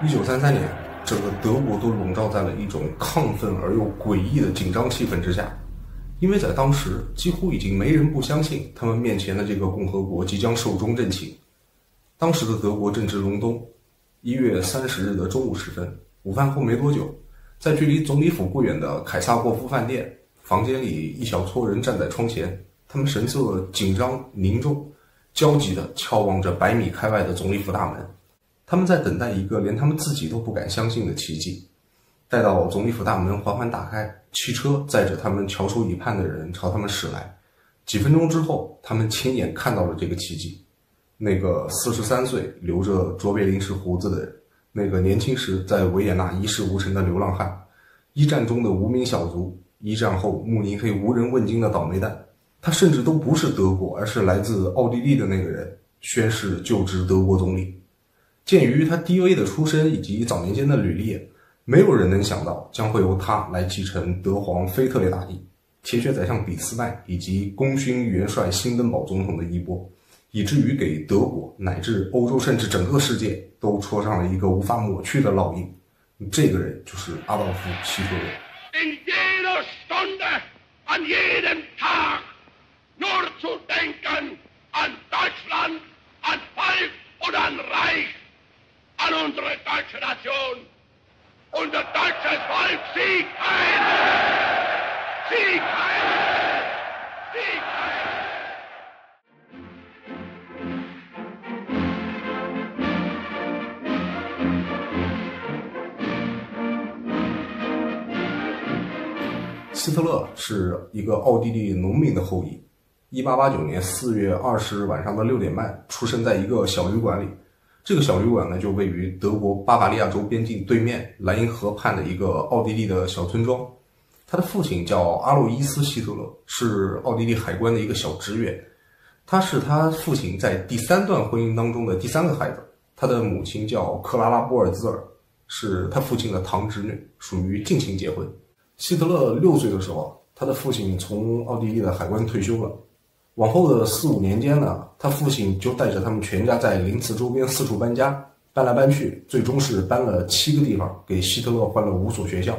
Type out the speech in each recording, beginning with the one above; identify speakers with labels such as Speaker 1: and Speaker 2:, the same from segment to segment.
Speaker 1: 1933年，整个德国都笼罩在了一种亢奋而又诡异的紧张气氛之下，因为在当时几乎已经没人不相信他们面前的这个共和国即将寿终正寝。当时的德国正值隆冬，1月30日的中午时分，午饭后没多久，在距离总理府不远的凯撒霍夫饭店房间里，一小撮人站在窗前，他们神色紧张凝重，焦急地眺望着100米开外的总理府大门。他们在等待一个连他们自己都不敢相信的奇迹。待到总理府大门缓缓打开，汽车载着他们翘首以盼的人朝他们驶来。几分钟之后，他们亲眼看到了这个奇迹。那个43岁留着卓别林式胡子的人，那个年轻时在维也纳一事无成的流浪汉，一战中的无名小卒，一战后慕尼黑无人问津的倒霉蛋，他甚至都不是德国，而是来自奥地利的那个人，宣誓就职德国总理。鉴于他低微的出身以及早年间的履历，没有人能想到将会由他来继承德皇腓特烈大帝、铁血宰相俾斯麦以及功勋元帅辛登堡总统的衣钵，以至于给德国乃至欧洲甚至整个世界都戳上了一个无法抹去的烙印。这个人就是阿道夫·希特勒。
Speaker 2: In jeder Stunde, an jedem Tag, nur zu denken an Deutschland, an Volk und an Reich, an unsere deutsche Nation. Unser deutsches Volk Sieg heil! Sieg heil! Sieg heil!
Speaker 1: 希特勒是一个奥地利农民的后裔。1889年4月20日晚上的6点半，出生在一个小旅馆里。这个小旅馆呢，就位于德国巴伐利亚州边境对面莱茵河畔的一个奥地利的小村庄。他的父亲叫阿洛伊斯·希特勒，是奥地利海关的一个小职员。他是他父亲在第3段婚姻当中的第3个孩子。他的母亲叫克拉拉·波尔兹尔，是他父亲的堂侄女，属于近亲结婚。希特勒6岁的时候，他的父亲从奥地利的海关退休了。往后的4、5年间呢，他父亲就带着他们全家在林茨周边四处搬家，搬来搬去，最终是搬了7个地方，给希特勒换了5所学校。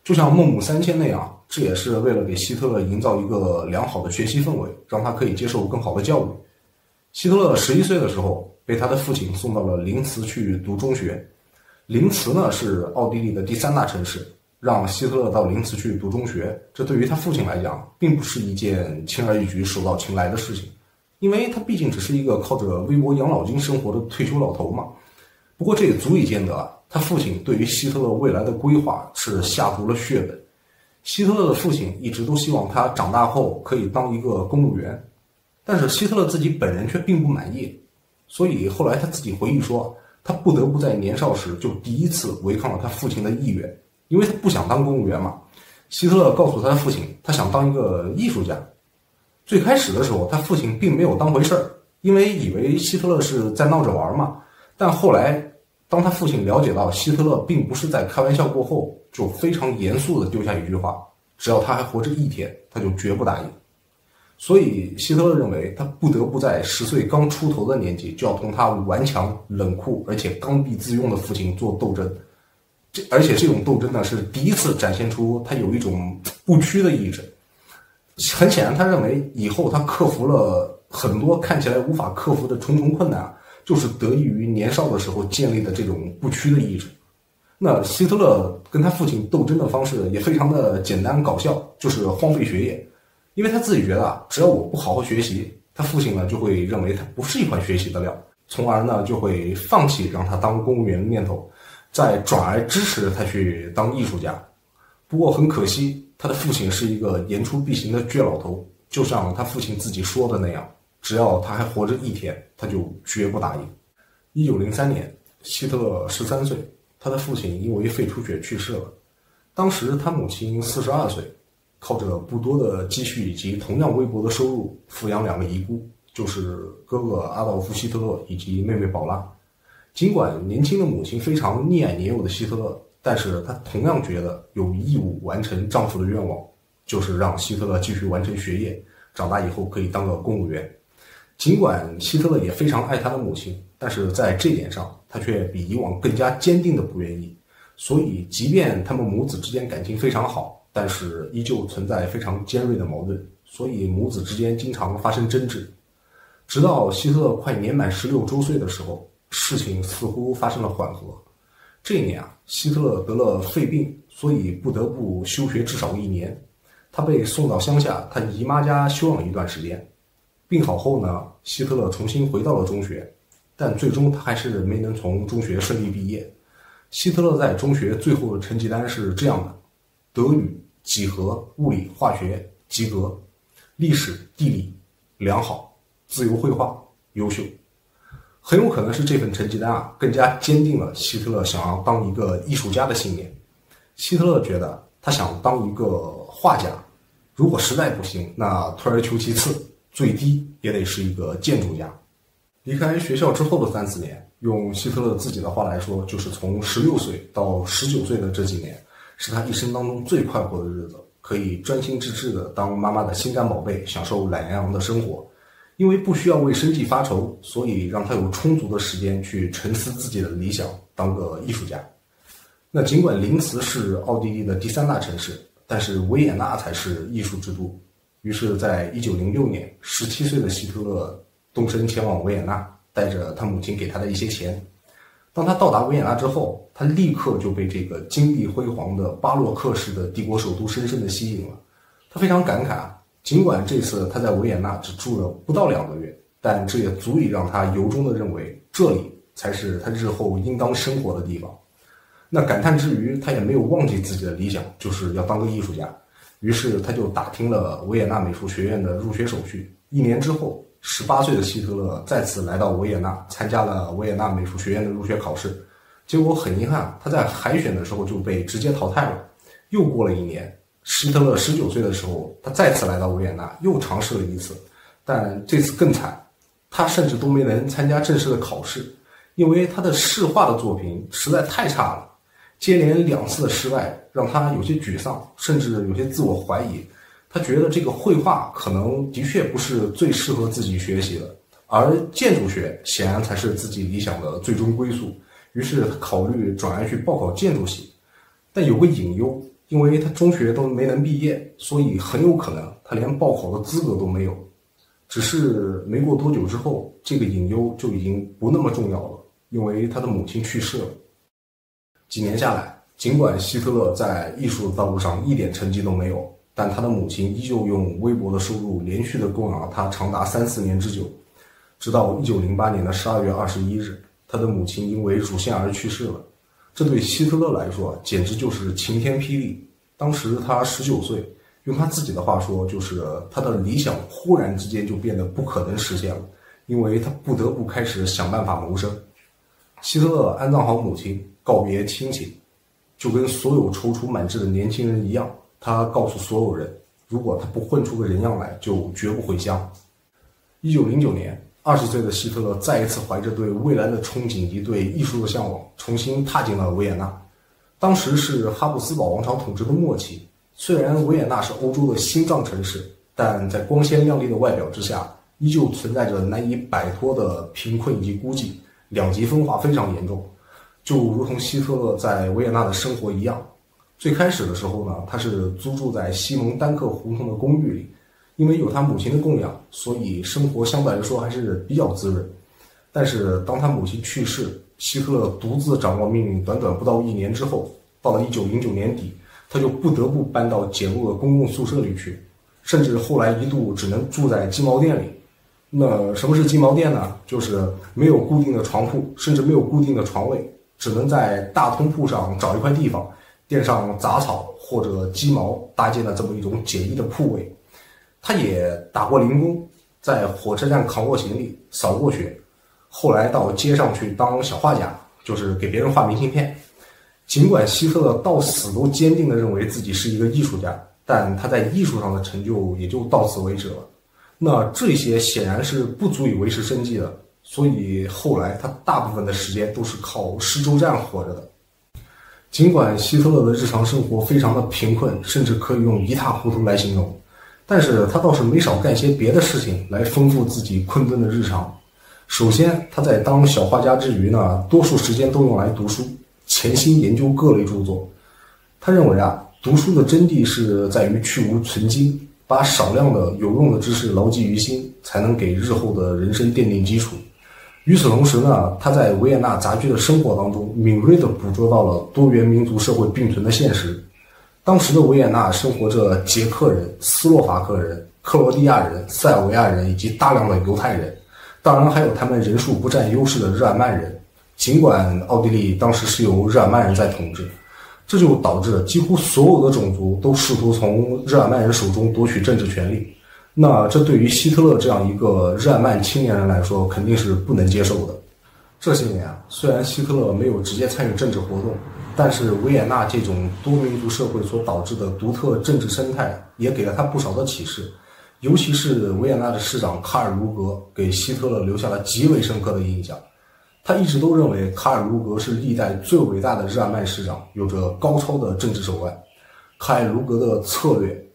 Speaker 1: 就像孟母三迁那样，这也是为了给希特勒营造一个良好的学习氛围，让他可以接受更好的教育。希特勒11岁的时候，被他的父亲送到了林茨去读中学。林茨呢，是奥地利的第3大城市。让希特勒到林茨去读中学，这对于他父亲来讲，并不是一件轻而易举、手到擒来的事情，因为他毕竟只是一个靠着微薄养老金生活的退休老头嘛。不过这也足以见得他父亲对于希特勒未来的规划是下足了血本。希特勒的父亲一直都希望他长大后可以当一个公务员，但是希特勒自己本人却并不满意，所以后来他自己回忆说，他不得不在年少时就第一次违抗了他父亲的意愿。因为他不想当公务员嘛，希特勒告诉他的父亲，他想当一个艺术家。最开始的时候，他父亲并没有当回事儿，因为以为希特勒是在闹着玩嘛。但后来，当他父亲了解到希特勒并不是在开玩笑过后，就非常严肃地丢下一句话：只要他还活着1天，他就绝不答应。所以，希特勒认为他不得不在10岁刚出头的年纪，就要同他顽强、冷酷而且刚愎自用的父亲做斗争。而且这种斗争呢，是第一次展现出他有一种不屈的意志。很显然，他认为以后他克服了很多看起来无法克服的重重困难，就是得益于年少的时候建立的这种不屈的意志。那希特勒跟他父亲斗争的方式也非常的简单搞笑，就是荒废学业。因为他自己觉得只要我不好好学习，他父亲呢就会认为他不是一块学习的料，从而呢就会放弃让他当公务员的念头，再转而支持他去当艺术家。不过很可惜，他的父亲是一个言出必行的倔老头，就像他父亲自己说的那样，只要他还活着1天，他就绝不答应。1903年，希特勒13岁，他的父亲因为肺出血去世了。当时他母亲42岁，靠着不多的积蓄以及同样微薄的收入，抚养2个遗孤，就是哥哥阿道夫·希特勒以及妹妹宝拉。尽管年轻的母亲非常溺爱年幼的希特勒，但是她同样觉得有义务完成丈夫的愿望，就是让希特勒继续完成学业，长大以后可以当个公务员。尽管希特勒也非常爱他的母亲，但是在这点上，他却比以往更加坚定的不愿意。所以，即便他们母子之间感情非常好，但是依旧存在非常尖锐的矛盾，所以母子之间经常发生争执。直到希特勒快年满16周岁的时候，事情似乎发生了缓和。这一年希特勒得了肺病，所以不得不休学至少1年。他被送到乡下他姨妈家休养一段时间。病好后呢，希特勒重新回到了中学，但最终他还是没能从中学顺利毕业。希特勒在中学最后的成绩单是这样的：德语、几何、物理、化学及格，历史、地理良好，自由绘画优秀。很有可能是这份成绩单更加坚定了希特勒想要当一个艺术家的信念。希特勒觉得他想当一个画家，如果实在不行，那退而求其次，最低也得是一个建筑家。离开学校之后的3-4年，用希特勒自己的话来说，就是从16岁到19岁的这几年，是他一生当中最快活的日子，可以专心致志的当妈妈的心肝宝贝，享受懒洋洋的生活。因为不需要为生计发愁，所以让他有充足的时间去沉思自己的理想，当个艺术家。那尽管林茨是奥地利的第3大城市，但是维也纳才是艺术之都。于是在1906年，17岁的希特勒动身前往维也纳，带着他母亲给他的一些钱。当他到达维也纳之后，他立刻就被这个金碧辉煌的巴洛克式的帝国首都深深地吸引了。他非常感慨尽管这次他在维也纳只住了不到2个月，但这也足以让他由衷地认为这里才是他日后应当生活的地方。那感叹之余，他也没有忘记自己的理想，就是要当个艺术家。于是他就打听了维也纳美术学院的入学手续。1年之后，18岁的希特勒再次来到维也纳，参加了维也纳美术学院的入学考试。结果很遗憾，他在海选的时候就被直接淘汰了。又过了1年，希特勒19岁的时候，他再次来到维也纳，又尝试了一次，但这次更惨，他甚至都没能参加正式的考试，因为他的试画的作品实在太差了。接连2次的失败让他有些沮丧，甚至有些自我怀疑。他觉得这个绘画可能的确不是最适合自己学习的，而建筑学显然才是自己理想的最终归宿。于是他考虑转而去报考建筑系，但有个隐忧，因为他中学都没能毕业，所以很有可能他连报考的资格都没有。只是没过多久之后，这个隐忧就已经不那么重要了，因为他的母亲去世了。几年下来，尽管希特勒在艺术的道路上一点成绩都没有，但他的母亲依旧用微薄的收入连续的供养了他长达3-4年之久。直到1908年的12月21日，他的母亲因为乳腺癌去世了。这对希特勒来说简直就是晴天霹雳。当时他19岁，用他自己的话说，就是他的理想忽然之间就变得不可能实现了，因为他不得不开始想办法谋生。希特勒安葬好母亲，告别亲戚，就跟所有踌躇满志的年轻人一样，他告诉所有人，如果他不混出个人样来，就绝不回乡。1909年，20岁的希特勒再一次怀着对未来的憧憬以及对艺术的向往，重新踏进了维也纳。当时是哈布斯堡王朝统治的末期，虽然维也纳是欧洲的心脏城市，但在光鲜亮丽的外表之下，依旧存在着难以摆脱的贫困以及孤寂，两极分化非常严重。就如同希特勒在维也纳的生活一样，最开始的时候呢，他是租住在西蒙丹克胡同的公寓里，因为有他母亲的供养，所以生活相对来说还是比较滋润。但是当他母亲去世，希特勒独自掌握命运，短短不到1年之后，到了1909年底，他就不得不搬到简陋的公共宿舍里去，甚至后来一度只能住在鸡毛店里。那什么是鸡毛店呢？就是没有固定的床铺，甚至没有固定的床位，只能在大通铺上找一块地方，垫上杂草或者鸡毛，搭建了这么一种简易的铺位。他也打过零工，在火车站扛过行李，扫过雪，后来到街上去当小画家，就是给别人画明信片。尽管希特勒到死都坚定地认为自己是一个艺术家，但他在艺术上的成就也就到此为止了。那这些显然是不足以维持生计的，所以后来他大部分的时间都是靠施粥站活着的。尽管希特勒的日常生活非常的贫困，甚至可以用一塌糊涂来形容，但是他倒是没少干些别的事情来丰富自己困顿的日常。首先，他在当小画家之余呢，多数时间都用来读书，潜心研究各类著作。他认为读书的真谛是在于去无存精，把少量的有用的知识牢记于心，才能给日后的人生奠定基础。与此同时呢，他在维也纳杂居的生活当中，敏锐地捕捉到了多元民族社会并存的现实。当时的维也纳生活着捷克人、斯洛伐克人、克罗地亚人、塞尔维亚人以及大量的犹太人，当然还有他们人数不占优势的日耳曼人。尽管奥地利当时是由日耳曼人在统治，这就导致几乎所有的种族都试图从日耳曼人手中夺取政治权利。那这对于希特勒这样一个日耳曼青年人来说，肯定是不能接受的。这些年虽然希特勒没有直接参与政治活动，但是维也纳这种多民族社会所导致的独特政治生态也给了他不少的启示。尤其是维也纳的市长卡尔卢格给希特勒留下了极为深刻的印象。他一直都认为卡尔卢格是历代最伟大的日耳曼市长，有着高超的政治手腕。卡尔卢格的策略、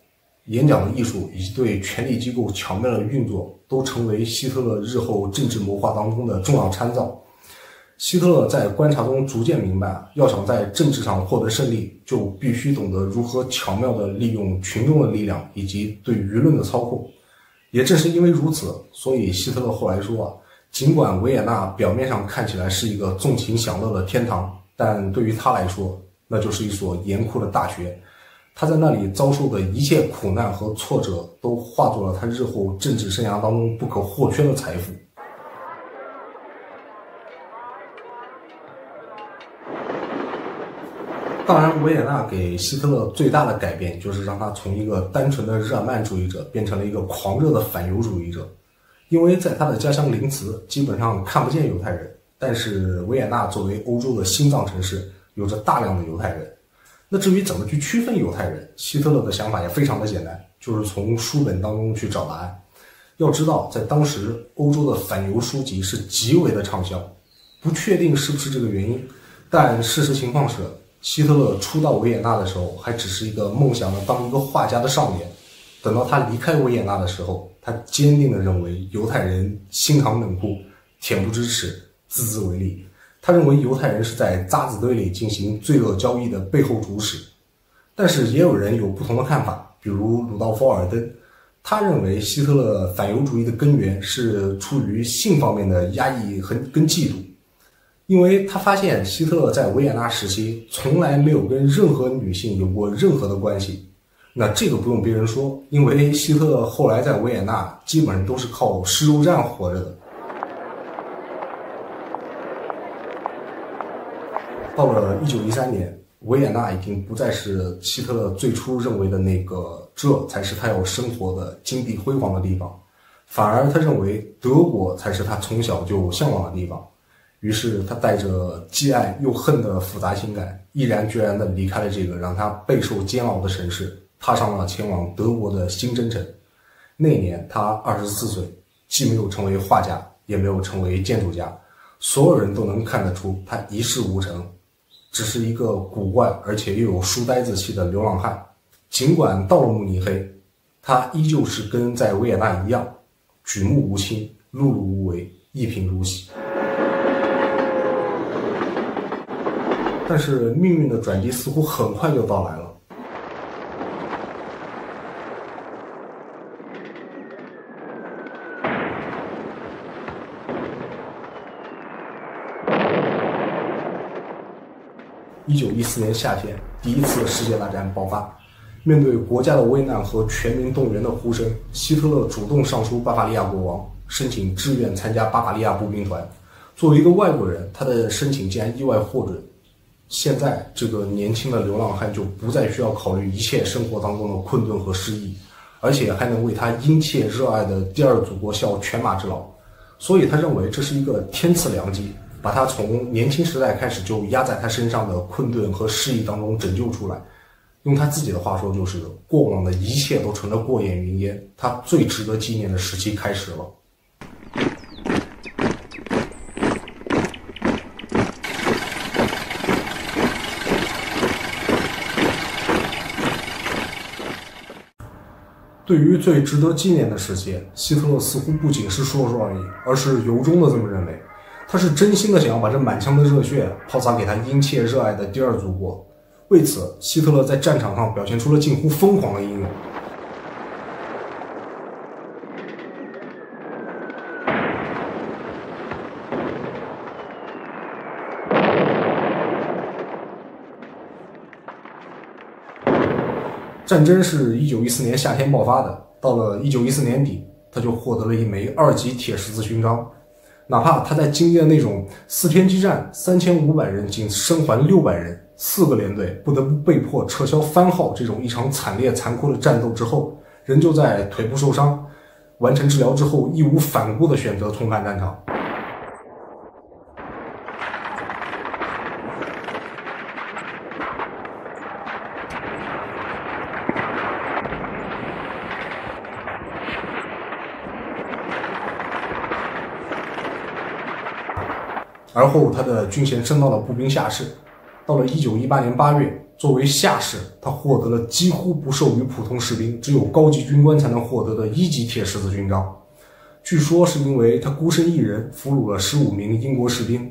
Speaker 1: 演讲的艺术以及对权力机构巧妙的运作，都成为希特勒日后政治谋划当中的重要参照。希特勒在观察中逐渐明白，要想在政治上获得胜利，就必须懂得如何巧妙地利用群众的力量以及对舆论的操控。也正是因为如此，所以希特勒后来说尽管维也纳表面上看起来是一个纵情享乐的天堂，但对于他来说，那就是一所严酷的大学。他在那里遭受的一切苦难和挫折，都化作了他日后政治生涯当中不可或缺的财富。当然，维也纳给希特勒最大的改变，就是让他从一个单纯的日耳曼主义者变成了一个狂热的反犹主义者。因为在他的家乡林茨，基本上看不见犹太人，但是维也纳作为欧洲的心脏城市，有着大量的犹太人。那至于怎么去区分犹太人，希特勒的想法也非常的简单，就是从书本当中去找答案。要知道，在当时欧洲的反犹书籍是极为的畅销，不确定是不是这个原因，但事实情况是，希特勒初到维也纳的时候，还只是一个梦想着当一个画家的少年。等到他离开维也纳的时候，他坚定地认为犹太人心肠冷酷、恬不知耻、自自为利。他认为犹太人是在渣滓堆里进行罪恶交易的背后主使。但是也有人有不同的看法，比如鲁道夫·尔登，他认为希特勒反犹主义的根源是出于性方面的压抑跟嫉妒。因为他发现希特勒在维也纳时期从来没有跟任何女性有过任何的关系。那这个不用别人说，因为希特勒后来在维也纳基本上都是靠尸肉战活着的。到了1913年，维也纳已经不再是希特勒最初认为的那个这才是他要生活的金碧辉煌的地方，反而他认为德国才是他从小就向往的地方。于是他带着既爱又恨的复杂情感，毅然决然地离开了这个让他备受煎熬的城市，踏上了前往德国的新征程。那年他24岁，既没有成为画家，也没有成为建筑家，所有人都能看得出他一事无成，只是一个古怪而且又有书呆子气的流浪汉。尽管到了慕尼黑，他依旧是跟在维也纳一样，举目无亲，碌碌无为，一贫如洗。但是命运的转机似乎很快就到来了。1914年夏天，第一次世界大战爆发。面对国家的危难和全民动员的呼声，希特勒主动上书巴伐利亚国王，申请志愿参加巴伐利亚步兵团。作为一个外国人，他的申请竟然意外获准。现在这个年轻的流浪汉就不再需要考虑一切生活当中的困顿和失意，而且还能为他殷切热爱的第二祖国效犬马之劳。所以他认为这是一个天赐良机，把他从年轻时代开始就压在他身上的困顿和失意当中拯救出来。用他自己的话说，就是过往的一切都成了过眼云烟，他最值得纪念的时期开始了。对于最值得纪念的事件，希特勒似乎不仅是说说而已，而是由衷的这么认为。他是真心的想要把这满腔的热血抛洒给他殷切热爱的第二祖国。为此，希特勒在战场上表现出了近乎疯狂的英勇。战争是1914年夏天爆发的，到了1914年底，他就获得了一枚2级铁十字勋章。哪怕他在经历了那种4天激战，3500人仅生还600人，4个连队不得不被迫撤销番号这种一场惨烈残酷的战斗之后，仍旧在腿部受伤、完成治疗之后义无反顾地选择重返战场。而后他的军衔升到了步兵下士。到了1918年8月，作为下士，他获得了几乎不授予普通士兵，只有高级军官才能获得的1级铁十字勋章。据说是因为他孤身一人俘虏了15名英国士兵。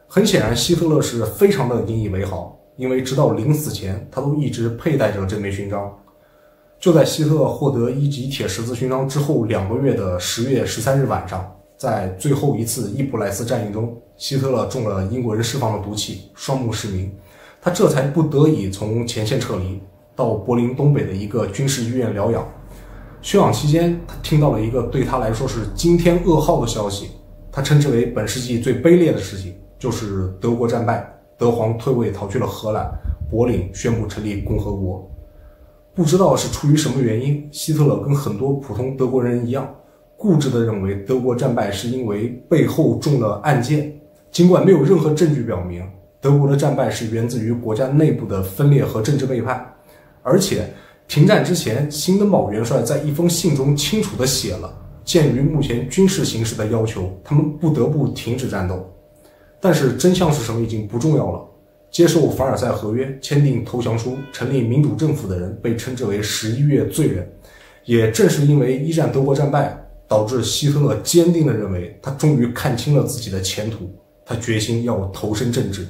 Speaker 1: 很显然，希特勒是非常的引以为豪，因为直到临死前，他都一直佩戴着这枚勋章。就在希特勒获得1级铁十字勋章之后2个月的10月13日晚上，在最后一次伊普莱斯战役中，希特勒中了英国人释放的毒气，双目失明。他这才不得已从前线撤离，到柏林东北的一个军事医院疗养。休养期间，他听到了一个对他来说是惊天噩耗的消息，他称之为本世纪最卑劣的事情，就是德国战败，德皇退位逃去了荷兰，柏林宣布成立共和国。不知道是出于什么原因，希特勒跟很多普通德国人一样，固执地认为德国战败是因为背后中了暗箭，尽管没有任何证据表明德国的战败是源自于国家内部的分裂和政治背叛。而且停战之前，辛登堡元帅在一封信中清楚地写了，鉴于目前军事形势的要求，他们不得不停止战斗。但是真相是什么已经不重要了。接受凡尔赛合约、签订投降书、成立民主政府的人被称之为11月罪人。也正是因为一战德国战败，导致希特勒坚定地认为他终于看清了自己的前途，他决心要投身政治。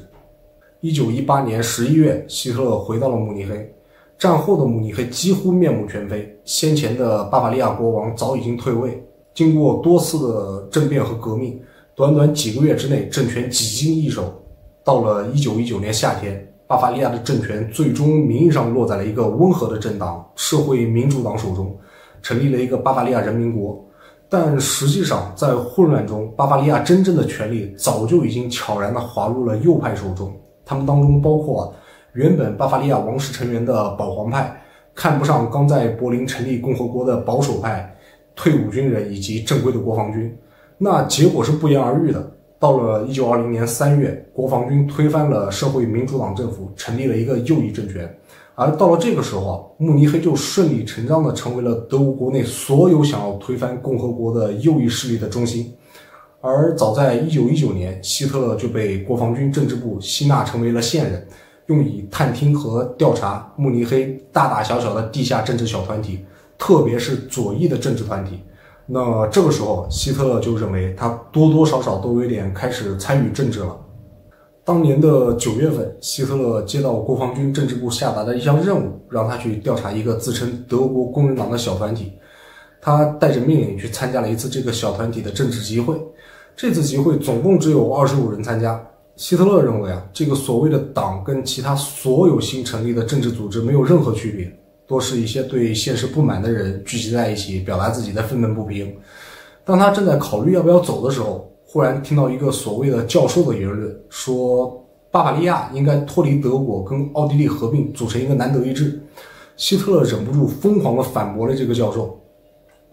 Speaker 1: 1918年11月，希特勒回到了慕尼黑。战后的慕尼黑几乎面目全非，先前的巴伐利亚国王早已经退位。经过多次的政变和革命，短短几个月之内，政权几经易手。到了1919年夏天，巴伐利亚的政权最终名义上落在了一个温和的政党社会民主党手中，成立了一个巴伐利亚人民国。但实际上，在混乱中，巴伐利亚真正的权力早就已经悄然地滑入了右派手中。他们当中包括原本巴伐利亚王室成员的保皇派，看不上刚在柏林成立共和国的保守派、退伍军人以及正规的国防军。那结果是不言而喻的。到了1920年3月，国防军推翻了社会民主党政府，成立了一个右翼政权。而到了这个时候，慕尼黑就顺理成章地成为了德国国内所有想要推翻共和国的右翼势力的中心。而早在1919年，希特勒就被国防军政治部吸纳成为了线人，用以探听和调查慕尼黑大大小小的地下政治小团体，特别是左翼的政治团体。那这个时候，希特勒就认为他多多少少都有点开始参与政治了。当年的9月份，希特勒接到国防军政治部下达的一项任务，让他去调查一个自称德国工人党的小团体。他带着命令去参加了一次这个小团体的政治集会。这次集会总共只有25人参加。希特勒认为这个所谓的党跟其他所有新成立的政治组织没有任何区别，多是一些对现实不满的人聚集在一起，表达自己的愤懑不平。当他正在考虑要不要走的时候，忽然听到一个所谓的教授的言论，说巴伐利亚应该脱离德国，跟奥地利合并，组成一个南德意志。希特勒忍不住疯狂地反驳了这个教授，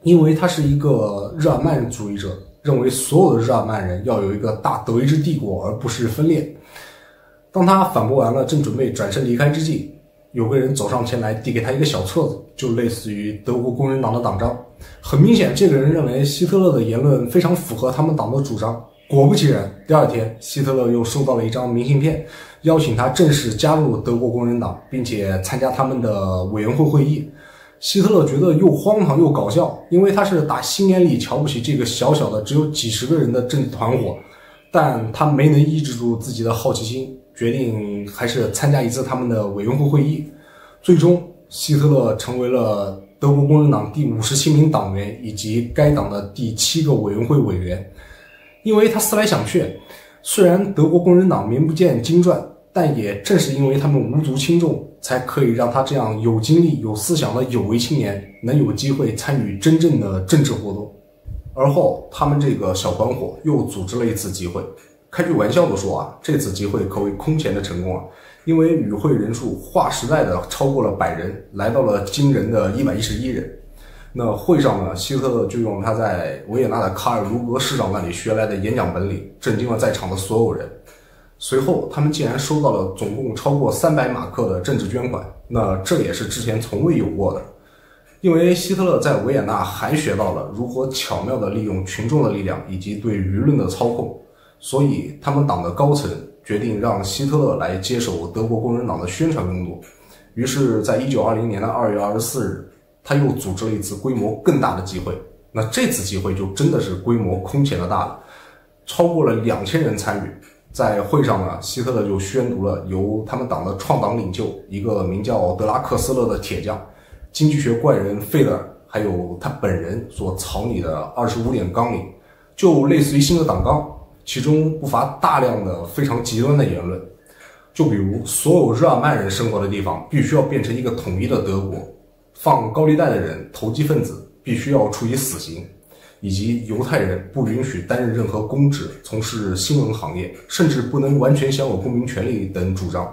Speaker 1: 因为他是一个日耳曼主义者，认为所有的日耳曼人要有一个大德意志帝国，而不是分裂。当他反驳完了，正准备转身离开之际，有个人走上前来，递给他一个小册子，就类似于德国工人党的党章。很明显，这个人认为希特勒的言论非常符合他们党的主张。果不其然，第二天，希特勒又收到了一张明信片，邀请他正式加入德国工人党，并且参加他们的委员会会议。希特勒觉得又荒唐又搞笑，因为他是打心眼里瞧不起这个小小的只有几十个人的政治团伙，但他没能抑制住自己的好奇心，决定还是参加一次他们的委员会会议。最终，希特勒成为了德国工人党第57名党员以及该党的第7个委员会委员。因为他思来想去，虽然德国工人党名不见经传，但也正是因为他们无足轻重，才可以让他这样有精力、有思想的有为青年能有机会参与真正的政治活动。而后，他们这个小团伙又组织了一次集会。开句玩笑的说啊，这次集会可谓空前的成功啊，因为与会人数划时代的超过了100人，来到了惊人的111人。那会上呢，希特勒就用他在维也纳的卡尔卢格市长那里学来的演讲本领，震惊了在场的所有人。随后，他们竟然收到了总共超过300马克的政治捐款，那这也是之前从未有过的。因为希特勒在维也纳还学到了如何巧妙地利用群众的力量以及对舆论的操控，所以他们党的高层决定让希特勒来接手德国工人党的宣传工作。于是，在1920年的2月24日，他又组织了一次规模更大的集会。那这次集会就真的是规模空前的大了，超过了2000人参与。在会上呢，希特勒就宣读了由他们党的创党领袖，一个名叫德拉克斯勒的铁匠，经济学怪人费德尔，还有他本人所草拟的25点纲领，就类似于新的党纲，其中不乏大量的非常极端的言论。就比如，所有日耳曼人生活的地方必须要变成一个统一的德国，放高利贷的人、投机分子必须要处以死刑，以及犹太人不允许担任任何公职、从事新闻行业，甚至不能完全享有公民权利等主张。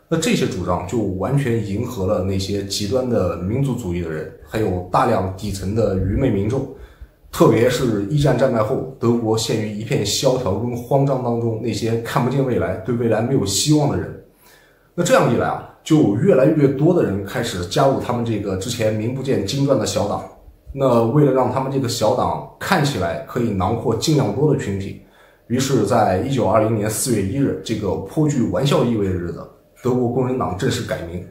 Speaker 1: 那这些主张就完全迎合了那些极端的民族主义的人，还有大量底层的愚昧民众，特别是一战战败后，德国陷于一片萧条跟慌张当中，那些看不见未来、对未来没有希望的人。那这样一来啊，就有越来越多的人开始加入他们这个之前名不见经传的小党。那为了让他们这个小党看起来可以囊括尽量多的群体，于是在1920年4月1日这个颇具玩笑意味的日子，德国工人党正式改名。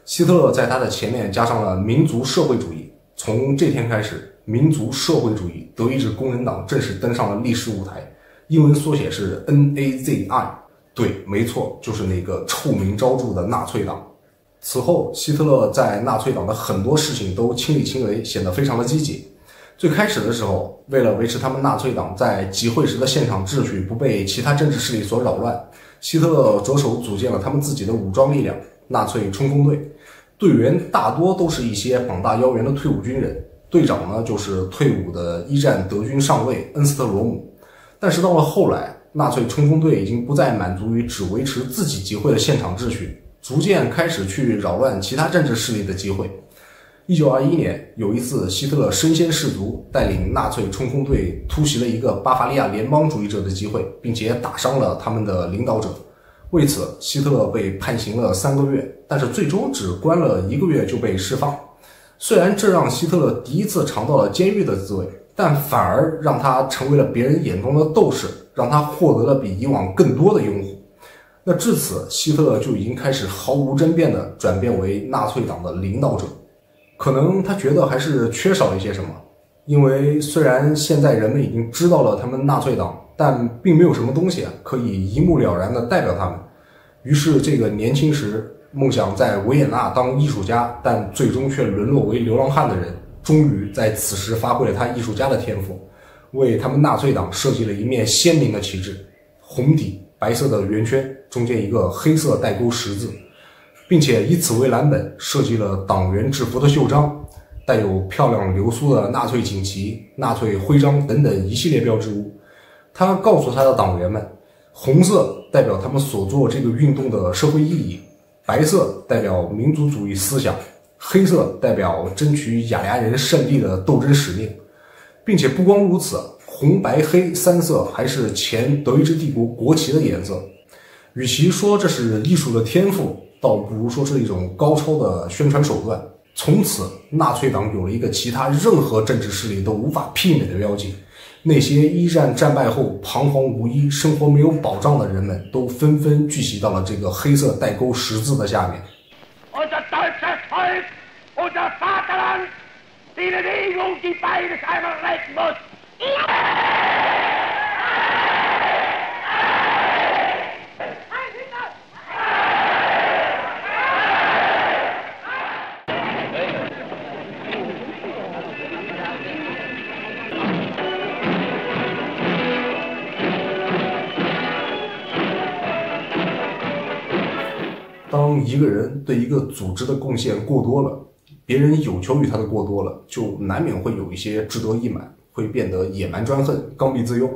Speaker 1: 希特勒在他的前面加上了民族社会主义，从这天开始，民族社会主义德意志工人党正式登上了历史舞台，英文缩写是 NAZI。 对，没错，就是那个臭名昭著的纳粹党。此后，希特勒在纳粹党的很多事情都亲力亲为，显得非常的积极。最开始的时候，为了维持他们纳粹党在集会时的现场秩序不被其他政治势力所扰乱，希特勒着手组建了他们自己的武装力量——纳粹冲锋队。队员大多都是一些膀大腰圆的退伍军人，队长呢就是退伍的一战德军上尉恩斯特罗姆。但是到了后来，纳粹冲锋队已经不再满足于只维持自己集会的现场秩序，逐渐开始去扰乱其他政治势力的机会。1921年，有一次，希特勒身先士卒，带领纳粹冲锋队突袭了一个巴伐利亚联邦主义者的集会，并且打伤了他们的领导者。为此，希特勒被判刑了3个月，但是最终只关了1个月就被释放。虽然这让希特勒第一次尝到了监狱的滋味，但反而让他成为了别人眼中的斗士，让他获得了比以往更多的拥护。那至此，希特勒就已经开始毫无争辩地转变为纳粹党的领导者。可能他觉得还是缺少一些什么，因为虽然现在人们已经知道了他们纳粹党，但并没有什么东西可以一目了然地代表他们。于是这个年轻时梦想在维也纳当艺术家，但最终却沦落为流浪汉的人，终于在此时发挥了他艺术家的天赋，为他们纳粹党设计了一面鲜明的旗帜，红底白色的圆圈，中间一个黑色带钩十字，并且以此为蓝本设计了党员制服的袖章，带有漂亮流苏的纳粹锦旗、纳粹徽章等等一系列标志物。他告诉他的党员们，红色代表他们所做这个运动的社会意义，白色代表民族主义思想，黑色代表争取雅利安人胜利的斗争使命。并且不光如此，红白黑三色还是前德意志帝国国旗的颜色。与其说这是艺术的天赋，倒不如说是一种高超的宣传手段。从此，纳粹党有了一个其他任何政治势力都无法媲美的标记。那些一战战败后彷徨无依、生活没有保障的人们，都纷纷聚集到了这个黑色带钩十字的下面。
Speaker 2: Unser deutsches Volk, unser Vaterland Die Bewegung, die beides einmal retten muss.
Speaker 1: 当一个人对一个组织的贡献过多了，别人有求于他的过多了，就难免会有一些志得意满，会变得野蛮专横、刚愎自用。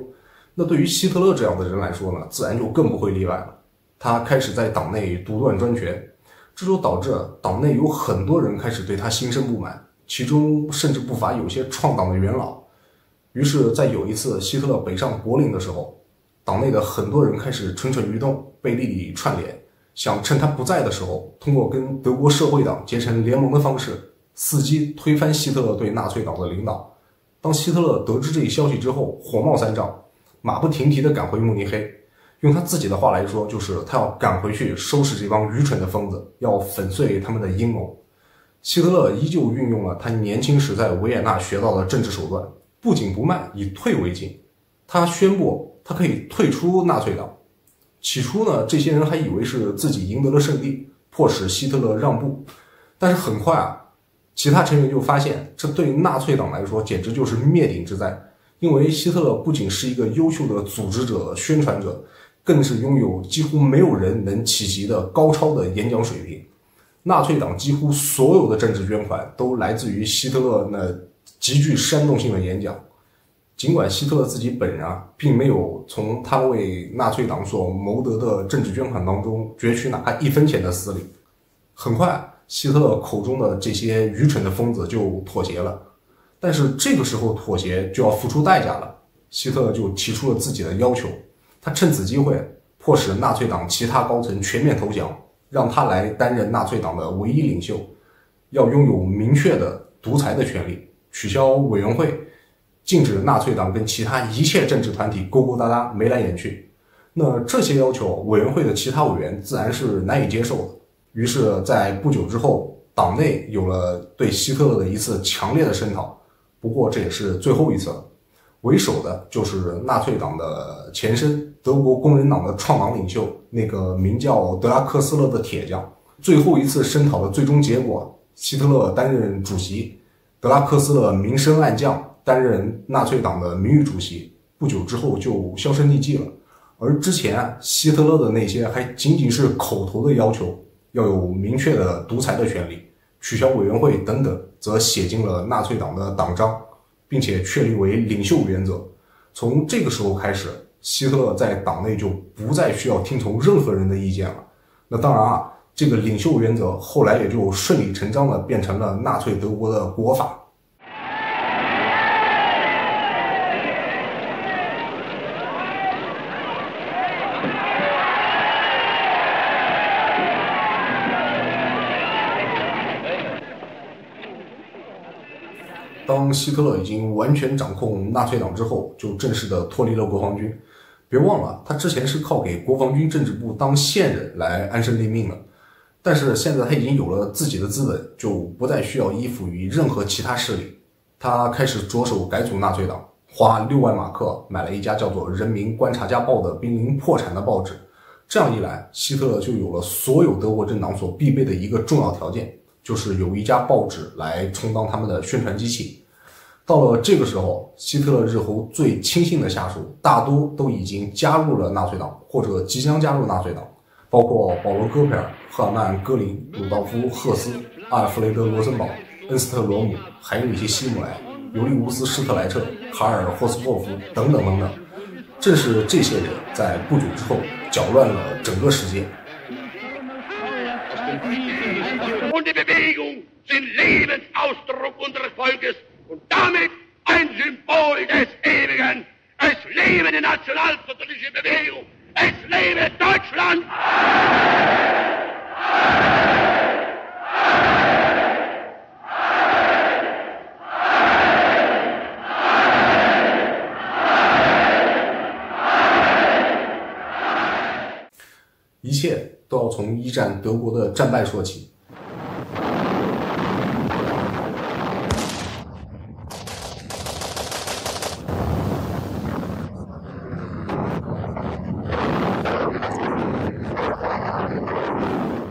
Speaker 1: 那对于希特勒这样的人来说呢，自然就更不会例外了。他开始在党内独断专权，这就导致党内有很多人开始对他心生不满，其中甚至不乏有些创党的元老。于是，在有一次希特勒北上柏林的时候，党内的很多人开始蠢蠢欲动，背地里串联，想趁他不在的时候，通过跟德国社会党结成联盟的方式，伺机推翻希特勒对纳粹党的领导。当希特勒得知这一消息之后，火冒三丈，马不停蹄地赶回慕尼黑。用他自己的话来说，就是他要赶回去收拾这帮愚蠢的疯子，要粉碎他们的阴谋。希特勒依旧运用了他年轻时在维也纳学到的政治手段，不紧不慢，以退为进。他宣布他可以退出纳粹党。起初呢，这些人还以为是自己赢得了胜利，迫使希特勒让步。但是很快其他成员就发现，这对纳粹党来说简直就是灭顶之灾。因为希特勒不仅是一个优秀的组织者、宣传者，更是拥有几乎没有人能企及的高超的演讲水平。纳粹党几乎所有的政治捐款都来自于希特勒那极具煽动性的演讲。尽管希特勒自己本人并没有从他为纳粹党所谋得的政治捐款当中攫取哪怕1分钱的私利，很快希特勒口中的这些愚蠢的疯子就妥协了。但是这个时候妥协就要付出代价了，希特勒就提出了自己的要求，他趁此机会迫使纳粹党其他高层全面投降，让他来担任纳粹党的唯一领袖，要拥有明确的独裁的权利，取消委员会，禁止纳粹党跟其他一切政治团体勾勾搭搭、眉来眼去。那这些要求，委员会的其他委员自然是难以接受的。于是，在不久之后，党内有了对希特勒的一次强烈的声讨。不过这也是最后一次了。为首的就是纳粹党的前身德国工人党的创党领袖，那个名叫德拉克斯勒的铁匠。最后一次声讨的最终结果，希特勒担任主席，德拉克斯勒明升暗降，担任纳粹党的名誉主席，不久之后就销声匿迹了。而之前希特勒的那些还仅仅是口头的要求，要有明确的独裁的权利，取消委员会等等，则写进了纳粹党的党章，并且确立为领袖原则。从这个时候开始，希特勒在党内就不再需要听从任何人的意见了。那当然这个领袖原则后来也就顺理成章地变成了纳粹德国的国法。当希特勒已经完全掌控纳粹党之后，就正式的脱离了国防军。别忘了，他之前是靠给国防军政治部当线人来安身立命的，但是现在他已经有了自己的资本，就不再需要依附于任何其他势力。他开始着手改组纳粹党，花6万马克买了一家叫做《人民观察家报》的濒临破产的报纸。这样一来，希特勒就有了所有德国政党所必备的一个重要条件，就是有一家报纸来充当他们的宣传机器。到了这个时候，希特勒日后最亲信的下属大多都已经加入了纳粹党，或者即将加入纳粹党，包括保罗·戈培尔、赫尔曼·戈林、鲁道夫·赫斯、阿尔弗雷德·罗森堡、恩斯特·罗姆、海因里希·希姆莱、尤利乌斯·施特莱彻、卡尔·霍斯霍夫等等等等。正是这些人在不久之后搅乱了整个世界。
Speaker 2: Und die Bewegung sind Lebensausdruck unseres Volkes und damit ein Symbol des Ewigen. Es lebe die nationalsozialistische Bewegung! Es lebe Deutschland!
Speaker 1: 一切都要从一战德国的战败说起。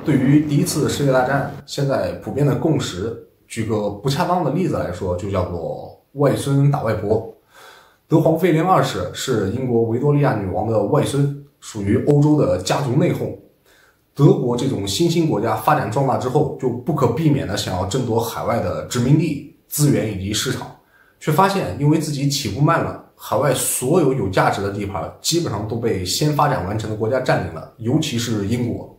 Speaker 1: 对于第一次世界大战，现在普遍的共识，举个不恰当的例子来说，就叫做外孙打外婆。德皇威廉二世是英国维多利亚女王的外孙，属于欧洲的家族内讧。德国这种新兴国家发展壮大之后，就不可避免的想要争夺海外的殖民地、资源以及市场，却发现因为自己起步慢了，海外所有有价值的地盘基本上都被先发展完成的国家占领了，尤其是英国。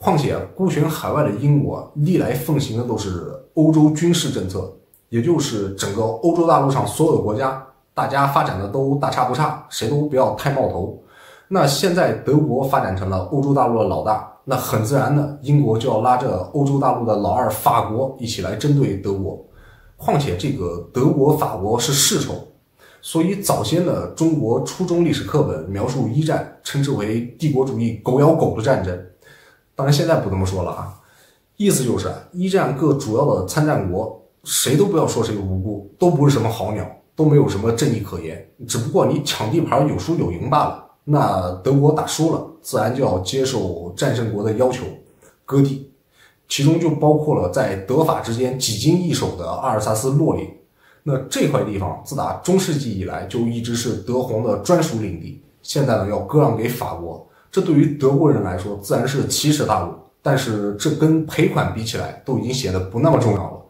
Speaker 1: 况且孤悬海外的英国历来奉行的都是欧洲军事政策，也就是整个欧洲大陆上所有的国家，大家发展的都大差不差，谁都不要太冒头。那现在德国发展成了欧洲大陆的老大，那很自然的，英国就要拉着欧洲大陆的老二法国一起来针对德国。况且这个德国、法国是世仇，所以早先的中国初中历史课本描述一战，称之为帝国主义狗咬狗的战争。当然现在不这么说了啊，意思就是一战各主要的参战国，谁都不要说谁无辜，都不是什么好鸟，都没有什么正义可言，只不过你抢地盘有输有赢罢了。那德国打输了，自然就要接受战胜国的要求，割地，其中就包括了在德法之间几经易手的阿尔萨斯洛林。那这块地方自打中世纪以来就一直是德皇的专属领地，现在呢要割让给法国，这对于德国人来说自然是奇耻大辱，但是这跟赔款比起来都已经显得不那么重要了。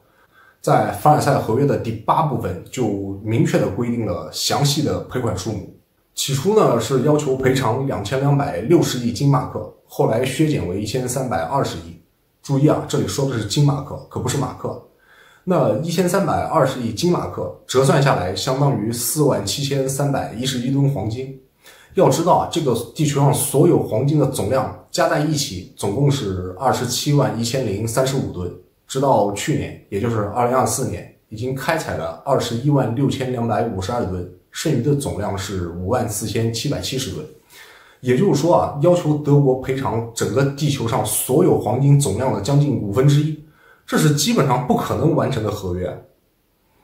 Speaker 1: 在凡尔赛合约的第8部分就明确的规定了详细的赔款数目。起初呢是要求赔偿2260亿金马克，后来削减为1320亿。注意啊，这里说的是金马克，可不是马克。那1320亿金马克折算下来相当于47311吨黄金。要知道啊，这个地球上所有黄金的总量加在一起总共是271035吨，直到去年，也就是2024年，已经开采了216252吨，剩余的总量是54770吨。也就是说啊，要求德国赔偿整个地球上所有黄金总量的将近1/5，这是基本上不可能完成的合约。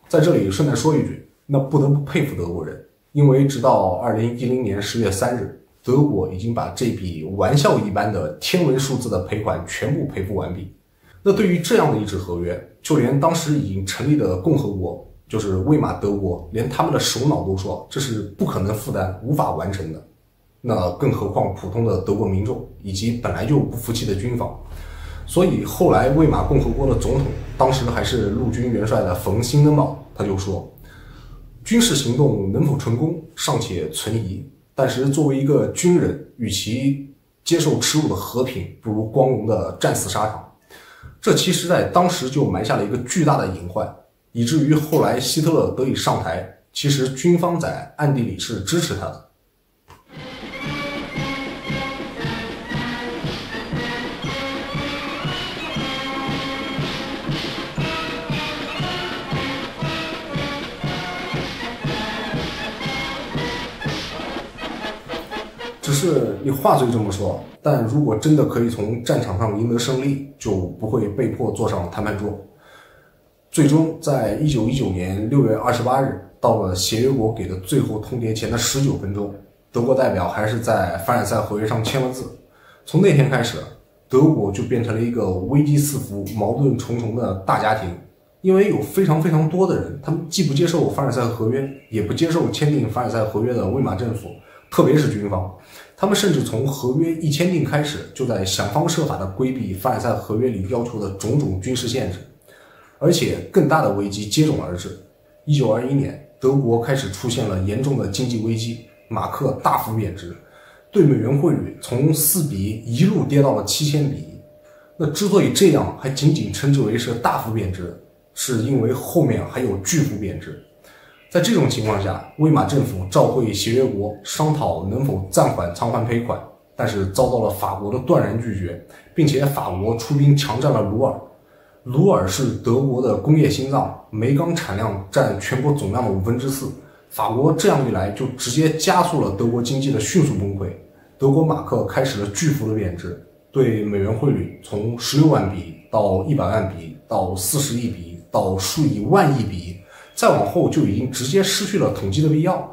Speaker 1: 在这里顺带说一句，那不得不佩服德国人，因为直到2010年10月3日，德国已经把这笔玩笑一般的天文数字的赔款全部赔付完毕。那对于这样的一纸合约，就连当时已经成立的共和国，就是魏玛德国，连他们的首脑都说这是不可能负担、无法完成的。那更何况普通的德国民众以及本来就不服气的军方。所以后来魏玛共和国的总统，当时还是陆军元帅的冯辛登堡，他就说，军事行动能否成功尚且存疑，但是作为一个军人，与其接受耻辱的和平，不如光荣的战死沙场。这其实在当时就埋下了一个巨大的隐患，以至于后来希特勒得以上台，其实军方在暗地里是支持他的。只是你话虽这么说，但如果真的可以从战场上赢得胜利，就不会被迫坐上谈判桌。最终在1919年6月28日，到了协约国给的最后通牒前的19分钟，德国代表还是在凡尔赛合约上签了字。从那天开始，德国就变成了一个危机四伏、矛盾重重的大家庭。因为有非常非常多的人，他们既不接受凡尔赛合约，也不接受签订凡尔赛合约的魏玛政府，特别是军方，他们甚至从合约一签订开始，就在想方设法地规避凡尔赛合约里要求的种种军事限制。而且更大的危机接踵而至。1921年，德国开始出现了严重的经济危机，马克大幅贬值，对美元汇率从4比1一路跌到了7000比1。那之所以这样还仅仅称之为是大幅贬值，是因为后面还有巨幅贬值。在这种情况下，魏玛政府召会协约国商讨能否暂缓偿还赔款，但是遭到了法国的断然拒绝，并且法国出兵强占了鲁尔。鲁尔是德国的工业心脏，煤钢产量占全国总量的4/5。法国这样一来，就直接加速了德国经济的迅速崩溃。德国马克开始了巨幅的贬值，对美元汇率从16万比到100万比到40亿比到数以万亿比，再往后就已经直接失去了统计的必要。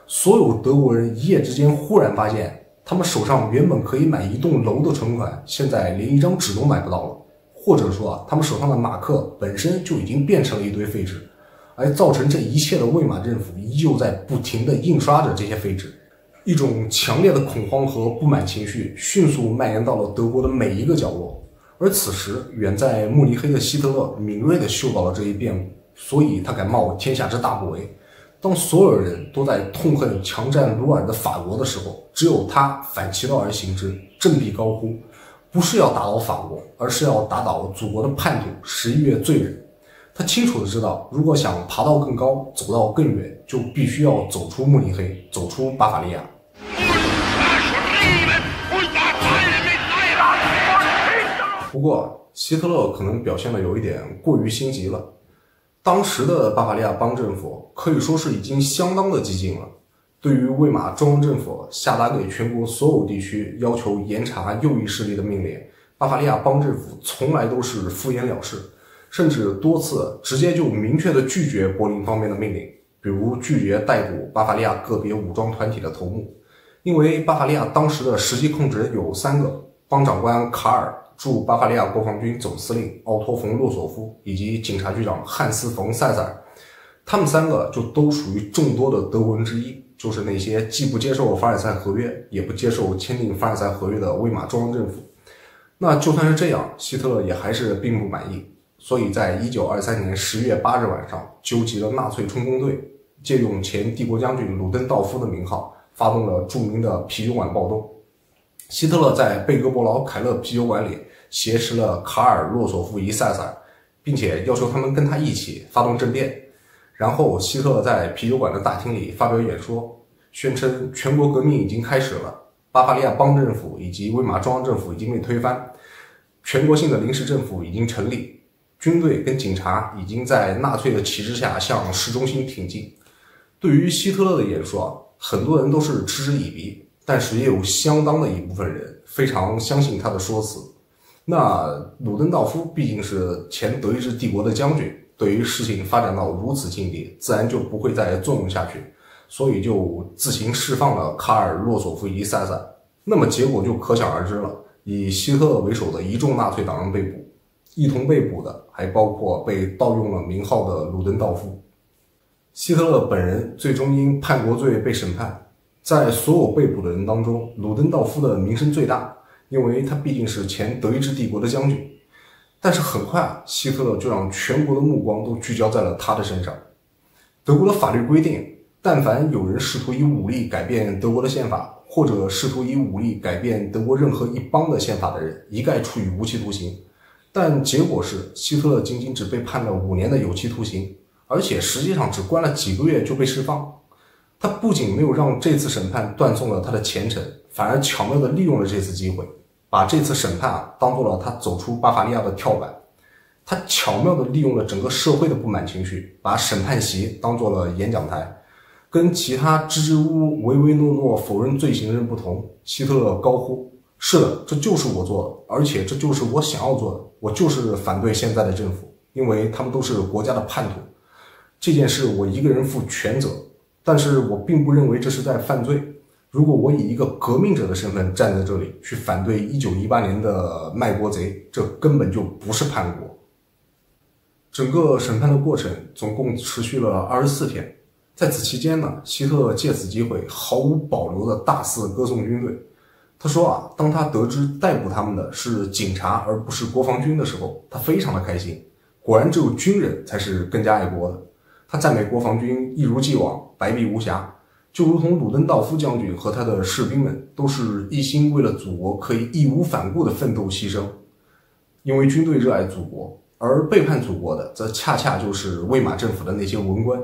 Speaker 1: 所有德国人一夜之间忽然发现，他们手上原本可以买一栋楼的存款，现在连一张纸都买不到了。或者说他们手上的马克本身就已经变成了一堆废纸，而造成这一切的魏玛政府依旧在不停地印刷着这些废纸。一种强烈的恐慌和不满情绪迅速蔓延到了德国的每一个角落。而此时，远在慕尼黑的希特勒敏锐地嗅到了这一变故，所以他敢冒天下之大不韪。当所有人都在痛恨强占鲁尔的法国的时候，只有他反其道而行之，振臂高呼，不是要打倒法国，而是要打倒祖国的叛徒11月罪人。他清楚地知道，如果想爬到更高，走到更远，就必须要走出慕尼黑，走出巴伐利亚。不过希特勒可能表现得有一点过于心急了。当时的巴伐利亚邦政府可以说是已经相当的激进了，对于魏玛中央政府下达给全国所有地区要求严查右翼势力的命令，巴伐利亚邦政府从来都是敷衍了事，甚至多次直接就明确地拒绝柏林方面的命令，比如拒绝逮捕巴伐利亚个别武装团体的头目。因为巴伐利亚当时的实际控制人有3个，邦长官卡尔、驻巴伐利亚国防军总司令奥托·冯·洛索夫以及警察局长汉斯·冯·塞塞尔，他们3个就都属于众多的德国人之一，就是那些既不接受凡尔赛合约，也不接受签订凡尔赛合约的魏玛中央政府。那就算是这样，希特勒也还是并不满意，所以在1923年10月8日晚上，纠集了纳粹冲锋队，借用前帝国将军鲁登道夫的名号，发动了著名的啤酒馆暴动。希特勒在贝格伯劳凯勒啤酒馆里挟持了卡尔、洛索夫及塞塞尔，并且要求他们跟他一起发动政变。然后希特勒在啤酒馆的大厅里发表演说，宣称全国革命已经开始了，巴伐利亚邦政府以及魏玛中央政府已经被推翻，全国性的临时政府已经成立，军队跟警察已经在纳粹的旗帜下向市中心挺进。对于希特勒的演说，很多人都是嗤之以鼻，但是也有相当的一部分人非常相信他的说辞。那鲁登道夫毕竟是前德意志帝国的将军，对于事情发展到如此境地，自然就不会再纵容下去，所以就自行释放了卡尔、洛索夫以及塞塞。那么结果就可想而知了，以希特勒为首的一众纳粹党人被捕，一同被捕的还包括被盗用了名号的鲁登道夫。希特勒本人最终因叛国罪被审判，在所有被捕的人当中，鲁登道夫的名声最大，因为他毕竟是前德意志帝国的将军。但是很快希特勒就让全国的目光都聚焦在了他的身上。德国的法律规定，但凡有人试图以武力改变德国的宪法，或者试图以武力改变德国任何一邦的宪法的人，一概处以无期徒刑。但结果是，希特勒仅仅只被判了5年的有期徒刑，而且实际上只关了几个月就被释放。他不仅没有让这次审判断送了他的前程，反而巧妙地利用了这次机会，把这次审判当做了他走出巴伐利亚的跳板。他巧妙地利用了整个社会的不满情绪，把审判席当做了演讲台。跟其他支支吾吾、唯唯诺诺否认罪行的人不同，希特勒高呼：是的，这就是我做的，而且这就是我想要做的，我就是反对现在的政府，因为他们都是国家的叛徒。这件事我一个人负全责，但是我并不认为这是在犯罪。如果我以一个革命者的身份站在这里去反对1918年的卖国贼，这根本就不是叛国。整个审判的过程总共持续了24天，在此期间呢，希特勒借此机会毫无保留的大肆歌颂军队。他说当他得知逮捕他们的是警察而不是国防军的时候，他非常的开心。果然只有军人才是更加爱国的。他赞美国防军一如既往白璧无瑕，就如同鲁登道夫将军和他的士兵们都是一心为了祖国可以义无反顾的奋斗牺牲。因为军队热爱祖国，而背叛祖国的则恰恰就是魏玛政府的那些文官。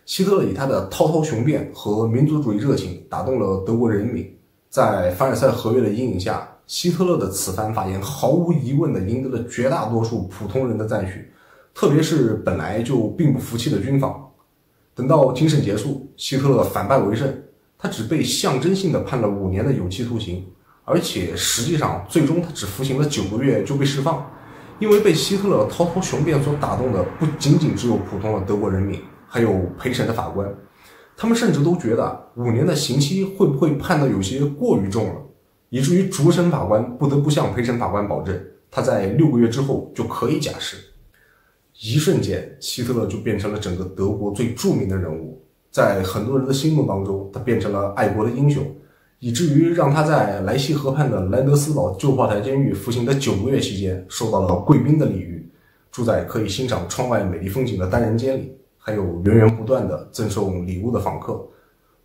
Speaker 1: 希特勒以他的滔滔雄辩和民族主义热情打动了德国人民。在凡尔赛合约的阴影下，希特勒的此番发言毫无疑问地赢得了绝大多数普通人的赞许，特别是本来就并不服气的军方。等到庭审结束，希特勒反败为胜，他只被象征性地判了5年的有期徒刑，而且实际上最终他只服刑了9个月就被释放。因为被希特勒滔滔雄辩所打动的不仅仅只有普通的德国人民，还有陪审的法官。他们甚至都觉得5年的刑期会不会判得有些过于重了，以至于主审法官不得不向陪审法官保证，他在6个月之后就可以假释。一瞬间，希特勒就变成了整个德国最著名的人物，在很多人的心目当中，他变成了爱国的英雄，以至于让他在莱西河畔的莱德斯堡旧炮台监狱服刑的9个月期间，受到了贵宾的礼遇，住在可以欣赏窗外美丽风景的单人间里，还有源源不断的赠送礼物的访客。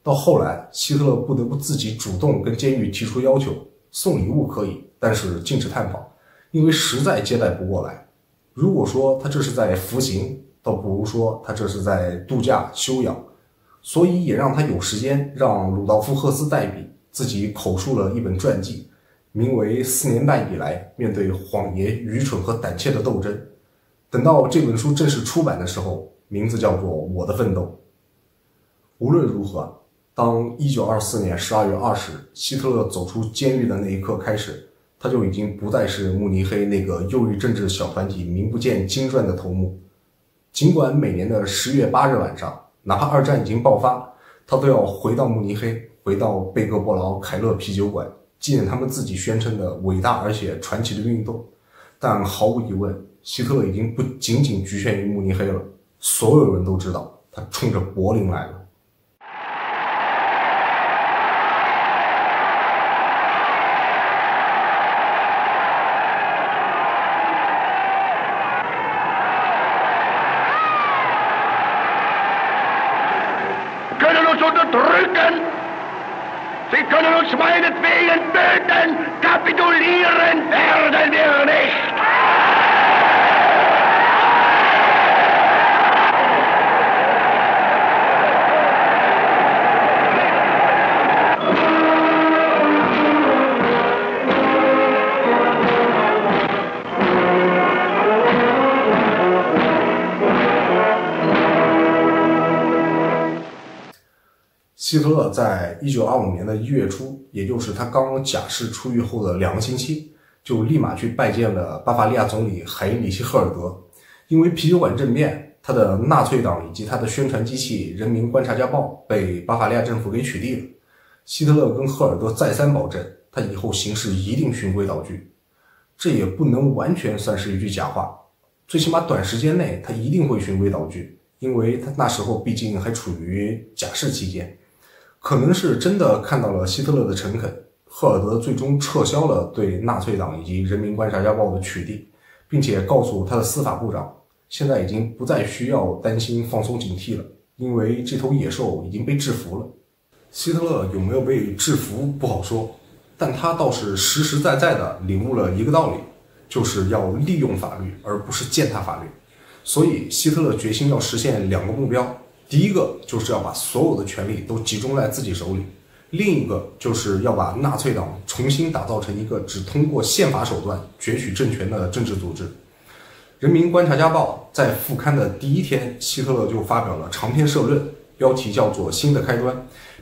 Speaker 1: 到后来，希特勒不得不自己主动跟监狱提出要求，送礼物可以，但是禁止探访，因为实在接待不过来。如果说他这是在服刑，倒不如说他这是在度假休养，所以也让他有时间让鲁道夫·赫斯代笔，自己口述了一本传记，名为《4年半以来面对谎言、愚蠢和胆怯的斗争》。等到这本书正式出版的时候，名字叫做《我的奋斗》。无论如何，当1924年12月20日希特勒走出监狱的那一刻开始，他就已经不再是慕尼黑那个右翼政治小团体名不见经传的头目。尽管每年的10月8日晚上，哪怕2战已经爆发，他都要回到慕尼黑，回到贝格伯劳凯勒啤酒馆，纪念他们自己宣称的伟大而且传奇的运动。但毫无疑问，希特勒已经不仅仅局限于慕尼黑了，所有人都知道他冲着柏林来了。
Speaker 2: Unterdrücken. Sie können uns meinetwegen töten. Kapitulieren werden wir nicht.
Speaker 1: 希特勒在1925年的1月初，也就是他刚假释出狱后的2个星期，就立马去拜见了巴伐利亚总理海因里希·赫尔德。因为啤酒馆政变，他的纳粹党以及他的宣传机器《人民观察家报》被巴伐利亚政府给取缔了。希特勒跟赫尔德再三保证，他以后行事一定循规蹈矩。这也不能完全算是一句假话，最起码短时间内他一定会循规蹈矩，因为他那时候毕竟还处于假释期间。可能是真的看到了希特勒的诚恳，赫尔德最终撤销了对纳粹党以及人民观察家报的取缔，并且告诉他的司法部长，现在已经不再需要担心放松警惕了，因为这头野兽已经被制服了。希特勒有没有被制服不好说，但他倒是实实在在地领悟了一个道理，就是要利用法律而不是践踏法律。所以希特勒决心要实现2个目标，第一个就是要把所有的权力都集中在自己手里，另一个就是要把纳粹党重新打造成一个只通过宪法手段攫取政权的政治组织。人民观察家报在复刊的第1天，希特勒就发表了长篇社论，标题叫做《新的开端》，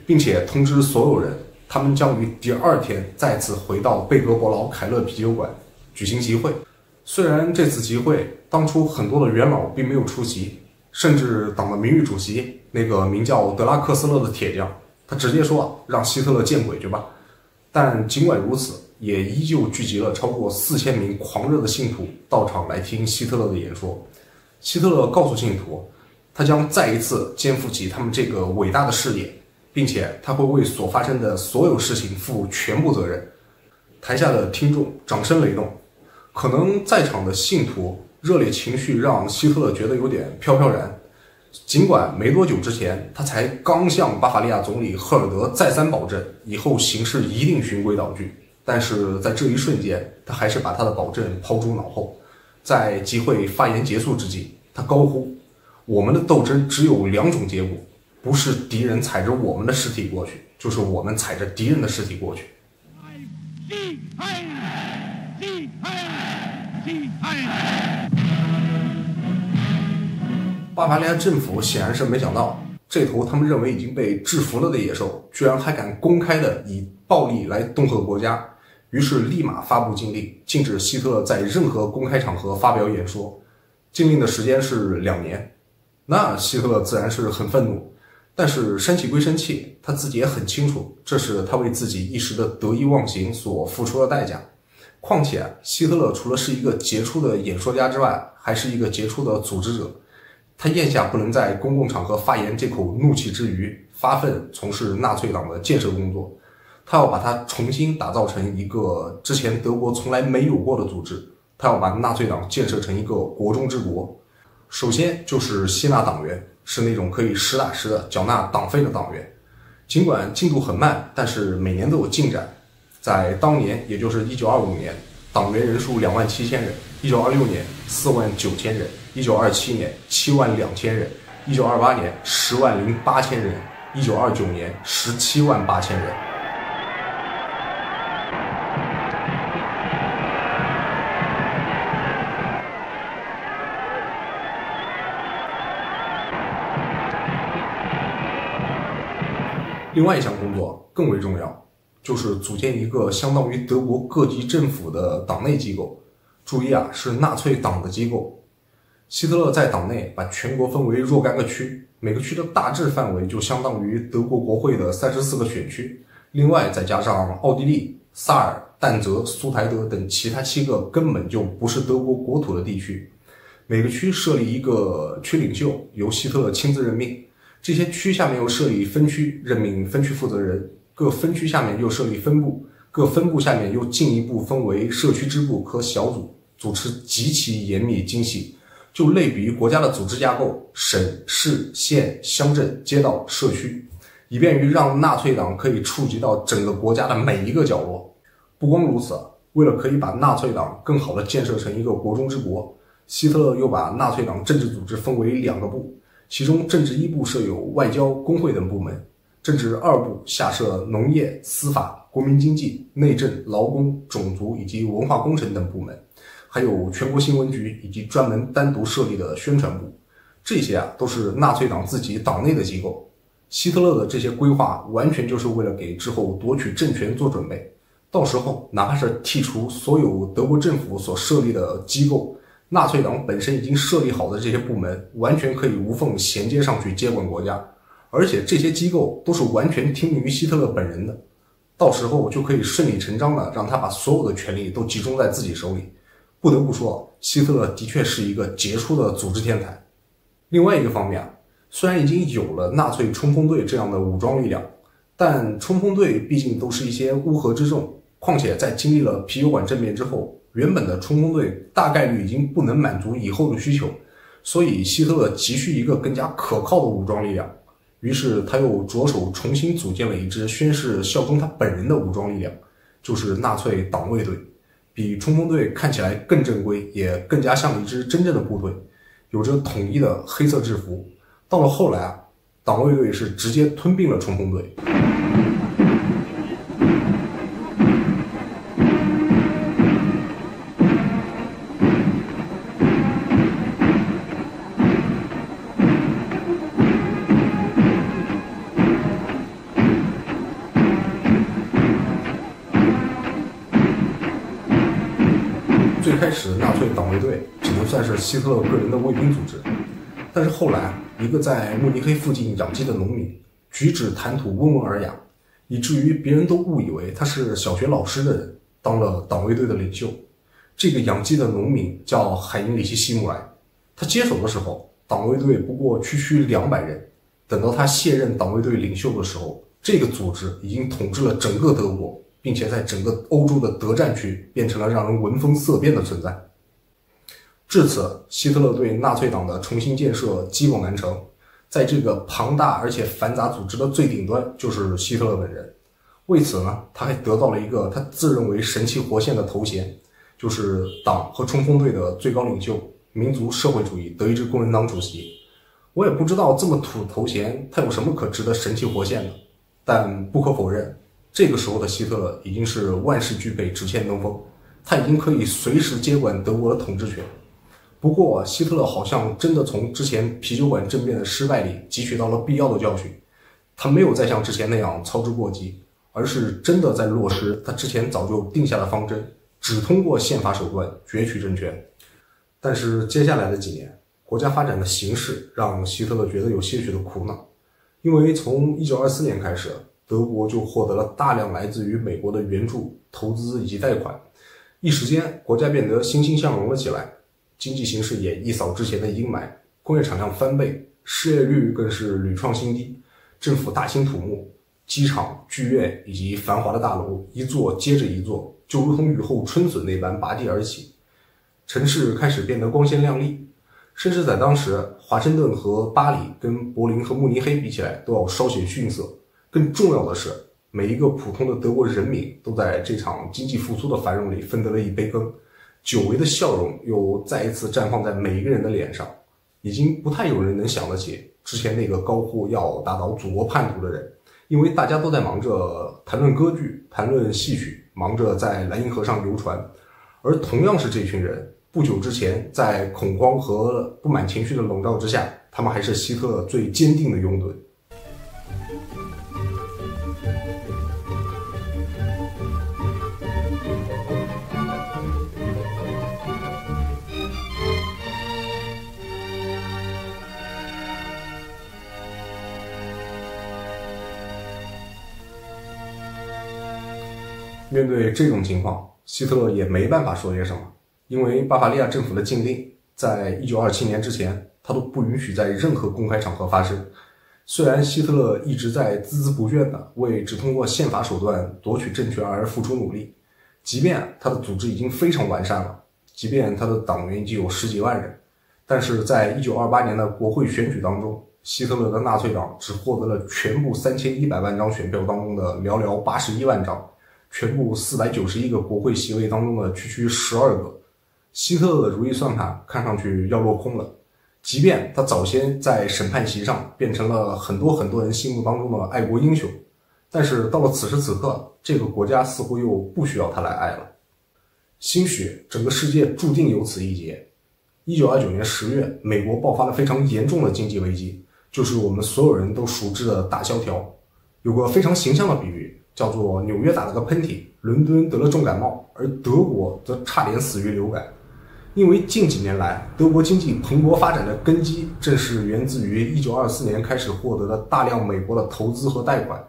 Speaker 1: 并且通知所有人，他们将于第2天再次回到贝格伯劳凯勒啤酒馆举行集会。虽然这次集会当初很多的元老并没有出席，甚至党的名誉主席那个名叫德拉克斯勒的铁匠，他直接说让希特勒见鬼去吧。但尽管如此，也依旧聚集了超过4000名狂热的信徒到场来听希特勒的演说。希特勒告诉信徒，他将再一次肩负起他们这个伟大的事业，并且他会为所发生的所有事情负全部责任。台下的听众掌声雷动，可能在场的信徒热烈情绪让希特勒觉得有点飘飘然。尽管没多久之前，他才刚向巴伐利亚总理赫尔德再三保证以后行事一定循规蹈矩，但是在这一瞬间，他还是把他的保证抛诸脑后。在集会发言结束之际，他高呼，我们的斗争只有2种结果，不是敌人踩着我们的尸体过去，就是我们踩着敌人的尸体过去。巴伐利亚政府显然是没想到，这头他们认为已经被制服了的野兽，居然还敢公开的以暴力来恫吓国家，于是立马发布禁令，禁止希特勒在任何公开场合发表演说。禁令的时间是2年。那希特勒自然是很愤怒，但是生气归生气，他自己也很清楚，这是他为自己一时的得意忘形所付出的代价。况且希特勒除了是一个杰出的演说家之外，还是一个杰出的组织者。他眼下不能在公共场合发言这口怒气之余，发奋从事纳粹党的建设工作。他要把它重新打造成一个之前德国从来没有过的组织，他要把纳粹党建设成一个国中之国。首先就是吸纳党员，是那种可以实打实的缴纳党费的党员。尽管进度很慢，但是每年都有进展。在当年，也就是1925年，党员人数27000人；1926年49000人；1927年72000人；1928年108000人；1929年178000人。另外一项工作更为重要，就是组建一个相当于德国各级政府的党内机构。注意啊，是纳粹党的机构。希特勒在党内把全国分为若干个区，每个区的大致范围就相当于德国国会的34个选区，另外再加上奥地利、萨尔、但泽、苏台德等其他7个根本就不是德国国土的地区。每个区设立一个区领袖，由希特勒亲自任命。这些区下面又设立分区，任命分区负责人，各分区下面又设立分部，各分部下面又进一步分为社区支部和小组，组织极其严密精细，就类比于国家的组织架构，省、市、县、乡镇、街道、社区，以便于让纳粹党可以触及到整个国家的每一个角落。不光如此，为了可以把纳粹党更好地建设成一个国中之国，希特勒又把纳粹党政治组织分为2个部，其中政治1部设有外交、工会等部门，政治2部下设农业、司法、国民经济、内政、劳工、种族以及文化工程等部门，还有全国新闻局以及专门单独设立的宣传部。这些都是纳粹党自己党内的机构。希特勒的这些规划完全就是为了给之后夺取政权做准备。到时候哪怕是剔除所有德国政府所设立的机构，纳粹党本身已经设立好的这些部门完全可以无缝衔接上去接管国家，而且这些机构都是完全听命于希特勒本人的，到时候就可以顺理成章的让他把所有的权力都集中在自己手里。不得不说，希特勒的确是一个杰出的组织天才。另外一个方面，虽然已经有了纳粹冲锋队这样的武装力量，但冲锋队毕竟都是一些乌合之众，况且在经历了啤酒馆政变之后，原本的冲锋队大概率已经不能满足以后的需求，所以希特勒急需一个更加可靠的武装力量。于是他又着手重新组建了一支宣誓效忠他本人的武装力量，就是纳粹党卫队，比冲锋队看起来更正规，也更加像一支真正的部队，有着统一的黑色制服。到了后来党卫队是直接吞并了冲锋队。最开始纳粹党卫队只能算是希特勒个人的卫兵组织，但是后来一个在慕尼黑附近养鸡的农民举止谈吐温文尔雅，以至于别人都误以为他是小学老师的人，当了党卫队的领袖。这个养鸡的农民叫海因里希·希姆莱，他接手的时候党卫队不过区200人，等到他卸任党卫队领袖的时候，这个组织已经统治了整个德国，并且在整个欧洲的德战区变成了让人闻风色变的存在。至此，希特勒对纳粹党的重新建设积往难成，在这个庞大而且繁杂组织的最顶端就是希特勒本人。为此呢，他还得到了一个他自认为神气活现的头衔，就是党和冲锋队的最高领袖，民族社会主义德意志工人党主席。我也不知道这么土头衔他有什么可值得神气活现的，但不可否认，这个时候的希特勒已经是万事俱备，只欠东风，他已经可以随时接管德国的统治权。不过希特勒好像真的从之前啤酒馆政变的失败里汲取到了必要的教训，他没有再像之前那样操之过急，而是真的在落实他之前早就定下的方针，只通过宪法手段攫取政权。但是接下来的几年，国家发展的形势让希特勒觉得有些许的苦恼。因为从1924年开始，德国就获得了大量来自于美国的援助、投资以及贷款，一时间国家变得欣欣向荣了起来，经济形势也一扫之前的阴霾，工业产量翻倍，失业率更是屡创新低，政府大兴土木，机场、剧院以及繁华的大楼一座接着一座，就如同雨后春笋那般拔地而起，城市开始变得光鲜亮丽。甚至在当时，华盛顿和巴黎跟柏林和慕尼黑比起来都要稍显逊色。更重要的是，每一个普通的德国人民都在这场经济复苏的繁荣里分得了一杯羹，久违的笑容又再一次绽放在每一个人的脸上。已经不太有人能想得起之前那个高呼要打倒祖国叛徒的人，因为大家都在忙着谈论歌剧、谈论戏曲，忙着在莱茵河上游船。而同样是这群人，不久之前在恐慌和不满情绪的笼罩之下，他们还是希特勒最坚定的拥趸。面对这种情况，希特勒也没办法说些什么，因为巴伐利亚政府的禁令在1927年之前，他都不允许在任何公开场合发生。虽然希特勒一直在孜孜不倦地为只通过宪法手段夺取政权而付出努力，即便他的组织已经非常完善了，即便他的党员已经有10几万人，但是在1928年的国会选举当中，希特勒的纳粹党只获得了全部3100万张选票当中的寥寥81万张，全部491个国会席位当中的区12个。希特勒的如意算盘看上去要落空了，即便他早先在审判席上变成了很多人心目当中的爱国英雄，但是到了此时此刻，这个国家似乎又不需要他来爱了。兴许整个世界注定有此一劫。1929年10月，美国爆发了非常严重的经济危机，就是我们所有人都熟知的大萧条。有个非常形象的比喻，叫做纽约打了个喷嚏，伦敦得了重感冒，而德国则差点死于流感。因为近几年来，德国经济蓬勃发展的根基正是源自于1924年开始获得的大量美国的投资和贷款，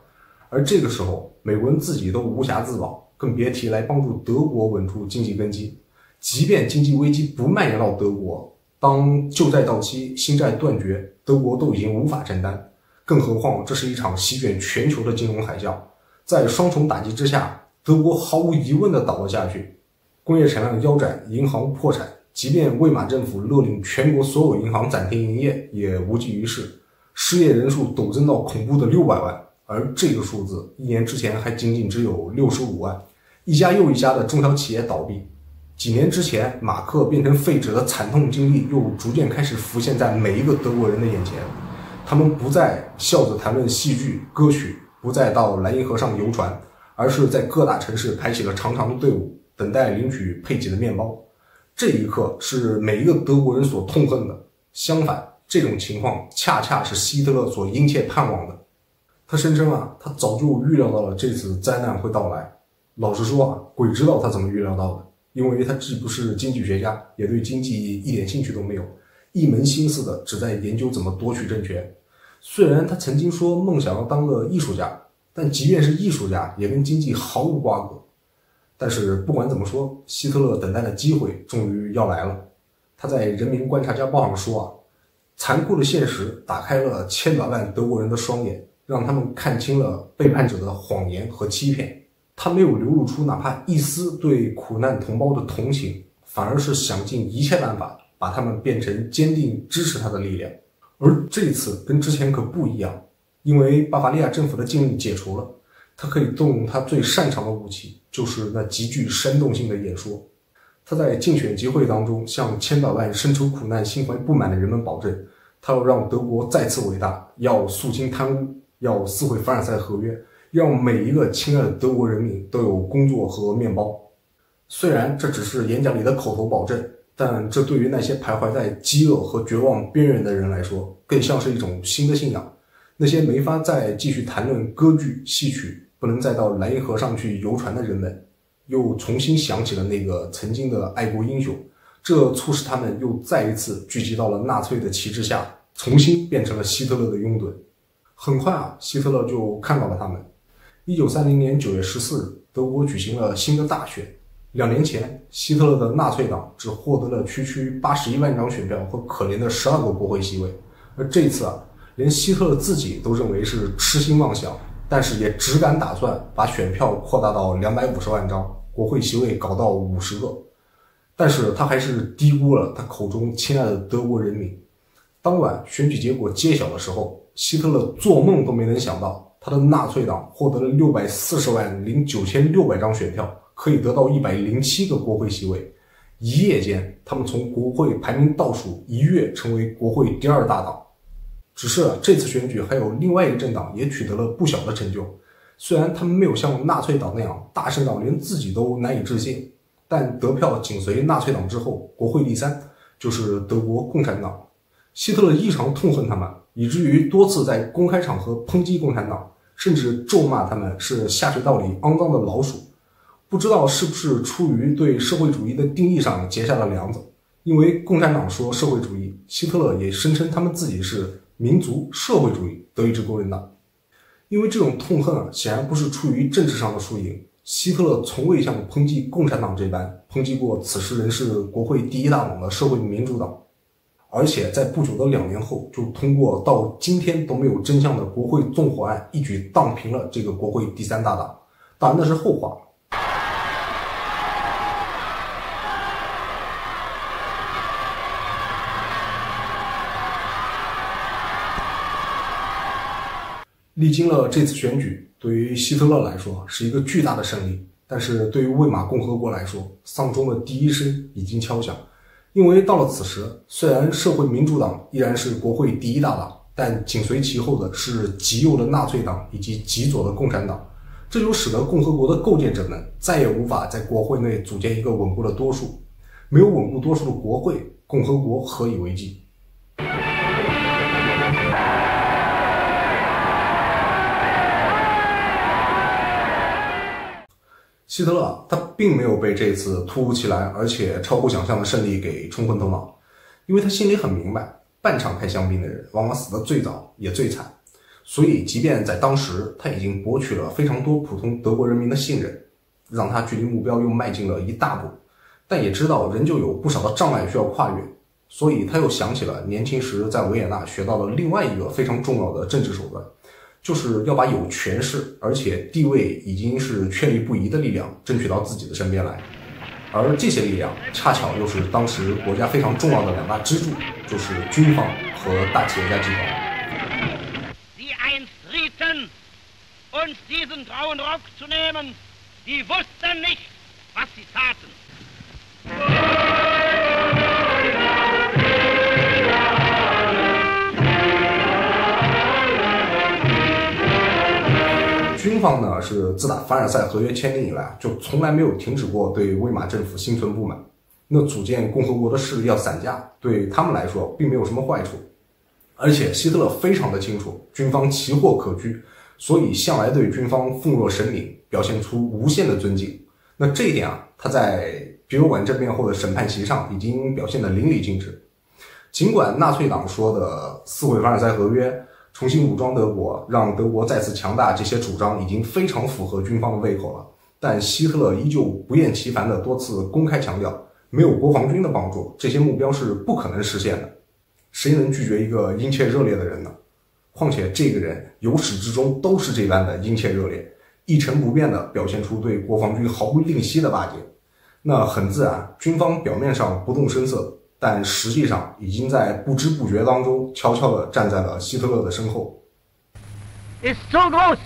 Speaker 1: 而这个时候，美国人自己都无暇自保，更别提来帮助德国稳住经济根基。即便经济危机不蔓延到德国，当旧债到期、新债断绝，德国都已经无法承担，更何况这是一场席卷全球的金融海啸。在双重打击之下，德国毫无疑问地倒了下去，工业产量腰斩，银行破产，即便魏玛政府勒令全国所有银行暂停营业，也无济于事。失业人数陡增到恐怖的600万，而这个数字1年之前还仅仅只有65万。一家又一家的中小企业倒闭，几年之前马克变成废纸的惨痛经历又逐渐开始浮现在每一个德国人的眼前。他们不再笑着谈论戏剧、歌曲，不再到莱茵河上游船，而是在各大城市排起了长长的队伍，等待领取配给的面包。这一刻是每一个德国人所痛恨的，相反，这种情况恰恰是希特勒所殷切盼望的。他声称他早就预料到了这次灾难会到来。老实说鬼知道他怎么预料到的，因为他既不是经济学家，也对经济一点兴趣都没有，一门心思的只在研究怎么夺取政权。虽然他曾经说梦想要当个艺术家，但即便是艺术家，也跟经济毫无瓜葛。但是不管怎么说，希特勒等待的机会终于要来了。他在《人民观察家报》上说残酷的现实打开了千百万德国人的双眼，让他们看清了背叛者的谎言和欺骗。他没有流露出哪怕一丝对苦难同胞的同情，反而是想尽一切办法把他们变成坚定支持他的力量。而这次跟之前可不一样，因为巴伐利亚政府的禁令解除了，他可以动用他最擅长的武器，就是那极具煽动性的演说。他在竞选集会当中向千百万身处苦难、心怀不满的人们保证，他要让德国再次伟大，要肃清贪污，要撕毁凡尔赛合约，让每一个亲爱的德国人民都有工作和面包。虽然这只是演讲里的口头保证，但这对于那些徘徊在饥饿和绝望边缘的人来说，更像是一种新的信仰。那些没法再继续谈论歌剧、戏曲，不能再到莱茵河上去游船的人们，又重新想起了那个曾经的爱国英雄，这促使他们又再一次聚集到了纳粹的旗帜下，重新变成了希特勒的拥趸。很快啊，希特勒就看到了他们。1930年9月14日，德国举行了新的大选。2年前，希特勒的纳粹党只获得了区81万张选票和可怜的12个国会席位，而这次啊，连希特勒自己都认为是痴心妄想，但是也只敢打算把选票扩大到250万张，国会席位搞到50个。但是他还是低估了他口中亲爱的德国人民。当晚选举结果揭晓的时候，希特勒做梦都没能想到，他的纳粹党获得了640万零9600张选票，可以得到107个国会席位。一夜间，他们从国会排名倒数一跃成为国会第2大党。只是这次选举还有另外一个政党也取得了不小的成就，虽然他们没有像纳粹党那样大胜到连自己都难以置信，但得票紧随纳粹党之后，国会第3就是德国共产党。希特勒异常痛恨他们，以至于多次在公开场合抨击共产党，甚至咒骂他们是下水道里肮脏的老鼠。不知道是不是出于对社会主义的定义上结下了梁子，因为共产党说社会主义，希特勒也声称他们自己是民族社会主义德意志工人党。因为这种痛恨啊，显然不是出于政治上的输赢。希特勒从未像抨击共产党这般抨击过此时仍是国会第1大党的社会民主党，而且在不久的2年后，就通过到今天都没有真相的国会纵火案，一举荡平了这个国会第3大党。当然那是后话。历经了这次选举，对于希特勒来说是一个巨大的胜利，但是对于魏玛共和国来说，丧钟的第1声已经敲响。因为到了此时，虽然社会民主党依然是国会第1大党，但紧随其后的是极右的纳粹党以及极左的共产党，这就使得共和国的构建者们再也无法在国会内组建一个稳固的多数。没有稳固多数的国会，共和国何以为继？希特勒他并没有被这次突如其来而且超乎想象的胜利给冲昏头脑，因为他心里很明白，半场开香槟的人往往死得最早也最惨，所以即便在当时他已经博取了非常多普通德国人民的信任，让他距离目标又迈进了一大步，但也知道仍旧有不少的障碍需要跨越，所以他又想起了年轻时在维也纳学到的另外一个非常重要的政治手段，就是要把有权势而且地位已经是确立不移的力量争取到自己的身边来，而这些力量恰巧又是当时国家非常重要的2大支柱，就是军方和大企业家集团。
Speaker 2: Die einst rieten, uns diesen grauen Rock zu nehmen, die wussten nicht, was sie taten. 军方呢是自打凡尔赛合约签订以来就从来没有停止过对魏玛政府心存不满。那组建共和国的势力要散架，对他们来说并没有什么坏处。而且希特勒非常的清楚军方奇货可居，所以向来对军方奉若神明，表现出无限的尊敬。那这一点啊，他在比如馆政变后的审判席上已经表现得淋漓尽致。尽管纳粹党说的撕毁凡尔赛合约，重新武装德国，让德国再次强大，这些主张已经非常符合军方的胃口了，但希特勒依旧不厌其烦地多次公开强调，没有国防军的帮助，这些目标是不可能实现的。谁能拒绝一个殷切热烈的人呢？况且这个人由始至终都是这般的殷切热烈，一成不变地表现出对国防军毫不吝惜的巴结。那很自然，军方表面上不动声色，但实际上已经在不知不觉当中悄悄地站在了希特勒的身后。
Speaker 3: ist so groß,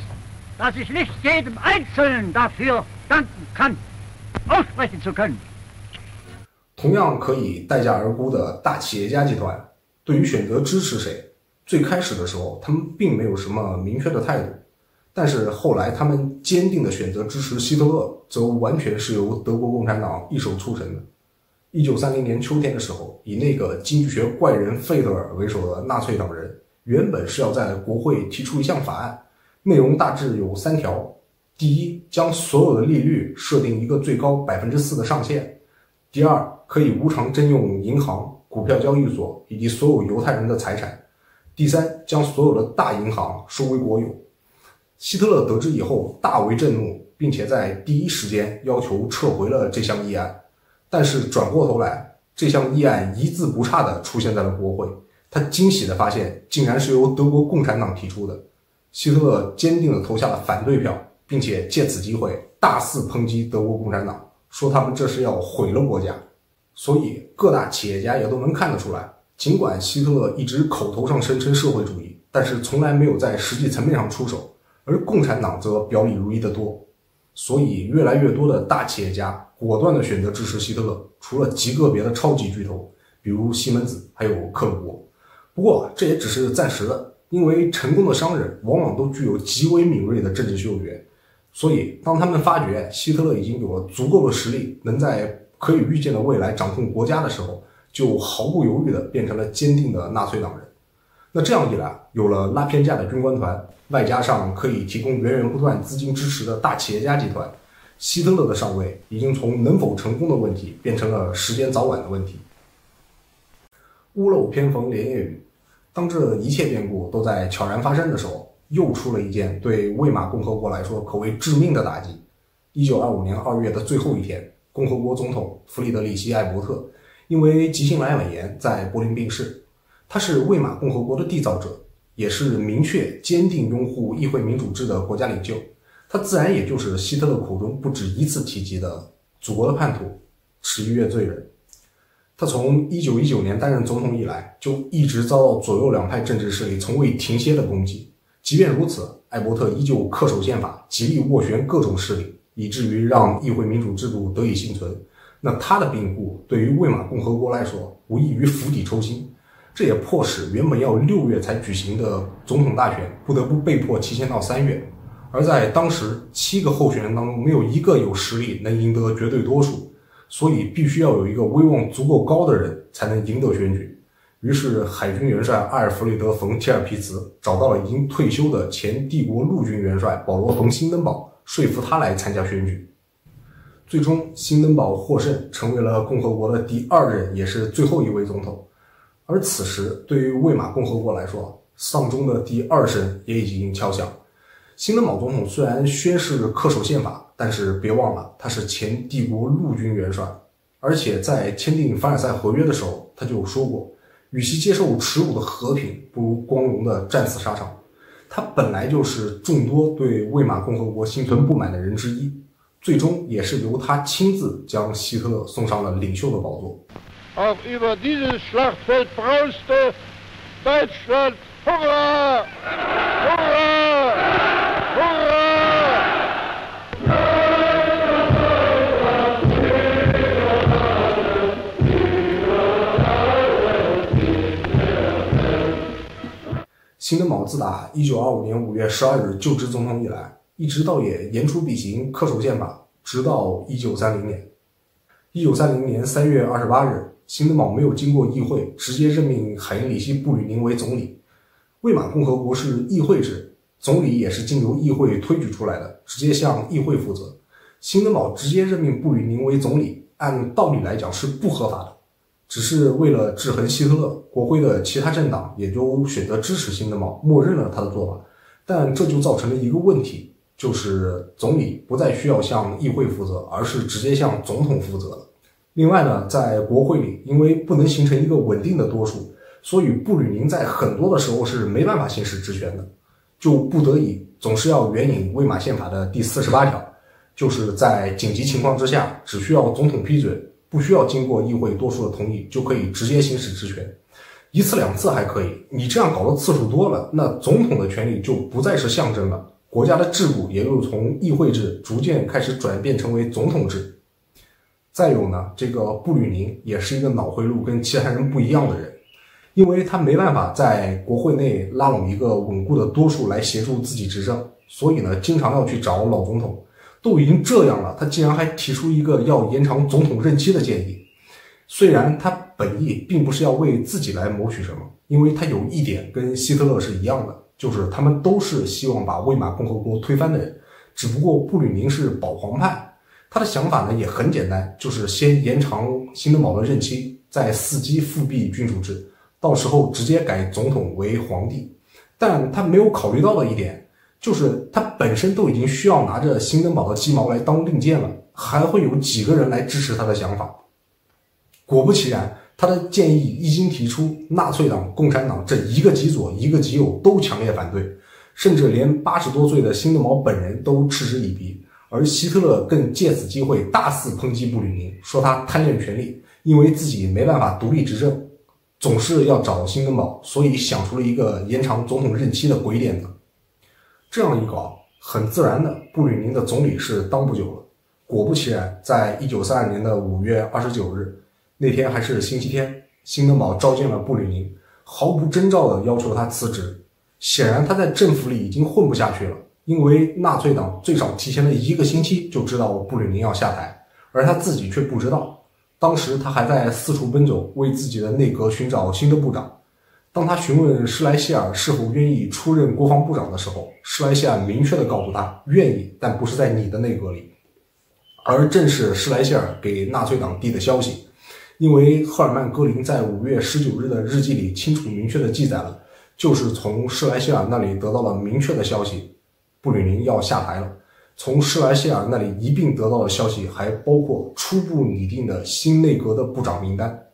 Speaker 3: dass ich nicht jedem Einzelnen dafür danken kann, aussprechen zu können.
Speaker 1: 同样可以待价而沽的大企业家集团，对于选择支持谁，最开始的时候他们并没有什么明确的态度，但是后来他们坚定地选择支持希特勒，则完全是由德国共产党一手促成的。1930年秋天的时候，以那个经济学怪人费德尔为首的纳粹党人原本是要在国会提出一项法案，内容大致有3条。第一，将所有的利率设定一个最高 4% 的上限。第二，可以无偿征用银行、股票交易所以及所有犹太人的财产。第三，将所有的大银行收为国有。希特勒得知以后大为震怒，并且在第一时间要求撤回了这项议案。但是转过头来，这项议案一字不差地出现在了国会。他惊喜地发现，竟然是由德国共产党提出的。希特勒坚定地投下了反对票，并且借此机会大肆抨击德国共产党，说他们这是要毁了国家。所以各大企业家也都能看得出来，尽管希特勒一直口头上声称社会主义，但是从来没有在实际层面上出手，而共产党则表里如一得多。所以越来越多的大企业家果断地选择支持希特勒，除了极个别的超级巨头，比如西门子还有克虏伯。不过这也只是暂时的，因为成功的商人往往都具有极为敏锐的政治嗅觉，所以当他们发觉希特勒已经有了足够的实力，能在可以预见的未来掌控国家的时候，就毫不犹豫地变成了坚定的纳粹党人。那这样一来，有了拉偏架的军官团，外加上可以提供源源不断资金支持的大企业家集团，希特勒的上位已经从能否成功的问题变成了时间早晚的问题。屋漏偏逢连夜雨，当这一切变故都在悄然发生的时候，又出了一件对魏玛共和国来说可谓致命的打击。1925年2月的最后一天，共和国总统弗里德里希·艾伯特因为急性阑尾炎在柏林病逝。他是魏玛共和国的缔造者，也是明确坚定拥护议会民主制的国家领袖。他自然也就是希特勒口中不止一次提及的祖国的叛徒，11月罪人。他从1919年担任总统以来，就一直遭到左右两派政治势力从未停歇的攻击。即便如此，艾伯特依旧恪守宪法，极力斡旋各种势力，以至于让议会民主制度得以幸存。那他的病故对于魏玛共和国来说，无异于釜底抽薪。这也迫使原本要6月才举行的总统大选不得不被迫提前到3月。而在当时7个候选人当中，没有一个有实力能赢得绝对多数，所以必须要有一个威望足够高的人才能赢得选举。于是海军元帅阿尔弗雷德·冯·提尔皮茨找到了已经退休的前帝国陆军元帅保罗·冯·辛登堡，说服他来参加选举。最终辛登堡获胜，成为了共和国的第2任也是最后一位总统。而此时对于魏玛共和国来说，丧钟的第2声也已经敲响。辛登堡总统虽然宣誓恪守宪法，但是别忘了他是前帝国陆军元帅，而且在签订凡尔赛合约的时候他就说过，与其接受耻辱的和平，不如光荣的战死沙场。他本来就是众多对魏玛共和国心存不满的人之一，最终也是由他亲自将希特勒送上了领袖的宝座。
Speaker 2: Auf über dieses Schlachtfeld brauste Deutschland Hurra! Hurra! Hurra! 辛登堡自打1925年5月12日就职总统以来，一直倒也言出必行，恪守宪法，直到1930年。1930年3月28日，辛登堡没有经过议会，直接任命海因里希·布吕宁为总理。魏玛共和国是议会制，总理也是经由议会推举出来的，直接向议会负责。辛登堡直接任命布吕宁为总理，按道理来讲是不合法的，只是为了制衡希特勒，国会的其他政党也就选择支持辛登堡，默认了他的做法。但这就造成了一个问题，就是总理不再需要向议会负责，而是直接向总统负责了。另外呢，在国会里，因为不能形成一个稳定的多数，所以布吕宁在很多的时候是没办法行使职权的，就不得已总是要援引魏玛宪法的第48条，就是在紧急情况之下，只需要总统批准，不需要经过议会多数的同意，就可以直接行使职权。1次2次还可以，你这样搞的次数多了，那总统的权力就不再是象征了，国家的制度也又从议会制逐渐开始转变成为总统制。再有呢，这个布吕宁也是一个脑回路跟其他人不一样的人，因为他没办法在国会内拉拢一个稳固的多数来协助自己执政，所以呢，经常要去找老总统。都已经这样了，他竟然还提出一个要延长总统任期的建议。虽然他本意并不是要为自己来谋取什么，因为他有一点跟希特勒是一样的，就是他们都是希望把魏玛共和国推翻的人，只不过布吕宁是保皇派。他的想法呢也很简单，就是先延长辛登堡的任期，再伺机复辟君主制，
Speaker 1: 到时候直接改总统为皇帝。但他没有考虑到的一点，就是他本身都已经需要拿着兴登堡的鸡毛来当令箭了，还会有几个人来支持他的想法？果不其然，他的建议一经提出，纳粹党、共产党这一个极左一个极右都强烈反对，甚至连80多岁的兴登堡本人都嗤之以鼻。而希特勒更借此机会大肆抨击布吕宁，说他贪恋权力，因为自己没办法独立执政，总是要找兴登堡，所以想出了一个延长总统任期的鬼点子。这样一搞，很自然的，布吕宁的总理是当不久了。果不其然，在1932年的5月29日，那天还是星期天，兴登堡召见了布吕宁，毫无征兆地要求他辞职。显然他在政府里已经混不下去了，因为纳粹党最少提前了1个星期就知道布吕宁要下台，而他自己却不知道。当时他还在四处奔走，为自己的内阁寻找新的部长。当他询问施莱希尔是否愿意出任国防部长的时候，施莱希尔明确地告诉他愿意，但不是在你的内阁里。而正是施莱希尔给纳粹党递的消息，因为赫尔曼·戈林在5月19日的日记里清楚明确地记载了，就是从施莱希尔那里得到了明确的消息，布吕宁要下台了。从施莱希尔那里一并得到的消息还包括初步拟定的新内阁的部长名单。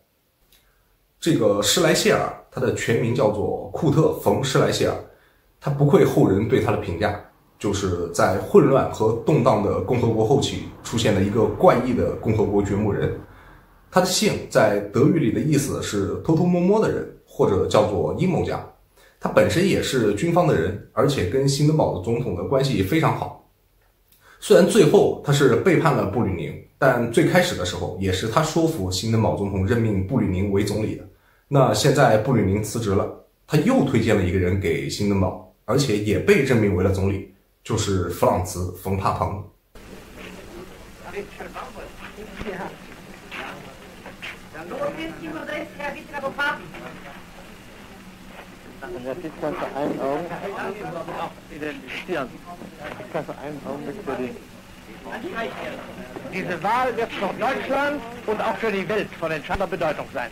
Speaker 1: 这个施莱希尔，他的全名叫做库特·冯·施莱希尔，他不愧后人对他的评价，就是在混乱和动荡的共和国后期出现了一个怪异的共和国掘墓人。他的姓在德语里的意思是偷偷摸摸的人，或者叫做阴谋家。他本身也是军方的人，而且跟兴登堡的总统的关系非常好。虽然最后他是背叛了布吕宁，但最开始的时候也是他说服兴登堡总统任命布吕宁为总理的。那现在布吕宁辞职了，他又推荐了一个人给兴登堡，而且也被任命为了总理，就是弗朗茨·冯·帕彭。
Speaker 4: Und das ist dann für einen Augenblick für die.
Speaker 3: Diese Wahl wird für Deutschland und auch für die Welt von entscheidender Bedeutung sein.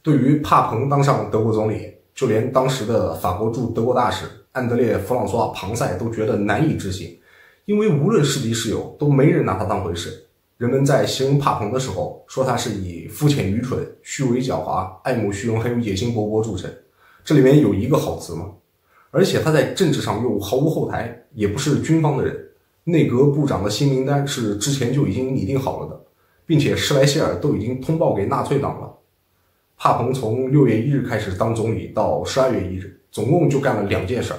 Speaker 1: 对于帕彭当上德国总理，就连当时的法国驻德国大使安德烈·弗朗索瓦·庞塞都觉得难以置信，因为无论是敌是友，都没人拿他当回事。人们在形容帕彭的时候，说他是以肤浅愚蠢、虚伪狡猾、爱慕虚荣还有野心勃勃著称。这里面有一个好词吗？而且他在政治上又毫无后台，也不是军方的人。内阁部长的新名单是之前就已经拟定好了的，并且施莱希尔都已经通报给纳粹党了。帕彭从6月1日开始当总理到12月1日，总共就干了2件事儿。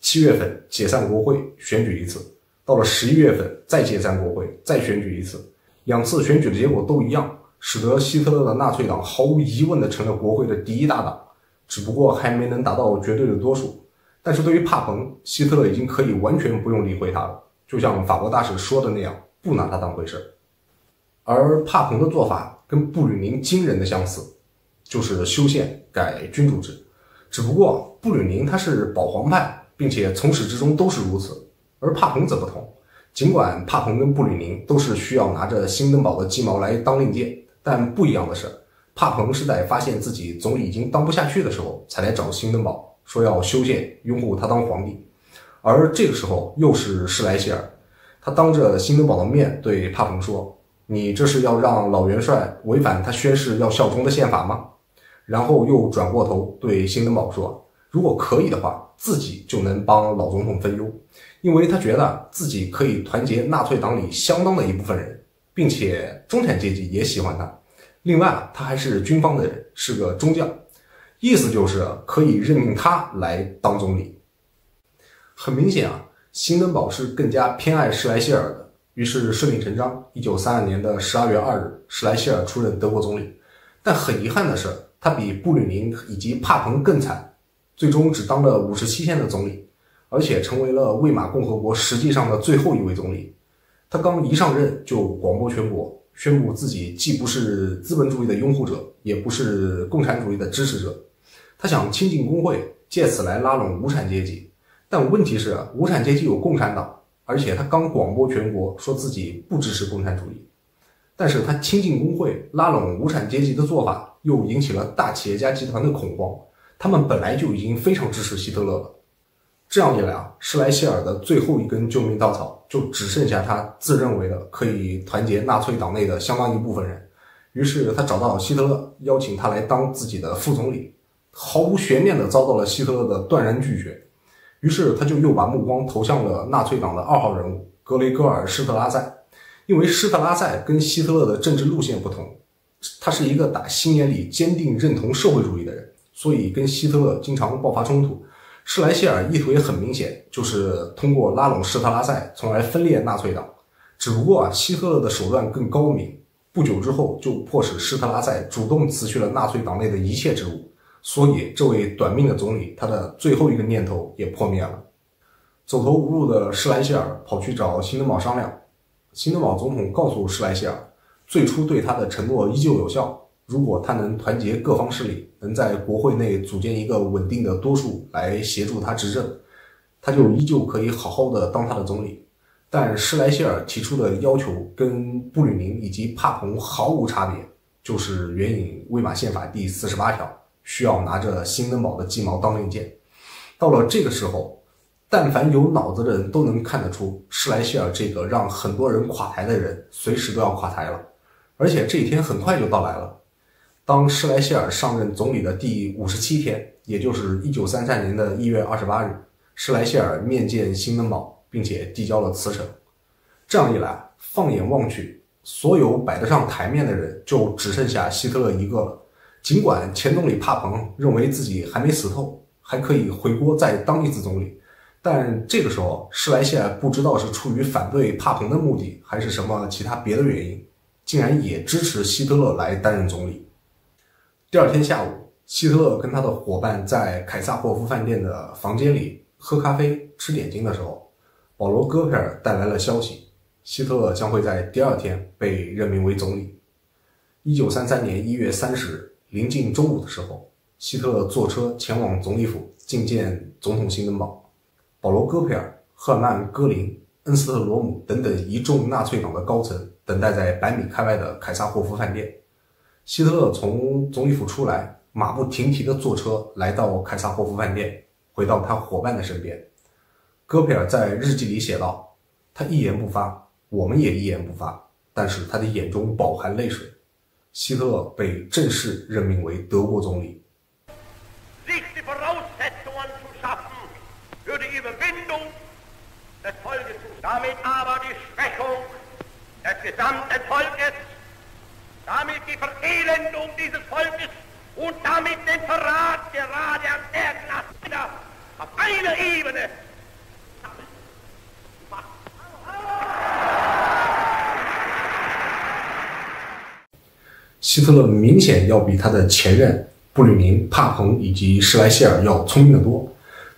Speaker 1: 7月份解散国会，选举一次；到了11月份再解散国会，再选举一次。2次选举的结果都一样，使得希特勒的纳粹党毫无疑问地成了国会的第一大党，只不过还没能达到绝对的多数。但是对于帕彭，希特勒已经可以完全不用理会他了，就像法国大使说的那样，不拿他当回事。而帕彭的做法跟布吕宁惊人的相似，就是修宪改君主制。只不过布吕宁他是保皇派，并且从始至终都是如此，而帕彭则不同。尽管帕彭跟布吕宁都是需要拿着兴登堡的鸡毛来当令箭，但不一样的是，帕彭是在发现自己总理已经当不下去的时候才来找兴登堡，说要修宪，拥护他当皇帝。而这个时候又是施莱希尔，他当着兴登堡的面对帕彭说，你这是要让老元帅违反他宣誓要效忠的宪法吗？然后又转过头对兴登堡说，如果可以的话，自己就能帮老总统分忧，因为他觉得自己可以团结纳粹党里相当的一部分人，并且中产阶级也喜欢他。另外他还是军方的人，是个中将，意思就是可以任命他来当总理。很明显啊，兴登堡是更加偏爱施莱希尔的，于是顺理成章，1932年的12月2日，施莱希尔出任德国总理。但很遗憾的是，他比布吕宁以及帕彭更惨，最终只当了57天的总理，而且成为了魏玛共和国实际上的最后一位总理。他刚一上任就广播全国，宣布自己既不是资本主义的拥护者，也不是共产主义的支持者。他想亲近工会，借此来拉拢无产阶级。但问题是，无产阶级有共产党，而且他刚广播全国说自己不支持共产主义。但是他亲近工会，拉拢无产阶级的做法，又引起了大企业家集团的恐慌，他们本来就已经非常支持希特勒了。这样一来啊，施莱希尔的最后一根救命稻草就只剩下他自认为的可以团结纳粹党内的相当一部分人。于是他找到希特勒，邀请他来当自己的副总理，毫无悬念地遭到了希特勒的断然拒绝。于是他就又把目光投向了纳粹党的2号人物格雷戈尔·施特拉塞。因为施特拉塞跟希特勒的政治路线不同，他是一个打心眼里坚定认同社会主义的人，所以跟希特勒经常爆发冲突。施莱希尔意图也很明显，就是通过拉拢施特拉塞，从而分裂纳粹党。只不过希特勒的手段更高明，不久之后就迫使施特拉塞主动辞去了纳粹党内的一切职务，所以这位短命的总理，他的最后一个念头也破灭了。走投无路的施莱希尔跑去找辛德堡商量，辛德堡总统告诉施莱希尔，最初对他的承诺依旧有效，如果他能团结各方势力，能在国会内组建一个稳定的多数来协助他执政，他就依旧可以好好的当他的总理。但施莱希尔提出的要求跟布吕宁以及帕蓬毫无差别，就是援引魏玛宪法第48条，需要拿着辛登堡的鸡毛当令箭。到了这个时候，但凡有脑子的人都能看得出，施莱希尔这个让很多人垮台的人随时都要垮台了。而且这一天很快就到来了。当施莱希尔上任总理的第57天，也就是1933年的1月28日，施莱希尔面见辛登堡，并且递交了辞呈。这样一来，放眼望去，所有摆得上台面的人就只剩下希特勒一个了。尽管前总理帕蓬认为自己还没死透，还可以回国再当一次总理，但这个时候施莱希尔不知道是出于反对帕蓬的目的，还是什么其他别的原因，竟然也支持希特勒来担任总理。第二天下午，希特勒跟他的伙伴在凯撒霍夫饭店的房间里喝咖啡吃点心的时候，保罗·戈培尔带来了消息，希特勒将会在第二天被任命为总理。1933年1月30日，临近中午的时候，希特勒坐车前往总理府觐见总统辛登堡。保罗·戈培尔、赫尔曼·戈林、恩斯特罗姆等等一众纳粹党的高层等待在100米开外的凯撒霍夫饭店。希特勒从总理府出来，马不停蹄地坐车来到凯撒霍夫饭店，回到他伙伴的身边。戈培尔在日记里写道，他一言不发，我们也一言不发，但是他的眼中饱含泪水。希特勒被正式任命为德国总理。
Speaker 2: sich die Voraussetzungen zu schaffen für die Überwindung des Volkes, damit aber die Schwächung des gesamten Volkes, damit die Verelendung dieses Volkes und damit den Verrat gerade an der Klasse auf einer Ebene.
Speaker 1: 希特勒明显要比他的前任布吕宁、帕蓬以及施莱希尔要聪明得多。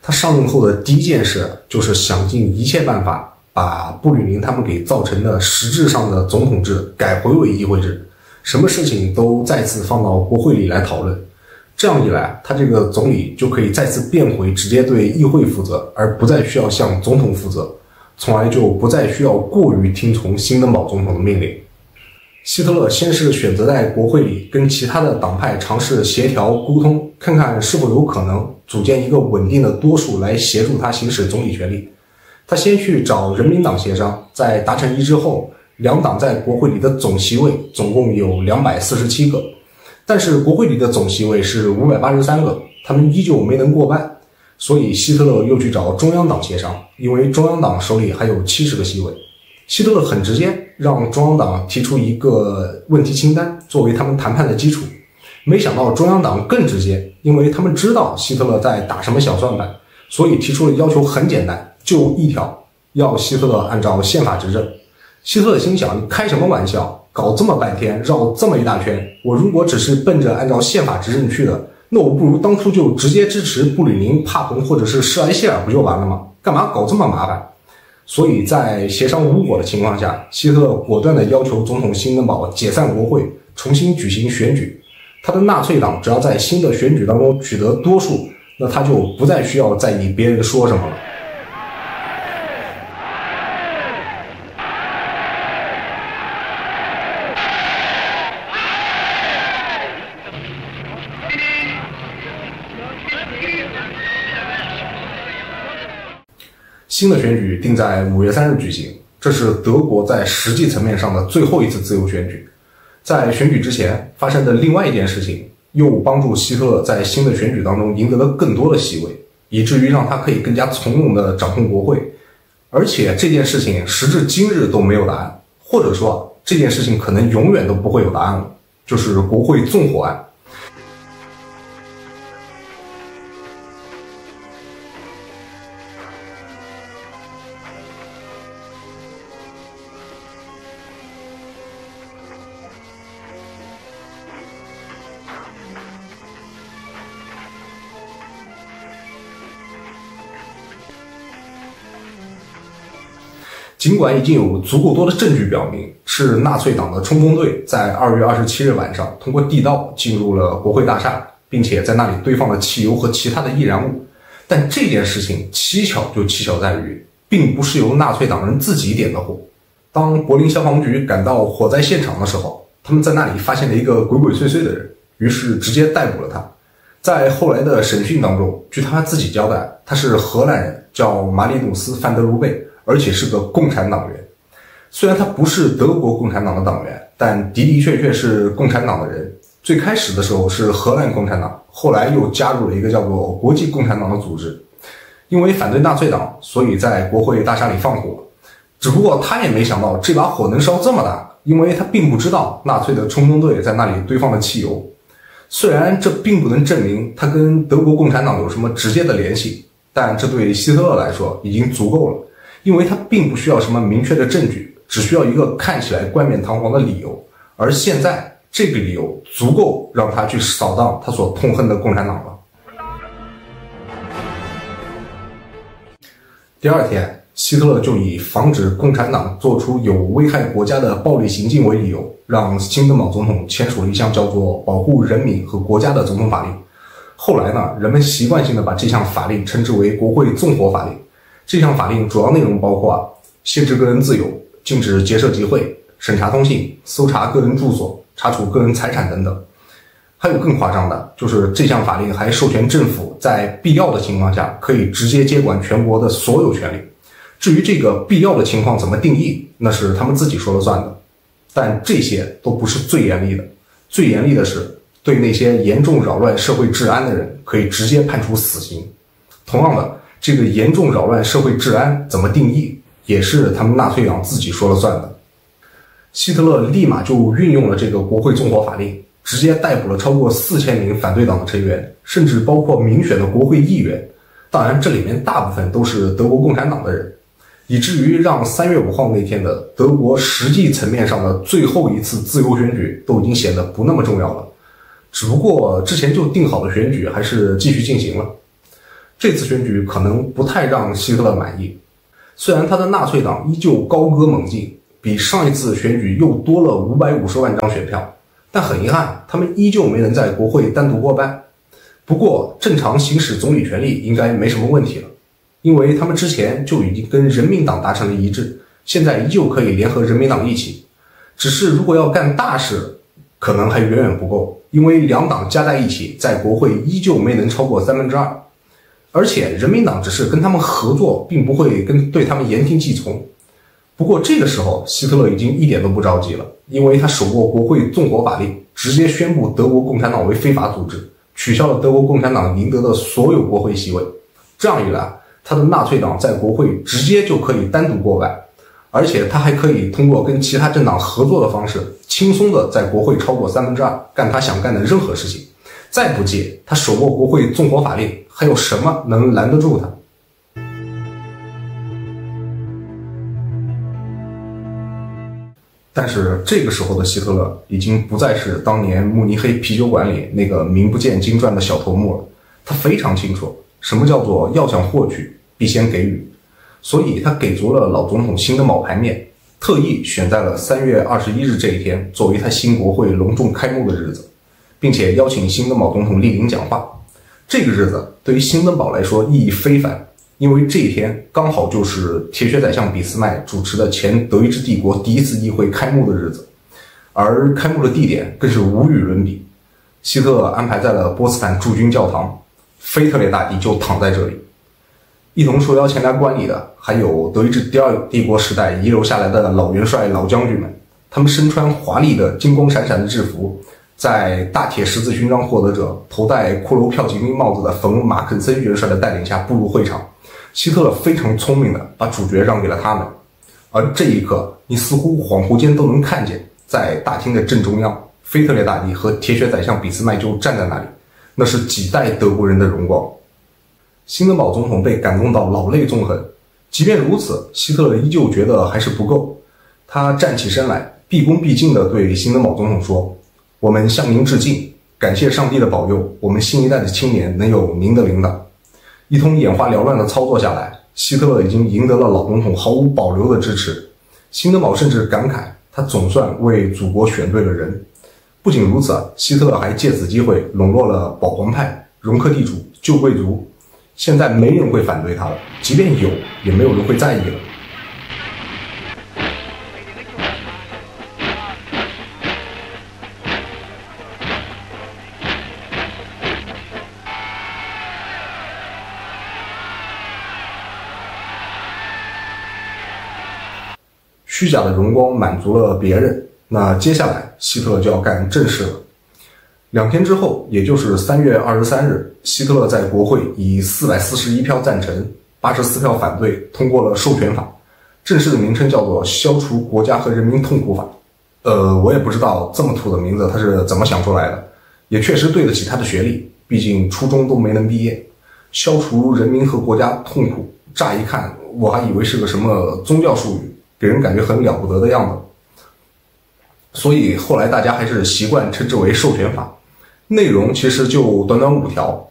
Speaker 1: 他上任后的第一件事就是想尽一切办法把布吕宁他们给造成的实质上的总统制改回为议会制，什么事情都再次放到国会里来讨论。这样一来，他这个总理就可以再次变回直接对议会负责，而不再需要向总统负责，从而就不再需要过于听从辛登堡总统的命令。希特勒先是选择在国会里跟其他的党派尝试协调沟通，看看是否有可能组建一个稳定的多数来协助他行使总理权力。他先去找人民党协商，在达成一致后，两党在国会里的总席位总共有247个，但是国会里的总席位是583个，他们依旧没能过半，所以希特勒又去找中央党协商，因为中央党手里还有70个席位。希特勒很直接，让中央党提出一个问题清单作为他们谈判的基础。没想到中央党更直接，因为他们知道希特勒在打什么小算盘，所以提出的要求很简单，就一条，要希特勒按照宪法执政。希特勒心想，你开什么玩笑，搞这么半天，绕这么一大圈，我如果只是奔着按照宪法执政去的，那我不如当初就直接支持布吕宁、帕蓬或者是施莱希尔不就完了吗？干嘛搞这么麻烦？所以在协商无果的情况下，希特勒果断地要求总统辛登堡解散国会，重新举行选举。他的纳粹党只要在新的选举当中取得多数，那他就不再需要在意别人说什么了。新的选举定在5月3日举行，这是德国在实际层面上的最后一次自由选举。在选举之前发生的另外一件事情，又帮助希特勒在新的选举当中赢得了更多的席位，以至于让他可以更加从容地掌控国会。而且这件事情时至今日都没有答案，或者说这件事情可能永远都不会有答案了，就是国会纵火案。尽管已经有足够多的证据表明是纳粹党的冲锋队在2月27日晚上通过地道进入了国会大厦，并且在那里堆放了汽油和其他的易燃物，但这件事情蹊跷就蹊跷在于，并不是由纳粹党人自己点的火。当柏林消防局赶到火灾现场的时候，他们在那里发现了一个鬼鬼祟祟的人，于是直接逮捕了他。在后来的审讯当中，据他自己交代，他是荷兰人，叫马里努斯·范德鲁贝，而且是个共产党员。虽然他不是德国共产党的党员，但的的确确是共产党的人。最开始的时候是荷兰共产党，后来又加入了一个叫做国际共产党的组织。因为反对纳粹党，所以在国会大厦里放火。只不过他也没想到这把火能烧这么大，因为他并不知道纳粹的冲锋队在那里堆放了汽油。虽然这并不能证明他跟德国共产党有什么直接的联系，但这对希特勒来说已经足够了，因为他并不需要什么明确的证据，只需要一个看起来冠冕堂皇的理由，而现在这个理由足够让他去扫荡他所痛恨的共产党了。第二天，希特勒就以防止共产党做出有危害国家的暴力行径为理由，让辛德堡总统签署了一项叫做《保护人民和国家的总统法令》。后来呢，人们习惯性的把这项法令称之为国会纵火法令。这项法令主要内容包括限制个人自由、禁止结社集会、审查通信、搜查个人住所、查处个人财产等等。还有更夸张的，就是这项法令还授权政府在必要的情况下可以直接接管全国的所有权利。至于这个必要的情况怎么定义，那是他们自己说了算的。但这些都不是最严厉的，最严厉的是对那些严重扰乱社会治安的人可以直接判处死刑。同样的，这个严重扰乱社会治安怎么定义，也是他们纳粹党自己说了算的。希特勒立马就运用了这个国会纵火法令，直接逮捕了超过4000名反对党的成员，甚至包括民选的国会议员。当然，这里面大部分都是德国共产党的人，以至于让3月5号那天的德国实际层面上的最后一次自由选举都已经显得不那么重要了。只不过之前就定好的选举还是继续进行了。这次选举可能不太让希特勒满意，虽然他的纳粹党依旧高歌猛进，比上一次选举又多了550万张选票，但很遗憾，他们依旧没能在国会单独过半。不过正常行使总理权力应该没什么问题了，因为他们之前就已经跟人民党达成了一致，现在依旧可以联合人民党一起。只是如果要干大事，可能还远远不够，因为两党加在一起在国会依旧没能超过2/3。而且人民党只是跟他们合作，并不会对他们言听计从。不过这个时候希特勒已经一点都不着急了，因为他手握国会纵火法令，直接宣布德国共产党为非法组织，取消了德国共产党赢得的所有国会席位。这样一来，他的纳粹党在国会直接就可以单独过半，而且他还可以通过跟其他政党合作的方式，轻松的在国会超过2/3，干他想干的任何事情。再不济，他手握国会纵火法令，还有什么能拦得住他？但是这个时候的希特勒已经不再是当年慕尼黑啤酒馆里那个名不见经传的小头目了。他非常清楚什么叫做要想获取必先给予，所以他给足了老总统新德堡牌面，特意选在了3月21日这一天作为他新国会隆重开幕的日子，并且邀请新德堡总统莅临讲话。这个日子对于新德堡来说意义非凡，因为这一天刚好就是铁血宰相俾斯麦主持的前德意志帝国第一次议会开幕的日子，而开幕的地点更是无与伦比。希特勒安排在了波茨坦驻军教堂，腓特烈大帝就躺在这里。一同受邀前来观礼的还有德意志第二帝国时代遗留下来的老元帅、老将军们，他们身穿华丽的金光闪闪的制服，在大铁十字勋章获得者、头戴骷髅骠骑兵帽子的冯·马肯森元帅的带领下步入会场。希特勒非常聪明地把主角让给了他们，而这一刻，你似乎恍惚间都能看见，在大厅的正中央，腓特烈大帝和铁血宰相俾斯麦就站在那里，那是几代德国人的荣光。辛德堡总统被感动到老泪纵横，即便如此，希特勒依旧觉得还是不够。他站起身来，毕恭毕敬地对辛德堡总统说：“我们向您致敬，感谢上帝的保佑，我们新一代的青年能有您的领导。”一通眼花缭乱的操作下来，希特勒已经赢得了老总统毫无保留的支持。辛德堡甚至感慨，他总算为祖国选对了人。不仅如此，希特勒还借此机会笼络了保皇派、容克地主、旧贵族。现在没人会反对他了，即便有，也没有人会在意了。虚假的荣光满足了别人，那接下来希特勒就要干正事了。2天之后，也就是3月23日，希特勒在国会以441票赞成、84票反对通过了授权法，正式的名称叫做《消除国家和人民痛苦法》。我也不知道这么土的名字他是怎么想出来的，也确实对得起他的学历，毕竟初中都没能毕业。消除人民和国家痛苦，乍一看我还以为是个什么宗教术语，给人感觉很了不得的样子，所以后来大家还是习惯称之为授权法。内容其实就短短5条，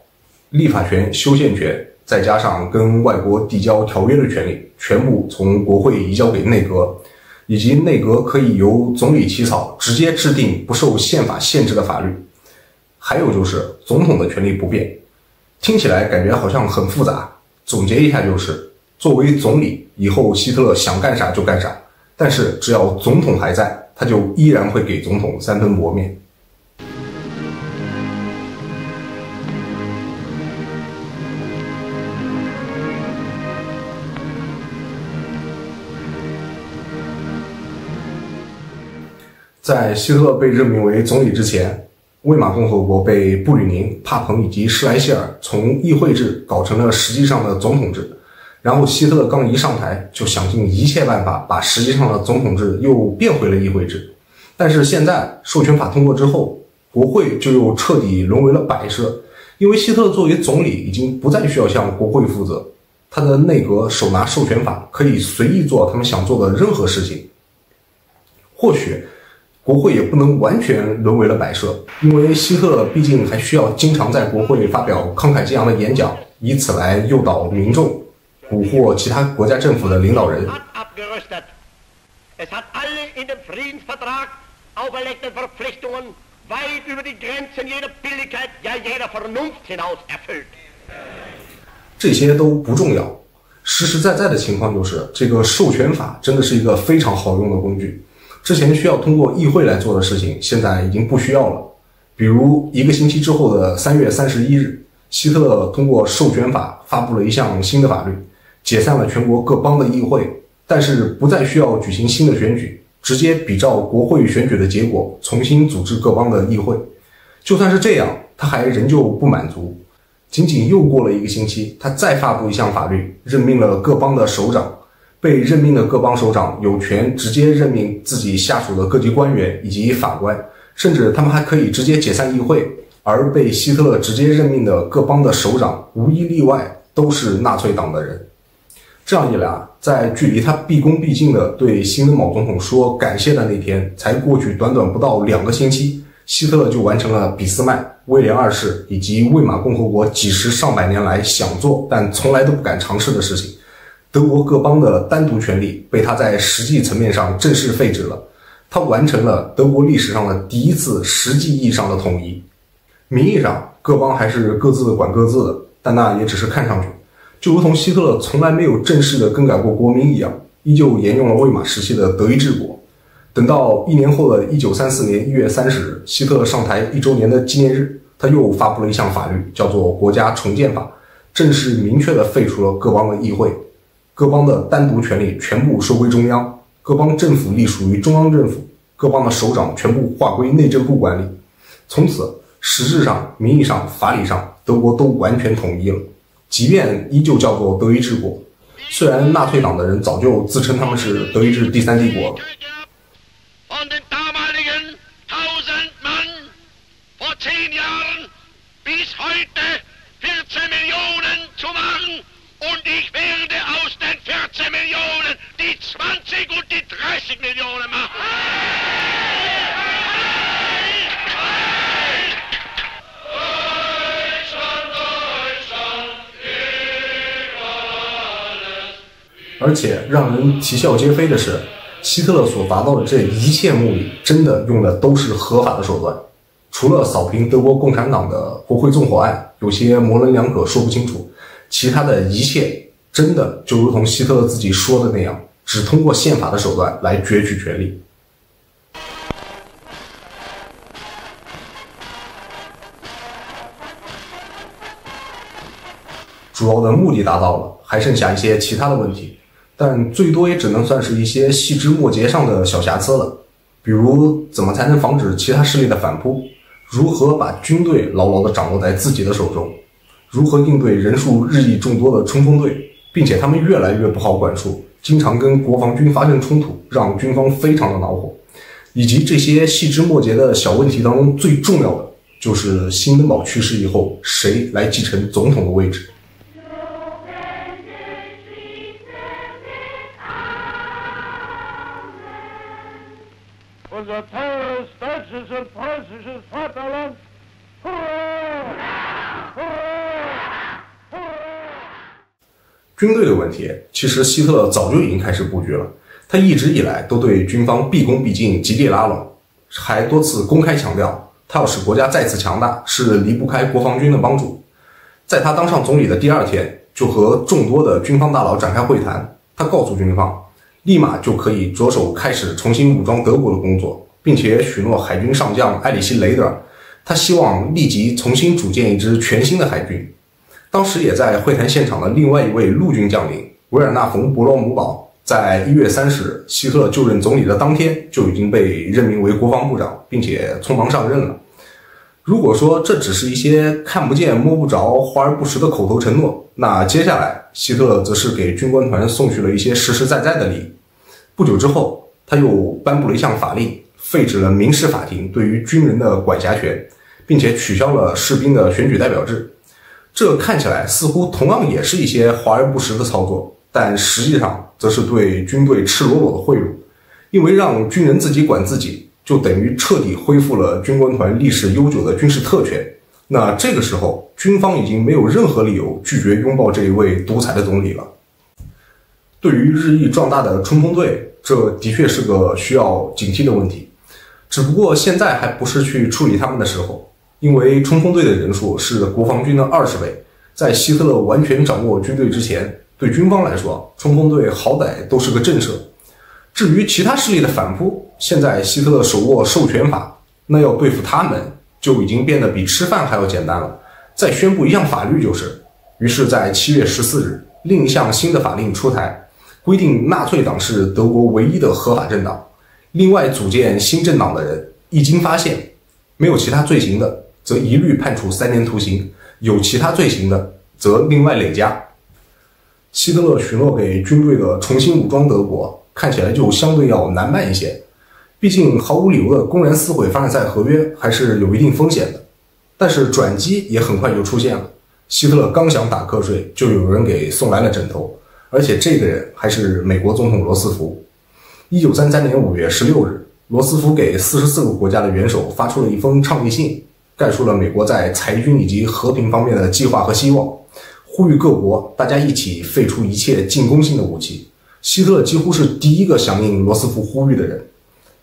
Speaker 1: 立法权、修宪权，再加上跟外国递交条约的权利，全部从国会移交给内阁，以及内阁可以由总理起草，直接制定不受宪法限制的法律。还有就是总统的权力不变，听起来感觉好像很复杂，总结一下就是，作为总理，以后希特勒想干啥就干啥，但是只要总统还在，他就依然会给总统3分薄面。在希特勒被任命为总理之前，魏玛共和国被布吕宁、帕彭以及施莱希尔从议会制搞成了实际上的总统制。然后希特勒刚一上台，就想尽一切办法把实际上的总统制又变回了议会制。但是现在授权法通过之后，国会就又彻底沦为了摆设，因为希特勒作为总理已经不再需要向国会负责，他的内阁手拿授权法，可以随意做他们想做的任何事情。或许国会也不能完全沦为了摆设，因为希特勒毕竟还需要经常在国会发表慷慨激昂的演讲，以此来诱导民众，蛊惑其他国家政府的领导人。
Speaker 2: Es hat alle in dem Friedensvertrag auferlegten Verpflichtungen weit über die Grenzen jeder Billigkeit, ja jeder Vernunft hinaus erfüllt.
Speaker 1: 这些都不重要，实实在在的情况就是，这个授权法真的是一个非常好用的工具。之前需要通过议会来做的事情，现在已经不需要了。比如1个星期之后的3月31日，希特勒通过授权法发布了一项新的法律，解散了全国各邦的议会，但是不再需要举行新的选举，直接比照国会选举的结果重新组织各邦的议会。就算是这样，他还仍旧不满足。仅仅又过了1个星期，他再发布一项法律，任命了各邦的首长。被任命的各邦首长有权直接任命自己下属的各级官员以及法官，甚至他们还可以直接解散议会。而被希特勒直接任命的各邦的首长无一例外都是纳粹党的人。这样一来，在距离他毕恭毕敬地对辛德堡总统说感谢的那天，才过去短短不到2个星期，希特勒就完成了俾斯麦、威廉2世以及魏玛共和国几十上百年来想做但从来都不敢尝试的事情。德国各邦的单独权利被他在实际层面上正式废止了，他完成了德国历史上的第一次实际意义上的统一。名义上各邦还是各自管各自的，但那也只是看上去，就如同希特勒从来没有正式的更改过国名一样，依旧沿用了魏玛时期的德意志国。等到1年后的1934年1月30日，希特勒上台1周年的纪念日，他又发布了一项法律，叫做国家重建法。正式明确地废除了各邦的议会，各邦的单独权力全部收归中央，各邦政府隶属于中央政府，各邦的首长全部划归内政部管理。从此，实质上、名义上、法理上，德国都完全统一了，即便依旧叫做德意志国。虽然纳粹党的人早就自称他们是德意志第三帝国了。而且让人啼笑皆非的是，希特勒所达到的这一切目的，真的用的都是合法的手段。除了扫平德国共产党的国会纵火案有些模棱两可说不清楚，其他的一切真的就如同希特勒自己说的那样，只通过宪法的手段来攫取权力。主要的目的达到了，还剩下一些其他的问题，但最多也只能算是一些细枝末节上的小瑕疵了。比如怎么才能防止其他势力的反扑，如何把军队牢牢地掌握在自己的手中，如何应对人数日益众多的冲锋队，并且他们越来越不好管束，经常跟国防军发生冲突，让军方非常的恼火。以及这些细枝末节的小问题当中，最重要的就是辛登堡去世以后，谁来继承总统的位置。
Speaker 3: Unser teures deutsches und preußisches Vaterland! Hurra! Hurra!
Speaker 1: 军队的问题，其实希特勒早就已经开始布局了。他一直以来都对军方毕恭毕敬、极力拉拢，还多次公开强调，他要使国家再次强大，是离不开国防军的帮助。在他当上总理的第二天，就和众多的军方大佬展开会谈。他告诉军方，立马就可以着手开始重新武装德国的工作，并且许诺海军上将埃里希·雷德尔，他希望立即重新组建一支全新的海军。当时也在会谈现场的另外一位陆军将领维尔纳·冯·伯罗姆堡，在1月30日希特勒就任总理的当天就已经被任命为国防部长，并且匆忙上任了。如果说这只是一些看不见摸不着华而不实的口头承诺，那接下来希特勒则是给军官团送去了一些实实在在的利益。不久之后，他又颁布了一项法令，废止了民事法庭对于军人的管辖权，并且取消了士兵的选举代表制。这看起来似乎同样也是一些华而不实的操作，但实际上则是对军队赤裸裸的贿赂。因为让军人自己管自己，就等于彻底恢复了军官团历史悠久的军事特权。那这个时候，军方已经没有任何理由拒绝拥抱这一位独裁的总理了。对于日益壮大的冲锋队，这的确是个需要警惕的问题。只不过现在还不是去处理他们的时候，因为冲锋队的人数是国防军的20倍。在希特勒完全掌握军队之前，对军方来说，冲锋队好歹都是个震慑。至于其他势力的反扑，现在希特勒手握授权法，那要对付他们就已经变得比吃饭还要简单了。再宣布一项法律就是。于是在7月14日，另一项新的法令出台，规定纳粹党是德国唯一的合法政党。另外组建新政党的人，一经发现没有其他罪行的，则一律判处3年徒刑；有其他罪行的，则另外累加。希特勒许诺给军队的重新武装德国，看起来就相对要难办一些。毕竟毫无理由的公然撕毁凡尔赛合约还是有一定风险的。但是转机也很快就出现了。希特勒刚想打瞌睡，就有人给送来了枕头，而且这个人还是美国总统罗斯福。1933年5月16日，罗斯福给44个国家的元首发出了一封倡议信，概述了美国在裁军以及和平方面的计划和希望，呼吁各国大家一起废除一切进攻性的武器。希特勒几乎是第一个响应罗斯福呼吁的人，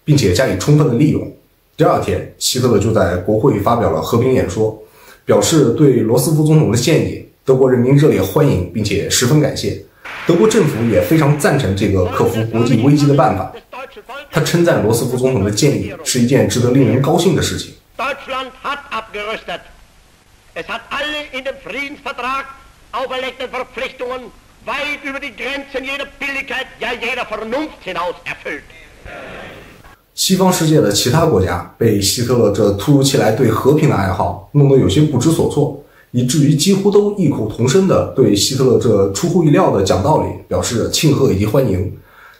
Speaker 1: 并且加以充分的利用。第二天，希特勒就在国会发表了和平演说，表示对罗斯福总统的建议，德国人民热烈欢迎，并且十分感谢。德国政府也非常赞成这个克服国际危机的办法。他称赞罗斯福总统的建议是一件值得令人高兴的事情。
Speaker 2: Deutschland hat abgerüstet. Es hat alle in dem Friedensvertrag auferlegten Verpflichtungen weit über die Grenzen jeder Billigkeit, ja jeder Vernunft hinaus erfüllt.
Speaker 1: 西方世界的其他国家被希特勒这突如其来对和平的爱好弄得有些不知所措，以至于几乎都异口同声地对希特勒这出乎意料的讲道理表示庆贺以及欢迎。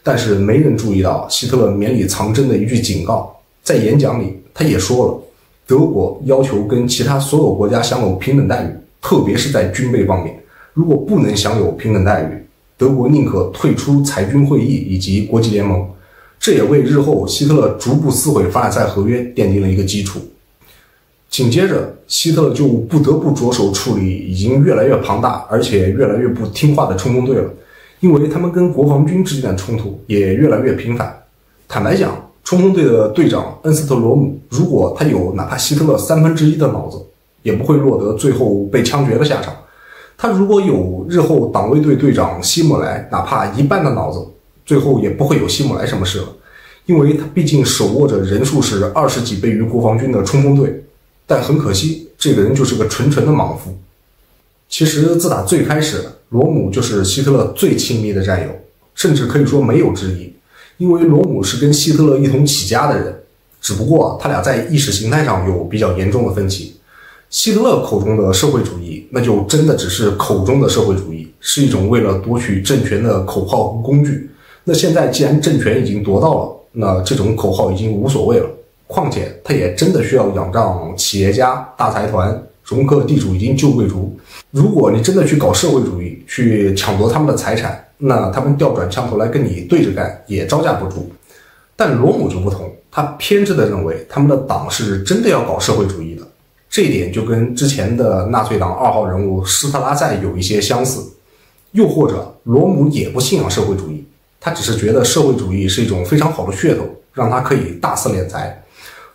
Speaker 1: 但是没人注意到希特勒绵里藏针的一句警告，在演讲里他也说了，德国要求跟其他所有国家享有平等待遇，特别是在军备方面，如果不能享有平等待遇，德国宁可退出裁军会议以及国际联盟。这也为日后希特勒逐步撕毁凡尔赛合约奠定了一个基础。紧接着，希特勒就不得不着手处理已经越来越庞大而且越来越不听话的冲锋队了，因为他们跟国防军之间的冲突也越来越频繁。坦白讲，冲锋队的队长恩斯特罗姆，如果他有哪怕希特勒1/3的脑子，也不会落得最后被枪决的下场。他如果有日后党卫队队长希姆莱哪怕一半的脑子，最后也不会有希姆莱什么事了，因为他毕竟手握着人数是20几倍于国防军的冲锋队。但很可惜，这个人就是个纯的莽夫。其实自打最开始，罗姆就是希特勒最亲密的战友，甚至可以说没有之一，因为罗姆是跟希特勒一同起家的人，只不过他俩在意识形态上有比较严重的分歧。希特勒口中的社会主义，那就真的只是口中的社会主义，是一种为了夺取政权的口号和工具。那现在既然政权已经夺到了，那这种口号已经无所谓了。况且他也真的需要仰仗企业家、大财团、容克地主以及旧贵族。如果你真的去搞社会主义，去抢夺他们的财产，那他们调转枪头来跟你对着干，也招架不住。但罗姆就不同，他偏执地认为他们的党是真的要搞社会主义的，这一点就跟之前的纳粹党2号人物施特拉塞有一些相似。又或者罗姆也不信仰社会主义，他只是觉得社会主义是一种非常好的噱头，让他可以大肆敛财。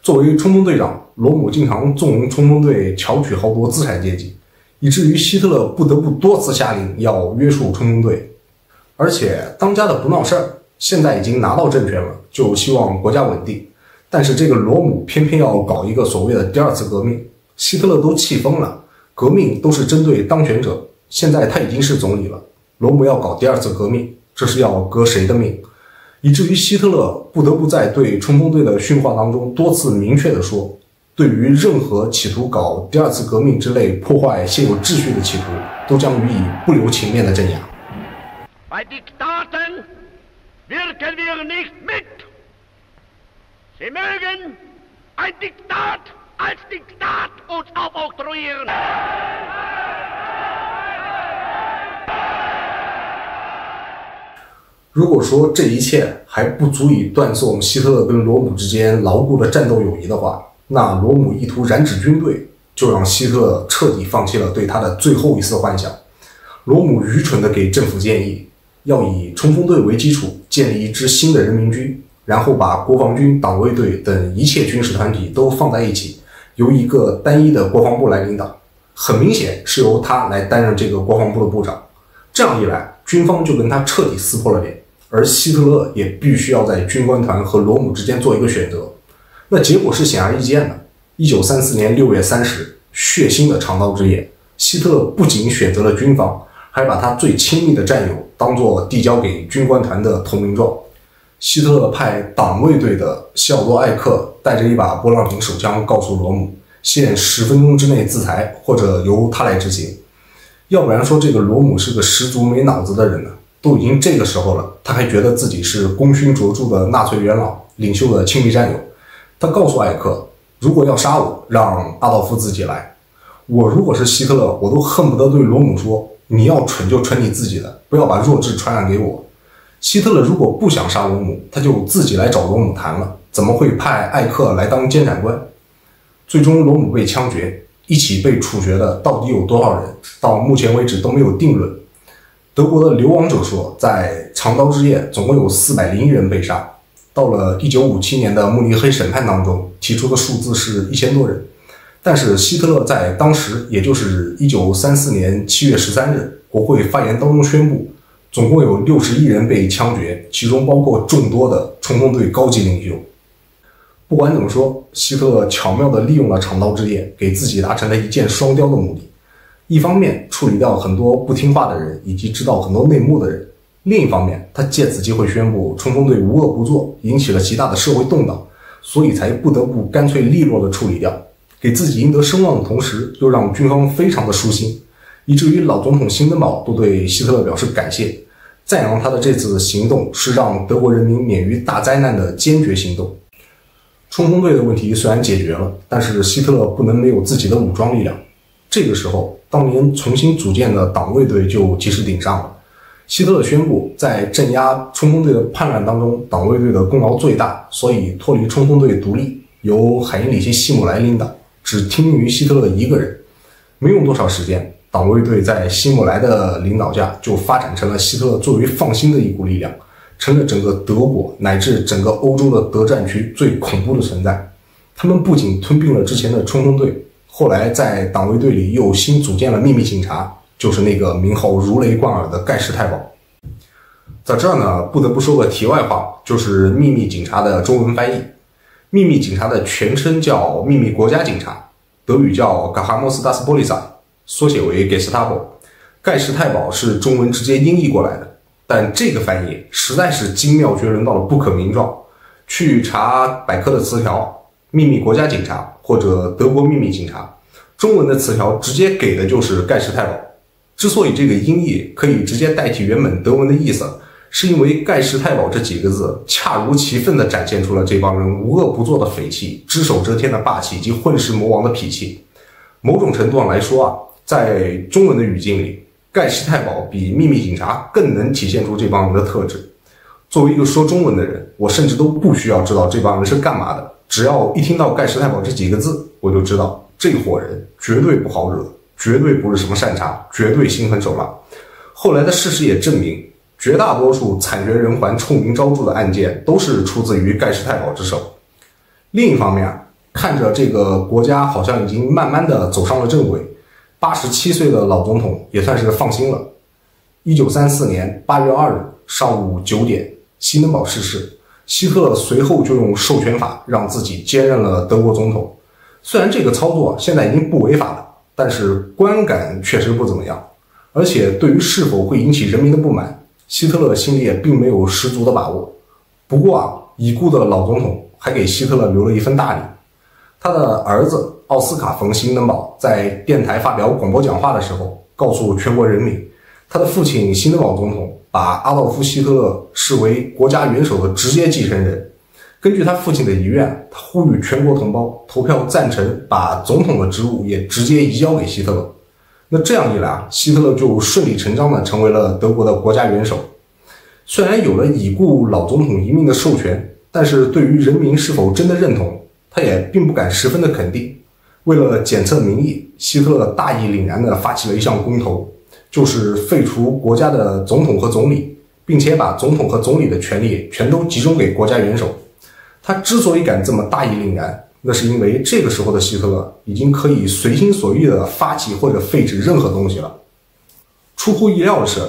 Speaker 1: 作为冲锋队长，罗姆经常纵容冲锋队巧取豪夺资产阶级，以至于希特勒不得不多次下令要约束冲锋队。而且当家的不闹事儿，现在已经拿到政权了，就希望国家稳定。但是这个罗姆偏偏要搞一个所谓的第二次革命，希特勒都气疯了，革命都是针对当权者，现在他已经是总理了，罗姆要搞第二次革命，这是要革谁的命？以至于希特勒不得不在对冲锋队的训话当中多次明确地说，对于任何企图搞第二次革命之类破坏现有秩序的企图，都将予以不留情面的镇压。
Speaker 2: Bei Diktaten wirken wir nicht mit. Sie mögen ein Diktat als Diktat uns aufoktroyieren.
Speaker 1: 如果说这一切还不足以断送希特勒跟罗姆之间牢固的战斗友谊的话，那罗姆意图染指军队，就让希特勒彻底放弃了对他的最后一丝幻想。罗姆愚蠢地给政府建议，要以冲锋队为基础建立一支新的人民军，然后把国防军、党卫队等一切军事团体都放在一起，由一个单一的国防部来领导。很明显是由他来担任这个国防部的部长。这样一来，军方就跟他彻底撕破了脸，而希特勒也必须要在军官团和罗姆之间做一个选择。那结果是显而易见的。1934年6月30日，血腥的长刀之夜，希特勒不仅选择了军方，还把他最亲密的战友当作递交给军官团的投名状。希特勒派党卫队的西奥多·艾克带着一把波浪形手枪，告诉罗姆，限10分钟之内自裁，或者由他来执行。要不然说这个罗姆是个十足没脑子的人呢，都已经这个时候了，他还觉得自己是功勋卓著的纳粹元老，领袖的亲密战友。他告诉艾克，如果要杀我，让阿道夫自己来。我如果是希特勒，我都恨不得对罗姆说，你要蠢就蠢你自己的，不要把弱智传染给我。希特勒如果不想杀罗姆，他就自己来找罗姆谈了，怎么会派艾克来当监斩官？最终罗姆被枪决，一起被处决的到底有多少人，到目前为止都没有定论。德国的流亡者说，在长刀之夜总共有401人被杀。到了1957年的慕尼黑审判当中，提出的数字是1000多人。但是希特勒在当时，也就是1934年7月13日，国会发言当中宣布，总共有61人被枪决，其中包括众多的冲锋队高级领袖。不管怎么说，希特勒巧妙地利用了长刀之夜，给自己达成了一箭双雕的目的。一方面处理掉很多不听话的人以及知道很多内幕的人，另一方面他借此机会宣布冲锋队无恶不作，引起了极大的社会动荡，所以才不得不干脆利落的处理掉，给自己赢得声望的同时又让军方非常的舒心，以至于老总统辛登堡都对希特勒表示感谢，赞扬他的这次行动是让德国人民免于大灾难的坚决行动。冲锋队的问题虽然解决了，但是希特勒不能没有自己的武装力量。这个时候，当年重新组建的党卫队就及时顶上了。希特勒宣布，在镇压冲锋队的叛乱当中，党卫队的功劳最大，所以脱离冲锋队独立，由海因里希·希姆莱领导，只听命于希特勒一个人。没用多少时间，党卫队在希姆莱的领导下就发展成了希特勒最为放心的一股力量，成了整个德国乃至整个欧洲的德战区最恐怖的存在。他们不仅吞并了之前的冲锋队，后来在党卫队里又新组建了秘密警察，就是那个名号如雷贯耳的盖世太保。在这儿呢，不得不说个题外话，就是秘密警察的中文翻译。秘密警察的全称叫秘密国家警察，德语叫 Geheimnis das Polizei， 缩写为 Gestapo。盖世太保是中文直接音译过来的，但这个翻译实在是精妙绝伦到了不可名状。去查百科的词条，秘密国家警察或者德国秘密警察，中文的词条直接给的就是盖世太保。之所以这个音译可以直接代替原本德文的意思，是因为盖世太保这几个字恰如其分地展现出了这帮人无恶不作的匪气、只手遮天的霸气以及混世魔王的脾气。某种程度上来说啊，在中文的语境里，盖世太保比秘密警察更能体现出这帮人的特质。作为一个说中文的人，我甚至都不需要知道这帮人是干嘛的，只要一听到盖世太保这几个字，我就知道这伙人绝对不好惹，绝对不是什么善茬，绝对心狠手辣。后来的事实也证明，绝大多数惨绝人寰、臭名昭著的案件都是出自于盖世太保之手。另一方面，看着这个国家好像已经慢慢的走上了正轨，87岁的老总统也算是放心了。1934年8月2日上午9点，辛登堡逝世，希特勒随后就用授权法让自己接任了德国总统。虽然这个操作现在已经不违法了，但是观感确实不怎么样，而且对于是否会引起人民的不满，希特勒心里也并没有十足的把握。不过啊，已故的老总统还给希特勒留了一份大礼。他的儿子奥斯卡·冯·辛登堡在电台发表广播讲话的时候，告诉全国人民，他的父亲辛登堡总统把阿道夫·希特勒视为国家元首的直接继承人。根据他父亲的遗愿，他呼吁全国同胞投票赞成把总统的职务也直接移交给希特勒。那这样一来，希特勒就顺理成章地成为了德国的国家元首。虽然有了已故老总统遗命的授权，但是对于人民是否真的认同，他也并不敢十分的肯定。为了检测民意，希特勒大义凛然地发起了一项公投，就是废除国家的总统和总理，并且把总统和总理的权力全都集中给国家元首。他之所以敢这么大义凛然，那是因为这个时候的希特勒已经可以随心所欲地发起或者废止任何东西了。出乎意料的是，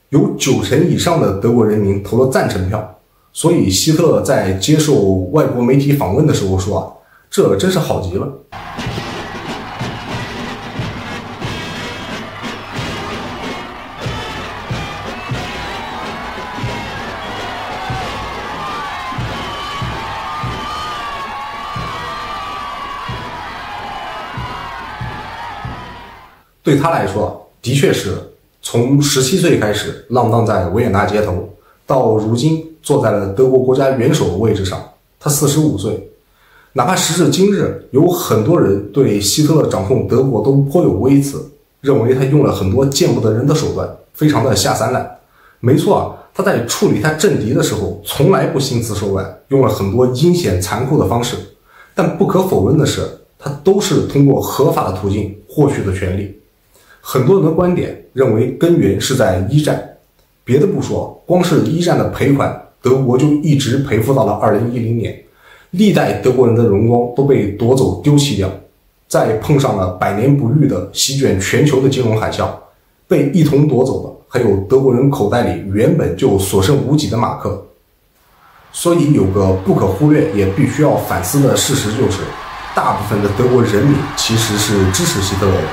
Speaker 1: 有90%以上的德国人民投了赞成票，所以希特勒在接受外国媒体访问的时候说啊，这真是好极了。对他来说，的确是从17岁开始浪荡在维也纳街头，到如今坐在了德国国家元首的位置上，他45岁。哪怕时至今日，有很多人对希特勒掌控德国都颇有微词，认为他用了很多见不得人的手段，非常的下三滥。没错啊，他在处理他政敌的时候从来不心慈手软，用了很多阴险残酷的方式，但不可否认的是，他都是通过合法的途径获取的权利。很多人的观点认为根源是在一战，别的不说，光是一战的赔款，德国就一直赔付到了2010年，历代德国人的荣光都被夺走丢弃掉，再碰上了百年不遇的席卷全球的金融海啸，被一同夺走的还有德国人口袋里原本就所剩无几的马克。所以有个不可忽略也必须要反思的事实就是，大部分的德国人民其实是支持希特勒的。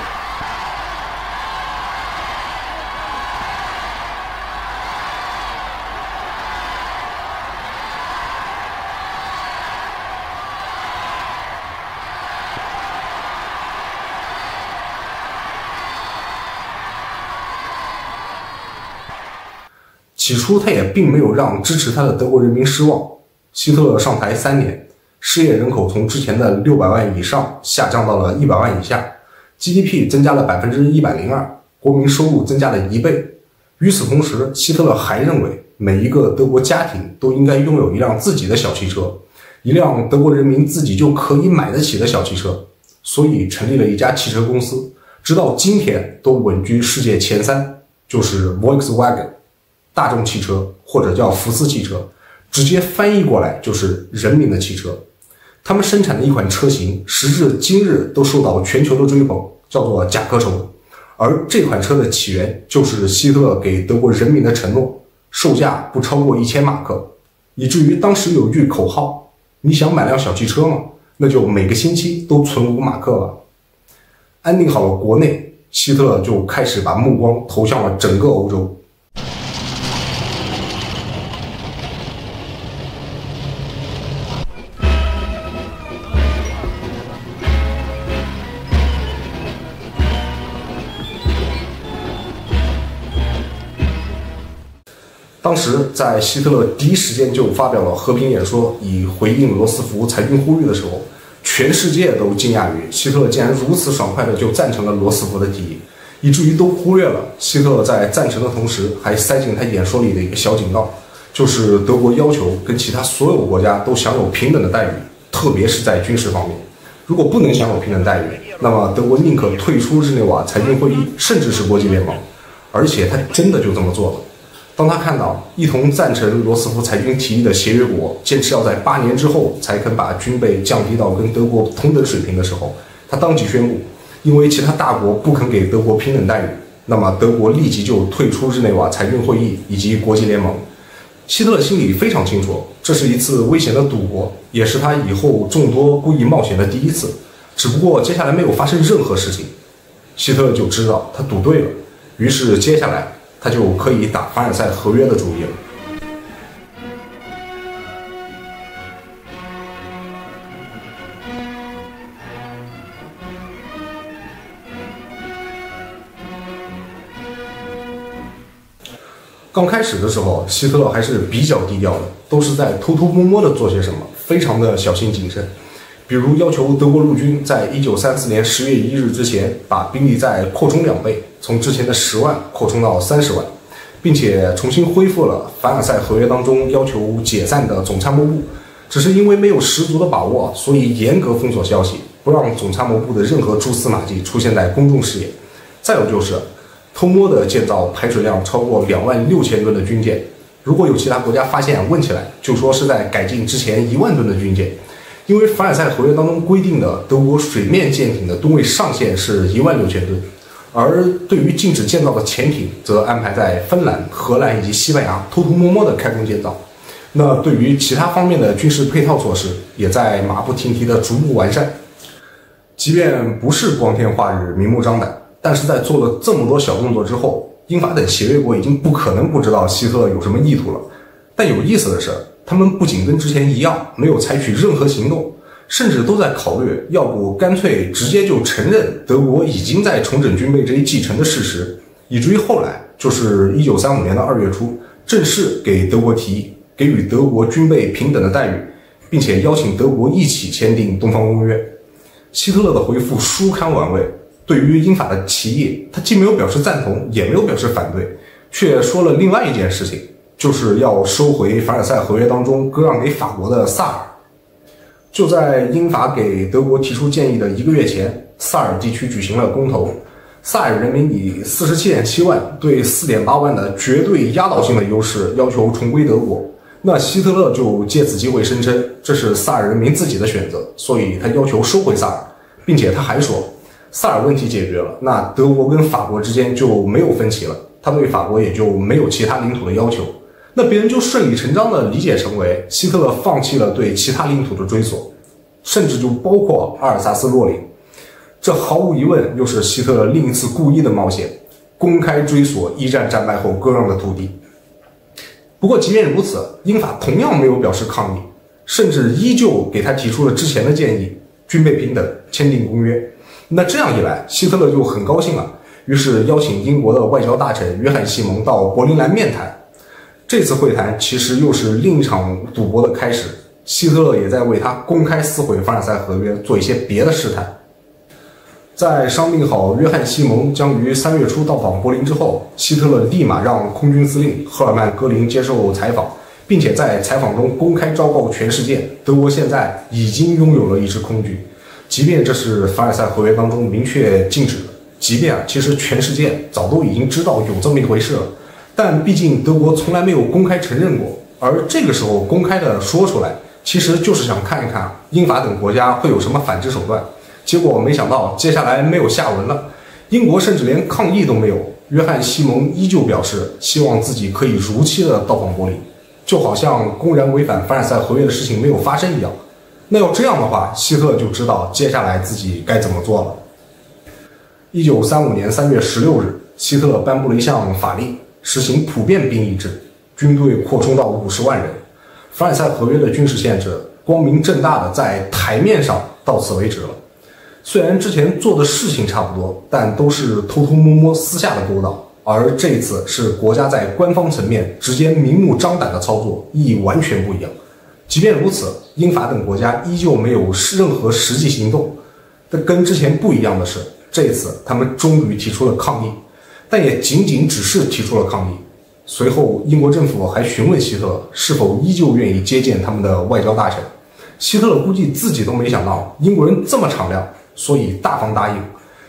Speaker 1: 起初他也并没有让支持他的德国人民失望。希特勒上台3年，失业人口从之前的600万以上下降到了100万以下， GDP 增加了102%，国民收入增加了1倍。与此同时，希特勒还认为每一个德国家庭都应该拥有一辆自己的小汽车，一辆德国人民自己就可以买得起的小汽车，所以成立了一家汽车公司，直到今天都稳居世界前3，就是 Volkswagen 大众汽车，或者叫福斯汽车，直接翻译过来就是人民的汽车。他们生产的一款车型，时至今日都受到全球的追捧，叫做甲壳虫。而这款车的起源就是希特勒给德国人民的承诺，售价不超过1000马克，以至于当时有一句口号：你想买辆小汽车吗？那就每个星期都存5马克吧。安定好了国内，希特勒就开始把目光投向了整个欧洲。当时在希特勒第一时间就发表了和平演说，以回应罗斯福裁军呼吁的时候，全世界都惊讶于希特勒竟然如此爽快的就赞成了罗斯福的提议，以至于都忽略了希特勒在赞成的同时还塞进他演说里的一个小警告，就是德国要求跟其他所有国家都享有平等的待遇，特别是在军事方面。如果不能享有平等待遇，那么德国宁可退出日内瓦裁军会议，甚至是国际联盟。而且他真的就这么做了。当他看到一同赞成罗斯福裁军提议的协约国坚持要在8年之后才肯把军备降低到跟德国同等水平的时候，他当即宣布，因为其他大国不肯给德国平等待遇，那么德国立即就退出日内瓦裁军会议以及国际联盟。希特勒心里非常清楚，这是一次危险的赌博，也是他以后众多故意冒险的第一次。只不过接下来没有发生任何事情，希特勒就知道他赌对了，于是接下来他就可以打凡尔赛合约的主意了。刚开始的时候，希特勒还是比较低调的，都是在偷偷摸摸的做些什么，非常的小心谨慎。比如要求德国陆军在1934年10月1日之前把兵力再扩充2倍，从之前的10万扩充到30万，并且重新恢复了凡尔赛合约当中要求解散的总参谋部。只是因为没有十足的把握，所以严格封锁消息，不让总参谋部的任何蛛丝马迹出现在公众视野。再有就是偷摸的建造排水量超过26000吨的军舰，如果有其他国家发现问起来，就说是在改进之前1万吨的军舰。因为凡尔赛合约当中规定的德国水面舰艇的吨位上限是16000吨，而对于禁止建造的潜艇则安排在芬兰、荷兰以及西班牙偷偷摸摸的开工建造。那对于其他方面的军事配套措施也在马不停蹄的逐步完善。即便不是光天化日明目张胆，但是在做了这么多小动作之后，英法等协约国已经不可能不知道希特勒有什么意图了。但有意思的是，他们不仅跟之前一样没有采取任何行动，甚至都在考虑要不干脆直接就承认德国已经在重整军备这一既成的事实，以至于后来就是1935年的2月初，正式给德国提议给予德国军备平等的待遇，并且邀请德国一起签订东方公约。希特勒的回复殊堪玩味，对于英法的提议，他既没有表示赞同，也没有表示反对，却说了另外一件事情，就是要收回凡尔赛合约当中割让给法国的萨尔。就在英法给德国提出建议的1个月前，萨尔地区举行了公投，萨尔人民以47.7万对4.8万的绝对压倒性的优势要求重归德国。那希特勒就借此机会声称这是萨尔人民自己的选择，所以他要求收回萨尔，并且他还说，萨尔问题解决了，那德国跟法国之间就没有分歧了，他对法国也就没有其他领土的要求。那别人就顺理成章地理解成为希特勒放弃了对其他领土的追索，甚至就包括阿尔萨斯洛林。这毫无疑问又是希特勒另一次故意的冒险，公开追索一战战败后割让的土地。不过即便如此，英法同样没有表示抗议，甚至依旧给他提出了之前的建议，军备平等，签订公约。那这样一来，希特勒就很高兴了，于是邀请英国的外交大臣约翰西蒙到柏林来面谈。这次会谈其实又是另一场赌博的开始，希特勒也在为他公开撕毁凡尔赛合约做一些别的试探。在商定好约翰·西蒙将于3月初到访柏林之后，希特勒立马让空军司令赫尔曼·戈林接受采访，并且在采访中公开昭告全世界，德国现在已经拥有了一支空军。即便这是凡尔赛合约当中明确禁止的，即便其实全世界早都已经知道有这么一回事了，但毕竟德国从来没有公开承认过，而这个时候公开的说出来，其实就是想看一看英法等国家会有什么反制手段。结果没想到接下来没有下文了，英国甚至连抗议都没有。约翰·西蒙依旧表示希望自己可以如期的到访柏林，就好像公然违反凡尔赛合约的事情没有发生一样。那要这样的话，希特勒就知道接下来自己该怎么做了。1935年3月16日，希特勒颁布了一项法令，实行普遍兵役制，军队扩充到50万人。凡尔赛合约的军事限制光明正大的在台面上到此为止了。虽然之前做的事情差不多，但都是偷偷摸摸私下的勾当，而这一次是国家在官方层面直接明目张胆的操作，意义完全不一样。即便如此，英法等国家依旧没有任何实际行动。但跟之前不一样的是，这一次他们终于提出了抗议，但也仅仅只是提出了抗议。随后，英国政府还询问希特勒是否依旧愿意接见他们的外交大臣。希特勒估计自己都没想到英国人这么敞亮，所以大方答应。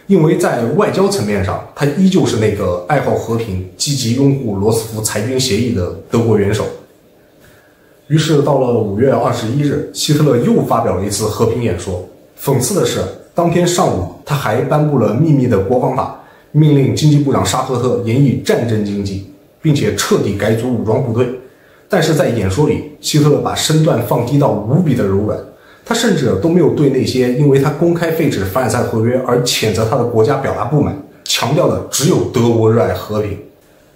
Speaker 1: 因为在外交层面上，他依旧是那个爱好和平、积极拥护罗斯福裁军协议的德国元首。于是到了5月21日，希特勒又发表了一次和平演说。讽刺的是，当天上午他还颁布了秘密的国防法，命令经济部长沙赫特严以战争经济，并且彻底改组武装部队。但是在演说里，希特勒把身段放低到无比的柔软，他甚至都没有对那些因为他公开废止凡尔赛合约而谴责他的国家表达不满，强调的只有德国热爱和平。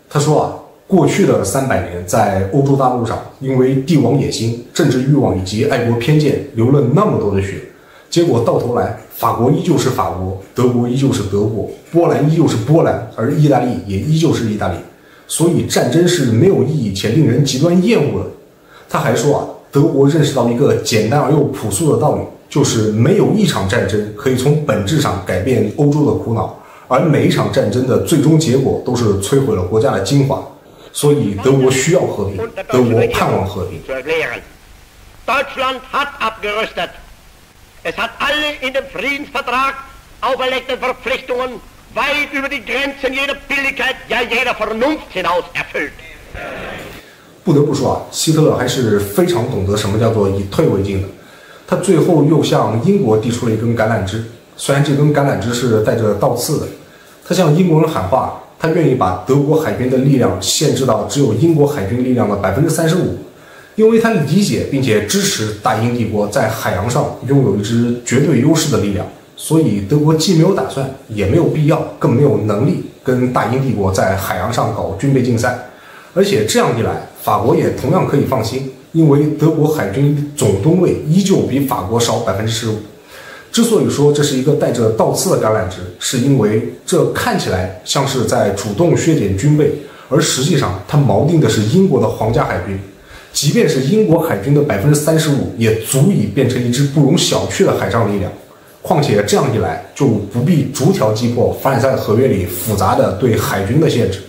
Speaker 1: 他说过去的300年，在欧洲大陆上，因为帝王野心、政治欲望以及爱国偏见流了那么多的血，结果到头来，法国依旧是法国，德国依旧是德国，波兰依旧是波兰，而意大利也依旧是意大利。所以战争是没有意义且令人极端厌恶的。他还说德国认识到一个简单而又朴素的道理，就是没有一场战争可以从本质上改变欧洲的苦恼，而每一场战争的最终结果都是摧毁了国家的精华。所以德国需要和平，德国盼望和平。
Speaker 2: Deutschland hat abgerüstet. Es hat alle in dem Friedensvertrag auferlegten Verpflichtungen weit über die Grenzen jeder Billigkeit, ja jeder Vernunft hinaus erfüllt.
Speaker 1: 不得不说希特勒还是非常懂得什么叫做以退为进的。他最后又向英国递出了一根橄榄枝，虽然这根橄榄枝是带着倒刺的。他向英国人喊话，他愿意把德国海军的力量限制到只有英国海军力量的35%，因为他理解并且支持大英帝国在海洋上拥有一支绝对优势的力量，所以德国既没有打算，也没有必要，更没有能力跟大英帝国在海洋上搞军备竞赛。而且这样一来，法国也同样可以放心，因为德国海军总吨位依旧比法国少15%。之所以说这是一个带着倒刺的橄榄枝，是因为这看起来像是在主动削减军备，而实际上它锚定的是英国的皇家海军。即便是英国海军的35%，也足以变成一支不容小觑的海上力量。况且这样一来，就不必逐条击破凡尔赛合约里复杂的对海军的限制。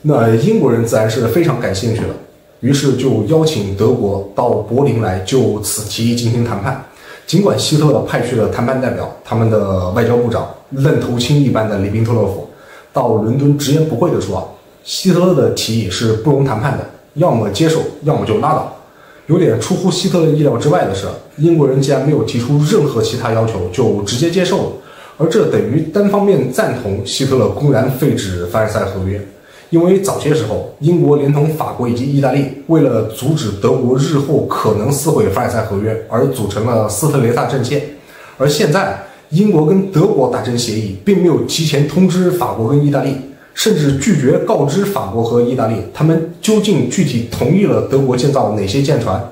Speaker 1: 那英国人自然是非常感兴趣的，于是就邀请德国到柏林来就此提议进行谈判。尽管希特勒派去了谈判代表，他们的外交部长愣头青一般的里宾特洛甫到伦敦直言不讳地说，希特勒的提议是不容谈判的，要么接受，要么就拉倒。有点出乎希特勒意料之外的是，英国人竟然没有提出任何其他要求，就直接接受了，而这等于单方面赞同希特勒公然废止凡尔赛合约。因为早些时候，英国连同法国以及意大利为了阻止德国日后可能撕毁凡尔赛合约而组成了斯特雷萨阵线，而现在英国跟德国达成协议，并没有提前通知法国跟意大利，甚至拒绝告知法国和意大利他们究竟具体同意了德国建造哪些舰船。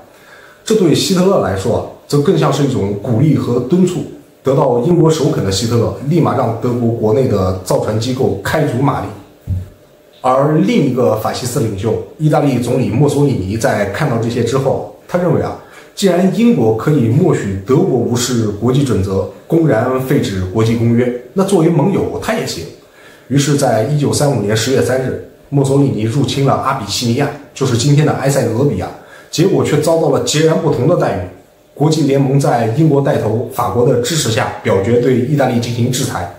Speaker 1: 这对希特勒来说则更像是一种鼓励和敦促。得到英国首肯的希特勒立马让德国国内的造船机构开足马力。而另一个法西斯领袖意大利总理墨索里尼在看到这些之后，他认为既然英国可以默许德国无视国际准则，公然废止国际公约，那作为盟友他也行。于是，在1935年10月3日，墨索里尼入侵了阿比西尼亚，就是今天的埃塞俄比亚，结果却遭到了截然不同的待遇。国际联盟在英国带头、法国的支持下，表决对意大利进行制裁，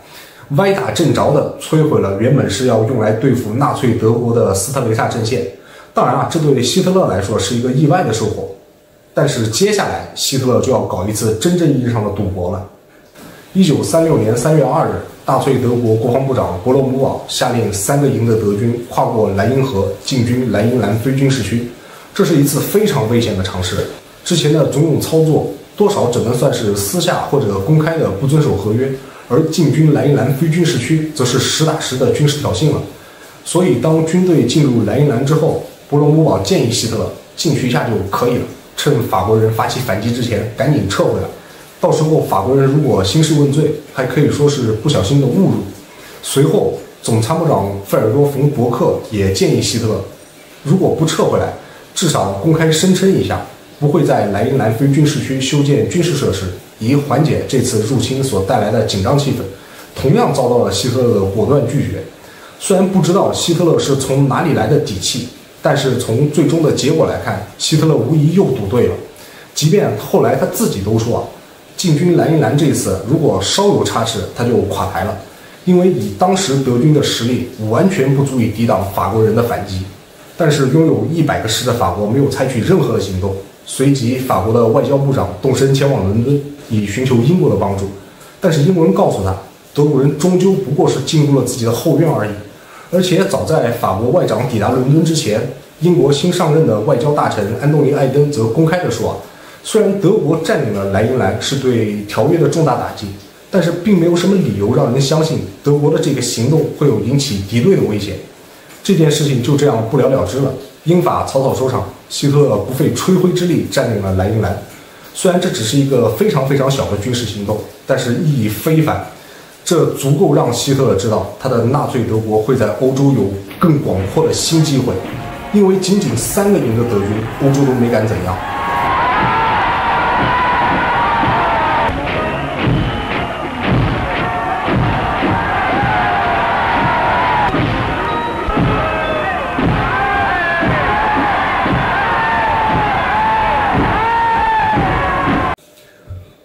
Speaker 1: 歪打正着的摧毁了原本是要用来对付纳粹德国的斯特雷萨阵线。当然这对希特勒来说是一个意外的收获。但是接下来，希特勒就要搞一次真正意义上的赌博了。1936年3月2日，纳粹德国国防部长伯勒姆堡下令3个营的德军跨过莱茵河，进军莱茵兰非军事区。这是一次非常危险的尝试。之前的种种操作，多少只能算是私下或者公开的不遵守合约，而进军莱茵兰非军事区，则是实打实的军事挑衅了。所以，当军队进入莱茵兰之后，伯勒姆堡建议希特勒进去一下就可以了。趁法国人发起反击之前，赶紧撤回来。到时候法国人如果兴师问罪，还可以说是不小心的误入。随后，总参谋长费尔多·冯·伯克也建议希特勒，如果不撤回来，至少公开声称一下，不会在莱茵兰非军事区修建军事设施，以缓解这次入侵所带来的紧张气氛。同样遭到了希特勒的果断拒绝。虽然不知道希特勒是从哪里来的底气，但是从最终的结果来看，希特勒无疑又赌对了。即便后来他自己都说进军莱茵兰这次如果稍有差池，他就垮台了，因为以当时德军的实力，完全不足以抵挡法国人的反击。但是拥有100个师的法国没有采取任何的行动。随即，法国的外交部长动身前往伦敦，以寻求英国的帮助。但是英国人告诉他，德国人终究不过是进入了自己的后院而已。而且早在法国外长抵达伦敦之前，英国新上任的外交大臣安东尼·艾登则公开地说虽然德国占领了莱茵兰是对条约的重大打击，但是并没有什么理由让人相信德国的这个行动会有引起敌对的危险。这件事情就这样不了了之了，英法草草收场，希特勒不费吹灰之力占领了莱茵兰。虽然这只是一个非常非常小的军事行动，但是意义非凡。这足够让希特勒知道，他的纳粹德国会在欧洲有更广阔的新机会，因为仅仅3个营的德军，欧洲都没敢怎样。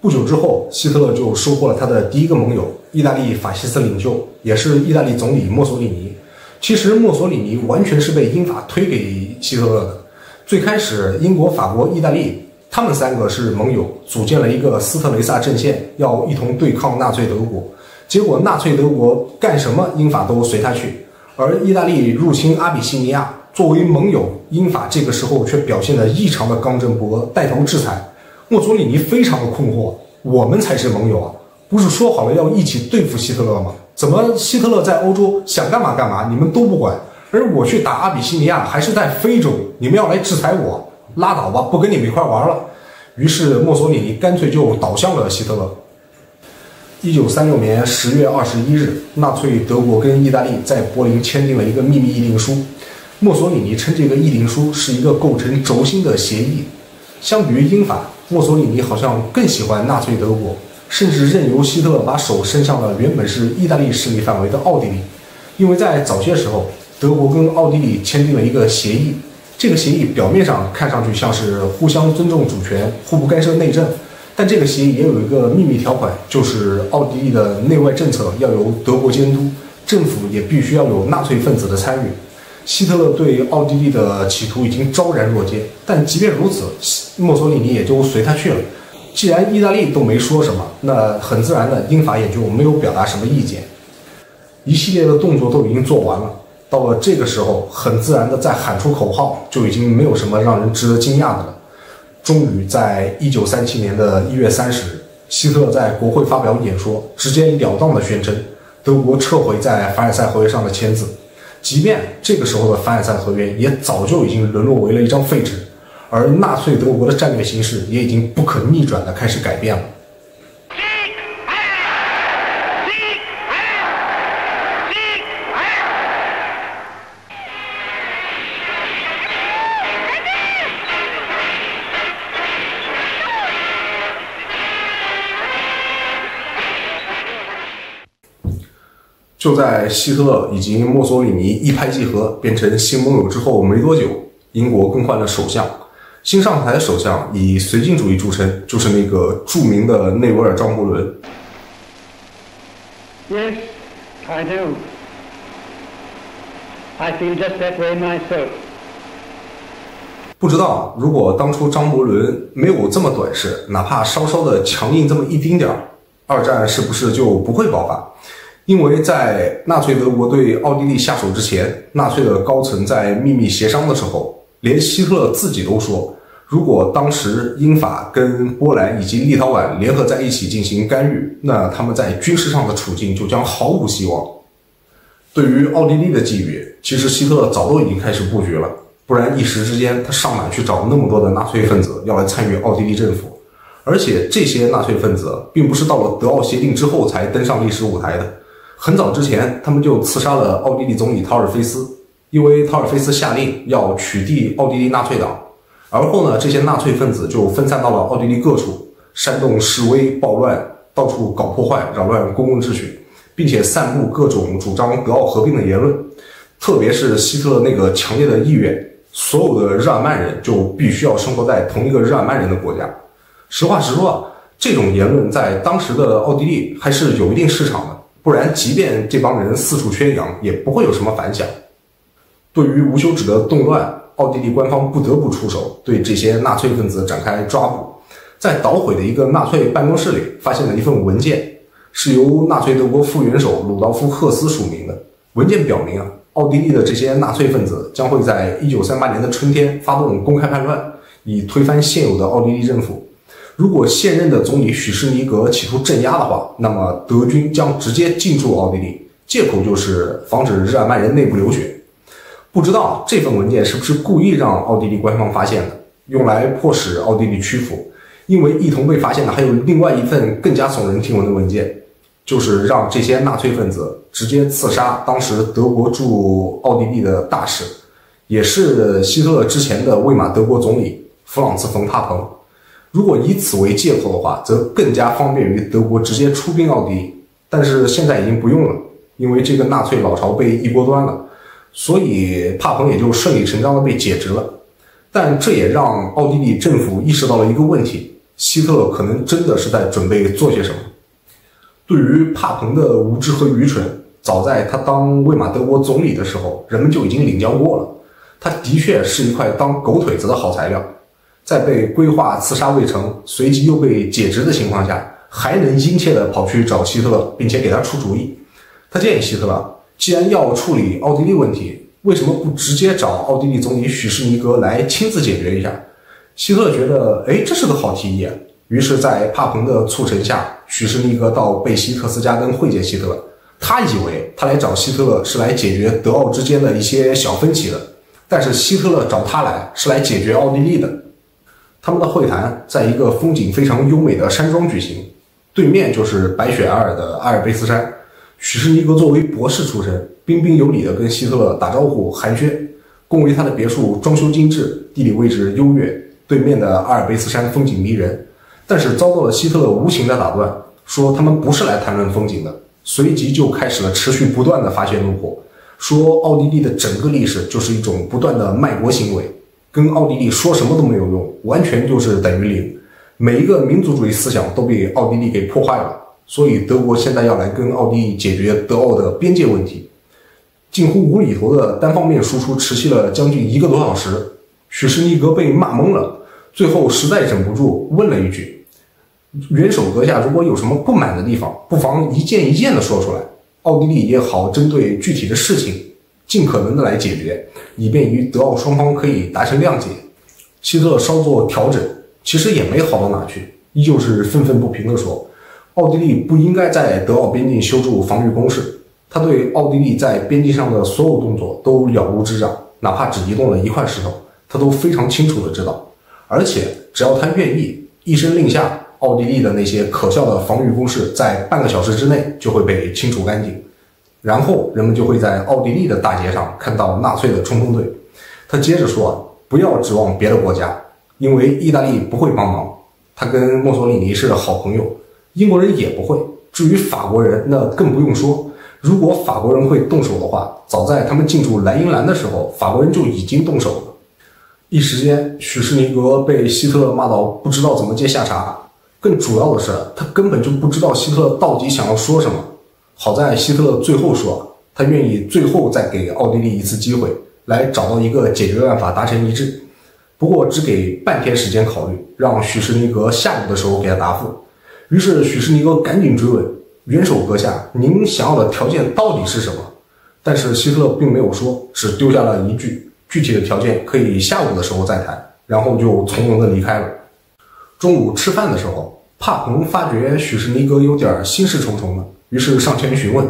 Speaker 1: 不久之后，希特勒就收获了他的第一个盟友，意大利法西斯领袖，也是意大利总理墨索里尼。其实墨索里尼完全是被英法推给希特勒的。最开始，英国、法国、意大利他们3个是盟友，组建了一个斯特雷萨阵线，要一同对抗纳粹德国。结果纳粹德国干什么，英法都随他去。而意大利入侵阿比西尼亚，作为盟友，英法这个时候却表现得异常的刚正不阿，带头制裁。墨索里尼非常的困惑，我们才是盟友不是说好了要一起对付希特勒吗？怎么希特勒在欧洲想干嘛干嘛，你们都不管，而我去打阿比西尼亚还是在非洲，你们要来制裁我，拉倒吧，不跟你们一块玩了。于是墨索里尼干脆就倒向了希特勒。1936年10月21日，纳粹德国跟意大利在柏林签订了一个秘密议定书。墨索里尼称这个议定书是一个构成轴心的协议。相比于英法，墨索里尼好像更喜欢纳粹德国，甚至任由希特勒把手伸向了原本是意大利势力范围的奥地利。因为在早些时候，德国跟奥地利签订了一个协议，这个协议表面上看上去像是互相尊重主权、互不干涉内政，但这个协议也有一个秘密条款，就是奥地利的内外政策要由德国监督，政府也必须要有纳粹分子的参与。希特勒对奥地利的企图已经昭然若揭，但即便如此，墨索里尼也就随他去了。既然意大利都没说什么，那很自然的，英法也就没有表达什么意见。一系列的动作都已经做完了，到了这个时候，很自然的再喊出口号，就已经没有什么让人值得惊讶的了。终于在1937年的1月30日，希特勒在国会发表演说，直截了当的宣称德国撤回在凡尔赛合约上的签字。即便这个时候的凡尔赛合约也早就已经沦落为了一张废纸，而纳粹德国的战略形势也已经不可逆转地开始改变了。就在希特勒以及墨索里尼一拍即合变成新盟友之后没多久，英国更换了首相。新上台的首相以绥靖主义著称，就是那个著名的内维尔张伯伦。
Speaker 3: Yes, I do. I feel just that way myself.
Speaker 1: 不知道如果当初张伯伦没有这么短视，哪怕稍稍的强硬这么一丁点儿，二战是不是就不会爆发？因为在纳粹德国对奥地利下手之前，纳粹的高层在秘密协商的时候，连希特勒自己都说，如果当时英法跟波兰以及立陶宛联合在一起进行干预，那他们在军事上的处境就将毫无希望。对于奥地利的觊觎，其实希特勒早都已经开始布局了，不然一时之间他上哪去找那么多的纳粹分子要来参与奥地利政府？而且这些纳粹分子并不是到了德奥协定之后才登上历史舞台的，很早之前他们就刺杀了奥地利总理陶尔菲斯，因为陶尔菲斯下令要取缔奥地利纳粹党。而后呢，这些纳粹分子就分散到了奥地利各处，煽动示威暴乱，到处搞破坏，扰乱公共秩序，并且散布各种主张德奥合并的言论。特别是希特勒那个强烈的意愿，所有的日耳曼人就必须要生活在同一个日耳曼人的国家。实话实说啊，这种言论在当时的奥地利还是有一定市场的，不然即便这帮人四处宣扬，也不会有什么反响。对于无休止的动乱，奥地利官方不得不出手，对这些纳粹分子展开抓捕。在捣毁的一个纳粹办公室里，发现了一份文件，是由纳粹德国副元首鲁道夫·赫斯署名的。文件表明啊，奥地利的这些纳粹分子将会在1938年的春天发动公开叛乱，以推翻现有的奥地利政府。如果现任的总理许施尼格企图镇压的话，那么德军将直接进驻奥地利，借口就是防止日耳曼人内部流血。不知道这份文件是不是故意让奥地利官方发现的，用来迫使奥地利屈服。因为一同被发现的还有另外一份更加耸人听闻的文件，就是让这些纳粹分子直接刺杀当时德国驻奥地利的大使，也是希特勒之前的魏玛德国总理弗朗茨·冯·帕彭。如果以此为借口的话，则更加方便于德国直接出兵奥地利。但是现在已经不用了，因为这个纳粹老巢被一锅端了，所以帕彭也就顺理成章的被解职了。但这也让奥地利政府意识到了一个问题，希特勒可能真的是在准备做些什么。对于帕彭的无知和愚蠢，早在他当魏玛德国总理的时候，人们就已经领教过了。他的确是一块当狗腿子的好材料，在被规划刺杀未成，随即又被解职的情况下，还能殷切地跑去找希特勒，并且给他出主意。他建议希特勒，既然要处理奥地利问题，为什么不直接找奥地利总理许施尼格来亲自解决一下？希特勒觉得，这是个好提议啊。于是在帕彭的促成下，许施尼格到贝希特斯加登会见希特勒。他以为他来找希特勒是来解决德奥之间的一些小分歧的，但是希特勒找他来是来解决奥地利的。他们的会谈在一个风景非常优美的山庄举行，对面就是白雪皑皑的阿尔卑斯山。许施尼格作为博士出身，彬彬有礼地跟希特勒打招呼寒暄，恭维他的别墅装修精致，地理位置优越，对面的阿尔卑斯山风景迷人。但是遭到了希特勒无情的打断，说他们不是来谈论风景的，随即就开始了持续不断的发泄怒火，说奥地利的整个历史就是一种不断的卖国行为，跟奥地利说什么都没有用，完全就是等于零，每一个民族主义思想都被奥地利给破坏了，所以德国现在要来跟奥地利解决德奥的边界问题。近乎无厘头的单方面输出持续了将近1个多小时，许施尼格被骂懵了，最后实在忍不住问了一句，元首阁下如果有什么不满的地方，不妨一件一件的说出来，奥地利也好针对具体的事情尽可能的来解决，以便于德奥双方可以达成谅解。希特勒稍作调整，其实也没好到哪去，依旧是愤愤不平的说，奥地利不应该在德奥边境修筑防御工事，他对奥地利在边境上的所有动作都了如指掌，哪怕只移动了一块石头，他都非常清楚的知道。而且只要他愿意，一声令下，奥地利的那些可笑的防御工事在半个小时之内就会被清除干净，然后人们就会在奥地利的大街上看到纳粹的冲锋队。他接着说，不要指望别的国家，因为意大利不会帮忙，他跟墨索里尼是好朋友，英国人也不会，至于法国人那更不用说，如果法国人会动手的话，早在他们进驻莱茵兰的时候，法国人就已经动手了。一时间，许士尼格被希特勒骂到不知道怎么接下茬。更主要的是，他根本就不知道希特勒到底想要说什么。好在希特勒最后说，他愿意最后再给奥地利一次机会，来找到一个解决办法，达成一致。不过只给半天时间考虑，让许士尼格下午的时候给他答复。于是许士尼格赶紧追问：“元首阁下，您想要的条件到底是什么？”但是希特勒并没有说，只丢下了一句：“具体的条件可以下午的时候再谈。”然后就从容的离开了。中午吃饭的时候，帕彭发觉许士尼格有点心事重重的，于是上前询问。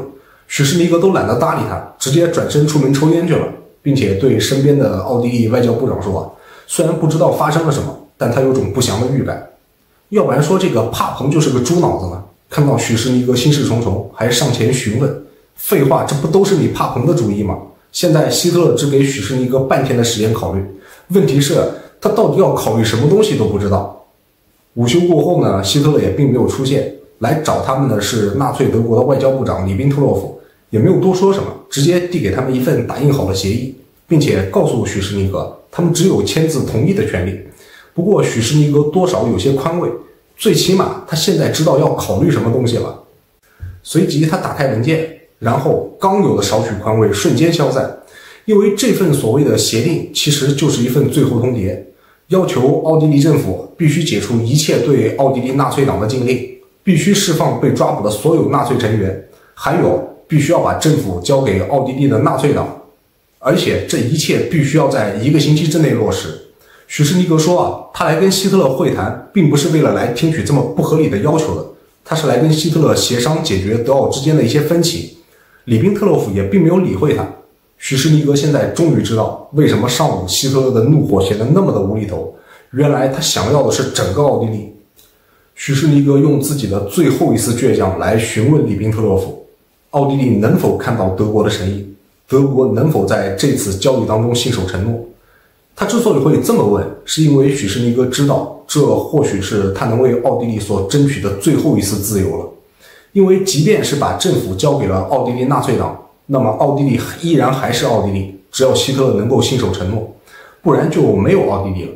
Speaker 1: 许士尼格都懒得搭理他，直接转身出门抽烟去了，并且对身边的奥地利外交部长说：“虽然不知道发生了什么，但他有种不祥的预感。要不然说这个帕彭就是个猪脑子呢？看到许士尼格心事重重，还上前询问。废话，这不都是你帕彭的主意吗？现在希特勒只给许士尼格半天的时间考虑，问题是他到底要考虑什么东西都不知道。”午休过后呢，希特勒也并没有出现，来找他们的是纳粹德国的外交部长里宾特洛夫，也没有多说什么，直接递给他们一份打印好的协议，并且告诉许士尼格，他们只有签字同意的权利。不过许士尼格多少有些宽慰，最起码他现在知道要考虑什么东西了。随即他打开文件，然后刚有的少许宽慰瞬间消散，因为这份所谓的协定其实就是一份最后通牒，要求奥地利政府必须解除一切对奥地利纳粹党的禁令，必须释放被抓捕的所有纳粹成员，还有必须要把政府交给奥地利的纳粹党，而且这一切必须要在1个星期之内落实。许士尼格说他来跟希特勒会谈，并不是为了来听取这么不合理的要求的，他是来跟希特勒协商解决德奥之间的一些分歧。里宾特洛夫也并没有理会他。许士尼格现在终于知道为什么上午希特勒的怒火显得那么的无厘头，原来他想要的是整个奥地利。许士尼格用自己的最后一丝倔强来询问里宾特洛夫，奥地利能否看到德国的诚意，德国能否在这次交易当中信守承诺。他之所以会这么问，是因为许士尼格知道，这或许是他能为奥地利所争取的最后一丝自由了。因为即便是把政府交给了奥地利纳粹党，那么奥地利依然还是奥地利，只要希特勒能够信守承诺，不然就没有奥地利了。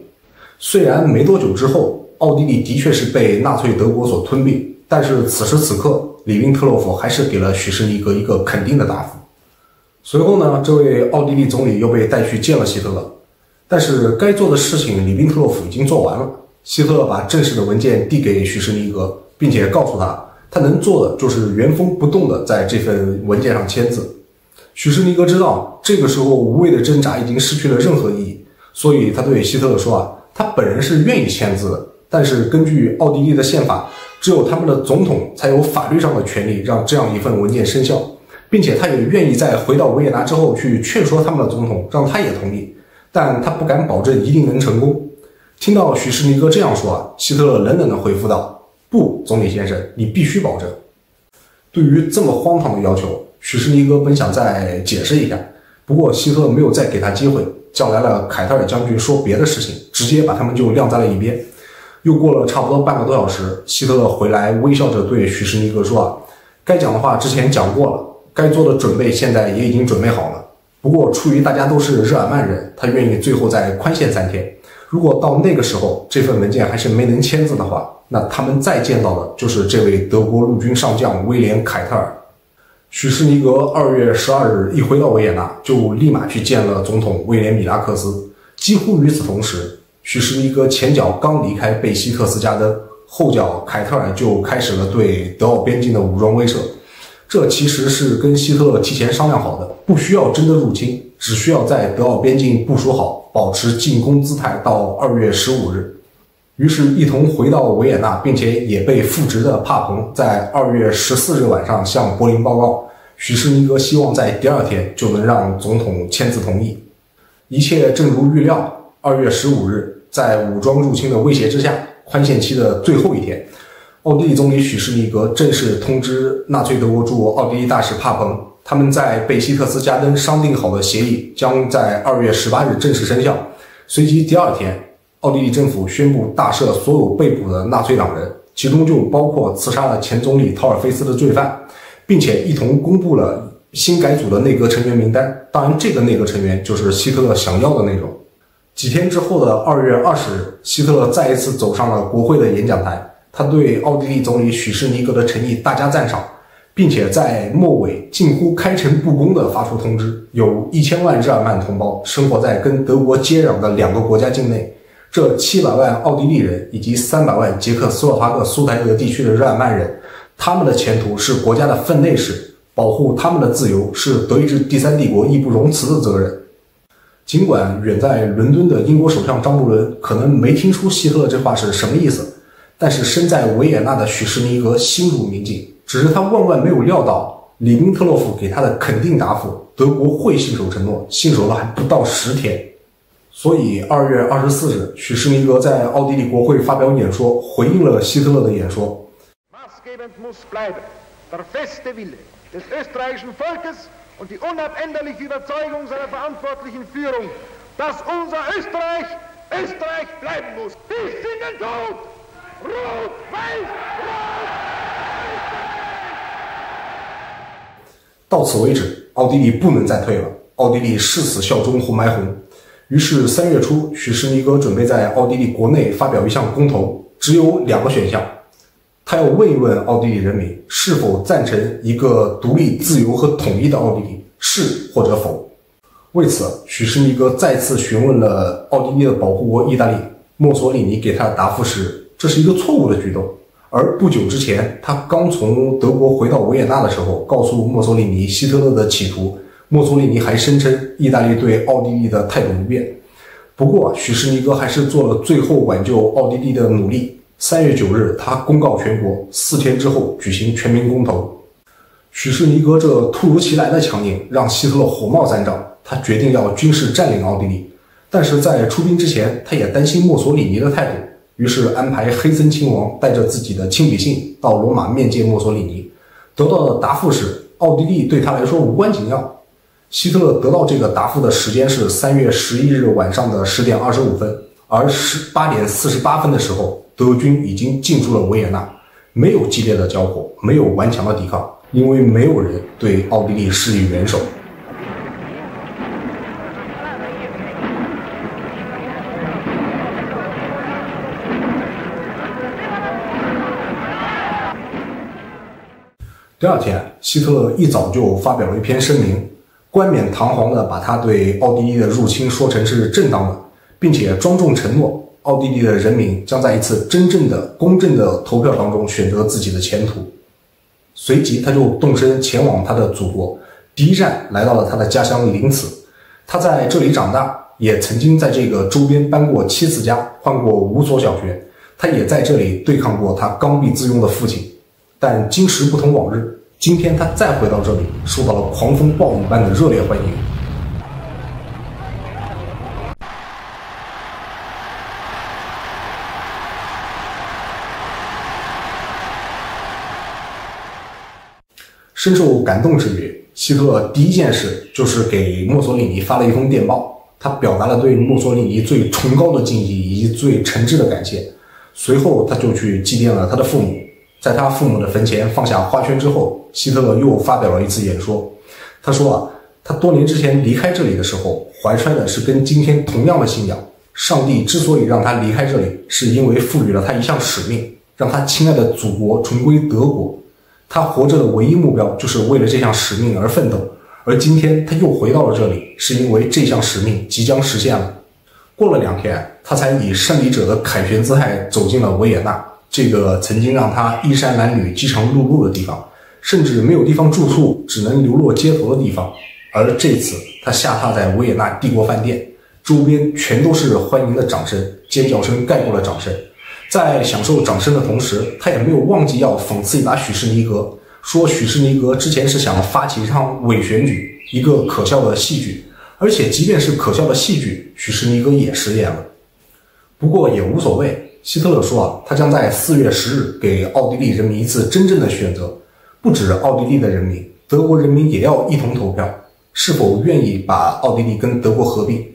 Speaker 1: 虽然没多久之后，奥地利的确是被纳粹德国所吞并，但是此时此刻，里宾特洛夫还是给了许士尼格一个肯定的答复。随后呢，这位奥地利总理又被带去见了希特勒，但是该做的事情里宾特洛夫已经做完了。希特勒把正式的文件递给许士尼格，并且告诉他，他能做的就是原封不动的在这份文件上签字。许士尼格知道这个时候无谓的挣扎已经失去了任何意义，所以他对希特勒说他本人是愿意签字的，但是根据奥地利的宪法，只有他们的总统才有法律上的权利让这样一份文件生效，并且他也愿意在回到维也纳之后去劝说他们的总统，让他也同意，但他不敢保证一定能成功。听到许士尼格这样说希特勒冷冷地回复道：“不，总理先生，你必须保证。”对于这么荒唐的要求，许士尼格本想再解释一下，不过希特勒没有再给他机会，叫来了凯特尔将军说别的事情，直接把他们就晾在了一边。又过了差不多半个多小时，希特勒回来微笑着对许士尼格说该讲的话之前讲过了，该做的准备现在也已经准备好了。不过出于大家都是日耳曼人，他愿意最后再宽限3天。如果到那个时候这份文件还是没能签字的话，那他们再见到的就是这位德国陆军上将威廉·凯特尔。许士尼格2月12日一回到维也纳，就立马去见了总统威廉·米拉克斯。几乎与此同时，许士尼格前脚刚离开贝希特斯加登，后脚凯特尔就开始了对德奥边境的武装威慑。这其实是跟希特勒提前商量好的，不需要真的入侵，只需要在德奥边境部署好，保持进攻姿态到2月15日。于是一同回到维也纳并且也被复职的帕彭在2月14日晚上向柏林报告，许士尼格希望在第2天就能让总统签字同意。一切正如预料，2月15日在武装入侵的威胁之下，宽限期的最后一天，奥地利总理许士尼格正式通知纳粹德国驻奥地利大使帕彭，他们在贝希特斯加登商定好的协议将在2月18日正式生效。随即第2天，奥地利政府宣布大赦所有被捕的纳粹党人，其中就包括刺杀了前总理陶尔菲斯的罪犯，并且一同公布了新改组的内阁成员名单。当然，这个内阁成员就是希特勒想要的那种。几天之后的2月20日，希特勒再一次走上了国会的演讲台，他对奥地利总理许士尼格的诚意大加赞赏，并且在末尾近乎开诚布公地发出通知，有1000万日耳曼同胞生活在跟德国接壤的2个国家境内，这700万奥地利人以及300万捷克斯洛伐克苏台德地区的日耳曼人，他们的前途是国家的分内事，保护他们的自由是德意志第三帝国义不容辞的责任。尽管远在伦敦的英国首相张伯伦可能没听出希特勒这话是什么意思，但是身在维也纳的许士尼格心如明镜，只是他万万没有料到里宾特洛夫给他的肯定答复，德国会信守承诺，信守了还不到10天。所以2月24日，许士尼格在奥地利国会发表演说，回应了希特勒的演说。
Speaker 5: Maßgebend muss bleiben der feste Wille des österreichischen Volkes und die unabänderliche Überzeugung seiner verantwortlichen Führung, dass unser Österreich Österreich bleiben muss. Bis in den Tod! Rot-Weiß! Rot-Weiß!
Speaker 1: 到此为止，奥地利不能再退了，奥地利誓死效忠红白红。于是3月初，许士尼格准备在奥地利国内发表一项公投，只有2个选项。他要问一问奥地利人民是否赞成一个独立、自由和统一的奥地利，是或者否。为此，许士尼格再次询问了奥地利的保护国意大利，墨索里尼给他的答复是，这是一个错误的举动。而不久之前，他刚从德国回到维也纳的时候，告诉墨索里尼希特勒的企图，墨索里尼还声称意大利对奥地利的态度不变。不过，许士尼格还是做了最后挽救奥地利的努力。3月9日，他公告全国，4天之后举行全民公投。许士尼格这突如其来的强硬让希特勒火冒三丈，他决定要军事占领奥地利。但是在出兵之前，他也担心墨索里尼的态度，于是安排黑森亲王带着自己的亲笔信到罗马面见墨索里尼，得到的答复是奥地利对他来说无关紧要。希特勒得到这个答复的时间是3月11日晚上的10点25分，而8点48分的时候，德军已经进驻了维也纳，没有激烈的交火，没有顽强的抵抗，因为没有人对奥地利施以援手。第二天，希特勒一早就发表了一篇声明，冠冕堂皇地把他对奥地利的入侵说成是正当的，并且庄重承诺奥地利的人民将在一次真正的公正的投票当中选择自己的前途。随即他就动身前往他的祖国，第一站来到了他的家乡林茨。他在这里长大，也曾经在这个周边搬过7次家，换过5所小学。他也在这里对抗过他刚愎自用的父亲。但今时不同往日，今天他再回到这里，受到了狂风暴雨般的热烈欢迎。深受感动之余，希特勒第一件事就是给墨索里尼发了一封电报，他表达了对墨索里尼最崇高的敬意以及最诚挚的感谢。随后他就去祭奠了他的父母，在他父母的坟前放下花圈之后，希特勒又发表了一次演说。他说他多年之前离开这里的时候，怀揣的是跟今天同样的信仰。上帝之所以让他离开这里，是因为赋予了他一项使命，让他亲爱的祖国重归德国。他活着的唯一目标就是为了这项使命而奋斗，而今天他又回到了这里，是因为这项使命即将实现了。过了2天，他才以胜利者的凯旋姿态走进了维也纳，这个曾经让他衣衫褴褛、饥肠辘辘的地方，甚至没有地方住宿，只能流落街头的地方。而这次他下榻在维也纳帝国饭店，周边全都是欢迎的掌声，尖叫声盖过了掌声。在享受掌声的同时，他也没有忘记要讽刺一把许士尼格，说许士尼格之前是想发起一场伪选举，一个可笑的戏剧，而且即便是可笑的戏剧，许士尼格也食言了。不过也无所谓，希特勒说他将在4月10日给奥地利人民一次真正的选择，不止奥地利的人民，德国人民也要一同投票，是否愿意把奥地利跟德国合并。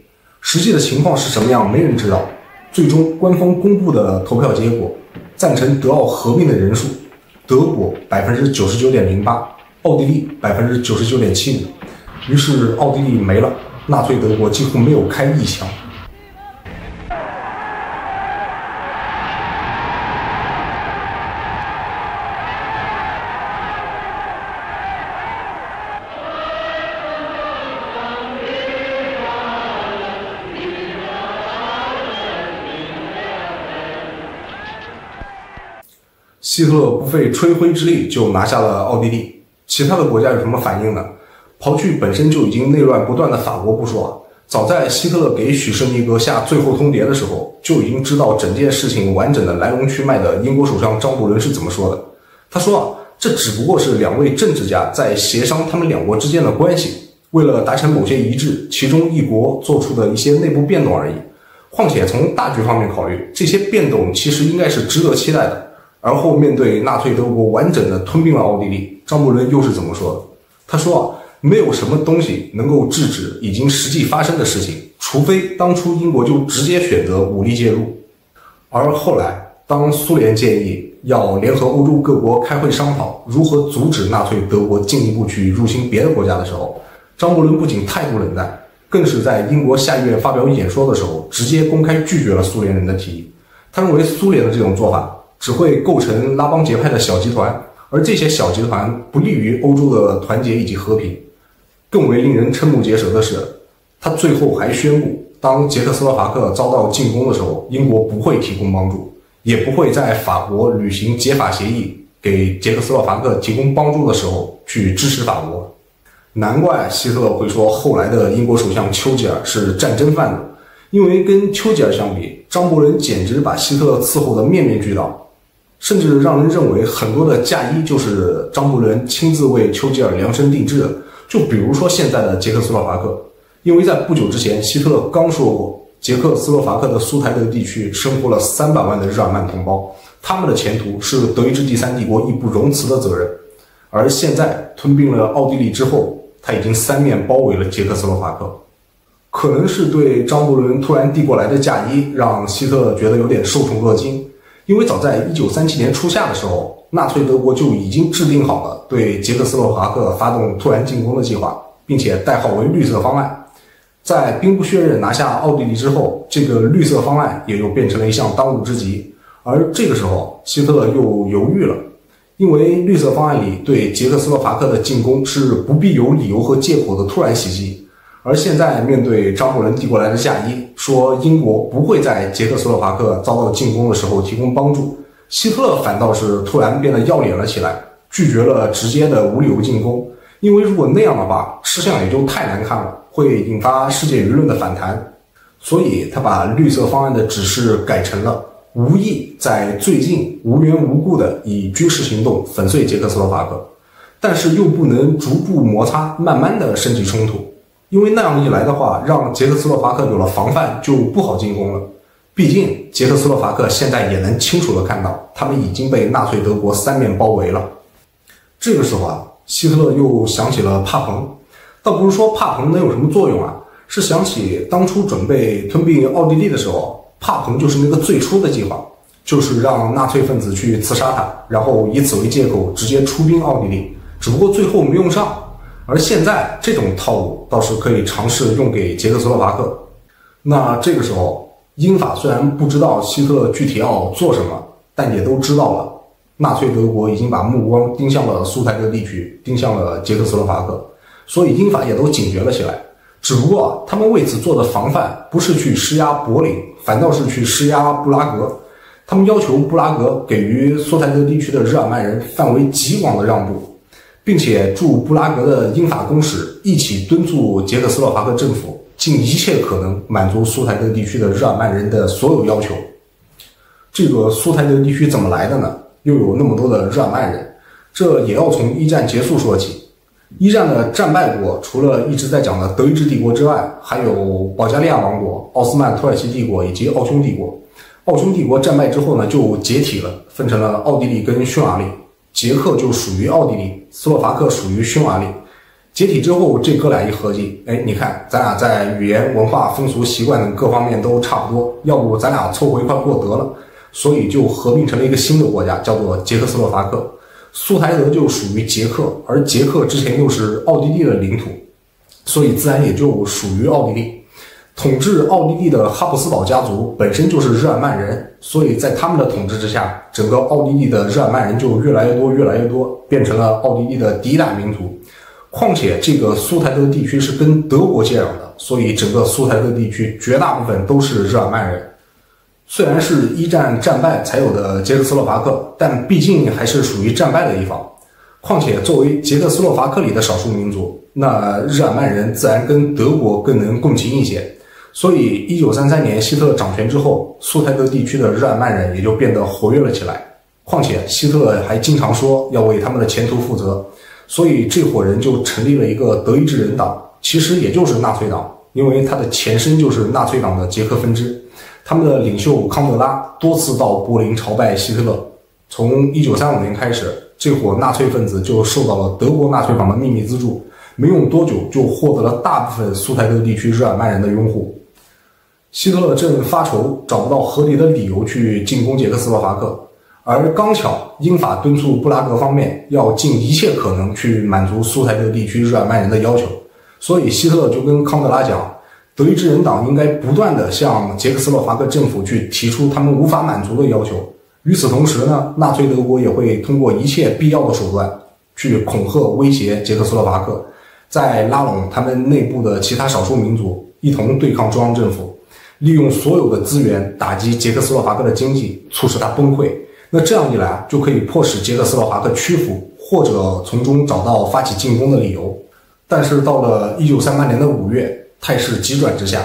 Speaker 1: 实际的情况是什么样，没人知道。最终官方公布的投票结果，赞成德奥合并的人数，德国 99.08%，奥地利99.75%。于是奥地利没了，纳粹德国几乎没有开一枪。希特勒不费吹灰之力就拿下了奥地利，其他的国家有什么反应呢？刨去本身就已经内乱不断的法国不说，早在希特勒给许圣尼格下最后通牒的时候，就已经知道整件事情完整的来龙去脉的英国首相张伯伦是怎么说的。他说这只不过是两位政治家在协商他们两国之间的关系，为了达成某些一致，其中一国做出的一些内部变动而已。况且从大局方面考虑，这些变动其实应该是值得期待的。而后面对纳粹德国完整的吞并了奥地利，张伯伦又是怎么说的？他说没有什么东西能够制止已经实际发生的事情，除非当初英国就直接选择武力介入。而后来当苏联建议要联合欧洲各国开会商讨如何阻止纳粹德国进一步去入侵别的国家的时候，张伯伦不仅态度冷淡，更是在英国下议院发表演说的时候直接公开拒绝了苏联人的提议。他认为苏联的这种做法只会构成拉帮结派的小集团，而这些小集团不利于欧洲的团结以及和平。更为令人瞠目结舌的是，他最后还宣布，当捷克斯洛伐克遭到进攻的时候，英国不会提供帮助，也不会在法国履行解法协议给捷克斯洛伐克提供帮助的时候去支持法国。难怪希特勒会说后来的英国首相丘吉尔是战争贩子，因为跟丘吉尔相比，张伯伦简直把希特勒伺候的面面俱到，甚至让人认为很多的嫁衣就是张伯伦亲自为丘吉尔量身定制的。就比如说现在的捷克斯洛伐克，因为在不久之前希特勒刚说过，捷克斯洛伐克的苏台德地区生活了300万的日耳曼同胞，他们的前途是德意志第三帝国义不容辞的责任。而现在吞并了奥地利之后，他已经3面包围了捷克斯洛伐克。可能是对张伯伦突然递过来的嫁衣让希特勒觉得有点受宠若惊，因为早在1937年初夏的时候，纳粹德国就已经制定好了对捷克斯洛伐克发动突然进攻的计划，并且代号为绿色方案。在兵不血刃拿下奥地利之后，这个绿色方案也就变成了一项当务之急。而这个时候希特勒又犹豫了，因为绿色方案里对捷克斯洛伐克的进攻是不必有理由和借口的突然袭击。而现在面对张伯伦递过来的嫁衣，说英国不会在捷克斯洛伐克遭到进攻的时候提供帮助，希特勒反倒是突然变得要脸了起来，拒绝了直接的无理由进攻。因为如果那样的话，吃相也就太难看了，会引发世界舆论的反弹。所以他把绿色方案的指示改成了无意在最近无缘无故的以军事行动粉碎捷克斯洛伐克，但是又不能逐步摩擦，慢慢的升级冲突。因为那样一来的话，让捷克斯洛伐克有了防范，就不好进攻了。毕竟捷克斯洛伐克现在也能清楚地看到，他们已经被纳粹德国3面包围了。这个时候希特勒又想起了帕彭，倒不是说帕彭能有什么作用是想起当初准备吞并奥地利的时候，帕彭就是那个最初的计划，就是让纳粹分子去刺杀他，然后以此为借口直接出兵奥地利，只不过最后没用上。而现在这种套路倒是可以尝试用给捷克斯洛伐克。那这个时候英法虽然不知道希特勒具体要做什么，但也都知道了纳粹德国已经把目光盯向了苏台德地区，盯向了捷克斯洛伐克，所以英法也都警觉了起来。只不过他们为此做的防范不是去施压柏林，反倒是去施压布拉格。他们要求布拉格给予苏台德地区的日耳曼人范围极广的让步，并且驻布拉格的英法公使一起敦促捷克斯洛伐克政府尽一切可能满足苏台德地区的日耳曼人的所有要求。这个苏台德地区怎么来的呢？又有那么多的日耳曼人，这也要从一战结束说起。一战的战败国除了一直在讲的德意志帝国之外，还有保加利亚王国、奥斯曼土耳其帝国以及奥匈帝国。奥匈帝国战败之后呢，就解体了，分成了奥地利跟匈牙利。捷克就属于奥地利，斯洛伐克属于匈牙利。解体之后，这哥俩一合计，你看咱俩在语言、文化、风俗习惯等各方面都差不多，要不咱俩凑合一块过得了。所以就合并成了一个新的国家，叫做捷克斯洛伐克。苏台德就属于捷克，而捷克之前又是奥地利的领土，所以自然也就属于奥地利。统治奥地利的哈布斯堡家族本身就是日耳曼人，所以在他们的统治之下，整个奥地利的日耳曼人就越来越多，变成了奥地利的第一大民族。况且这个苏台德地区是跟德国接壤的，所以整个苏台德地区绝大部分都是日耳曼人。虽然是一战战败才有的捷克斯洛伐克，但毕竟还是属于战败的一方。况且作为捷克斯洛伐克里的少数民族，那日耳曼人自然跟德国更能共情一些。所以1933年希特勒掌权之后，苏台德地区的日耳曼人也就变得活跃了起来。况且希特勒还经常说要为他们的前途负责，所以这伙人就成立了一个德意志人党，其实也就是纳粹党，因为它的前身就是纳粹党的捷克分支。他们的领袖康德拉多次到柏林朝拜希特勒。从1935年开始，这伙纳粹分子就受到了德国纳粹党的秘密资助，没用多久就获得了大部分苏台德地区日耳曼人的拥护。希特勒正发愁找不到合理的理由去进攻捷克斯洛伐克，而刚巧英法敦促布拉格方面要尽一切可能去满足苏台德地区日耳曼人的要求，所以希特勒就跟康德拉讲，德意志人党应该不断地向捷克斯洛伐克政府去提出他们无法满足的要求。与此同时呢，纳粹德国也会通过一切必要的手段去恐吓威胁捷克斯洛伐克，再拉拢他们内部的其他少数民族一同对抗中央政府，利用所有的资源打击捷克斯洛伐克的经济，促使它崩溃。那这样一来就可以迫使捷克斯洛伐克屈服，或者从中找到发起进攻的理由。但是到了1938年的5月，态势急转直下，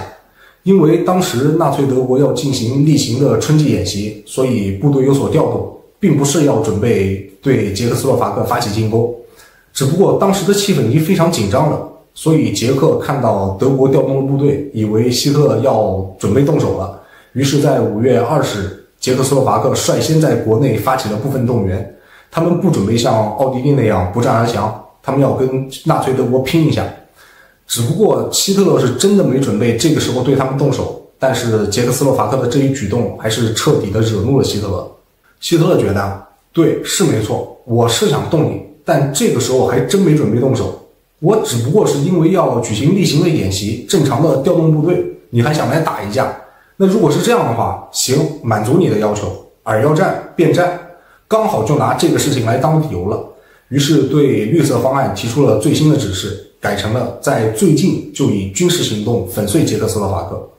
Speaker 1: 因为当时纳粹德国要进行例行的春季演习，所以部队有所调动，并不是要准备对捷克斯洛伐克发起进攻。只不过当时的气氛已经非常紧张了，所以捷克看到德国调动了部队，以为希特勒要准备动手了，于是在5月20日，捷克斯洛伐克率先在国内发起了部分动员。他们不准备像奥地利那样不战而降，他们要跟纳粹德国拼一下。只不过希特勒是真的没准备这个时候对他们动手，但是捷克斯洛伐克的这一举动还是彻底的惹怒了希特勒。希特勒觉得，对，是没错，我是想动你，但这个时候还真没准备动手。我只不过是因为要举行例行的演习，正常的调动部队，你还想来打一架？那如果是这样的话，行，满足你的要求，尔要战便战，刚好就拿这个事情来当理由了。于是对绿色方案提出了最新的指示，改成了在最近就以军事行动粉碎捷克斯洛伐克。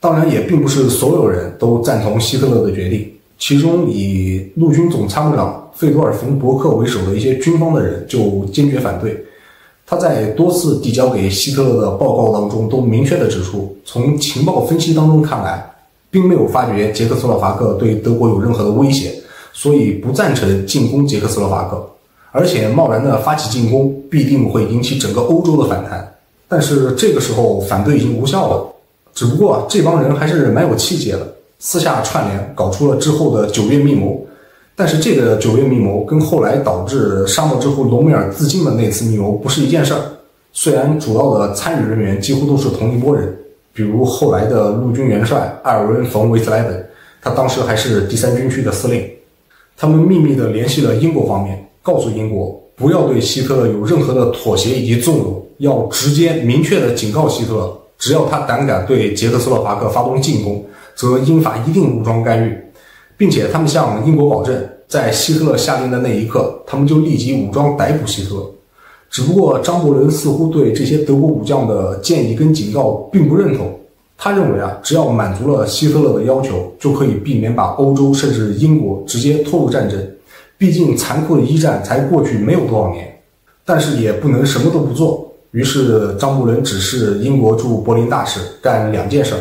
Speaker 1: 当然也并不是所有人都赞同希特勒的决定，其中以陆军总参谋长费多尔·冯·伯克为首的一些军方的人就坚决反对。他在多次递交给希特勒的报告当中都明确地指出，从情报分析当中看来，并没有发觉捷克斯洛伐克对德国有任何的威胁，所以不赞成进攻捷克斯洛伐克，而且贸然的发起进攻必定会引起整个欧洲的反弹。但是这个时候反对已经无效了，只不过这帮人还是蛮有气节的，私下串联搞出了之后的9月密谋。但是这个9月密谋跟后来导致沙漠之狐隆美尔自尽的那次密谋不是一件事儿。虽然主要的参与人员几乎都是同一拨人，比如后来的陆军元帅艾尔文·冯·维斯莱本，他当时还是第3军区的司令。他们秘密地联系了英国方面，告诉英国不要对希特勒有任何的妥协以及纵容，要直接明确地警告希特勒，只要他胆敢对捷克斯洛伐克发动进攻，则英法一定武装干预，并且他们向英国保证，在希特勒下令的那一刻，他们就立即武装逮捕希特勒。只不过张伯伦似乎对这些德国武将的建议跟警告并不认同，他认为只要满足了希特勒的要求，就可以避免把欧洲甚至英国直接拖入战争。毕竟残酷的一战才过去没有多少年，但是也不能什么都不做。于是张伯伦指示英国驻柏林大使干2件事，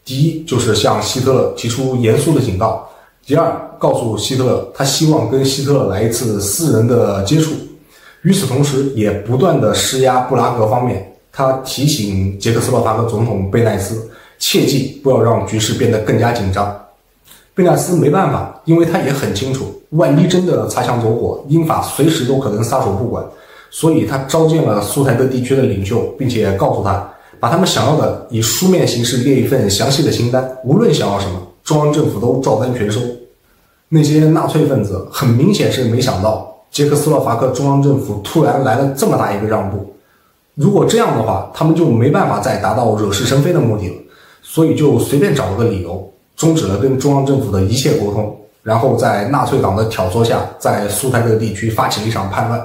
Speaker 1: 第一就是向希特勒提出严肃的警告，第二告诉希特勒他希望跟希特勒来一次私人的接触。与此同时也不断的施压布拉格方面，他提醒捷克斯洛伐克总统贝奈斯切记不要让局势变得更加紧张。贝奈斯没办法，因为他也很清楚，万一真的擦枪走火，英法随时都可能撒手不管，所以他召见了苏台德地区的领袖，并且告诉他，把他们想要的以书面形式列一份详细的清单，无论想要什么，中央政府都照单全收。那些纳粹分子很明显是没想到捷克斯洛伐克中央政府突然来了这么大一个让步，如果这样的话，他们就没办法再达到惹是生非的目的了，所以就随便找了个理由，终止了跟中央政府的一切沟通，然后在纳粹党的挑唆下，在苏台德地区发起了一场叛乱，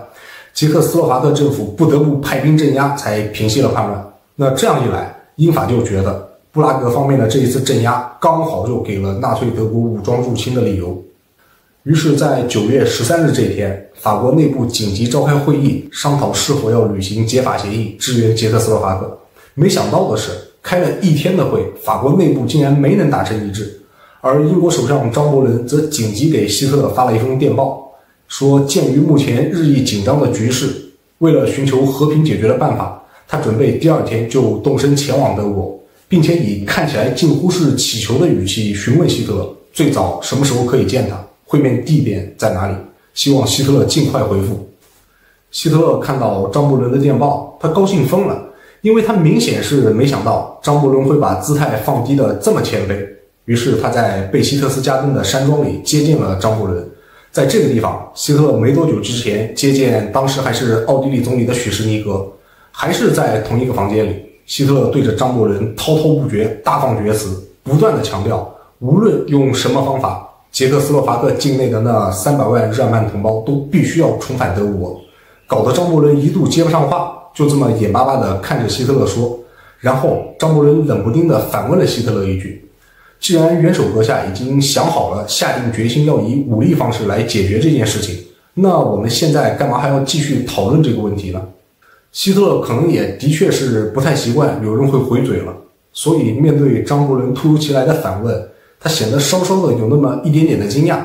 Speaker 1: 捷克斯洛伐克政府不得不派兵镇压，才平息了叛乱。那这样一来，英法就觉得布拉格方面的这一次镇压刚好就给了纳粹德国武装入侵的理由。于是在9月13日这一天，法国内部紧急召开会议，商讨是否要履行解法协议支援捷克斯洛伐克。没想到的是，开了一天的会，法国内部竟然没能达成一致，而英国首相张伯伦则紧急给希特勒发了一封电报，说鉴于目前日益紧张的局势，为了寻求和平解决的办法，他准备第2天就动身前往德国，并且以看起来近乎是乞求的语气询问希特勒最早什么时候可以见他，会面地点在哪里，希望希特勒尽快回复。希特勒看到张伯伦的电报，他高兴疯了，因为他明显是没想到张伯伦会把姿态放低的这么谦卑。于是他在贝希特斯加登的山庄里接见了张伯伦。在这个地方，希特勒没多久之前接见当时还是奥地利总理的许什尼格，还是在同一个房间里，希特勒对着张伯伦滔滔不绝，大放厥词，不断的强调，无论用什么方法，捷克斯洛伐克境内的那300万日耳曼同胞都必须要重返德国，搞得张伯伦一度接不上话，就这么眼巴巴地看着希特勒说。然后张伯伦冷不丁地反问了希特勒一句，既然元首阁下已经想好了，下定决心要以武力方式来解决这件事情，那我们现在干嘛还要继续讨论这个问题呢？希特勒可能也的确是不太习惯有人会回嘴了，所以面对张伯伦突如其来的反问，他显得稍稍的有那么一点点的惊讶。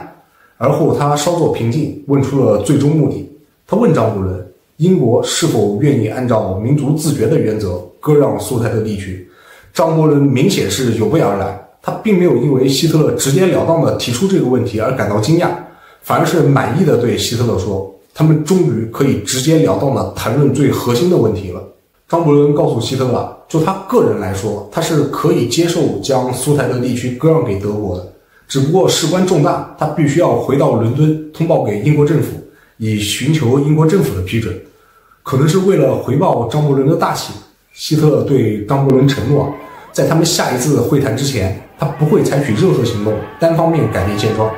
Speaker 1: 而后他稍作平静，问出了最终目的。他问张伯伦，英国是否愿意按照民族自决的原则割让苏台德地区？张伯伦明显是有备而来，他并没有因为希特勒直截了当的提出这个问题而感到惊讶，反而是满意的对希特勒说，他们终于可以直截了当的谈论最核心的问题了。张伯伦告诉希特勒，就他个人来说，他是可以接受将苏台德地区割让给德国的，只不过事关重大，他必须要回到伦敦通报给英国政府，以寻求英国政府的批准。可能是为了回报张伯伦的大喜，希特勒对张伯伦承诺，在他们下一次会谈之前，他不会采取任何行动，单方面改变现状。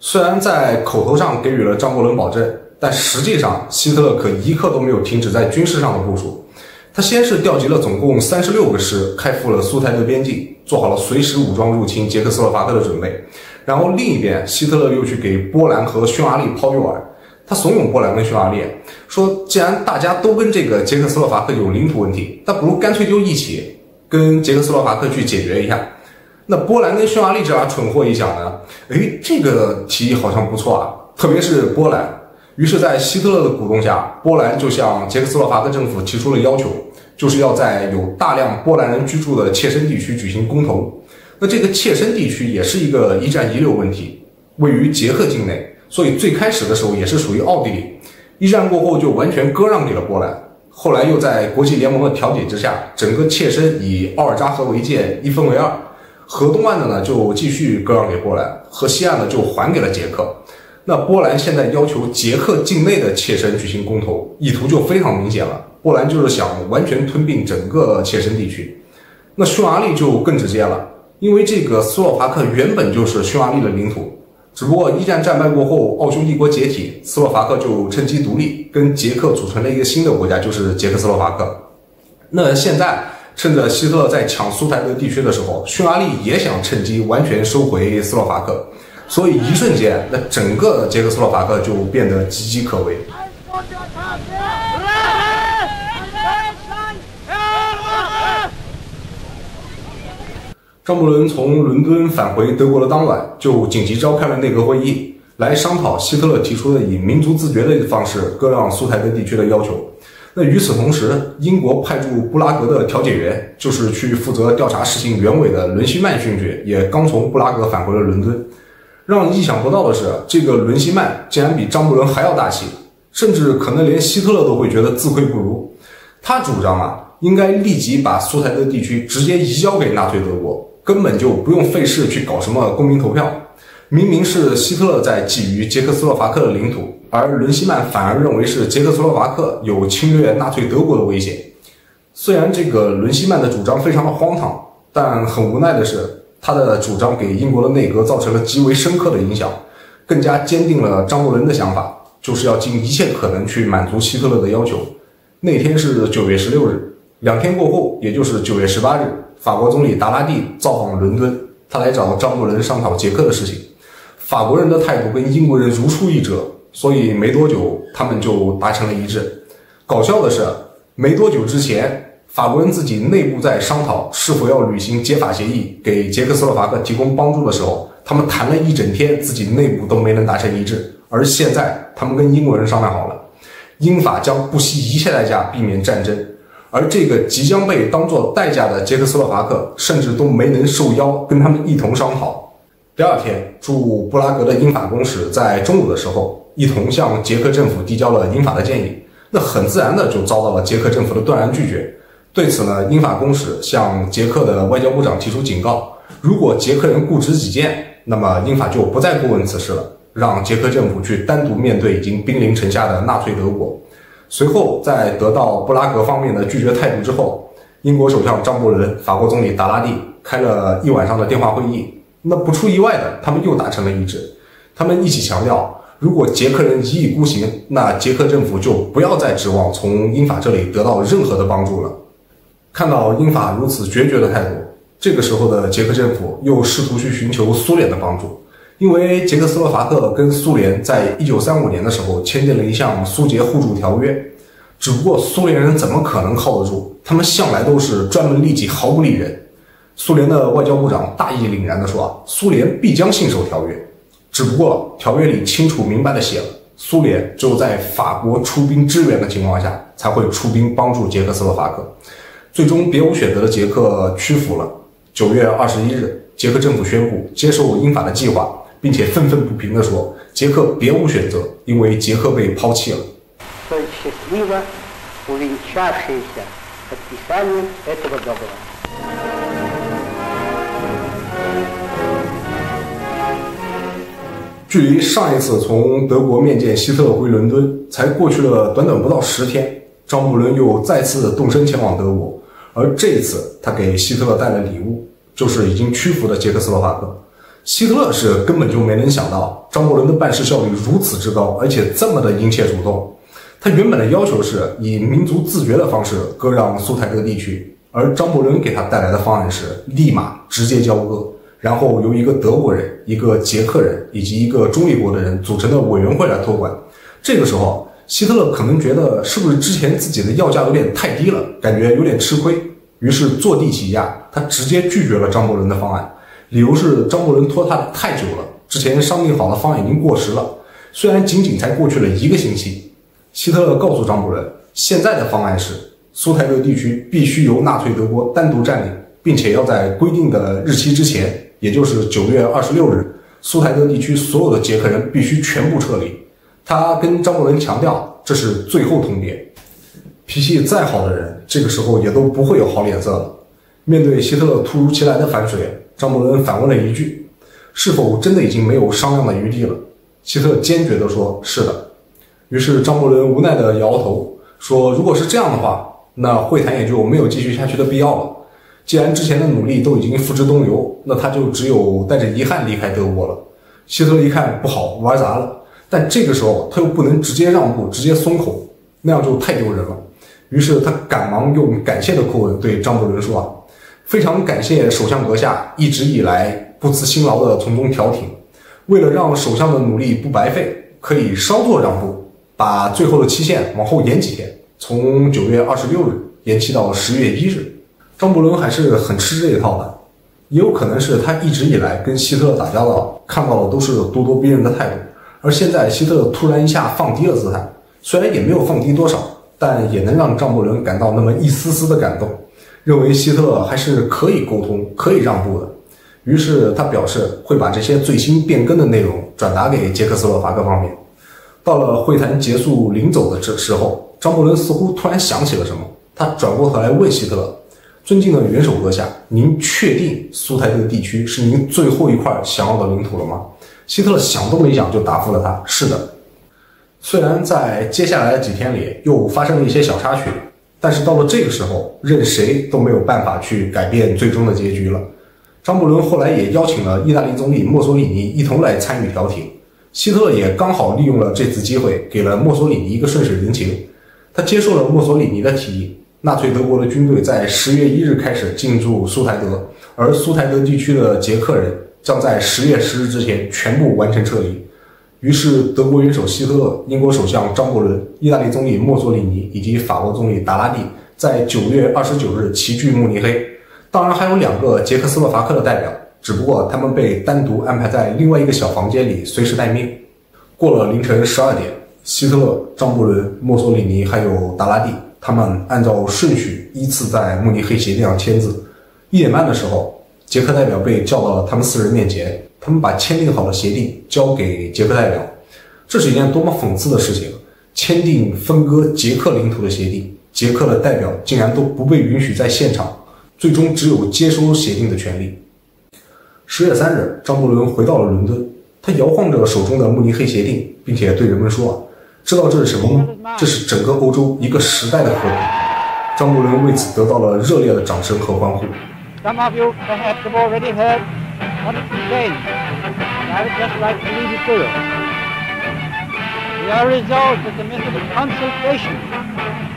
Speaker 1: 虽然在口头上给予了张伯伦保证，但实际上希特勒可一刻都没有停止在军事上的部署。他先是调集了总共36个师，开赴了苏台德边境，做好了随时武装入侵捷克斯洛伐克的准备。然后另一边，希特勒又去给波兰和匈牙利抛诱饵，他怂恿波兰跟匈牙利说，既然大家都跟这个捷克斯洛伐克有领土问题，那不如干脆就一起跟捷克斯洛伐克去解决一下。那波兰跟匈牙利这俩蠢货一想呢，这个提议好像不错啊，特别是波兰。于是在希特勒的鼓动下，波兰就向捷克斯洛伐克政府提出了要求，就是要在有大量波兰人居住的切身地区举行公投。那这个切身地区也是一个一战遗留问题，位于捷克境内，所以最开始的时候也是属于奥地利，一战过后就完全割让给了波兰。后来又在国际联盟的调解之下，整个切身以奥尔扎河为界，一分为二，河东岸的呢就继续割让给波兰，河西岸的就还给了捷克。那波兰现在要求捷克境内的切身举行公投，意图就非常明显了，波兰就是想完全吞并整个切身地区。那匈牙利就更直接了，因为这个斯洛伐克原本就是匈牙利的领土，只不过一战战败过后，奥匈帝国解体，斯洛伐克就趁机独立，跟捷克组成了一个新的国家，就是捷克斯洛伐克。那现在趁着希特勒在抢苏台德地区的时候，匈牙利也想趁机完全收回斯洛伐克，所以一瞬间，那整个捷克斯洛伐克就变得岌岌可危。张伯伦从伦敦返回德国的当晚，就紧急召开了内阁会议，来商讨希特勒提出的以民族自决的方式割让苏台德地区的要求。那与此同时，英国派驻布拉格的调解员，就是去负责调查事情原委的伦西曼勋爵，也刚从布拉格返回了伦敦。让人意想不到的是，这个伦西曼竟然比张伯伦还要大气，甚至可能连希特勒都会觉得自愧不如。他主张应该立即把苏台德地区直接移交给纳粹德国，根本就不用费事去搞什么公民投票。明明是希特勒在觊觎捷克斯洛伐克的领土，而伦西曼反而认为是捷克斯洛伐克有侵略纳粹德国的危险。虽然这个伦西曼的主张非常的荒唐，但很无奈的是，他的主张给英国的内阁造成了极为深刻的影响，更加坚定了张伯伦的想法，就是要尽一切可能去满足希特勒的要求。那天是9月16日，2天过后，也就是9月18日，法国总理达拉蒂造访伦敦，他来找张伯伦商讨捷克的事情。法国人的态度跟英国人如出一辙，所以没多久他们就达成了一致。搞笑的是，没多久之前，法国人自己内部在商讨是否要履行解法协议，给捷克斯洛伐克提供帮助的时候，他们谈了一整天，自己内部都没能达成一致。而现在他们跟英国人商量好了，英法将不惜一切代价避免战争，而这个即将被当作代价的捷克斯洛伐克甚至都没能受邀跟他们一同商讨。第二天，驻布拉格的英法公使在中午的时候一同向捷克政府递交了英法的建议，那很自然的就遭到了捷克政府的断然拒绝。对此呢，英法公使向捷克的外交部长提出警告，如果捷克人固执己见，那么英法就不再过问此事了，让捷克政府去单独面对已经兵临城下的纳粹德国。随后在得到布拉格方面的拒绝态度之后，英国首相张伯伦、法国总理达拉蒂开了一晚上的电话会议。那不出意外的，他们又达成了一致。他们一起强调，如果捷克人一意孤行，那捷克政府就不要再指望从英法这里得到任何的帮助了。看到英法如此决绝的态度，这个时候的捷克政府又试图去寻求苏联的帮助，因为捷克斯洛伐克跟苏联在1935年的时候签订了一项苏捷互助条约，只不过苏联人怎么可能靠得住？他们向来都是专门利己，毫不利人。苏联的外交部长大义凛然地说，苏联必将信守条约，只不过条约里清楚明白地写了，苏联只有在法国出兵支援的情况下才会出兵帮助捷克斯洛伐克。最终别无选择的捷克屈服了。9月21日，捷克政府宣布接受英法的计划，并且愤愤不平地说，捷克别无选择，因为捷克被抛弃了。距离上一次从德国面见希特勒回伦敦才过去了短短不到10天，张伯伦又再次动身前往德国，而这一次他给希特勒带了礼物，就是已经屈服的捷克斯洛伐克。希特勒是根本就没能想到张伯伦的办事效率如此之高，而且这么的殷切主动。他原本的要求是以民族自决的方式割让苏台德地区，而张伯伦给他带来的方案是立马直接交割，然后由一个德国人、一个捷克人以及一个中立国的人组成的委员会来托管。这个时候，希特勒可能觉得是不是之前自己的要价有点太低了，感觉有点吃亏，于是坐地起价，他直接拒绝了张伯伦的方案。理由是张伯伦拖沓太久了，之前商定好的方案已经过时了，虽然仅仅才过去了1个星期。希特勒告诉张伯伦，现在的方案是苏台德地区必须由纳粹德国单独占领，并且要在规定的日期之前，也就是9月26日，苏台德地区所有的捷克人必须全部撤离。他跟张伯伦强调，这是最后通牒。脾气再好的人，这个时候也都不会有好脸色了。面对希特勒突如其来的反水，张伯伦反问了一句，是否真的已经没有商量的余地了？希特勒坚决地说，是的。于是张伯伦无奈地摇摇头，说如果是这样的话，那会谈也就没有继续下去的必要了。既然之前的努力都已经付之东流，那他就只有带着遗憾离开德国了。希特勒一看不好，玩砸了，但这个时候他又不能直接让步，直接松口，那样就太丢人了。于是他赶忙用感谢的口吻对张伯伦说，非常感谢首相阁下一直以来不辞辛劳的从中调停，为了让首相的努力不白费，可以稍作让步，把最后的期限往后延几天，从9月26日延期到10月1日。张伯伦还是很吃这一套的，也有可能是他一直以来跟希特勒打交道，看到的都是咄咄逼人的态度，而现在希特勒突然一下放低了姿态，虽然也没有放低多少，但也能让张伯伦感到那么一丝丝的感动，认为希特勒还是可以沟通、可以让步的。于是他表示会把这些最新变更的内容转达给捷克斯洛伐克方面。到了会谈结束临走的这时候，张伯伦似乎突然想起了什么，他转过头来问希特勒：“尊敬的元首阁下，您确定苏台德地区是您最后一块想要的领土了吗？”希特勒想都没想就答复了他：“是的。”虽然在接下来的几天里又发生了一些小插曲，但是到了这个时候，任谁都没有办法去改变最终的结局了。张伯伦后来也邀请了意大利总理墨索里尼一同来参与调停，希特勒也刚好利用了这次机会，给了墨索里尼一个顺水人情。他接受了墨索里尼的提议，纳粹德国的军队在10月1日开始进驻苏台德，而苏台德地区的捷克人将在10月10日之前全部完成撤离。于是德国元首希特勒、英国首相张伯伦、意大利总理墨索里尼以及法国总理达拉蒂在9月29日齐聚慕尼黑。当然还有2个捷克斯洛伐克的代表，只不过他们被单独安排在另外一个小房间里随时待命。过了凌晨12点，希特勒、张伯伦、墨索里尼还有达拉蒂，他们按照顺序依次在慕尼黑协定上签字。1点半的时候，捷克代表被叫到了他们4人面前，他们把签订好的协定交给捷克代表。这是一件多么讽刺的事情！签订分割捷克领土的协定，捷克的代表竟然都不被允许在现场，最终只有接收协定的权利。10月3日，张伯伦回到了伦敦，他摇晃着手中的慕尼黑协定，并且对人们说：“知道这是什么吗？这是整个欧洲一个时代的合同。”张伯伦为此得到了热烈的掌声和欢呼。
Speaker 3: Some of you perhaps have already heard what it contains, and I would just like to read it to you. We are resolved that the method of consultation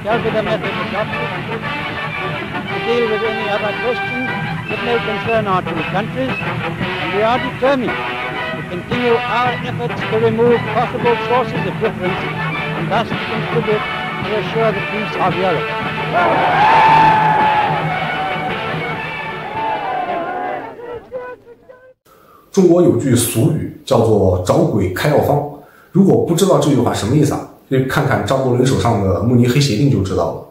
Speaker 3: shall be the method adopted to deal with any other questions that may concern our two countries, and we are determined to continue our efforts to remove possible sources of difference and thus to contribute to assure the peace of Europe.
Speaker 1: 中国有句俗语叫做找鬼开药方，如果不知道这句话什么意思啊，就看看张伯伦手上的慕尼黑协定就知道了。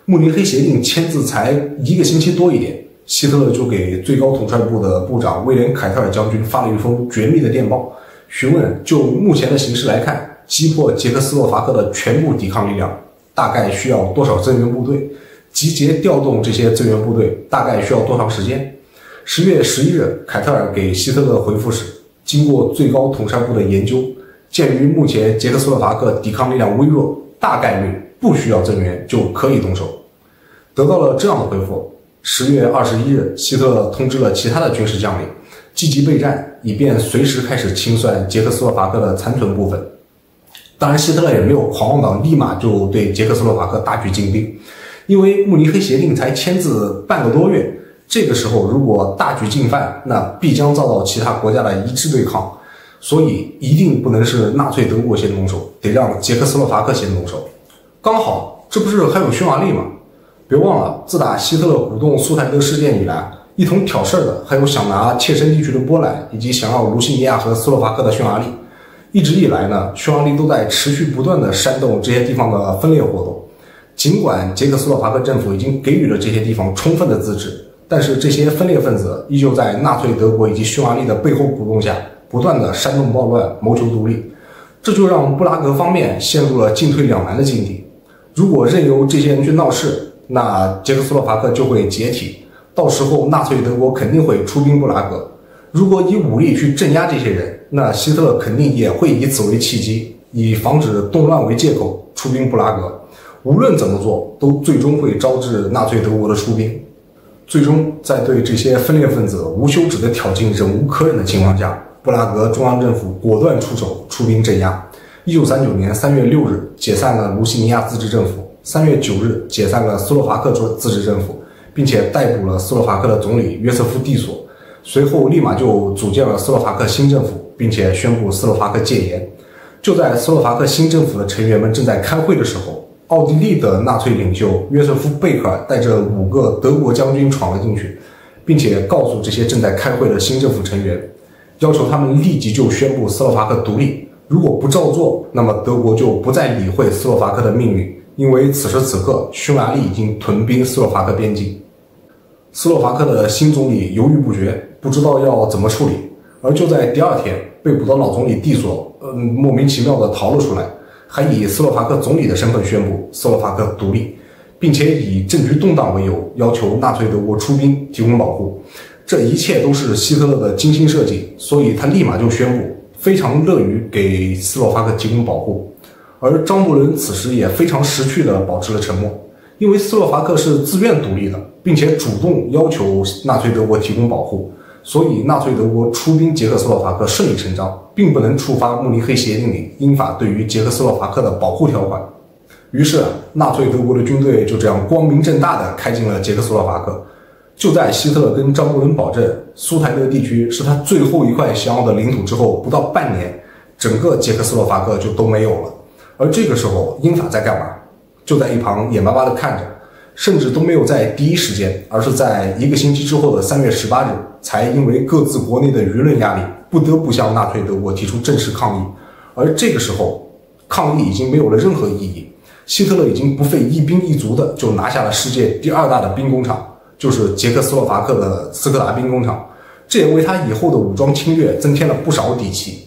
Speaker 1: 慕尼黑协定签字才1个星期多一点，希特勒就给最高统帅部的部长威廉·凯特尔将军发了一封绝密的电报，询问就目前的形势来看，击破捷克斯洛伐克的全部抵抗力量大概需要多少增援部队，集结调动这些增援部队大概需要多长时间。10月11日，凯特尔给希特勒回复时，经过最高统帅部的研究，鉴于目前捷克斯洛伐克抵抗力量微弱，大概率不需要增援就可以动手。得到了这样的回复，10月21日，希特勒通知了其他的军事将领，积极备战，以便随时开始清算捷克斯洛伐克的残存部分。当然，希特勒也没有狂妄到立马就对捷克斯洛伐克大举进兵，因为慕尼黑协定才签字半个多月，这个时候如果大举进犯，那必将遭到其他国家的一致对抗，所以一定不能是纳粹德国先动手，得让捷克斯洛伐克先动手。刚好这不是还有匈牙利吗？别忘了，自打希特勒鼓动苏台德事件以来，一同挑事的还有想拿切身地区的波兰，以及想要卢西尼亚和斯洛伐克的匈牙利。一直以来呢，匈牙利都在持续不断的煽动这些地方的分裂活动。尽管捷克斯洛伐克政府已经给予了这些地方充分的自治，但是这些分裂分子依旧在纳粹德国以及匈牙利的背后鼓动下，不断的煽动暴乱，谋求独立。这就让布拉格方面陷入了进退两难的境地。如果任由这些人去闹事，那捷克斯洛伐克就会解体，到时候纳粹德国肯定会出兵布拉格。如果以武力去镇压这些人，那希特勒肯定也会以此为契机，以防止动乱为借口出兵布拉格。无论怎么做，都最终会招致纳粹德国的出兵。最终在对这些分裂分子无休止的挑衅忍无可忍的情况下，布拉格中央政府果断出手，出兵镇压。1939年3月6日解散了卢西尼亚自治政府，3月9日解散了斯洛伐克自治政府，并且逮捕了斯洛伐克的总理约瑟夫·蒂索。随后立马就组建了斯洛伐克新政府，并且宣布斯洛伐克戒严。就在斯洛伐克新政府的成员们正在开会的时候，奥地利的纳粹领袖约瑟夫·贝克尔带着5个德国将军闯了进去，并且告诉这些正在开会的新政府成员，要求他们立即就宣布斯洛伐克独立。如果不照做，那么德国就不再理会斯洛伐克的命运，因为此时此刻匈牙利已经屯兵斯洛伐克边境。斯洛伐克的新总理犹豫不决，不知道要怎么处理。而就在第2天，被捕的老总理蒂索莫名其妙地逃了出来，还以斯洛伐克总理的身份宣布斯洛伐克独立，并且以政局动荡为由，要求纳粹德国出兵提供保护。这一切都是希特勒的精心设计，所以他立马就宣布非常乐于给斯洛伐克提供保护。而张伯伦此时也非常识趣地保持了沉默，因为斯洛伐克是自愿独立的，并且主动要求纳粹德国提供保护，所以纳粹德国出兵捷克斯洛伐克顺理成章，并不能触发慕尼黑协定里英法对于捷克斯洛伐克的保护条款。于是纳粹德国的军队就这样光明正大地开进了捷克斯洛伐克。就在希特勒跟张伯伦保证苏台德地区是他最后一块想要的领土之后，不到半年，整个捷克斯洛伐克就都没有了。而这个时候英法在干嘛？就在一旁眼巴巴地看着，甚至都没有在第一时间，而是在1个星期之后的3月18日，才因为各自国内的舆论压力，不得不向纳粹德国提出正式抗议。而这个时候抗议已经没有了任何意义，希特勒已经不费一兵一卒的就拿下了世界第2大的兵工厂，就是捷克斯洛伐克的斯柯达兵工厂，这也为他以后的武装侵略增添了不少底气。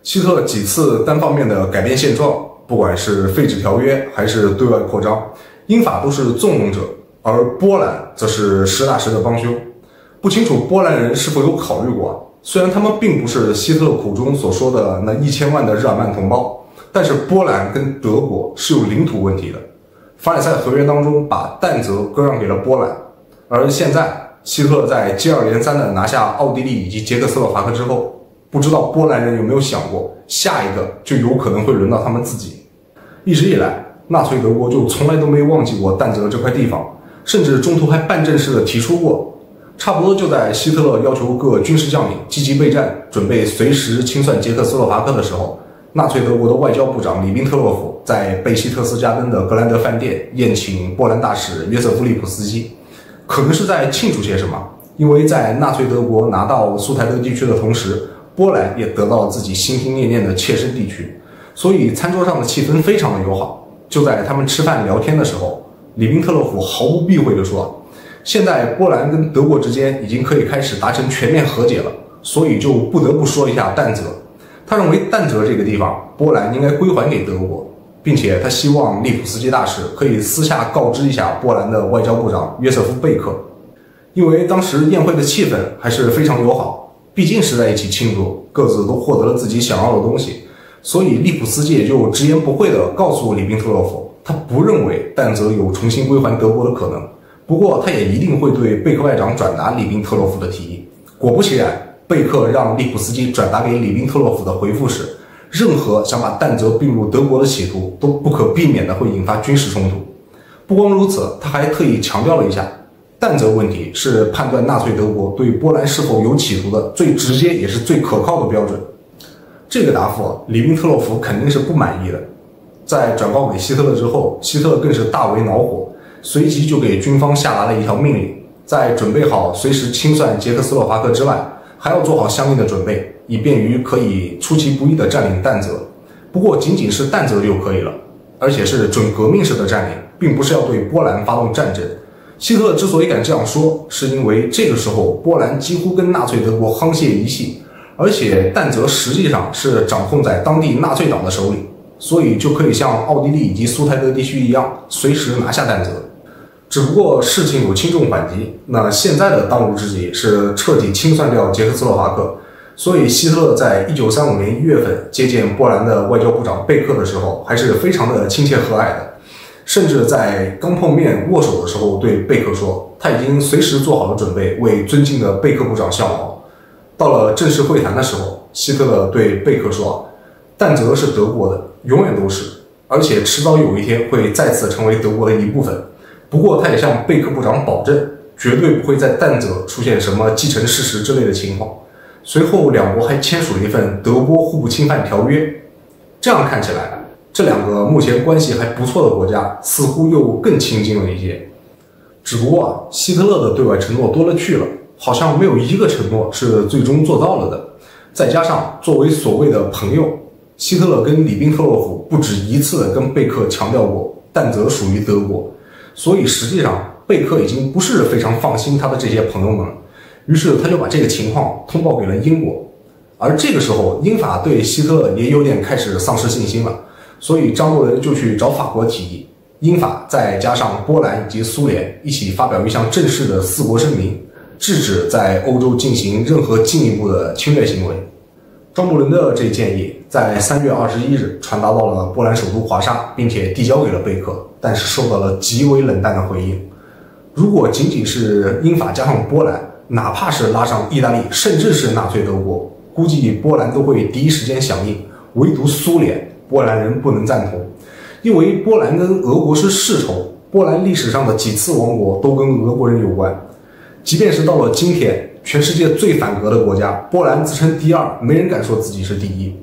Speaker 1: 希特勒几次单方面的改变现状，不管是废止条约还是对外扩张，英法都是纵容者，而波兰则是实打实的帮凶。不清楚波兰人是否有考虑过，虽然他们并不是希特勒口中所说的那1000万的日耳曼同胞，但是波兰跟德国是有领土问题的。凡尔赛合约当中把但泽割让给了波兰，而现在希特勒在接二连三的拿下奥地利以及捷克斯洛伐克之后，不知道波兰人有没有想过，下一个就有可能会轮到他们自己。一直以来，纳粹德国就从来都没忘记过但泽这块地方，甚至中途还半正式的提出过。差不多就在希特勒要求各军事将领积极备战，准备随时清算捷克斯洛伐克的时候，纳粹德国的外交部长里宾特洛甫在贝希特斯加登的格兰德饭店宴请波兰大使约瑟夫利普斯基，可能是在庆祝些什么，因为在纳粹德国拿到苏台德地区的同时，波兰也得到了自己心心念念的切身地区，所以餐桌上的气氛非常的友好。就在他们吃饭聊天的时候，里宾特洛甫毫不避讳地说，现在波兰跟德国之间已经可以开始达成全面和解了，所以就不得不说一下但泽。他认为但泽这个地方波兰应该归还给德国，并且他希望利普斯基大使可以私下告知一下波兰的外交部长约瑟夫贝克，因为当时宴会的气氛还是非常友好，毕竟是在一起庆祝，各自都获得了自己想要的东西，所以利普斯基也就直言不讳地告诉里宾特洛甫，他不认为但泽有重新归还德国的可能，不过他也一定会对贝克外长转达里宾特洛甫的提议。果不其然，贝克让利普斯基转达给里宾特洛甫的回复是，任何想把但泽并入德国的企图都不可避免地会引发军事冲突。不光如此，他还特意强调了一下，但泽问题是判断纳粹德国对波兰是否有企图的最直接也是最可靠的标准。这个答复里宾特洛甫肯定是不满意的。在转告给希特勒之后，希特勒更是大为恼火，随即就给军方下达了一条命令，在准备好随时清算捷克斯洛伐克之外，还要做好相应的准备，以便于可以出其不意地占领但泽。不过仅仅是但泽就可以了，而且是准革命式的占领，并不是要对波兰发动战争。希特勒之所以敢这样说，是因为这个时候波兰几乎跟纳粹德国沆瀣一气，而且但泽实际上是掌控在当地纳粹党的手里，所以就可以像奥地利以及苏台德地区一样，随时拿下但泽。只不过事情有轻重缓急，那现在的当务之急是彻底清算掉捷克斯洛伐克。所以希特勒在1935年1月份接见波兰的外交部长贝克的时候，还是非常的亲切和蔼的，甚至在刚碰面握手的时候对贝克说，他已经随时做好了准备，为尊敬的贝克部长效劳。到了正式会谈的时候，希特勒对贝克说：“但泽是德国的，永远都是，而且迟早有一天会再次成为德国的一部分。”不过，他也向贝克部长保证，绝对不会在但泽出现什么继承事实之类的情况。随后，两国还签署了一份德波互不侵犯条约。这样看起来，这两个目前关系还不错的国家，似乎又更亲近了一些。只不过希特勒的对外承诺多了去了，好像没有一个承诺是最终做到了的。再加上作为所谓的朋友，希特勒跟里宾特洛甫不止一次的跟贝克强调过，但泽属于德国。所以实际上，贝克已经不是非常放心他的这些朋友们了。于是他就把这个情况通报给了英国。而这个时候，英法对希特勒也有点开始丧失信心了。所以张伯伦就去找法国提议，英法再加上波兰以及苏联一起发表一项正式的四国声明，制止在欧洲进行任何进一步的侵略行为。张伯伦的这建议在3月21日传达到了波兰首都华沙，并且递交给了贝克，但是受到了极为冷淡的回应。如果仅仅是英法加上波兰，哪怕是拉上意大利，甚至是纳粹德国，估计波兰都会第一时间响应，唯独苏联，波兰人不能赞同。因为波兰跟俄国是世仇，波兰历史上的几次亡国都跟俄国人有关。即便是到了今天，全世界最反俄的国家，波兰自称第二，没人敢说自己是第一。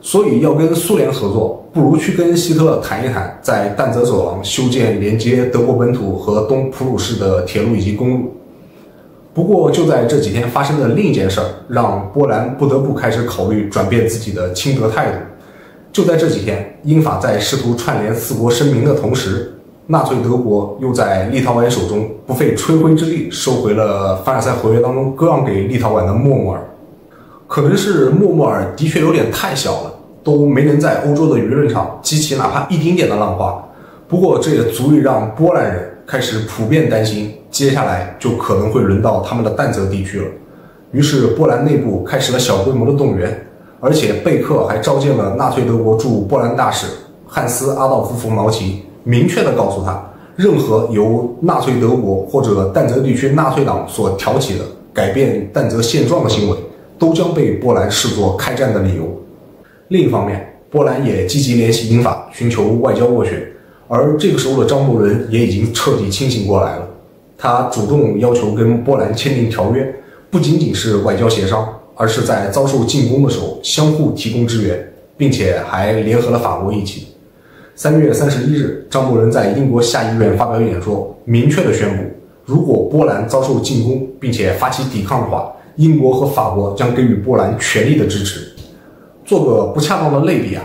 Speaker 1: 所以要跟苏联合作，不如去跟希特勒谈一谈，在但泽走廊修建连接德国本土和东普鲁士的铁路以及公路。不过就在这几天发生的另一件事儿，让波兰不得不开始考虑转变自己的亲德态度。就在这几天，英法在试图串联四国声明的同时，纳粹德国又在立陶宛手中不费吹灰之力收回了凡尔赛合约当中割让给立陶宛的莫莫尔。可能是莫莫尔的确有点太小了，都没能在欧洲的舆论上激起哪怕一丁点的浪花。不过这也足以让波兰人开始普遍担心，接下来就可能会轮到他们的但泽地区了。于是波兰内部开始了小规模的动员，而且贝克还召见了纳粹德国驻波兰大使汉斯·阿道夫·冯劳奇，明确地告诉他，任何由纳粹德国或者但泽地区纳粹党所挑起的改变但泽现状的行为，都将被波兰视作开战的理由。另一方面，波兰也积极联系英法，寻求外交斡旋。而这个时候的张伯伦也已经彻底清醒过来了，他主动要求跟波兰签订条约，不仅仅是外交协商，而是在遭受进攻的时候相互提供支援，并且还联合了法国一起。3月31日，张伯伦在英国下议院发表演说，明确地宣布，如果波兰遭受进攻并且发起抵抗的话，英国和法国将给予波兰全力的支持。做个不恰当的类比啊，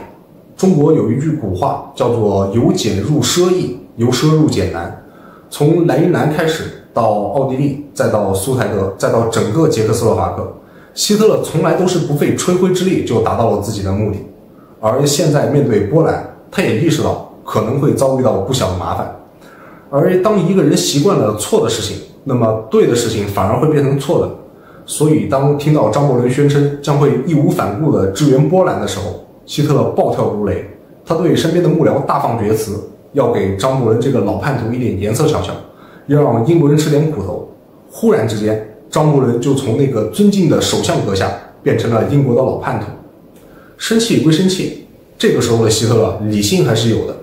Speaker 1: 中国有一句古话叫做由俭入奢易，由奢入俭难。从莱茵兰开始，到奥地利，再到苏台德，再到整个捷克斯洛伐克，希特勒从来都是不费吹灰之力就达到了自己的目的。而现在面对波兰，他也意识到可能会遭遇到不小的麻烦。而当一个人习惯了错的事情，那么对的事情反而会变成错的。所以当听到张伯伦宣称将会义无反顾地支援波兰的时候，希特勒暴跳如雷，他对身边的幕僚大放厥词，要给张伯伦这个老叛徒一点颜色瞧瞧，要让英国人吃点苦头。忽然之间，张伯伦就从那个尊敬的首相阁下变成了英国的老叛徒。生气归生气，这个时候的希特勒理性还是有的，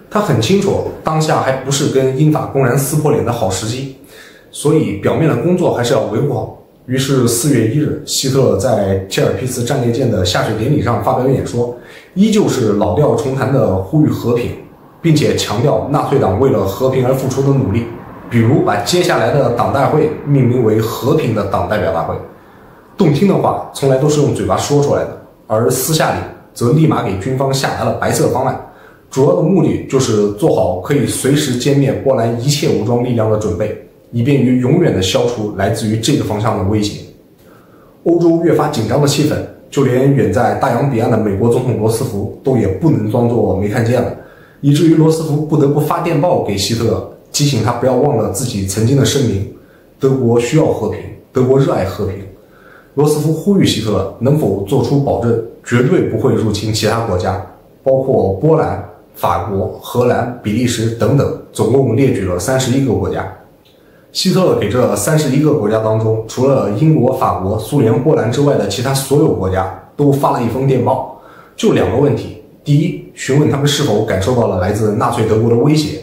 Speaker 1: 他很清楚当下还不是跟英法公然撕破脸的好时机，所以表面的工作还是要维护好。于是4月1日，希特勒在切尔皮茨战列舰的下水典礼上发表演说，依旧是老调重弹的呼吁和平，并且强调纳粹党为了和平而付出的努力，比如把接下来的党代会命名为和平的党代表大会。动听的话从来都是用嘴巴说出来的，而私下里则立马给军方下达了白色方案，主要的目的就是做好可以随时歼灭波兰一切武装力量的准备，以便于永远地消除来自于这个方向的威胁。欧洲越发紧张的气氛，就连远在大洋彼岸的美国总统罗斯福都也不能装作没看见了，以至于罗斯福不得不发电报给希特勒，提醒他不要忘了自己曾经的声明：德国需要和平，德国热爱和平。罗斯福呼吁希特勒能否做出保证，绝对不会入侵其他国家，包括波兰、法国、荷兰、比利时等等，总共列举了31个国家。希特勒给这31个国家当中，除了英国、法国、苏联、波兰之外的其他所有国家都发了一封电报，就2个问题：第一，询问他们是否感受到了来自纳粹德国的威胁；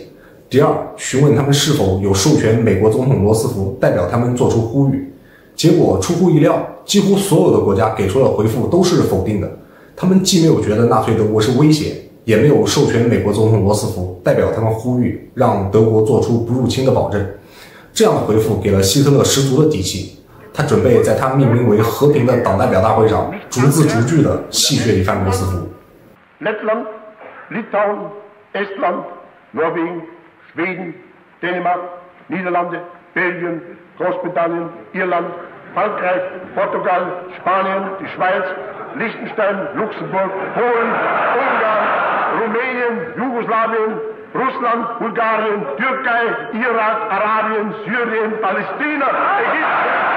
Speaker 1: 第二，询问他们是否有授权美国总统罗斯福代表他们做出呼吁。结果出乎意料，几乎所有的国家给出的回复都是否定的。他们既没有觉得纳粹德国是威胁，也没有授权美国总统罗斯福代表他们呼吁，让德国做出不入侵的保证。这样的回复给了希特勒十足的底气，他准备在他命名为和平的党代表大会上逐字逐句地戏谑一番罗斯福。
Speaker 2: Lettland, Litauen, Estland, Norwegen, Schweden, Dänemark, Niederlande, Belgien, Großbritannien, Irland, Frankreich, Portugal, Spanien, die Schweiz, Liechtenstein, Luxemburg, Polen, Ungarn, Rumänien, Jugoslawien, Russland, Bulgarien, Türkei, Irak, Arabien, Syrien, Palästina, Ägypten。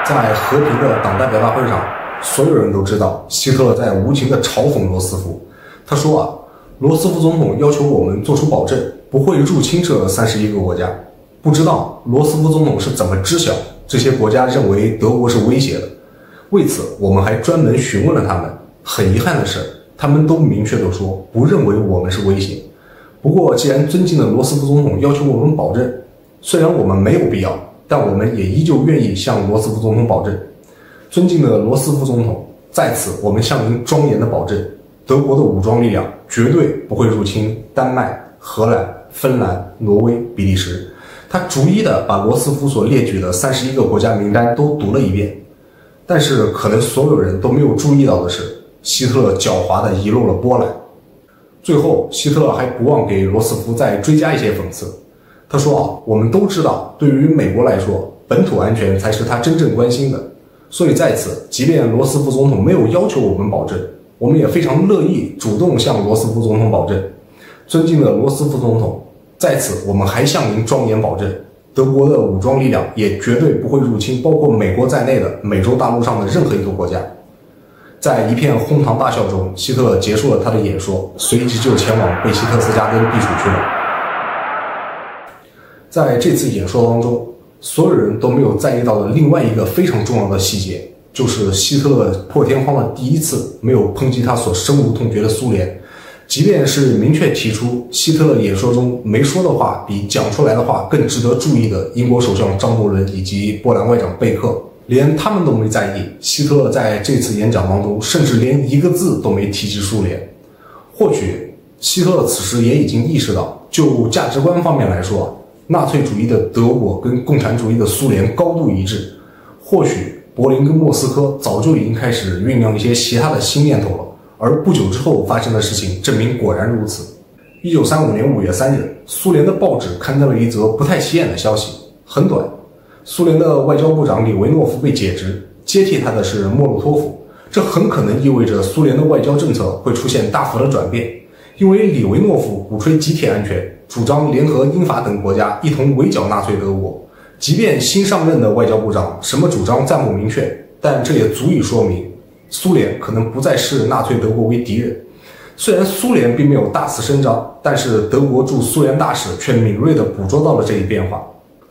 Speaker 1: 在和平的党代表大会上，所有人都知道希特勒在无情地嘲讽罗斯福。他说罗斯福总统要求我们做出保证，不会入侵这31个国家。不知道罗斯福总统是怎么知晓这些国家认为德国是威胁的。为此，我们还专门询问了他们。很遗憾的是，他们都明确地说不认为我们是威胁。不过，既然尊敬的罗斯福总统要求我们保证，虽然我们没有必要，但我们也依旧愿意向罗斯福总统保证。尊敬的罗斯福总统，在此我们向您庄严地保证，德国的武装力量绝对不会入侵丹麦、荷兰、芬兰、挪威、比利时。他逐一地把罗斯福所列举的31个国家名单都读了一遍。但是可能所有人都没有注意到的是，希特勒狡猾地遗漏了波兰。最后，希特勒还不忘给罗斯福再追加一些讽刺。他说我们都知道，对于美国来说，本土安全才是他真正关心的。所以在此，即便罗斯福总统没有要求我们保证，我们也非常乐意主动向罗斯福总统保证。尊敬的罗斯福总统，在此我们还向您庄严保证，德国的武装力量也绝对不会入侵包括美国在内的美洲大陆上的任何一个国家。在一片哄堂大笑中，希特勒结束了他的演说，随即就前往贝希特斯加根避暑去了。在这次演说当中，所有人都没有在意到的另外一个非常重要的细节，就是希特勒破天荒的第一次没有抨击他所深恶痛绝的苏联。即便是明确提出希特勒演说中没说的话比讲出来的话更值得注意的英国首相张伯伦以及波兰外长贝克，连他们都没在意，希特勒在这次演讲当中甚至连一个字都没提及苏联。或许希特勒此时也已经意识到，就价值观方面来说，纳粹主义的德国跟共产主义的苏联高度一致。或许柏林跟莫斯科早就已经开始酝酿一些其他的新念头了，而不久之后发生的事情证明果然如此。1935年5月3日，苏联的报纸刊登了一则不太起眼的消息，很短。苏联的外交部长里维诺夫被解职，接替他的是莫洛托夫。这很可能意味着苏联的外交政策会出现大幅的转变，因为里维诺夫鼓吹集体安全，主张联合英法等国家一同围剿纳粹德国。即便新上任的外交部长什么主张暂不明确，但这也足以说明苏联可能不再视纳粹德国为敌人。虽然苏联并没有大肆声张，但是德国驻苏联大使却敏锐地捕捉到了这一变化。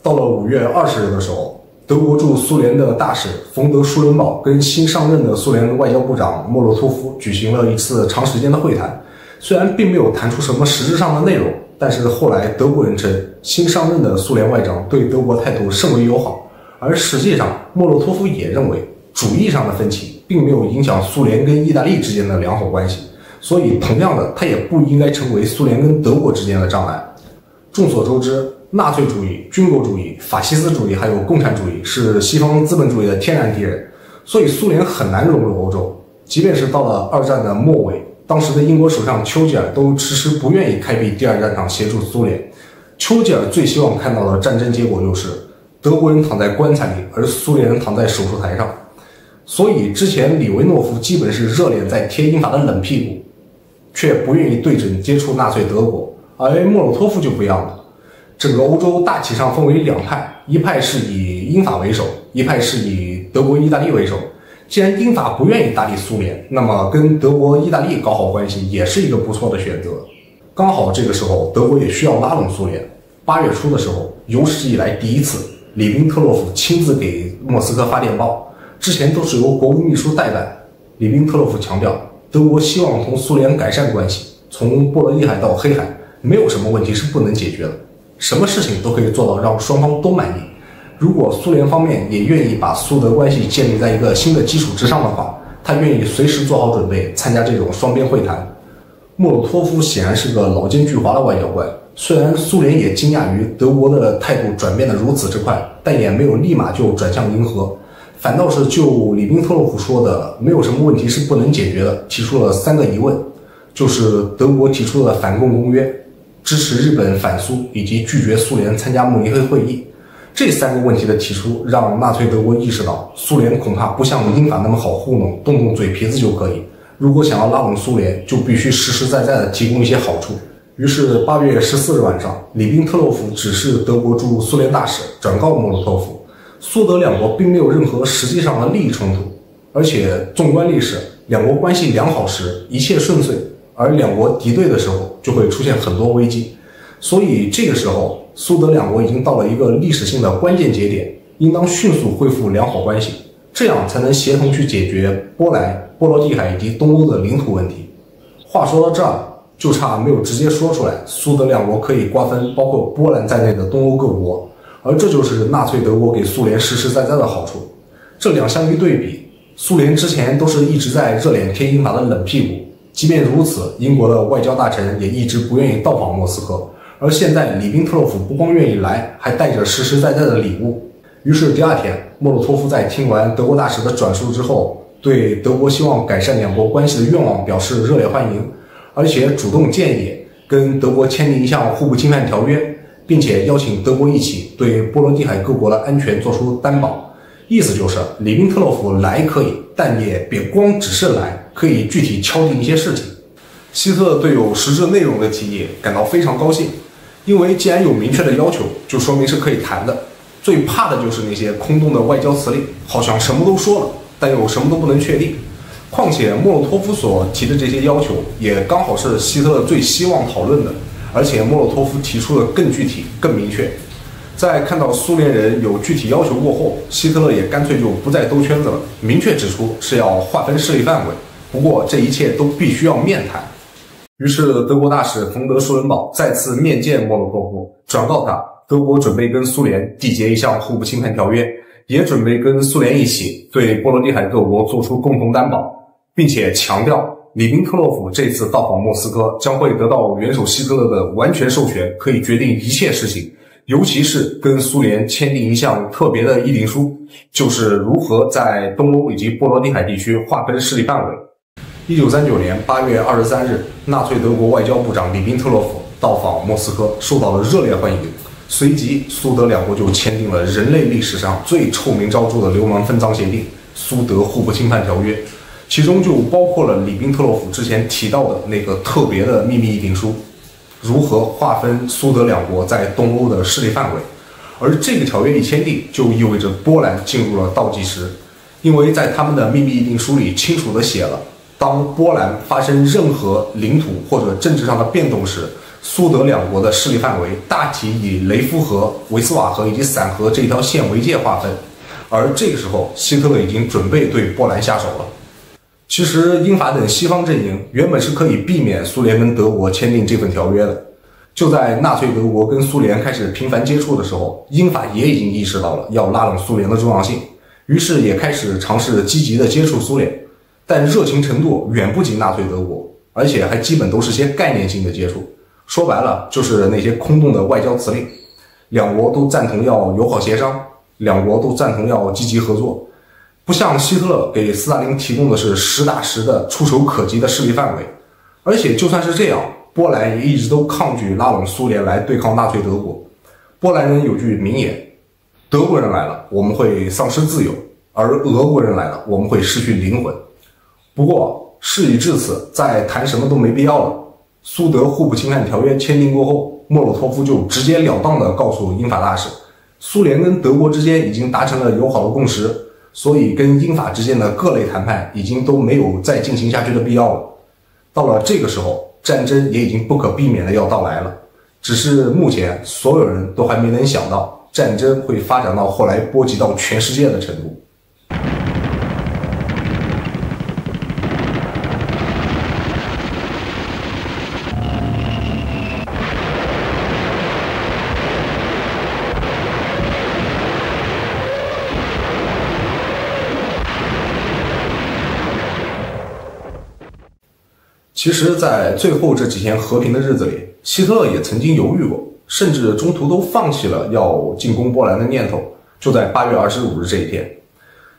Speaker 1: 到了5月20日的时候，德国驻苏联的大使冯德舒伦堡跟新上任的苏联外交部长莫洛托夫举行了一次长时间的会谈。虽然并没有谈出什么实质上的内容，但是后来德国人称新上任的苏联外长对德国态度甚为友好。而实际上，莫洛托夫也认为主义上的分歧并没有影响苏联跟意大利之间的良好关系，所以同样的，它也不应该成为苏联跟德国之间的障碍。众所周知，纳粹主义、军国主义、法西斯主义还有共产主义是西方资本主义的天然敌人，所以苏联很难融入欧洲。即便是到了二战的末尾，当时的英国首相丘吉尔都迟迟不愿意开辟第二战场协助苏联。丘吉尔最希望看到的战争结果就是德国人躺在棺材里，而苏联人躺在手术台上。所以之前里维诺夫基本是热脸在贴英法的冷屁股，却不愿意对准接触纳粹德国。而莫洛托夫就不一样了，整个欧洲大体上分为两派，一派是以英法为首，一派是以德国、意大利为首。既然英法不愿意搭理苏联，那么跟德国、意大利搞好关系也是一个不错的选择。刚好这个时候德国也需要拉拢苏联。8月初的时候，有史以来第一次，里宾特洛夫亲自给莫斯科发电报，之前都是由国务秘书代办。里宾特洛夫强调，德国希望同苏联改善关系，从波罗的海到黑海，没有什么问题是不能解决的，什么事情都可以做到让双方都满意。如果苏联方面也愿意把苏德关系建立在一个新的基础之上的话，他愿意随时做好准备参加这种双边会谈。莫洛托夫显然是个老奸巨猾的外交官，虽然苏联也惊讶于德国的态度转变得如此之快，但也没有立马就转向迎合，反倒是就里宾特洛夫说的没有什么问题是不能解决的提出了3个疑问，就是德国提出的反共公约、支持日本反苏以及拒绝苏联参加慕尼黑会议。这3个问题的提出让纳粹德国意识到，苏联恐怕不像英法那么好糊弄，动动嘴皮子就可以，如果想要拉拢苏联，就必须实实在在的提供一些好处。于是8月14日晚上，里宾特洛夫指示德国驻苏联大使转告莫洛托夫，苏德两国并没有任何实际上的利益冲突，而且纵观历史，两国关系良好时一切顺遂，而两国敌对的时候就会出现很多危机。所以这个时候，苏德两国已经到了一个历史性的关键节点，应当迅速恢复良好关系，这样才能协同去解决波兰、波罗的海以及东欧的领土问题。话说到这儿，就差没有直接说出来，苏德两国可以瓜分包括波兰在内的东欧各国，而这就是纳粹德国给苏联实实在在的好处。这两相一对比，苏联之前都是一直在热脸贴英法的冷屁股，即便如此，英国的外交大臣也一直不愿意到访莫斯科，而现在里宾特洛夫不光愿意来，还带着实实在在的礼物。于是第2天，莫洛托夫在听完德国大使的转述之后，对德国希望改善两国关系的愿望表示热烈欢迎，而且主动建议跟德国签订一项互不侵犯条约，并且邀请德国一起对波罗的海各国的安全做出担保。意思就是里宾特洛夫来可以，但也别光只是来，可以具体敲定一些事情。希特勒对有实质内容的提议感到非常高兴，因为既然有明确的要求，就说明是可以谈的。最怕的就是那些空洞的外交辞令，好像什么都说了，但又什么都不能确定。况且莫洛托夫所提的这些要求也刚好是希特勒最希望讨论的，而且莫洛托夫提出的更具体更明确。在看到苏联人有具体要求过后，希特勒也干脆就不再兜圈子了，明确指出是要划分势力范围，不过这一切都必须要面谈。于是德国大使冯德舒伦堡再次面见莫洛托夫，转告他德国准备跟苏联缔结一项互不侵犯条约，也准备跟苏联一起对波罗的海各国做出共同担保，并且强调里宾特洛夫这次到访莫斯科将会得到元首希特勒的完全授权，可以决定一切事情，尤其是跟苏联签订一项特别的议定书，就是如何在东欧以及波罗的海地区划分势力范围。1939年8月23日，纳粹德国外交部长里宾特洛夫到访莫斯科，受到了热烈欢迎。随即，苏德两国就签订了人类历史上最臭名昭著的流氓分赃协定——苏德互不侵犯条约，其中就包括了里宾特洛夫之前提到的那个特别的秘密议定书，如何划分苏德两国在东欧的势力范围。而这个条约一签订，就意味着波兰进入了倒计时，因为在他们的秘密议定书里清楚地写了，当波兰发生任何领土或者政治上的变动时，苏德两国的势力范围大体以雷夫河、维斯瓦河以及散河这条线为界划分。而这个时候，希特勒已经准备对波兰下手了。其实英法等西方阵营原本是可以避免苏联跟德国签订这份条约的。就在纳粹德国跟苏联开始频繁接触的时候，英法也已经意识到了要拉拢苏联的重要性，于是也开始尝试积极的接触苏联，但热情程度远不及纳粹德国，而且还基本都是些概念性的接触。说白了，就是那些空洞的外交辞令。两国都赞同要友好协商，两国都赞同要积极合作，不像希特勒给斯大林提供的是实打实的触手可及的势力范围。而且就算是这样，波兰也一直都抗拒拉拢苏联来对抗纳粹德国。波兰人有句名言：德国人来了，我们会丧失自由；而俄国人来了，我们会失去灵魂。不过事已至此，再谈什么都没必要了。苏德互不侵犯条约签订过后，莫洛托夫就直截了当地告诉英法大使，苏联跟德国之间已经达成了友好的共识，所以跟英法之间的各类谈判已经都没有再进行下去的必要了。到了这个时候，战争也已经不可避免的要到来了。只是目前所有人都还没能想到，战争会发展到后来波及到全世界的程度。其实，在最后这几天和平的日子里，希特勒也曾经犹豫过，甚至中途都放弃了要进攻波兰的念头。就在8月25日这一天，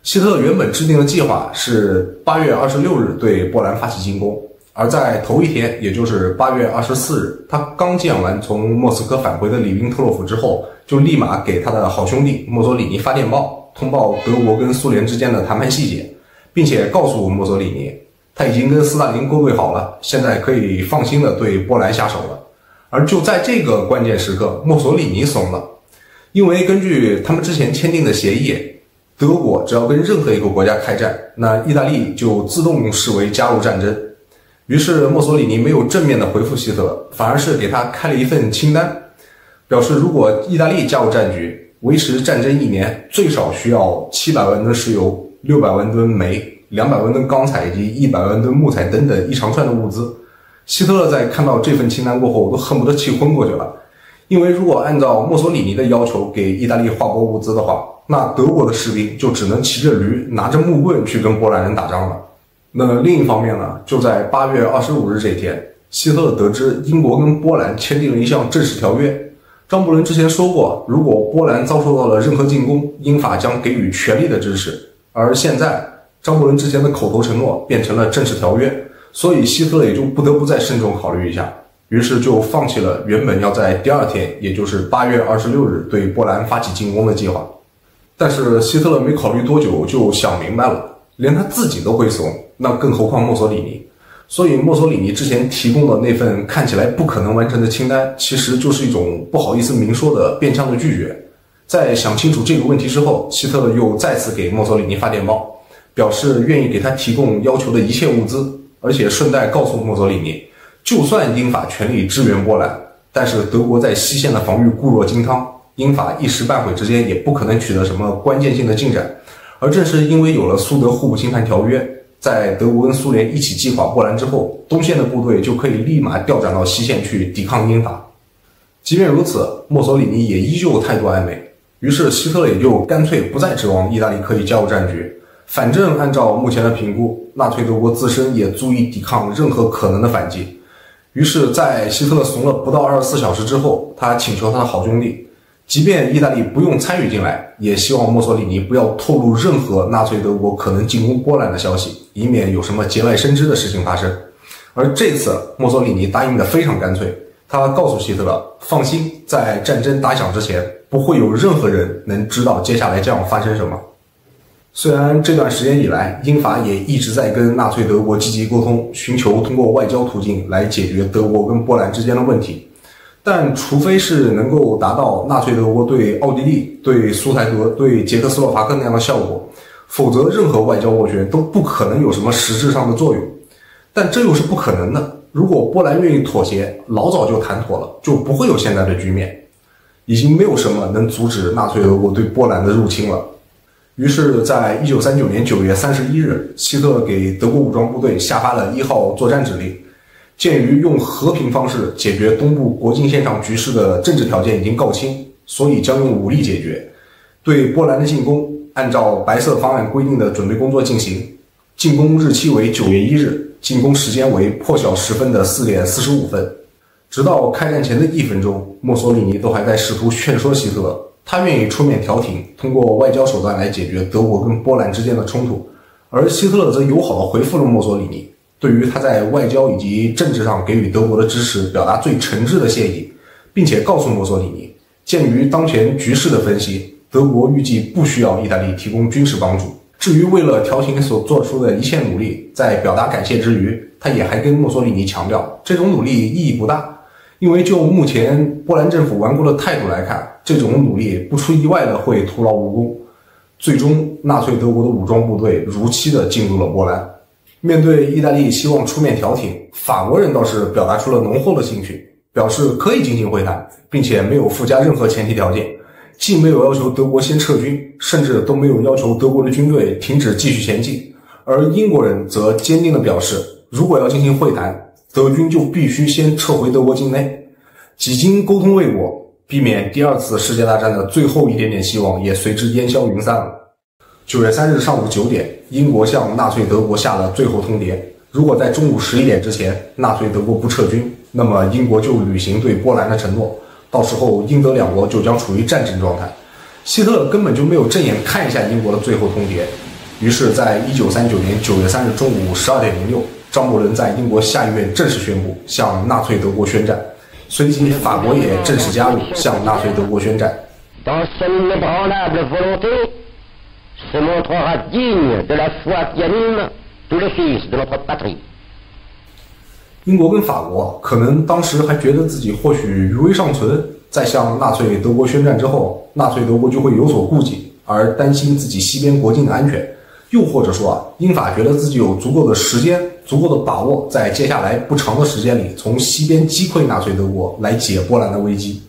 Speaker 1: 希特勒原本制定的计划是8月26日对波兰发起进攻，而在头一天，也就是8月24日，他刚见完从莫斯科返回的里宾特洛夫之后，就立马给他的好兄弟墨索里尼发电报，通报德国跟苏联之间的谈判细节，并且告诉墨索里尼，他已经跟斯大林勾兑好了，现在可以放心的对波兰下手了。而就在这个关键时刻，墨索里尼怂了，因为根据他们之前签订的协议，德国只要跟任何一个国家开战，那意大利就自动视为加入战争。于是墨索里尼没有正面的回复希特勒，反而是给他开了一份清单，表示如果意大利加入战局，维持战争1年最少需要700万吨石油、600万吨煤、200万吨钢材以及100万吨木材等等一长串的物资。希特勒在看到这份清单过后都恨不得气昏过去了，因为如果按照墨索里尼的要求给意大利划拨物资的话，那德国的士兵就只能骑着驴拿着木棍去跟波兰人打仗了。那另一方面呢，就在8月25日这天，希特勒得知英国跟波兰签订了一项正式条约。张伯伦之前说过，如果波兰遭受到了任何进攻，英法将给予全力的支持。而现在张伯伦之前的口头承诺变成了正式条约，所以希特勒也就不得不再慎重考虑一下，于是就放弃了原本要在第二天，也就是8月26日对波兰发起进攻的计划。但是希特勒没考虑多久就想明白了，连他自己都会怂，那更何况墨索里尼。所以墨索里尼之前提供的那份看起来不可能完成的清单，其实就是一种不好意思明说的变相的拒绝。在想清楚这个问题之后，希特勒又再次给墨索里尼发电报，表示愿意给他提供要求的一切物资，而且顺带告诉墨索里尼，就算英法全力支援波兰，但是德国在西线的防御固若金汤，英法一时半会之间也不可能取得什么关键性的进展。而正是因为有了苏德互不侵犯条约，在德国跟苏联一起击垮波兰之后，东线的部队就可以立马调转到西线去抵抗英法。即便如此，墨索里尼也依旧态度暧昧，于是希特勒也就干脆不再指望意大利可以加入战局，反正按照目前的评估，纳粹德国自身也足以抵抗任何可能的反击。于是在希特勒怂了不到24小时之后，他请求他的好兄弟，即便意大利不用参与进来，也希望墨索里尼不要透露任何纳粹德国可能进攻波兰的消息，以免有什么节外生枝的事情发生。而这次墨索里尼答应得非常干脆，他告诉希特勒，放心，在战争打响之前，不会有任何人能知道接下来将要发生什么。虽然这段时间以来，英法也一直在跟纳粹德国积极沟通，寻求通过外交途径来解决德国跟波兰之间的问题，但除非是能够达到纳粹德国对奥地利、对苏台德、对捷克斯洛伐克那样的效果，否则任何外交斡旋都不可能有什么实质上的作用。但这又是不可能的，如果波兰愿意妥协，老早就谈妥了，就不会有现在的局面。已经没有什么能阻止纳粹德国对波兰的入侵了。于是在1939年9月31日，希特勒给德国武装部队下发了1号作战指令。鉴于用和平方式解决东部国境线上局势的政治条件已经告罄，所以将用武力解决。对波兰的进攻，按照白色方案规定的准备工作进行。进攻日期为9月1日，进攻时间为破晓时分的4点45分。直到开战前的1分钟，墨索里尼都还在试图劝说希特勒，他愿意出面调停，通过外交手段来解决德国跟波兰之间的冲突。而希特勒则友好地回复了墨索里尼，对于他在外交以及政治上给予德国的支持表达最诚挚的谢意，并且告诉墨索里尼，鉴于当前局势的分析，德国预计不需要意大利提供军事帮助。至于为了调停所做出的一切努力，在表达感谢之余，他也还跟墨索里尼强调，这种努力意义不大，因为就目前波兰政府顽固的态度来看，这种努力不出意外的会徒劳无功。最终，纳粹德国的武装部队如期的进入了波兰。面对意大利希望出面调停，法国人倒是表达出了浓厚的兴趣，表示可以进行会谈，并且没有附加任何前提条件，既没有要求德国先撤军，甚至都没有要求德国的军队停止继续前进。而英国人则坚定地表示，如果要进行会谈，德军就必须先撤回德国境内。几经沟通未果，避免第二次世界大战的最后一点点希望也随之烟消云散了。9月3日上午9点，英国向纳粹德国下了最后通牒，如果在中午11点之前纳粹德国不撤军，那么英国就履行对波兰的承诺，到时候英德两国就将处于战争状态。希特勒根本就没有正眼看一下英国的最后通牒，于是在1939年9月3日中午12点06，张伯伦在英国下议院正式宣布向纳粹德国宣战，随即法国也正式加入向纳粹德国宣战。
Speaker 6: se montrera digne de la foi qui anime tous les fils de notre patrie。
Speaker 1: 英国跟法国可能当时还觉得自己或许余威尚存，在向纳粹德国宣战之后，纳粹德国就会有所顾忌，而担心自己西边国境的安全。又或者说英法觉得自己有足够的时间、足够的把握，在接下来不长的时间里，从西边击溃纳粹德国，来解波兰的危机。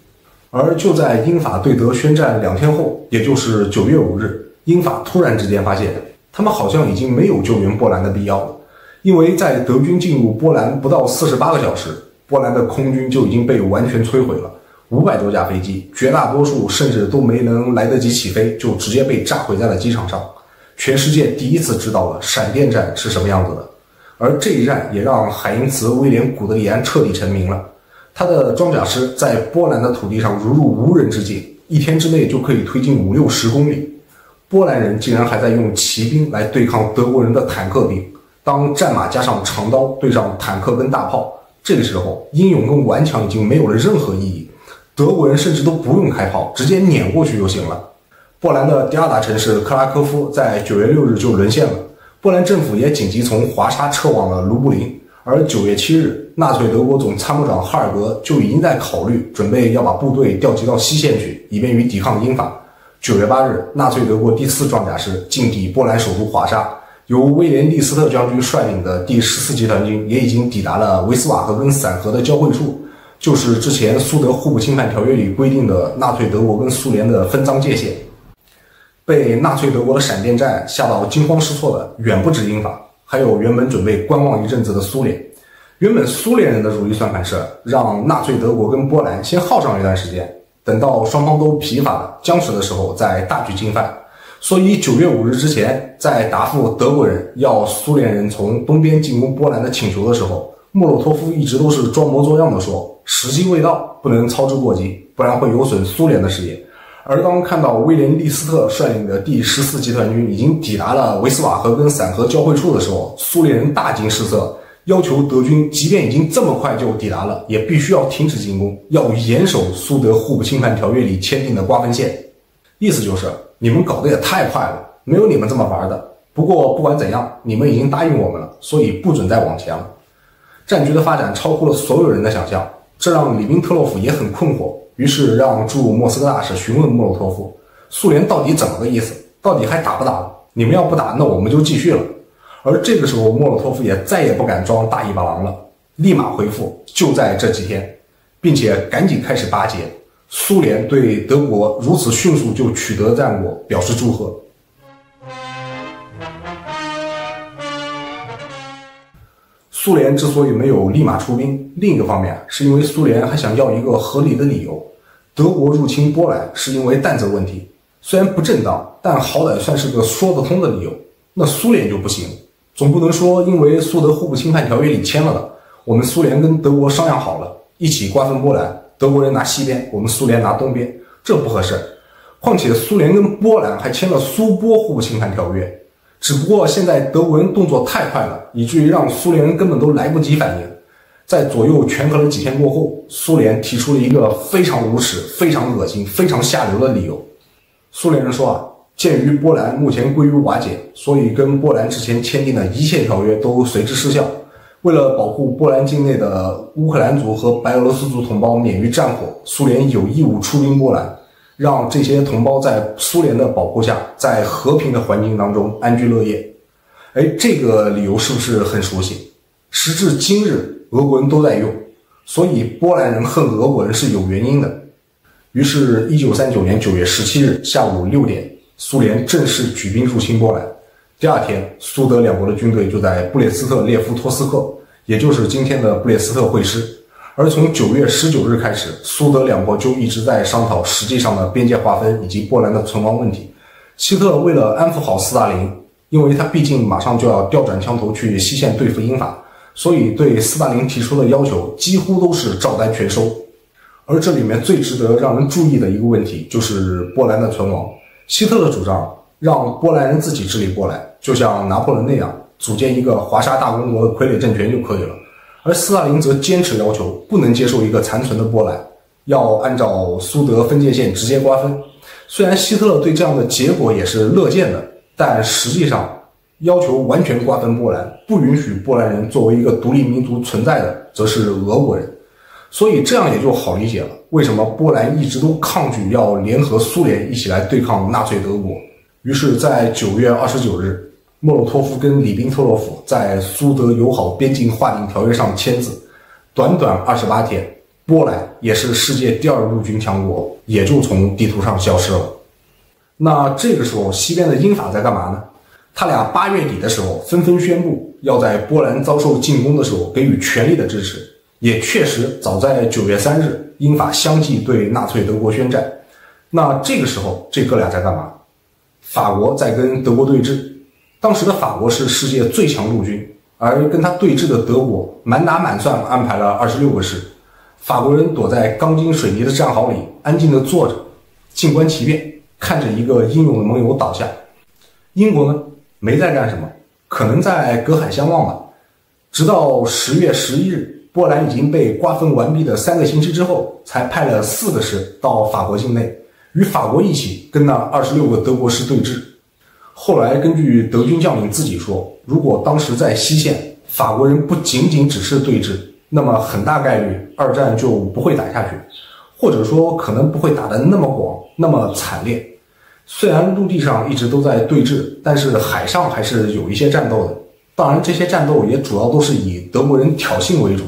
Speaker 1: 而就在英法对德宣战2天后，也就是9月5日。英法突然之间发现，他们好像已经没有救援波兰的必要了，因为在德军进入波兰不到48个小时，波兰的空军就已经被完全摧毁了，500多架飞机，绝大多数甚至都没能来得及起飞，就直接被炸毁在了机场上。全世界第一次知道了闪电战是什么样子的，而这一战也让海因茨·威廉·古德里安彻底成名了。他的装甲师在波兰的土地上如入无人之境，1天之内就可以推进50-60公里。波兰人竟然还在用骑兵来对抗德国人的坦克兵，当战马加上长刀对上坦克跟大炮，这个时候英勇跟顽强已经没有了任何意义，德国人甚至都不用开炮，直接碾过去就行了。波兰的第二大城市克拉科夫在9月6日就沦陷了，波兰政府也紧急从华沙撤往了卢布林，而9月7日，纳粹德国总参谋长哈尔格就已经在考虑准备要把部队调集到西线去，以便于抵抗英法。9月8日，纳粹德国第4装甲师进抵波兰首都华沙，由威廉利斯特将军率领的第14集团军也已经抵达了维斯瓦河跟散河的交汇处，就是之前苏德互不侵犯条约里规定的纳粹德国跟苏联的分赃界限。被纳粹德国的闪电战吓到惊慌失措的远不止英法，还有原本准备观望一阵子的苏联。原本苏联人的如意算盘是让纳粹德国跟波兰先耗上一段时间，等到双方都疲乏了、僵持的时候再大举进犯。所以9月5日之前，在答复德国人要苏联人从东边进攻波兰的请求的时候，莫洛托夫一直都是装模作样的说时机未到，不能操之过急，不然会有损苏联的事业。而当看到威廉利斯特率领的第14集团军已经抵达了维斯瓦河跟散河交汇处的时候，苏联人大惊失色，要求德军即便已经这么快就抵达了，也必须要停止进攻，要严守苏德互不侵犯条约里签订的瓜分线。意思就是你们搞得也太快了，没有你们这么玩的。不过不管怎样，你们已经答应我们了，所以不准再往前了。战局的发展超乎了所有人的想象，这让里宾特洛甫也很困惑，于是让驻莫斯科大使询问莫洛托夫，苏联到底怎么个意思？到底还打不打了？你们要不打，那我们就继续了。而这个时候，莫洛托夫也再也不敢装大尾巴狼了，立马回复就在这几天，并且赶紧开始巴结。苏联对德国如此迅速就取得战果表示祝贺。苏联之所以没有立马出兵，另一个方面是因为苏联还想要一个合理的理由。德国入侵波兰是因为弹责问题，虽然不正当，但好歹算是个说得通的理由。那苏联就不行，总不能说因为苏德互不侵犯条约里签了的，我们苏联跟德国商量好了，一起瓜分波兰，德国人拿西边，我们苏联拿东边，这不合适。况且苏联跟波兰还签了苏波互不侵犯条约，只不过现在德国人动作太快了，以至于让苏联人根本都来不及反应。在左右权衡了几天过后，苏联提出了一个非常无耻、非常恶心、非常下流的理由。苏联人说鉴于波兰目前归于瓦解，所以跟波兰之前签订的一切条约都随之失效。为了保护波兰境内的乌克兰族和白俄罗斯族同胞免于战火，苏联有义务出兵波兰，让这些同胞在苏联的保护下，在和平的环境当中安居乐业。这个理由是不是很熟悉？时至今日，俄国人都在用，所以波兰人恨俄国人是有原因的。于是1939年9月17日下午6点，苏联正式举兵入侵波兰。第二天，苏德两国的军队就在布列斯特列夫托斯克，也就是今天的布列斯特会师。而从9月19日开始，苏德两国就一直在商讨实际上的边界划分以及波兰的存亡问题。希特勒为了安抚好斯大林，因为他毕竟马上就要调转枪头去西线对付英法，所以对斯大林提出的要求几乎都是照单全收。而这里面最值得让人注意的一个问题就是波兰的存亡。希特勒主张让波兰人自己治理波兰，就像拿破仑那样组建一个华沙大公国的傀儡政权就可以了。而斯大林则坚持要求不能接受一个残存的波兰，要按照苏德分界线直接瓜分。虽然希特勒对这样的结果也是乐见的，但实际上要求完全瓜分波兰，不允许波兰人作为一个独立民族存在的，则是俄国人。所以这样也就好理解了，为什么波兰一直都抗拒要联合苏联一起来对抗纳粹德国。于是在9月29日，莫洛托夫跟里宾特洛夫在苏德友好边境划定条约上签字，短短28天，波兰也是世界第2陆军强国，也就从地图上消失了。那这个时候西边的英法在干嘛呢？他俩8月底的时候纷纷宣布要在波兰遭受进攻的时候给予全力的支持，也确实早在9月3日英法相继对纳粹德国宣战。那这个时候这哥俩在干嘛？法国在跟德国对峙，当时的法国是世界最强陆军，而跟他对峙的德国满打满算安排了26个师。法国人躲在钢筋水泥的战壕里安静地坐着，静观其变，看着一个英勇的盟友倒下。英国呢，没在干什么，可能在隔海相望吧。直到10月11日，波兰已经被瓜分完毕的3个星期之后，才派了4个师到法国境内，与法国一起跟那26个德国师对峙。后来根据德军将领自己说，如果当时在西线，法国人不仅仅只是对峙，那么很大概率二战就不会打下去，或者说可能不会打得那么广，那么惨烈。虽然陆地上一直都在对峙，但是海上还是有一些战斗的。当然这些战斗也主要都是以德国人挑衅为主。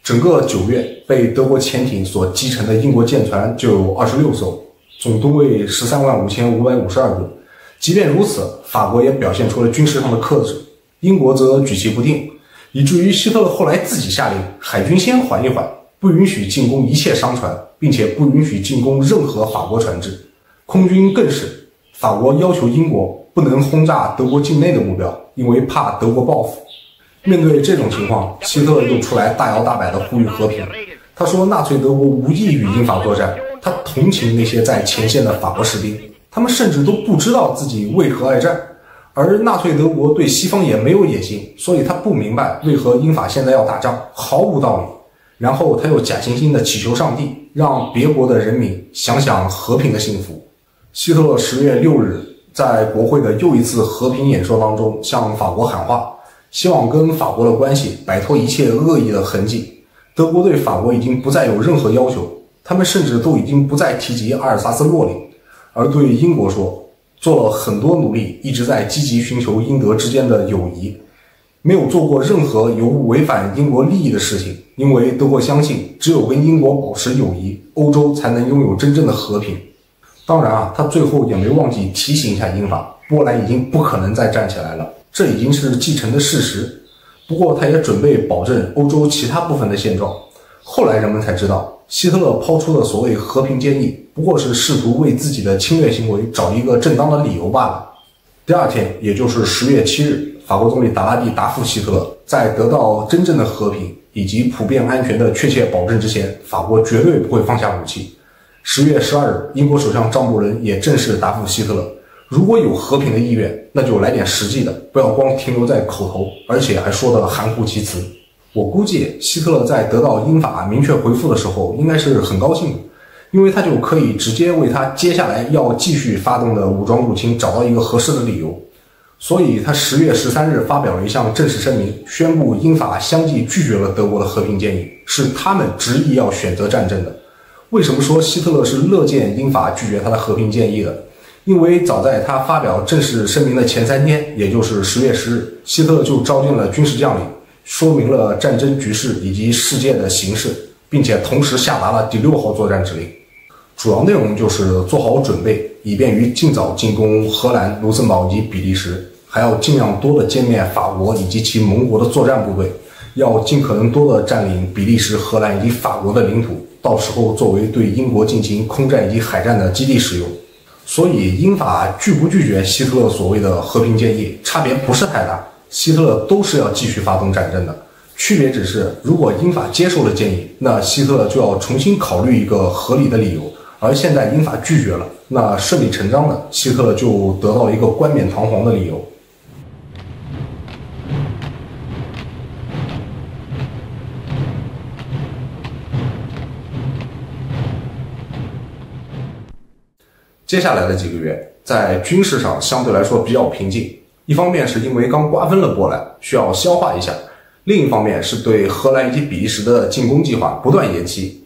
Speaker 1: 整个9月被德国潜艇所击沉的英国舰船就有26艘，总吨位135552吨。即便如此，法国也表现出了军事上的克制，英国则举棋不定，以至于希特勒后来自己下令海军先缓一缓，不允许进攻一切商船，并且不允许进攻任何法国船只。空军更是，法国要求英国不能轰炸德国境内的目标，因为怕德国报复。面对这种情况，希特勒又出来大摇大摆地呼吁和平。他说纳粹德国无意与英法作战，他同情那些在前线的法国士兵，他们甚至都不知道自己为何爱战。而纳粹德国对西方也没有野心，所以他不明白为何英法现在要打仗，毫无道理。然后他又假惺惺地祈求上帝，让别国的人民想想和平的幸福。希特勒10月6日在国会的又一次和平演说当中向法国喊话，希望跟法国的关系摆脱一切恶意的痕迹。德国对法国已经不再有任何要求，他们甚至都已经不再提及阿尔萨斯洛林。而对英国说，做了很多努力，一直在积极寻求英德之间的友谊，没有做过任何有违反英国利益的事情，因为德国相信只有跟英国保持友谊，欧洲才能拥有真正的和平。当然他最后也没忘记提醒一下英法，波兰已经不可能再站起来了，这已经是既成的事实。不过他也准备保证欧洲其他部分的现状。后来人们才知道，希特勒抛出的所谓和平建议，不过是试图为自己的侵略行为找一个正当的理由罢了。第二天，也就是10月7日，法国总理达拉蒂答复希特勒，在得到真正的和平以及普遍安全的确切保证之前，法国绝对不会放下武器。10月12日，英国首相张伯伦也正式答复希特勒，如果有和平的意愿，那就来点实际的，不要光停留在口头，而且还说得含糊其辞。我估计希特勒在得到英法明确回复的时候应该是很高兴的，因为他就可以直接为他接下来要继续发动的武装入侵找到一个合适的理由。所以他10月13日发表了一项正式声明，宣布英法相继拒绝了德国的和平建议，是他们执意要选择战争的。为什么说希特勒是乐见英法拒绝他的和平建议的？因为早在他发表正式声明的前3天，也就是10月10日，希特勒就召见了军事将领，说明了战争局势以及世界的形势，并且同时下达了第6号作战指令。主要内容就是做好准备，以便于尽早进攻荷兰、卢森堡以及比利时，还要尽量多的歼灭法国以及其盟国的作战部队，要尽可能多的占领比利时、荷兰以及法国的领土，到时候作为对英国进行空战以及海战的基地使用。所以英法拒不拒绝希特勒所谓的和平建议，差别不是太大，希特勒都是要继续发动战争的。区别只是，如果英法接受了建议，那希特勒就要重新考虑一个合理的理由，而现在英法拒绝了，那顺理成章的，希特勒就得到了一个冠冕堂皇的理由。接下来的几个月，在军事上相对来说比较平静。一方面是因为刚瓜分了波兰，需要消化一下；另一方面是对荷兰以及比利时的进攻计划不断延期。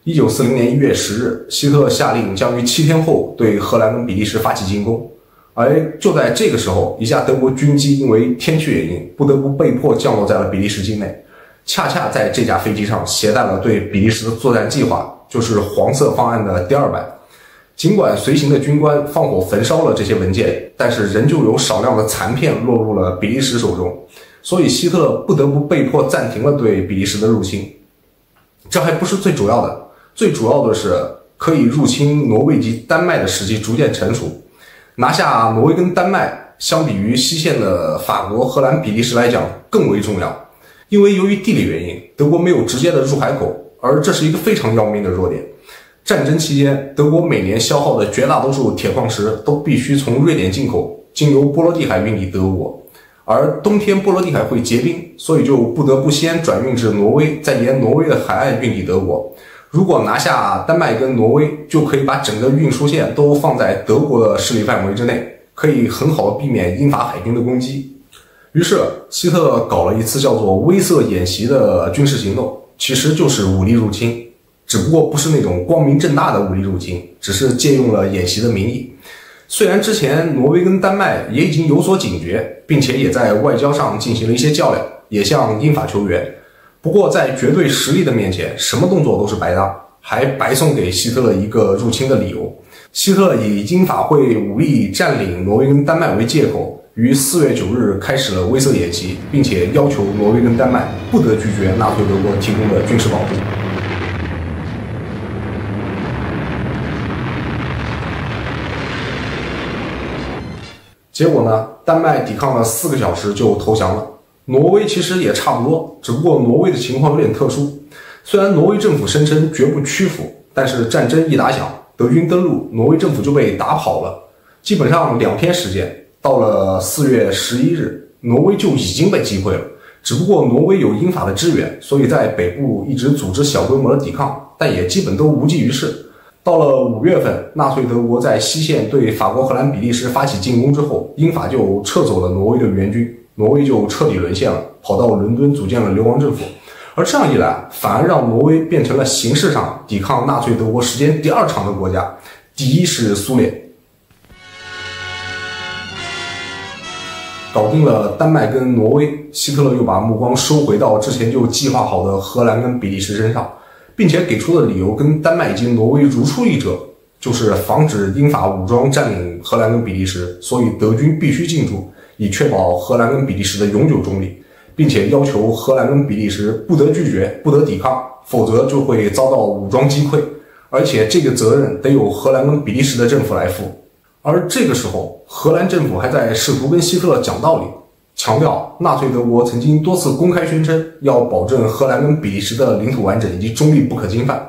Speaker 1: 1940年1月10日，希特勒下令将于7天后对荷兰跟比利时发起进攻。而就在这个时候，一架德国军机因为天气原因，不得不被迫降落在了比利时境内。恰恰在这架飞机上携带了对比利时的作战计划，就是黄色方案的第2版。尽管随行的军官放火焚烧了这些文件，但是仍旧有少量的残片落入了比利时手中，所以希特勒不得不被迫暂停了对比利时的入侵。这还不是最主要的，最主要的是可以入侵挪威及丹麦的时机逐渐成熟。拿下挪威跟丹麦，相比于西线的法国、荷兰、比利时来讲更为重要，因为由于地理原因，德国没有直接的入海口，而这是一个非常要命的弱点。战争期间，德国每年消耗的绝大多数铁矿石都必须从瑞典进口，经由波罗的海运抵德国。而冬天波罗的海会结冰，所以就不得不先转运至挪威，再沿挪威的海岸运抵德国。如果拿下丹麦跟挪威，就可以把整个运输线都放在德国的势力范围之内，可以很好的避免英法海军的攻击。于是希特勒搞了一次叫做威慑演习的军事行动，其实就是武力入侵，只不过不是那种光明正大的武力入侵，只是借用了演习的名义。虽然之前挪威跟丹麦也已经有所警觉，并且也在外交上进行了一些较量，也向英法求援，不过在绝对实力的面前，什么动作都是白搭，还白送给希特勒一个入侵的理由。希特勒以英法会武力占领挪威跟丹麦为借口，于4月9日开始了威慑演习，并且要求挪威跟丹麦不得拒绝纳粹德国提供的军事保护。结果呢，丹麦抵抗了4个小时就投降了。挪威其实也差不多，只不过挪威的情况有点特殊。虽然挪威政府声称绝不屈服，但是战争一打响，德军登陆，挪威政府就被打跑了。基本上2天时间，到了4月11日，挪威就已经被击溃了。只不过挪威有英法的支援，所以在北部一直组织小规模的抵抗，但也基本都无济于事。到了5月份，纳粹德国在西线对法国、荷兰、比利时发起进攻之后，英法就撤走了挪威的援军，挪威就彻底沦陷了，跑到伦敦组建了流亡政府。而这样一来，反而让挪威变成了形式上抵抗纳粹德国时间第2长的国家，第一是苏联。搞定了丹麦跟挪威，希特勒又把目光收回到之前就计划好的荷兰跟比利时身上，并且给出的理由跟丹麦以及挪威如出一辙，就是防止英法武装占领荷兰跟比利时，所以德军必须进驻，以确保荷兰跟比利时的永久中立，并且要求荷兰跟比利时不得拒绝，不得抵抗，否则就会遭到武装击溃，而且这个责任得由荷兰跟比利时的政府来负。而这个时候，荷兰政府还在试图跟希特勒讲道理，强调纳粹德国曾经多次公开宣称要保证荷兰跟比利时的领土完整以及中立不可侵犯。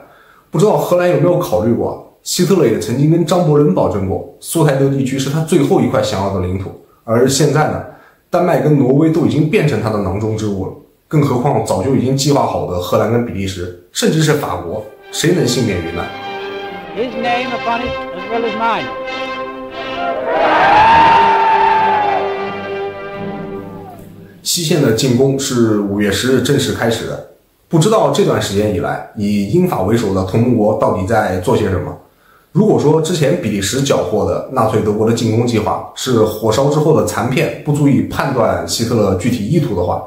Speaker 1: 不知道荷兰有没有考虑过，希特勒也曾经跟张伯伦保证过，苏台德地区是他最后一块想要的领土。而现在呢，丹麦跟挪威都已经变成他的囊中之物了，更何况早就已经计划好的荷兰跟比利时，甚至是法国，谁能幸免于难？
Speaker 3: His name upon it as well as mine.
Speaker 1: 西线的进攻是5月10日正式开始的。不知道这段时间以来，以英法为首的同盟国到底在做些什么？如果说之前比利时缴获的纳粹德国的进攻计划是火烧之后的残片，不足以判断希特勒具体意图的话，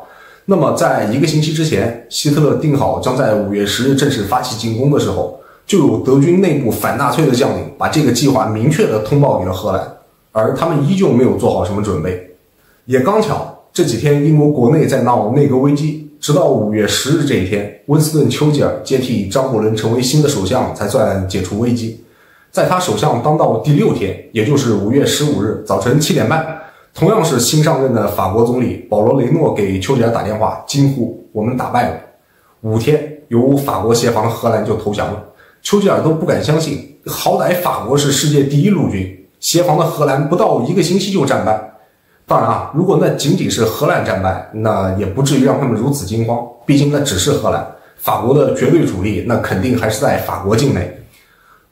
Speaker 1: 那么在1个星期之前，希特勒定好将在5月10日正式发起进攻的时候，就有德军内部反纳粹的将领把这个计划明确地通报给了荷兰，而他们依旧没有做好什么准备。也刚巧这几天英国国内在闹内阁危机，直到5月10日这一天，温斯顿·丘吉尔接替张伯伦成为新的首相才算解除危机。在他首相当道第6天，也就是5月15日早晨7点半，同样是新上任的法国总理保罗·雷诺给丘吉尔打电话，惊呼：“我们打败了。”5天，由法国协防的荷兰就投降了。丘吉尔都不敢相信，好歹法国是世界第1陆军，协防的荷兰不到1个星期就战败。当然啊，如果那仅仅是荷兰战败，那也不至于让他们如此惊慌，毕竟那只是荷兰，法国的绝对主力那肯定还是在法国境内。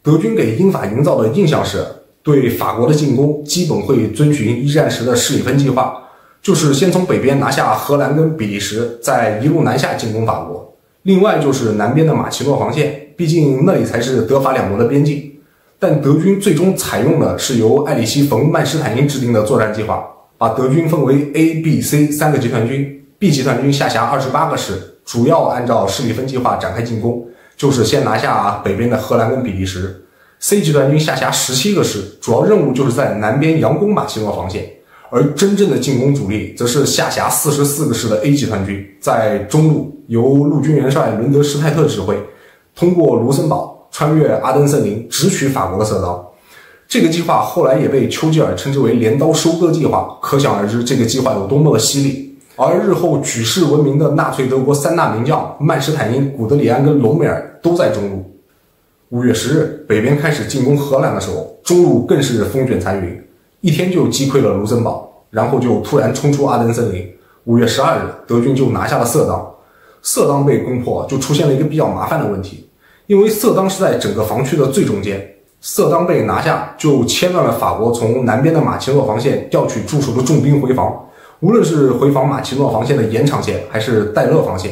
Speaker 1: 德军给英法营造的印象是，对法国的进攻基本会遵循一战时的施里芬计划，就是先从北边拿下荷兰跟比利时，再一路南下进攻法国。另外就是南边的马奇诺防线，毕竟那里才是德法两国的边境。但德军最终采用的是由艾里希·冯·曼施坦因制定的作战计划，把德军分为 A、B、C 3个集团军 ，B 集团军下辖28个师，主要按照施里芬计划展开进攻，就是先拿下北边的荷兰跟比利时。C 集团军下辖17个师，主要任务就是在南边佯攻马奇诺防线，而真正的进攻主力则是下辖44个师的 A 集团军，在中路由陆军元帅伦德施泰特指挥，通过卢森堡穿越阿登森林直取法国的色当。这个计划后来也被丘吉尔称之为镰刀收割计划，可想而知这个计划有多么的犀利。而日后举世闻名的纳粹德国3大名将曼施坦因、古德里安跟隆美尔都在中路。5月10日，北边开始进攻荷兰的时候，中路更是风卷残云，一天就击溃了卢森堡，然后就突然冲出阿登森林。5月12日，德军就拿下了色当。色当被攻破，就出现了一个比较麻烦的问题，因为色当是在整个防区的最中间，色当被拿下，就切断了法国从南边的马奇诺防线调取驻守的重兵回防，无论是回防马奇诺防线的延长线，还是戴勒防线，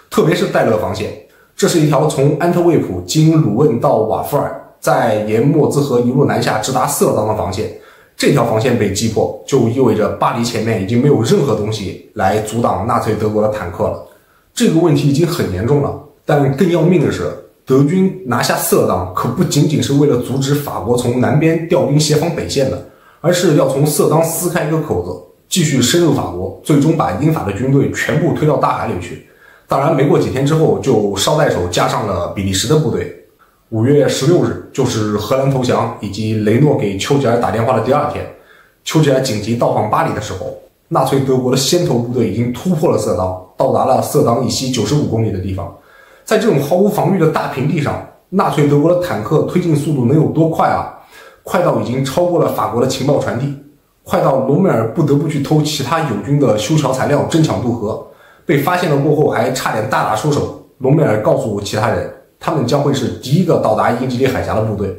Speaker 1: 特别是戴勒防线。这是一条从安特卫普经鲁汶到瓦夫尔，再沿莫兹河一路南下直达色当的防线。这条防线被击破，就意味着巴黎前面已经没有任何东西来阻挡纳粹德国的坦克了。这个问题已经很严重了，但更要命的是，德军拿下色当可不仅仅是为了阻止法国从南边调兵协防北线的，而是要从色当撕开一个口子，继续深入法国，最终把英法的军队全部推到大海里去。当然，没过几天之后，就捎带手加上了比利时的部队。5月16日，就是荷兰投降以及雷诺给丘吉尔打电话的第2天。丘吉尔紧急到访巴黎的时候，纳粹德国的先头部队已经突破了色当，到达了色当以西95公里的地方。在这种毫无防御的大平地上，纳粹德国的坦克推进速度能有多快啊？快到已经超过了法国的情报传递，快到隆美尔不得不去偷其他友军的修桥材料争抢渡河。被发现了过后，还差点大打出手。隆美尔告诉其他人，他们将会是第一个到达英吉利海峡的部队。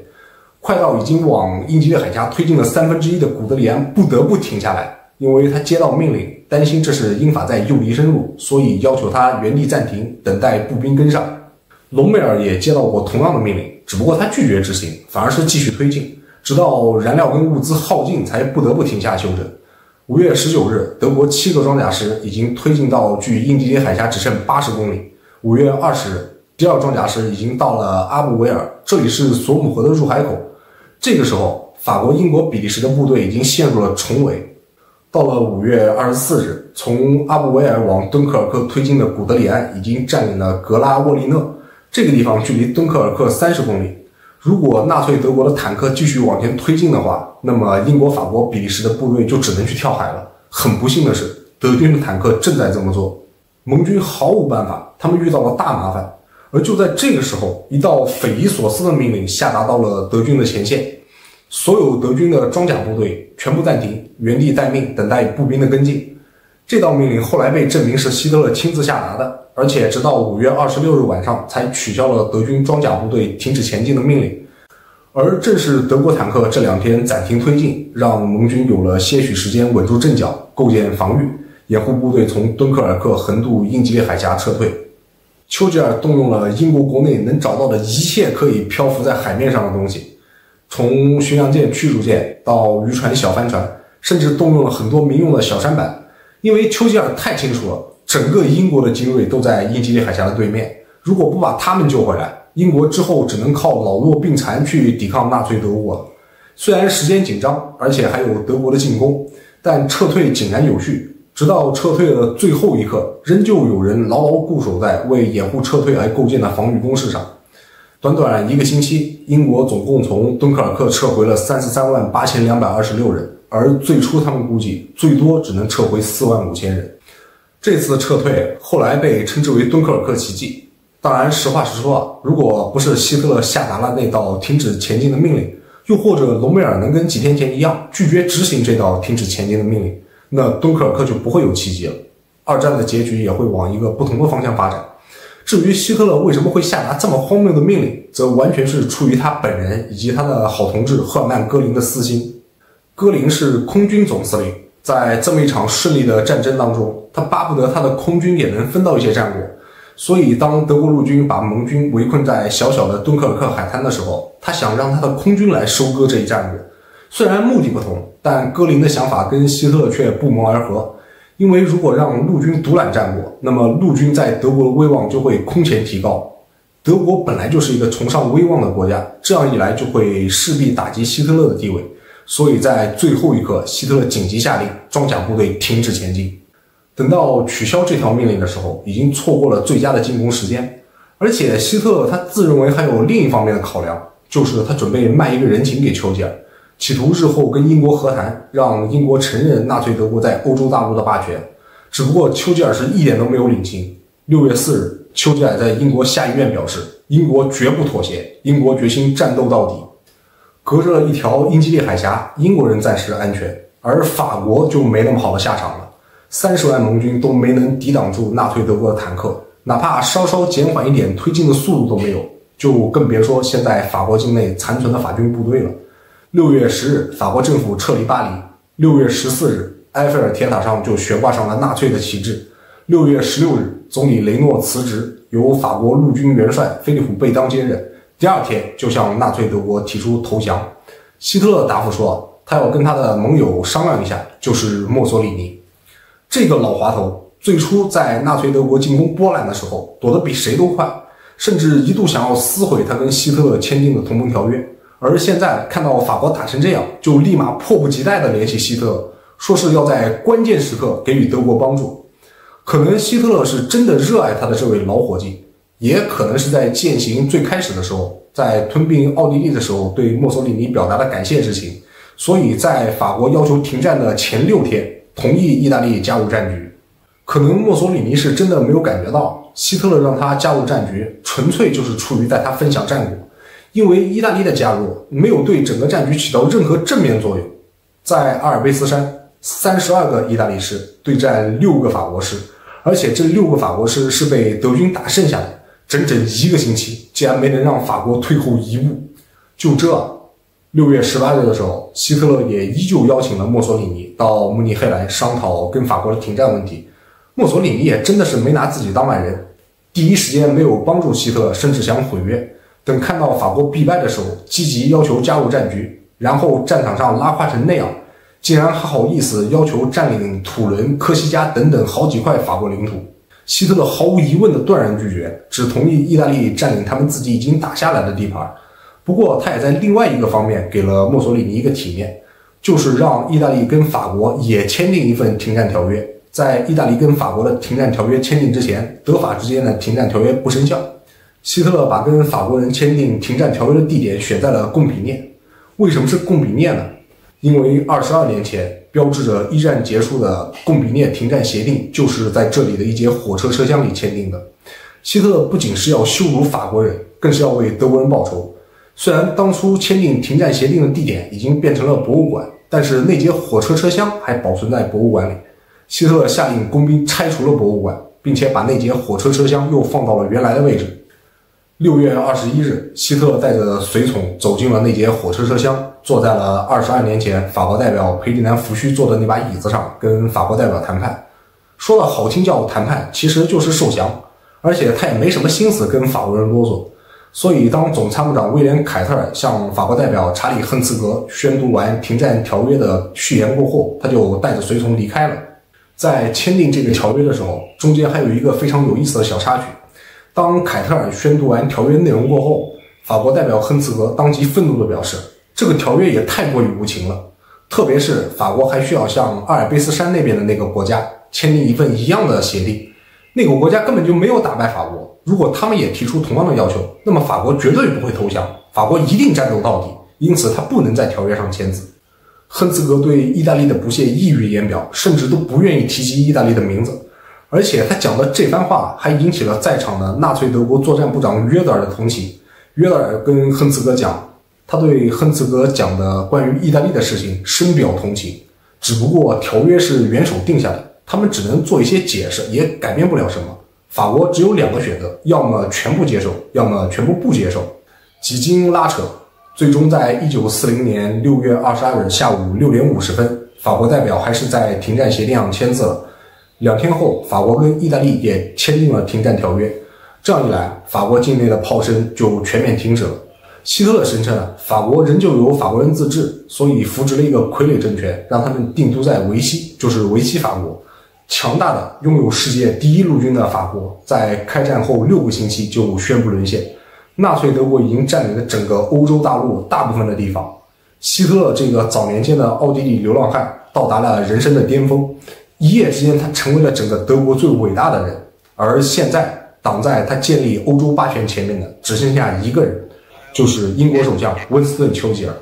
Speaker 1: 快到已经往英吉利海峡推进了1/3的古德里安不得不停下来，因为他接到命令，担心这是英法在诱敌深入，所以要求他原地暂停，等待步兵跟上。隆美尔也接到过同样的命令，只不过他拒绝执行，反而是继续推进，直到燃料跟物资耗尽，才不得不停下休整。5月19日，德国7个装甲师已经推进到距英吉利海峡只剩80公里。5月20日，第2装甲师已经到了阿布维尔，这里是索姆河的入海口。这个时候，法国、英国、比利时的部队已经陷入了重围。到了5月24日，从阿布维尔往敦刻尔克推进的古德里安已经占领了格拉沃利讷，这个地方距离敦刻尔克30公里。如果纳粹德国的坦克继续往前推进的话，那么英国、法国、比利时的部队就只能去跳海了。很不幸的是，德军的坦克正在这么做，盟军毫无办法，他们遇到了大麻烦。而就在这个时候，一道匪夷所思的命令下达到了德军的前线，所有德军的装甲部队全部暂停，原地待命，等待步兵的跟进。这道命令后来被证明是希特勒亲自下达的，而且直到5月26日晚上才取消了德军装甲部队停止前进的命令。而正是德国坦克这2天暂停推进，让盟军有了些许时间稳住阵脚，构建防御，掩护部队从敦刻尔克横渡英吉利海峡撤退。丘吉尔动用了英国国内能找到的一切可以漂浮在海面上的东西。从巡洋舰、驱逐舰到渔船、小帆船，甚至动用了很多民用的小舢板。因为丘吉尔太清楚了，整个英国的精锐都在英吉利海峡的对面，如果不把他们救回来，英国之后只能靠老弱病残去抵抗纳粹德国了。虽然时间紧张，而且还有德国的进攻，但撤退井然有序，直到撤退的最后一刻，仍旧有人牢牢固守在为掩护撤退而构建的防御工事上。短短1个星期，英国总共从敦刻尔克撤回了338226人，而最初他们估计最多只能撤回45000人。这次撤退后来被称之为敦刻尔克奇迹。当然，实话实说，如果不是希特勒下达了那道停止前进的命令，又或者隆美尔能跟几天前一样拒绝执行这道停止前进的命令，那敦刻尔克就不会有奇迹了。二战的结局也会往一个不同的方向发展。至于希特勒为什么会下达这么荒谬的命令，则完全是出于他本人以及他的好同志赫尔曼·戈林的私心。戈林是空军总司令，在这么一场顺利的战争当中，他巴不得他的空军也能分到一些战果。所以当德国陆军把盟军围困在小小的敦刻尔克海滩的时候，他想让他的空军来收割这一战果。虽然目的不同，但戈林的想法跟希特勒却不谋而合。因为如果让陆军独揽战果，那么陆军在德国的威望就会空前提高。德国本来就是一个崇尚威望的国家，这样一来就会势必打击希特勒的地位。所以在最后一刻，希特勒紧急下令装甲部队停止前进。等到取消这条命令的时候，已经错过了最佳的进攻时间。而且希特勒他自认为还有另一方面的考量，就是他准备卖一个人情给丘吉尔，企图日后跟英国和谈，让英国承认纳粹德国在欧洲大陆的霸权。只不过丘吉尔是一点都没有领情。6月4日，丘吉尔在英国下议院表示，英国绝不妥协，英国决心战斗到底。隔着一条英吉利海峡，英国人暂时安全，而法国就没那么好的下场了。30万盟军都没能抵挡住纳粹德国的坦克，哪怕稍稍减缓一点推进的速度都没有，就更别说现在法国境内残存的法军部队了。6月10日，法国政府撤离巴黎。6月14日，埃菲尔铁塔上就悬挂上了纳粹的旗帜。6月16日，总理雷诺辞职，由法国陆军元帅菲利普·贝当接任。第二天就向纳粹德国提出投降。希特勒答复说，他要跟他的盟友商量一下，就是墨索里尼。这个老滑头最初在纳粹德国进攻波兰的时候躲得比谁都快，甚至一度想要撕毁他跟希特勒签订的同盟条约。而现在看到法国打成这样，就立马迫不及待地联系希特勒，说是要在关键时刻给予德国帮助。可能希特勒是真的热爱他的这位老伙计，也可能是在践行最开始的时候，在吞并奥地利的时候对墨索里尼表达了感谢之情，所以在法国要求停战的前6天同意意大利加入战局。可能墨索里尼是真的没有感觉到希特勒让他加入战局纯粹就是出于带他分享战果，因为意大利的加入没有对整个战局起到任何正面作用。在阿尔卑斯山，32个意大利师对战6个法国师，而且这6个法国师是被德军打剩下的，整整1个星期竟然没能让法国退后1步。就这，6月18日的时候，希特勒也依旧邀请了墨索里尼到慕尼黑来商讨跟法国的停战问题。墨索里尼也真的是没拿自己当外人，第一时间没有帮助希特勒，甚至想毁约。等看到法国必败的时候，积极要求加入战局，然后战场上拉胯成那样，竟然还好意思要求占领土伦、科西嘉等等好几块法国领土。希特勒毫无疑问的断然拒绝，只同意意大利占领他们自己已经打下来的地盘。不过他也在另外一个方面给了墨索里尼一个体面，就是让意大利跟法国也签订一份停战条约。在意大利跟法国的停战条约签订之前，德法之间的停战条约不生效。希特勒把跟法国人签订停战条约的地点选在了贡比涅。为什么是贡比涅呢？因为22年前标志着一战结束的贡比涅停战协定就是在这里的一节火车车厢里签订的。希特勒不仅是要羞辱法国人，更是要为德国人报仇。虽然当初签订停战协定的地点已经变成了博物馆，但是那节火车车厢还保存在博物馆里。希特勒下令工兵拆除了博物馆，并且把那节火车车厢又放到了原来的位置。6月21日，希特勒带着随从走进了那节火车车厢，坐在了22年前法国代表裴迪南·福煦坐的那把椅子上，跟法国代表谈判。说的好听叫谈判，其实就是受降，而且他也没什么心思跟法国人啰嗦。所以，当总参谋长威廉·凯特尔向法国代表查理·亨茨格宣读完停战条约的序言过后，他就带着随从离开了。在签订这个条约的时候，中间还有一个非常有意思的小插曲。当凯特尔宣读完条约内容过后，法国代表亨茨格当即愤怒地表示，这个条约也太过于无情了，特别是法国还需要向阿尔卑斯山那边的那个国家签订一份一样的协定，那个国家根本就没有打败法国，如果他们也提出同样的要求，那么法国绝对不会投降，法国一定战斗到底，因此他不能在条约上签字。亨茨格对意大利的不屑溢于言表，甚至都不愿意提及意大利的名字，而且他讲的这番话还引起了在场的纳粹德国作战部长约德尔的同情。约德尔跟亨茨格讲，他对亨茨格讲的关于意大利的事情深表同情，只不过条约是元首定下的，他们只能做一些解释，也改变不了什么。法国只有2个选择，要么全部接受，要么全部不接受。几经拉扯，最终在1940年6月22日下午6点50分，法国代表还是在停战协定上签字了。2天后，法国跟意大利也签订了停战条约。这样一来，法国境内的炮声就全面停止了。希特勒声称法国仍旧由法国人自治，所以扶植了一个傀儡政权，让他们定都在维希，就是维希法国。强大的拥有世界第1陆军的法国，在开战后6个星期就宣布沦陷。纳粹德国已经占领了整个欧洲大陆大部分的地方。希特勒这个早年间的奥地利流浪汉到达了人生的巅峰，一夜之间他成为了整个德国最伟大的人。而现在挡在他建立欧洲霸权前面的只剩下一个人，就是英国首相温斯顿·丘吉尔。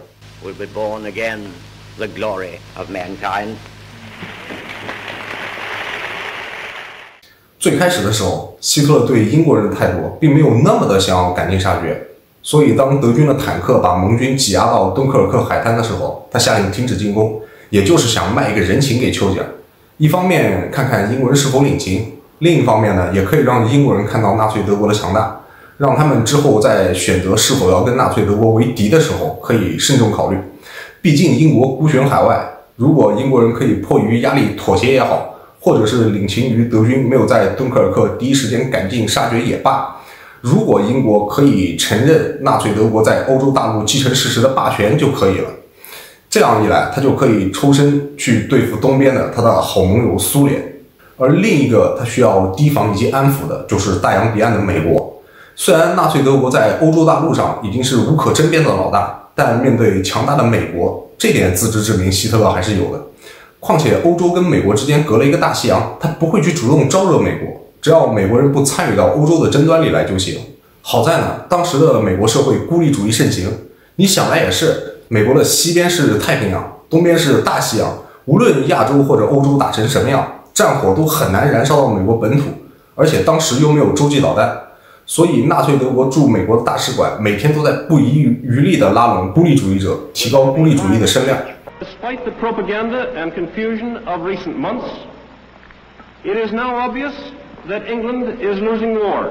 Speaker 6: will be born again the glory of mankind.
Speaker 1: 最开始的时候，希特勒对英国人的态度并没有那么的想要赶尽杀绝，所以当德军的坦克把盟军挤压到敦刻尔克海滩的时候，他下令停止进攻，也就是想卖一个人情给丘吉尔。一方面看看英国人是否领情，另一方面呢，也可以让英国人看到纳粹德国的强大，让他们之后在选择是否要跟纳粹德国为敌的时候可以慎重考虑。毕竟英国孤悬海外，如果英国人可以迫于压力妥协也好，或者是领情于德军没有在敦刻尔克第一时间赶尽杀绝也罢，如果英国可以承认纳粹德国在欧洲大陆继承事实的霸权就可以了。这样一来，他就可以抽身去对付东边的他的好盟友苏联。而另一个他需要提防以及安抚的就是大洋彼岸的美国。虽然纳粹德国在欧洲大陆上已经是无可争辩的老大，但面对强大的美国，这点自知之明希特勒还是有的。况且欧洲跟美国之间隔了一个大西洋，他不会去主动招惹美国，只要美国人不参与到欧洲的争端里来就行。好在呢，当时的美国社会孤立主义盛行，你想来也是，美国的西边是太平洋，东边是大西洋，无论亚洲或者欧洲打成什么样，战火都很难燃烧到美国本土，而且当时又没有洲际导弹，所以纳粹德国驻美国的大使馆每天都在不遗余力地拉拢孤立主义者，提高孤立主义的声量。
Speaker 7: Despite the propaganda and confusion of recent months, it is now obvious that England is losing war.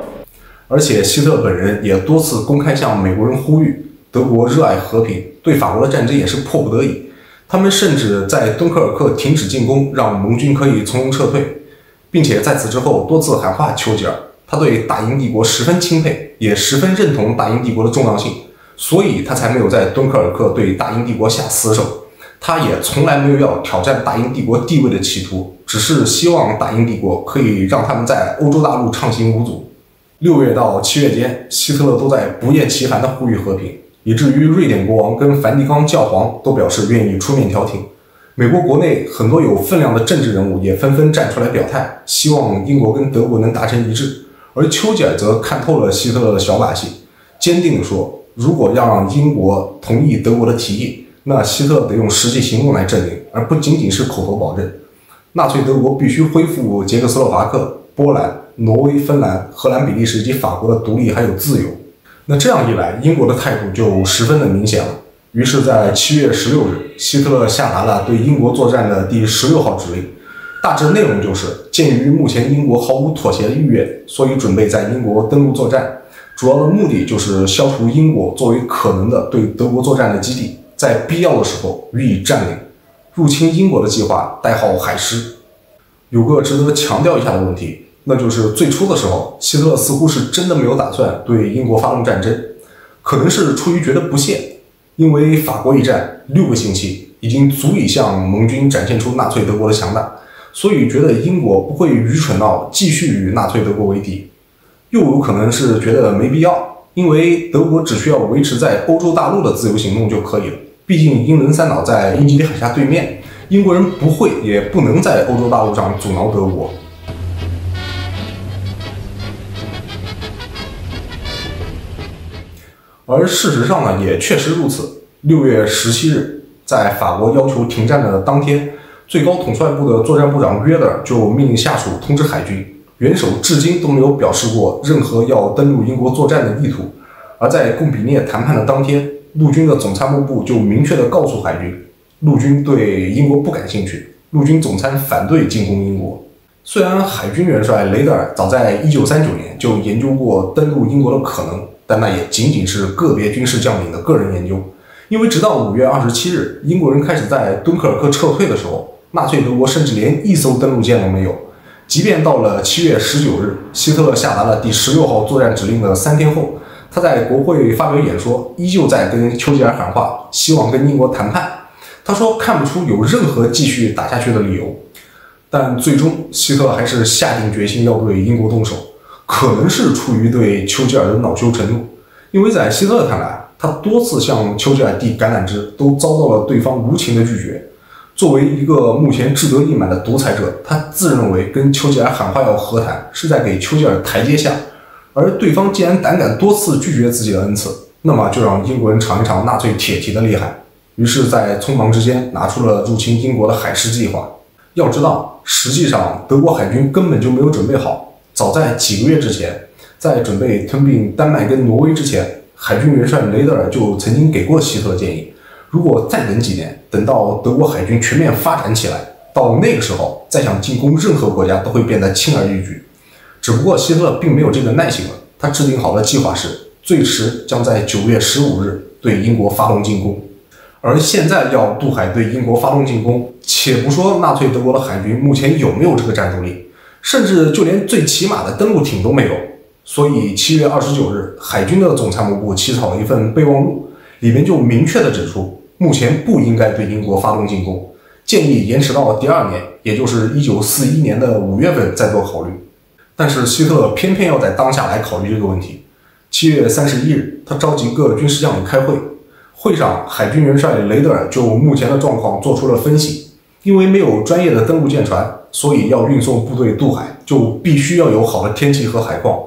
Speaker 1: 而且希特勒本人也多次公开向美国人呼吁，德国热爱和平，对法国的战争也是迫不得已。他们甚至在敦刻尔克停止进攻，让盟军可以从容撤退，并且在此之后多次喊话丘吉尔。他对大英帝国十分钦佩，也十分认同大英帝国的重要性，所以他才没有在敦刻尔克对大英帝国下死手。他也从来没有要挑战大英帝国地位的企图，只是希望大英帝国可以让他们在欧洲大陆畅行无阻。6月到7月间，希特勒都在不厌其烦地呼吁和平，以至于瑞典国王跟梵蒂冈教皇都表示愿意出面调停。美国国内很多有分量的政治人物也纷纷站出来表态，希望英国跟德国能达成一致。而丘吉尔则看透了希特勒的小把戏，坚定地说，如果要让英国同意德国的提议，那希特勒得用实际行动来证明，而不仅仅是口头保证。纳粹德国必须恢复捷克斯洛伐克、波兰、挪威、芬兰、荷兰、比利时以及法国的独立还有自由。那这样一来，英国的态度就十分的明显了。于是在7月16日，希特勒下达了对英国作战的第16号指令，大致内容就是，鉴于目前英国毫无妥协的意愿，所以准备在英国登陆作战，主要的目的就是消除英国作为可能的对德国作战的基地，在必要的时候予以占领。入侵英国的计划代号海狮。有个值得强调一下的问题，那就是最初的时候，希特勒似乎是真的没有打算对英国发动战争，可能是出于觉得不屑，因为法国一战6个星期已经足以向盟军展现出纳粹德国的强大，所以觉得英国不会愚蠢到继续与纳粹德国为敌。又有可能是觉得没必要，因为德国只需要维持在欧洲大陆的自由行动就可以了。毕竟英伦三岛在英吉利海峡对面，英国人不会也不能在欧洲大陆上阻挠德国。而事实上呢，也确实如此。6月17日，在法国要求停战的当天，最高统帅部的作战部长约勒就命令下属通知海军，元首至今都没有表示过任何要登陆英国作战的意图。而在贡比涅谈判的当天，陆军的总参谋部就明确地告诉海军，陆军对英国不感兴趣，陆军总参反对进攻英国。虽然海军元帅雷德尔早在1939年就研究过登陆英国的可能，但那也仅仅是个别军事将领的个人研究。因为直到5月27日，英国人开始在敦刻尔克撤退的时候，纳粹德国甚至连一艘登陆舰都没有。即便到了7月19日，希特勒下达了第16号作战指令的3天后，他在国会发表演说，依旧在跟丘吉尔喊话，希望跟英国谈判。他说看不出有任何继续打下去的理由。但最终希特勒还是下定决心要对英国动手，可能是出于对丘吉尔的恼羞成怒。因为在希特勒看来，他多次向丘吉尔递橄榄枝都遭到了对方无情的拒绝。作为一个目前志得意满的独裁者，他自认为跟丘吉尔喊话要和谈是在给丘吉尔台阶下，而对方既然胆敢多次拒绝自己的恩赐，那么就让英国人尝一尝纳粹铁蹄的厉害。于是在匆忙之间拿出了入侵英国的海狮计划。要知道，实际上德国海军根本就没有准备好。早在几个月之前，在准备吞并丹麦跟挪威之前，海军元帅雷德尔就曾经给过希特勒建议，如果再等几年，等到德国海军全面发展起来，到那个时候再想进攻任何国家都会变得轻而易举。只不过希特勒并没有这个耐心了，他制定好的计划是最迟将在9月15日对英国发动进攻。而现在要渡海对英国发动进攻，且不说纳粹德国的海军目前有没有这个战斗力，甚至就连最起码的登陆艇都没有。所以7月29日，海军的总参谋部起草了一份备忘录，里面就明确地指出，目前不应该对英国发动进攻，建议延迟到第2年，也就是1941年的5月份再做考虑。但是希特勒偏偏要在当下来考虑这个问题。7月31日，他召集各军事将领开会，会上海军元帅雷德尔就目前的状况做出了分析。因为没有专业的登陆舰船，所以要运送部队渡海，就必须要有好的天气和海况，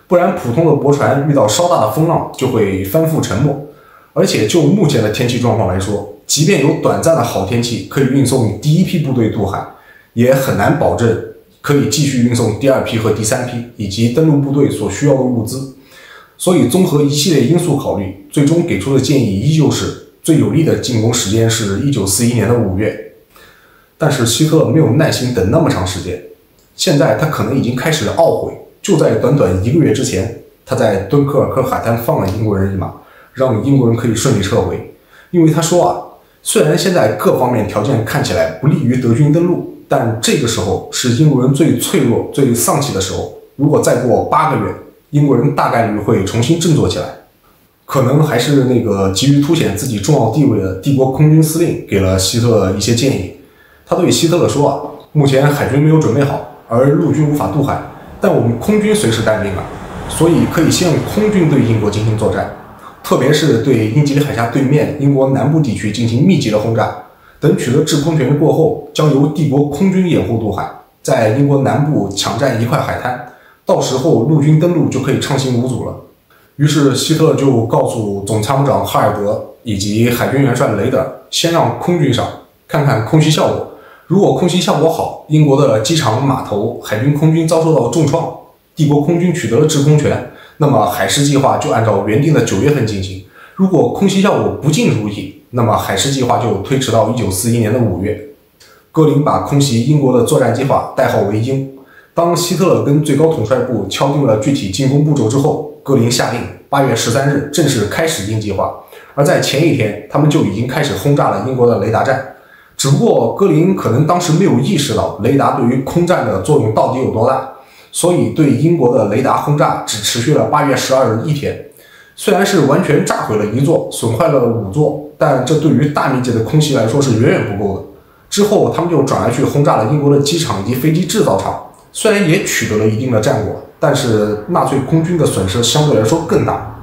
Speaker 1: 不然普通的驳船遇到稍大的风浪就会翻覆沉没。而且就目前的天气状况来说，即便有短暂的好天气可以运送第一批部队渡海，也很难保证可以继续运送第2批和第3批以及登陆部队所需要的物资。所以综合一系列因素考虑，最终给出的建议依旧是最有利的进攻时间是1941年的5月。但是希特勒没有耐心等那么长时间，现在他可能已经开始懊悔，就在短短1个月之前，他在敦刻尔克海滩放了英国人一马，让英国人可以顺利撤回。因为他说虽然现在各方面条件看起来不利于德军登陆，但这个时候是英国人最脆弱、最丧气的时候，如果再过8个月，英国人大概率会重新振作起来。可能还是那个急于凸显自己重要地位的帝国空军司令给了希特勒一些建议。他对希特勒说目前海军没有准备好，而陆军无法渡海，但我们空军随时待命所以可以先用空军对英国进行作战，特别是对英吉利海峡对面英国南部地区进行密集的轰炸。等取得制空权过后，将由帝国空军掩护渡海，在英国南部抢占一块海滩，到时候陆军登陆就可以畅行无阻了。于是希特勒就告诉总参谋长哈尔德以及海军元帅雷德尔，先让空军上看看空袭效果。如果空袭效果好，英国的机场、码头、海军空军遭受到重创，帝国空军取得了制空权，那么海狮计划就按照原定的9月份进行。如果空袭效果不尽如意，那么海狮计划就推迟到1941年的5月。戈林把空袭英国的作战计划代号为鹰。当希特勒跟最高统帅部敲定了具体进攻步骤之后，戈林下令8月13日正式开始鹰计划。而在前一天，他们就已经开始轰炸了英国的雷达站。只不过戈林可能当时没有意识到雷达对于空战的作用到底有多大，所以对英国的雷达轰炸只持续了8月12日1天。虽然是完全炸毁了1座，损坏了5座，但这对于大面积的空袭来说是远远不够的。之后，他们就转而去轰炸了英国的机场以及飞机制造厂，虽然也取得了一定的战果，但是纳粹空军的损失相对来说更大。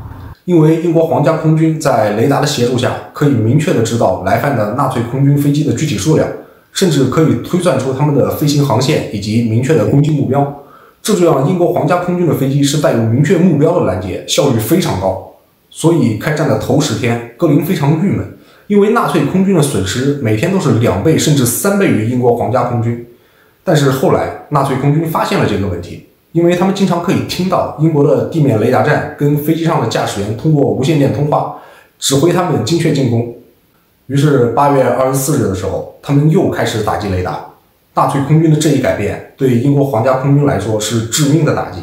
Speaker 1: 因为英国皇家空军在雷达的协助下，可以明确的知道来犯的纳粹空军飞机的具体数量，甚至可以推算出他们的飞行航线以及明确的攻击目标。这就让英国皇家空军的飞机是带有明确目标的拦截，效率非常高。所以开战的头10天，戈林非常郁闷，因为纳粹空军的损失每天都是2倍甚至3倍于英国皇家空军。但是后来纳粹空军发现了这个问题，因为他们经常可以听到英国的地面雷达站跟飞机上的驾驶员通过无线电通话，指挥他们精确进攻。于是8月24日的时候，他们又开始打击雷达。纳粹空军的这一改变对英国皇家空军来说是致命的打击。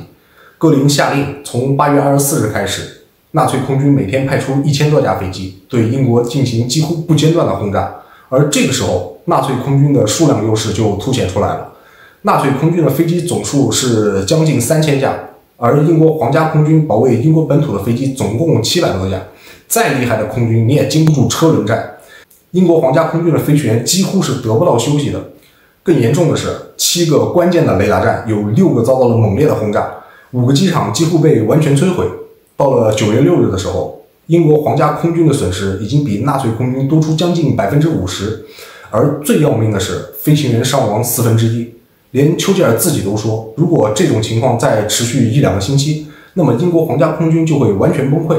Speaker 1: 戈林下令从8月24日开始，纳粹空军每天派出1000多架飞机对英国进行几乎不间断的轰炸，而这个时候纳粹空军的数量优势就凸显出来了。纳粹空军的飞机总数是将近3000架，而英国皇家空军保卫英国本土的飞机总共700多架。再厉害的空军你也经不住车轮战，英国皇家空军的飞行员几乎是得不到休息的。更严重的是，7个关键的雷达站有6个遭到了猛烈的轰炸，5个机场几乎被完全摧毁。到了9月6日的时候，英国皇家空军的损失已经比纳粹空军多出将近50%，而最要命的是飞行员伤亡1/4。连丘吉尔自己都说，如果这种情况再持续1-2个星期，那么英国皇家空军就会完全崩溃，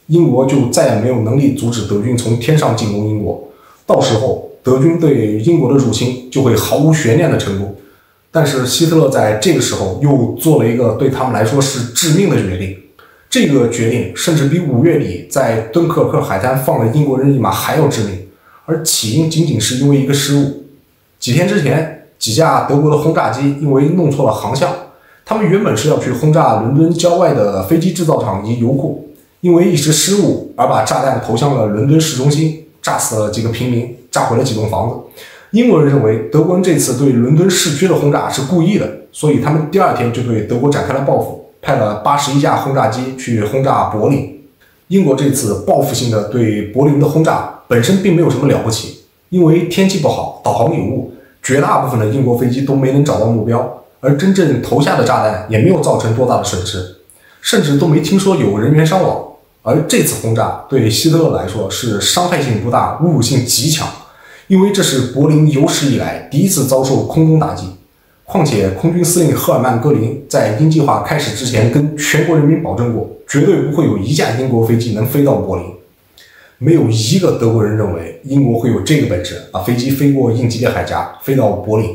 Speaker 1: 英国就再也没有能力阻止德军从天上进攻英国，到时候德军对英国的入侵就会毫无悬念的成功。但是希特勒在这个时候又做了一个对他们来说是致命的决定，这个决定甚至比5月底在敦刻尔克海滩放了英国人一马还要致命，而起因仅仅是因为一个失误。几天之前，几架德国的轰炸机因为弄错了航向，他们原本是要去轰炸伦敦郊外的飞机制造厂以及油库，因为一时失误而把炸弹投向了伦敦市中心，炸死了几个平民，炸毁了几栋房子。英国人认为德国人这次对伦敦市区的轰炸是故意的，所以他们第2天就对德国展开了报复，派了81架轰炸机去轰炸柏林。英国这次报复性的对柏林的轰炸本身并没有什么了不起，因为天气不好，导航有误，绝大部分的英国飞机都没能找到目标，而真正投下的炸弹也没有造成多大的损失，甚至都没听说有人员伤亡。而这次轰炸对希特勒来说是伤害性不大，侮辱性极强，因为这是柏林有史以来第一次遭受空中打击。况且空军司令赫尔曼·戈林在鹰计划开始之前跟全国人民保证过，绝对不会有1架英国飞机能飞到柏林。没有一个德国人认为英国会有这个本事把飞机飞过英吉利海峡飞到柏林，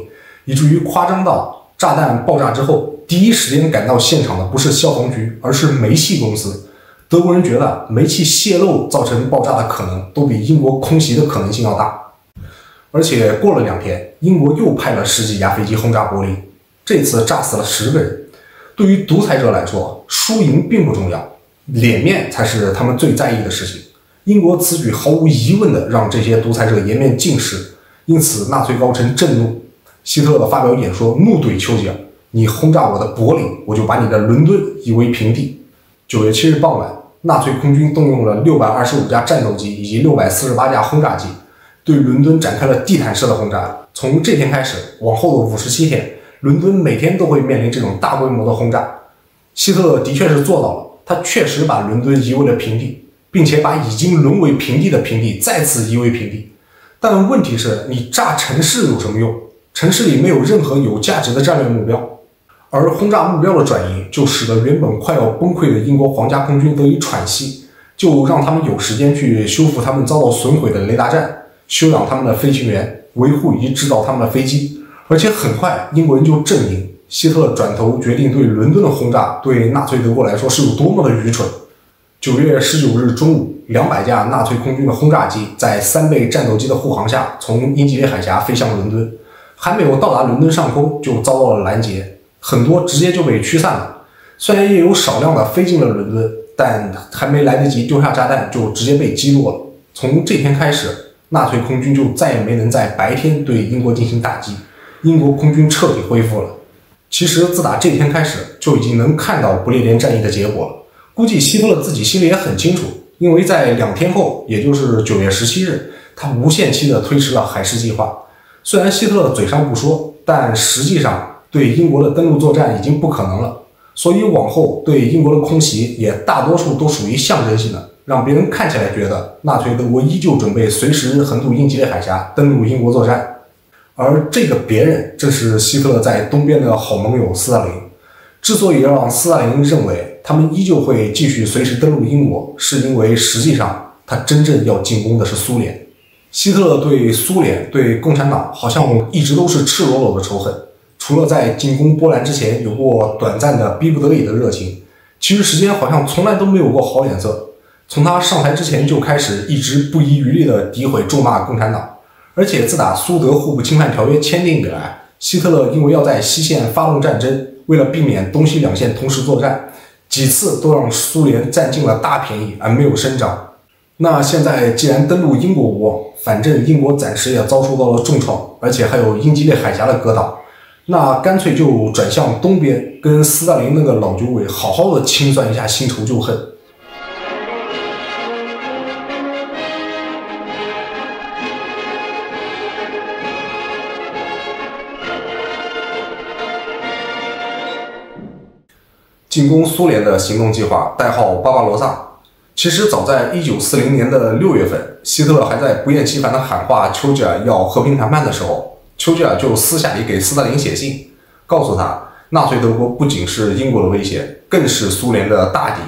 Speaker 1: 以至于夸张到炸弹爆炸之后第一时间赶到现场的不是消防局，而是煤气公司。德国人觉得煤气泄漏造成爆炸的可能都比英国空袭的可能性要大。而且过了2天，英国又派了10几架飞机轰炸柏林，这次炸死了10个人。对于独裁者来说，输赢并不重要，脸面才是他们最在意的事情。英国此举毫无疑问地让这些独裁者颜面尽失，因此纳粹高层震怒。希特勒发表演说，怒怼丘吉尔：“你轰炸我的柏林，我就把你的伦敦夷为平地。”9月7日傍晚，纳粹空军动用了625架战斗机以及648架轰炸机，对伦敦展开了地毯式的轰炸。从这天开始，往后的57天，伦敦每天都会面临这种大规模的轰炸。希特勒的确是做到了，他确实把伦敦夷为了平地，并且把已经沦为平地的平地再次夷为平地。但问题是，你炸城市有什么用？城市里没有任何有价值的战略目标。而轰炸目标的转移，就使得原本快要崩溃的英国皇家空军得以喘息，就让他们有时间去修复他们遭到损毁的雷达站，修养他们的飞行员，维护以及制造他们的飞机。而且很快，英国人就证明，希特勒转头决定对伦敦的轰炸，对纳粹德国来说是有多么的愚蠢。9月19日中午，200架纳粹空军的轰炸机在3倍战斗机的护航下，从英吉利海峡飞向伦敦，还没有到达伦敦上空，就遭到了拦截。很多直接就被驱散了，虽然也有少量的飞进了伦敦，但还没来得及丢下炸弹就直接被击落了。从这天开始，纳粹空军就再也没能在白天对英国进行打击，英国空军彻底恢复了。其实自打这天开始，就已经能看到不列颠战役的结果了。估计希特勒自己心里也很清楚，因为在2天后，也就是9月17日，他无限期地推迟了海狮计划。虽然希特勒嘴上不说，但实际上对英国的登陆作战已经不可能了，所以往后对英国的空袭也大多数都属于象征性的，让别人看起来觉得纳粹德国依旧准备随时横渡英吉利海峡登陆英国作战。而这个别人正是希特勒在东边的好盟友斯大林。之所以让斯大林认为他们依旧会继续随时登陆英国，是因为实际上他真正要进攻的是苏联。希特勒对苏联、对共产党好像一直都是赤裸裸的仇恨，除了在进攻波兰之前有过短暂的逼不得已的热情，其余时间好像从来都没有过好脸色。从他上台之前就开始一直不遗余力地诋毁咒骂共产党，而且自打苏德互不侵犯条约签订以来，希特勒因为要在西线发动战争，为了避免东西两线同时作战，几次都让苏联占尽了大便宜而没有声张。那现在既然登陆英国国，反正英国暂时也遭受到了重创，而且还有英吉利海峡的隔挡，那干脆就转向东边，跟斯大林那个老酒鬼好好的清算一下新仇旧恨。进攻苏联的行动计划代号巴巴罗萨。其实早在1940年的6月份，希特勒还在不厌其烦地喊话丘吉尔要和平谈判的时候，丘吉尔就私下里给斯大林写信，告诉他纳粹德国不仅是英国的威胁，更是苏联的大敌。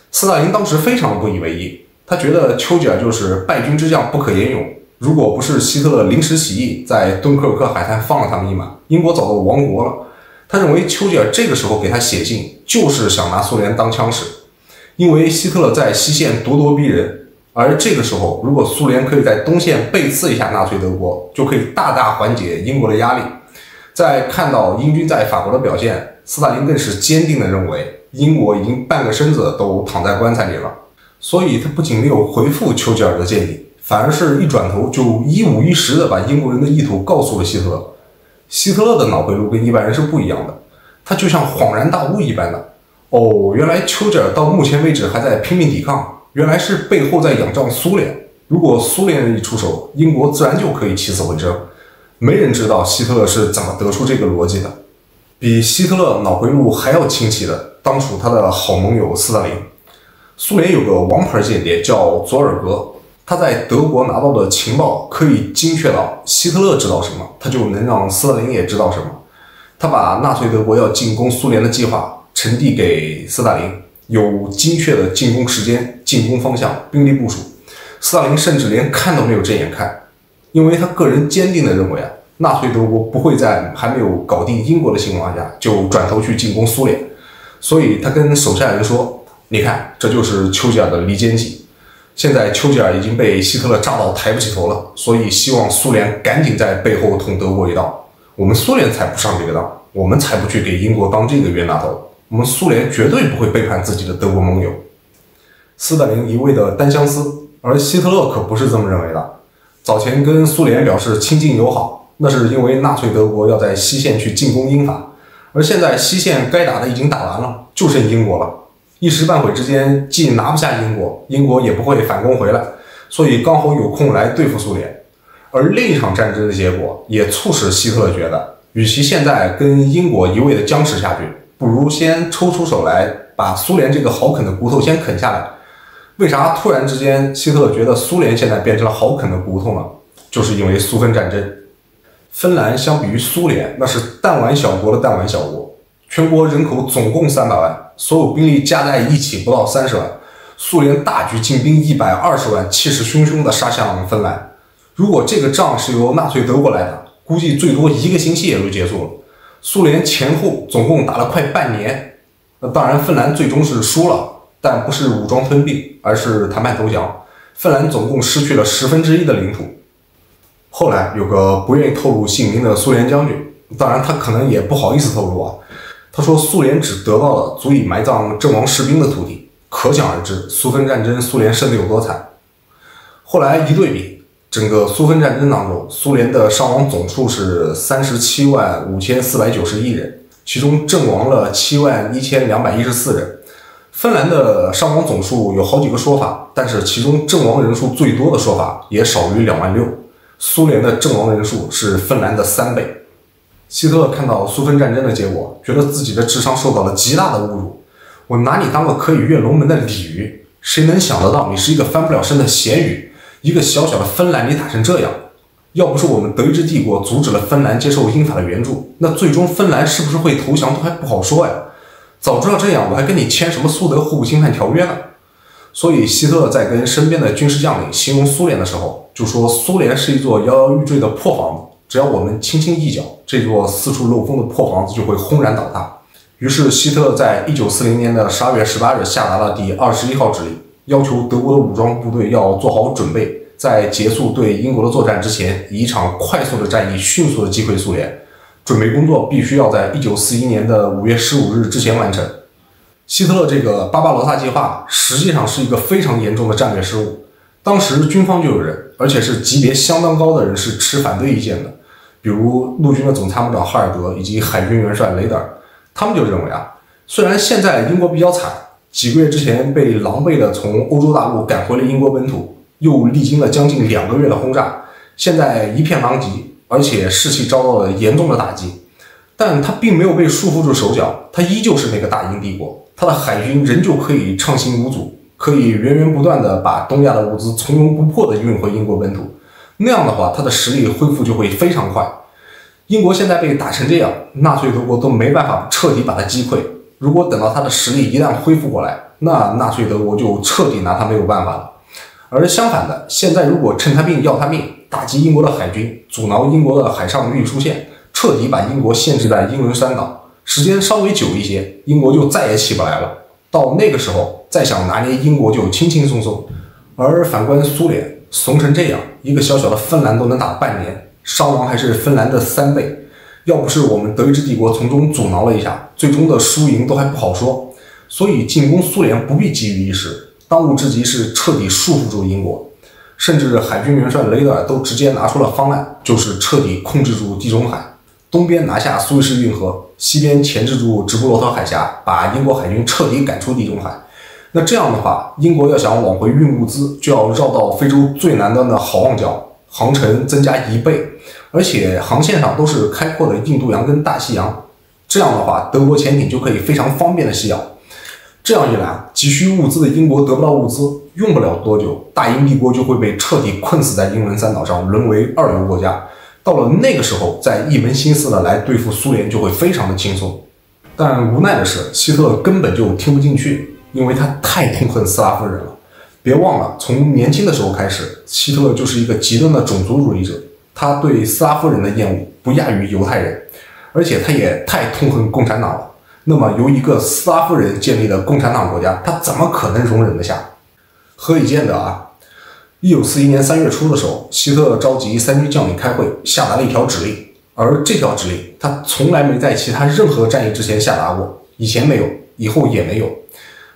Speaker 1: 斯大林当时非常不以为意，他觉得丘吉尔就是败军之将不可言勇，如果不是希特勒临时起意在敦刻尔克海滩放了他们一马，英国早就亡国了。他认为丘吉尔这个时候给他写信就是想拿苏联当枪使，因为希特勒在西线咄咄逼人，而这个时候如果苏联可以在东线背刺一下纳粹德国，就可以大大缓解英国的压力。在看到英军在法国的表现，斯大林更是坚定地认为英国已经半个身子都躺在棺材里了，所以他不仅没有回复丘吉尔的建议，反而是一转头就一五一十地把英国人的意图告诉了希特勒。希特勒的脑回路跟一般人是不一样的，他就像恍然大悟一般的，原来丘吉尔到目前为止还在拼命抵抗，原来是背后在仰仗苏联，如果苏联人一出手，英国自然就可以起死回生。没人知道希特勒是怎么得出这个逻辑的。比希特勒脑回路还要清奇的，当属他的好盟友斯大林。苏联有个王牌间谍叫佐尔格，他在德国拿到的情报可以精确到希特勒知道什么，他就能让斯大林也知道什么。他把纳粹德国要进攻苏联的计划呈递给斯大林，有精确的进攻时间、进攻方向、兵力部署。斯大林甚至连看都没有正眼看，因为他个人坚定地认为纳粹德国不会在还没有搞定英国的情况下就转头去进攻苏联，所以他跟手下人说：“你看，这就是丘吉尔的离间计。现在丘吉尔已经被希特勒炸到抬不起头了，所以希望苏联赶紧在背后捅德国一刀。我们苏联才不上这个当，我们才不去给英国当这个冤大头。我们苏联绝对不会背叛自己的德国盟友。”斯大林一味的单相思，而希特勒可不是这么认为的。早前跟苏联表示亲近友好，那是因为纳粹德国要在西线去进攻英法，而现在西线该打的已经打完了，就剩英国了。一时半会之间既拿不下英国，英国也不会反攻回来，所以刚好有空来对付苏联。而另一场战争的结果也促使希特勒觉得，与其现在跟英国一味的僵持下去，不如先抽出手来把苏联这个好啃的骨头先啃下来。为啥突然之间希特勒觉得苏联现在变成了好啃的骨头呢？就是因为苏芬战争。芬兰相比于苏联，那是弹丸小国的弹丸小国，全国人口总共300万，所有兵力加在一起不到30万，苏联大举进兵120万，气势汹汹地杀向芬兰。如果这个仗是由纳粹德国来打，估计最多1个星期也就结束了。苏联前后总共打了快半年，当然芬兰最终是输了，但不是武装吞并，而是谈判投降。芬兰总共失去了1/10的领土。后来有个不愿意透露姓名的苏联将军，当然他可能也不好意思透露他说苏联只得到了足以埋葬阵亡士兵的土地，可想而知苏芬战争苏联胜得有多惨。后来一对比，整个苏芬战争当中，苏联的伤亡总数是375491人，其中阵亡了71214人，芬兰的伤亡总数有好几个说法，但是其中阵亡人数最多的说法也少于26000。苏联的阵亡人数是芬兰的3倍。希特勒看到苏芬战争的结果，觉得自己的智商受到了极大的侮辱。我拿你当个可以跃龙门的鲤鱼，谁能想得到你是一个翻不了身的咸鱼？一个小小的芬兰你打成这样，要不是我们德意志帝国阻止了芬兰接受英法的援助，那最终芬兰是不是会投降都还不好说呀。早知道这样，我还跟你签什么苏德互不侵犯条约呢？所以希特勒在跟身边的军事将领形容苏联的时候，就说苏联是一座摇摇欲坠的破房子，只要我们轻轻一脚，这座四处漏风的破房子就会轰然倒塌。于是希特勒在1940年的12月18日下达了第21号指令，要求德国的武装部队要做好准备，在结束对英国的作战之前，以一场快速的战役迅速的击溃苏联。准备工作必须要在1941年的5月15日之前完成。希特勒这个巴巴罗萨计划实际上是一个非常严重的战略失误。当时军方就有人，而且是级别相当高的人是持反对意见的，比如陆军的总参谋长哈尔德以及海军元帅雷德尔，他们就认为虽然现在英国比较惨，几个月之前被狼狈的从欧洲大陆赶回了英国本土，又历经了将近2个月的轰炸，现在一片狼藉，而且士气遭到了严重的打击，但他并没有被束缚住手脚，他依旧是那个大英帝国，他的海军仍旧可以畅行无阻，可以源源不断的把东亚的物资从容不迫的运回英国本土。那样的话，他的实力恢复就会非常快。英国现在被打成这样，纳粹德国都没办法彻底把他击溃。如果等到他的实力一旦恢复过来，那纳粹德国就彻底拿他没有办法了。而相反的，现在如果趁他病要他命，打击英国的海军，阻挠英国的海上运输线，彻底把英国限制在英伦三岛，时间稍微久一些，英国就再也起不来了。到那个时候，再想拿捏英国就轻轻松松。而反观苏联，怂成这样，一个小小的芬兰都能打半年，伤亡还是芬兰的3倍。要不是我们德意志帝国从中阻挠了一下，最终的输赢都还不好说。所以进攻苏联不必急于一时，当务之急是彻底束缚住英国。甚至海军元帅雷德尔都直接拿出了方案，就是彻底控制住地中海，东边拿下苏伊士运河，西边钳制住直布罗陀海峡，把英国海军彻底赶出地中海。那这样的话，英国要想往回运物资，就要绕到非洲最南端的好望角，航程增加1倍，而且航线上都是开阔的印度洋跟大西洋。这样的话，德国潜艇就可以非常方便的西咬。这样一来，急需物资的英国得不到物资，用不了多久，大英帝国就会被彻底困死在英伦三岛上，沦为2流国家。到了那个时候，再一门心思的来对付苏联就会非常的轻松。但无奈的是，希特勒根本就听不进去，因为他太痛恨斯拉夫人了。别忘了，从年轻的时候开始，希特勒就是一个极端的种族主义者，他对斯拉夫人的厌恶不亚于犹太人，而且他也太痛恨共产党了。那么由一个斯拉夫人建立的共产党国家，他怎么可能容忍得下？何以见得1941年3月初的时候，希特勒召集3军将领开会，下达了一条指令，而这条指令他从来没在其他任何战役之前下达过，以前没有，以后也没有。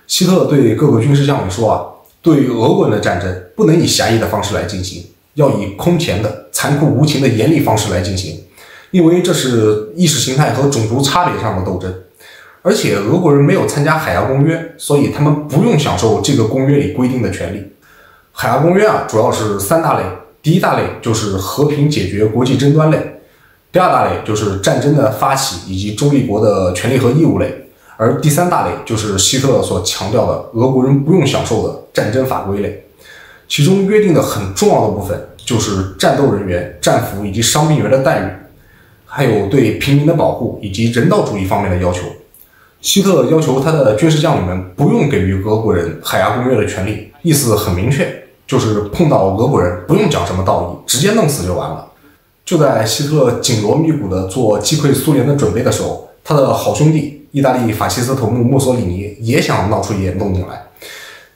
Speaker 1: 希特勒对各个军事将领说对俄国人的战争不能以狭义的方式来进行，要以空前的、残酷无情的严厉方式来进行，因为这是意识形态和种族差别上的斗争。而且俄国人没有参加海牙公约，所以他们不用享受这个公约里规定的权利。海牙公约主要是3大类，第一大类就是和平解决国际争端类，第二大类就是战争的发起以及中立国的权利和义务类，而第3大类就是希特勒所强调的俄国人不用享受的战争法规类。其中约定的很重要的部分就是战斗人员、战俘以及伤病员的待遇，还有对平民的保护以及人道主义方面的要求。希特勒要求他的军事将领们不用给予俄国人海牙公约的权利，意思很明确，就是碰到俄国人不用讲什么道义，直接弄死就完了。就在希特勒紧锣密鼓地做击溃苏联的准备的时候，他的好兄弟意大利法西斯头目墨索里尼也想闹出一点动静来。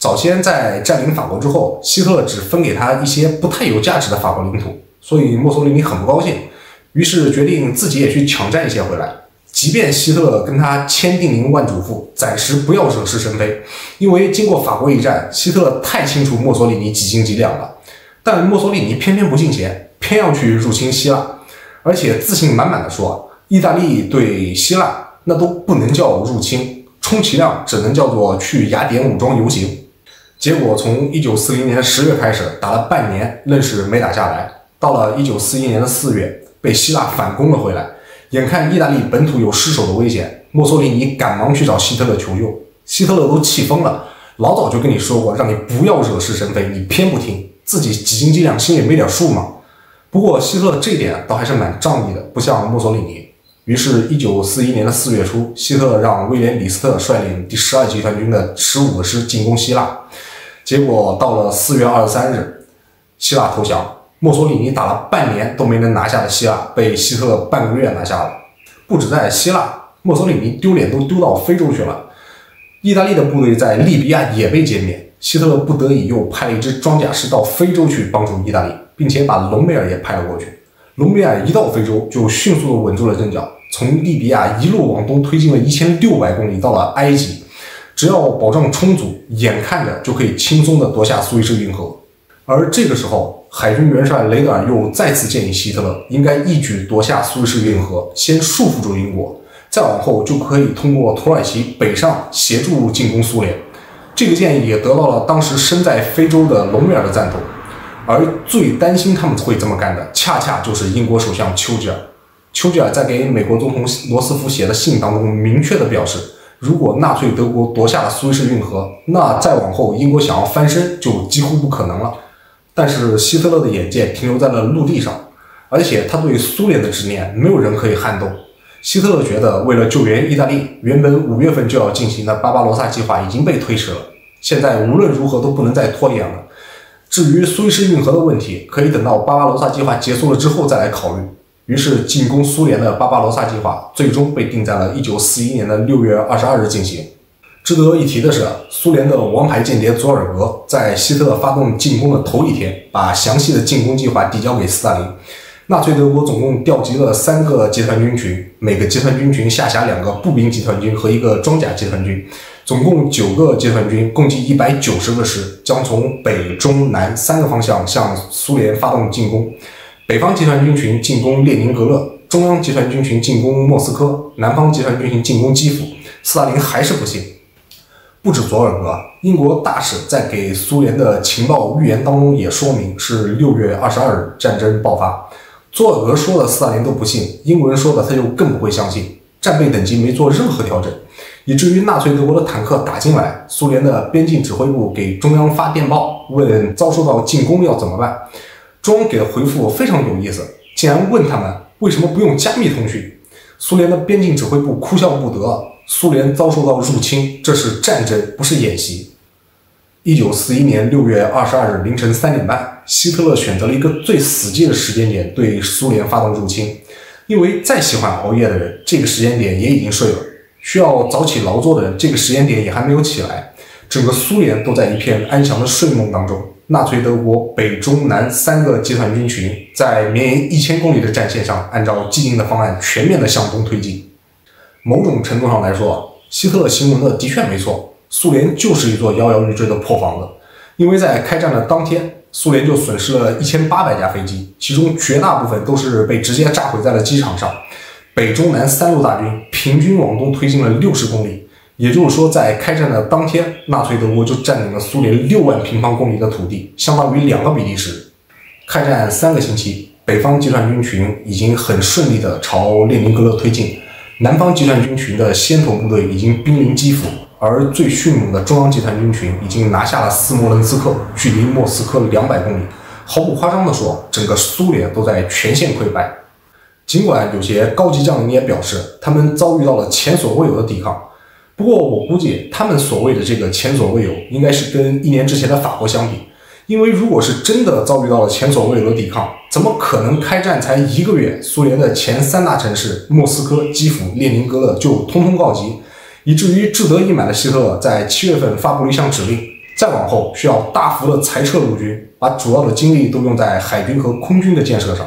Speaker 1: 早先在占领法国之后，希特勒只分给他一些不太有价值的法国领土，所以墨索里尼很不高兴，于是决定自己也去抢占一些回来。即便希特勒跟他千叮咛万嘱咐，暂时不要惹是生非，因为经过法国一战，希特勒太清楚墨索里尼几斤几两了。但墨索里尼偏偏不信邪，偏要去入侵希腊，而且自信满满的说，意大利对希腊那都不能叫入侵，充其量只能叫做去雅典武装游行。结果从1940年10月开始，打了半年，愣是没打下来。到了1941年的4月，被希腊反攻了回来。眼看意大利本土有失守的危险，墨索里尼赶忙去找希特勒求救。希特勒都气疯了，老早就跟你说过，让你不要惹是生非，你偏不听，自己几斤几两，心里没点数吗？不过希特勒这一点倒还是蛮仗义的，不像墨索里尼。于是1941年的4月初，希特勒让威廉·李斯特率领第12集团军的15个师进攻希腊。结果到了4月23日，希腊投降。墨索里尼打了半年都没能拿下的希腊，被希特勒半个月拿下了。不止在希腊，墨索里尼丢脸都丢到非洲去了。意大利的部队在利比亚也被歼灭，希特勒不得已又派了一支装甲师到非洲去帮助意大利，并且把隆美尔也派了过去。隆美尔一到非洲就迅速地稳住了阵脚，从利比亚一路往东推进了1600公里，到了埃及。只要保障充足，眼看着就可以轻松地夺下苏伊士运河。而这个时候，海军元帅雷德尔又再次建议希特勒应该一举夺下苏伊士运河，先束缚住英国，再往后就可以通过土耳其北上协助进攻苏联。这个建议也得到了当时身在非洲的隆美尔的赞同。而最担心他们会这么干的，恰恰就是英国首相丘吉尔。丘吉尔在给美国总统罗斯福写的信当中明确地表示，如果纳粹德国夺下了苏伊士运河，那再往后英国想要翻身就几乎不可能了。但是希特勒的眼界停留在了陆地上，而且他对苏联的执念没有人可以撼动。希特勒觉得为了救援意大利，原本5月份就要进行的巴巴罗萨计划已经被推迟了，现在无论如何都不能再拖延了。至于苏伊士运河的问题，可以等到巴巴罗萨计划结束了之后再来考虑。于是进攻苏联的巴巴罗萨计划最终被定在了1941年的6月22日进行。值得一提的是，苏联的王牌间谍佐尔格在希特勒发动进攻的头一天，把详细的进攻计划递交给斯大林。纳粹德国总共调集了3个集团军群，每个集团军群下辖2个步兵集团军和1个装甲集团军，总共9个集团军，共计190个师，将从北、中、南3个方向向苏联发动进攻。北方集团军群进攻列宁格勒，中央集团军群进攻莫斯科，南方集团军群进攻基辅。斯大林还是不信。不止佐尔格，英国大使在给苏联的情报预言当中也说明是6月22日战争爆发。佐尔格说的斯大林都不信，英国人说的他就更不会相信。战备等级没做任何调整，以至于纳粹德国的坦克打进来，苏联的边境指挥部给中央发电报，问遭受到进攻要怎么办。中央给的回复非常有意思，竟然问他们为什么不用加密通讯。苏联的边境指挥部哭笑不得，苏联遭受到入侵，这是战争，不是演习。1941年6月22日凌晨3点半，希特勒选择了一个最死寂的时间点对苏联发动入侵。因为再喜欢熬夜的人，这个时间点也已经睡了；需要早起劳作的人，这个时间点也还没有起来。整个苏联都在一片安详的睡梦当中。纳粹德国北、中、南3个集团军群在绵延1000公里的战线上，按照既定的方案全面的向东推进。某种程度上来说，希特勒形容的的确没错，苏联就是一座摇摇欲坠的破房子。因为在开战的当天，苏联就损失了1800架飞机，其中绝大部分都是被直接炸毁在了机场上。北、中、南3路大军平均往东推进了60公里，也就是说，在开战的当天，纳粹德国就占领了苏联6万平方公里的土地，相当于2个比利时。开战3个星期，北方集团军群已经很顺利地朝列宁格勒推进，南方集团军群的先头部队已经兵临基辅，而最迅猛的中央集团军群已经拿下了斯摩棱斯克，距离莫斯科200公里。毫不夸张地说，整个苏联都在全线溃败。尽管有些高级将领也表示，他们遭遇到了前所未有的抵抗。不过我估计他们所谓的这个前所未有，应该是跟1年之前的法国相比。因为如果是真的遭遇到了前所未有的抵抗，怎么可能开战才1个月，苏联的前3大城市莫斯科、基辅、列宁格勒就通通告急，以至于志得意满的希特勒在7月份发布了一项指令，再往后需要大幅的裁撤陆军，把主要的精力都用在海军和空军的建设上。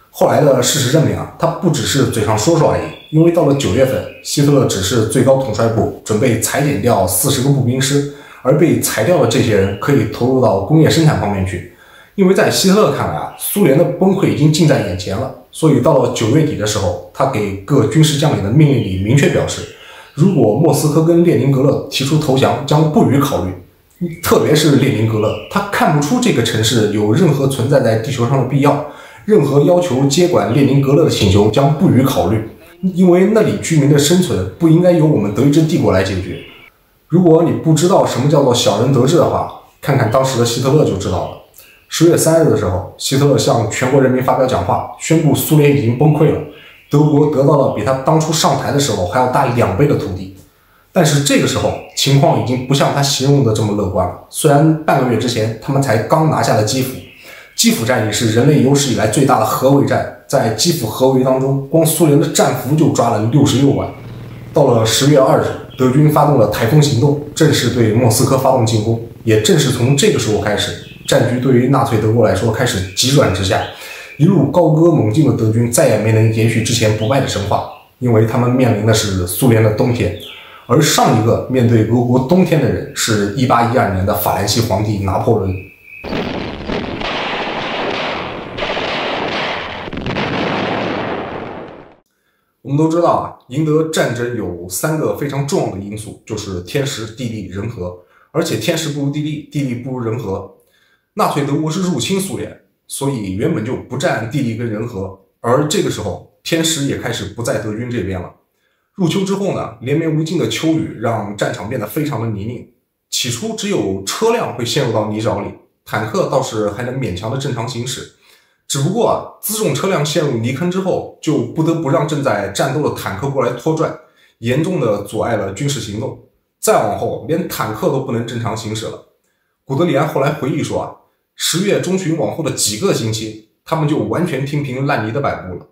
Speaker 1: 后来的事实证明他不只是嘴上说说而已，因为到了9月份，希特勒指示最高统帅部准备裁减掉40个步兵师，而被裁掉的这些人可以投入到工业生产方面去。因为在希特勒看来苏联的崩溃已经近在眼前了，所以到了9月底的时候，他给各军事将领的命令里明确表示，如果莫斯科跟列宁格勒提出投降，将不予考虑。特别是列宁格勒，他看不出这个城市有任何存在在地球上的必要，任何要求接管列宁格勒的请求将不予考虑，因为那里居民的生存不应该由我们德意志帝国来解决。如果你不知道什么叫做小人得志的话，看看当时的希特勒就知道了。10月3日的时候，希特勒向全国人民发表讲话，宣布苏联已经崩溃了，德国得到了比他当初上台的时候还要大2倍的土地。但是这个时候情况已经不像他形容的这么乐观了。虽然半个月之前他们才刚拿下了基辅，基辅战役是人类有史以来最大的核围战，在基辅核围当中，光苏联的战俘就抓了66万。到了10月2日，德军发动了台风行动，正式对莫斯科发动进攻。也正是从这个时候开始，战局对于纳粹德国来说开始急转直下，一路高歌猛进的德军再也没能延续之前不败的神话，因为他们面临的是苏联的冬天。而上一个面对俄国冬天的人是1812年的法兰西皇帝拿破仑。我们都知道啊，赢得战争有3个非常重要的因素，就是天时、地利、人和。而且天时不如地利，地利不如人和。纳粹德国是入侵苏联，所以原本就不占地利跟人和。而这个时候，天时也开始不在德军这边了。入秋之后呢，连绵无尽的秋雨让战场变得非常的泥泞。起初只有车辆会陷入到泥沼里，坦克倒是还能勉强的正常行驶。只不过啊，辎重车辆陷入泥坑之后，就不得不让正在战斗的坦克过来拖拽，严重的阻碍了军事行动。再往后，连坦克都不能正常行驶了。古德里安后来回忆说啊，10月中旬往后的几个星期，他们就完全听凭烂泥的摆布了。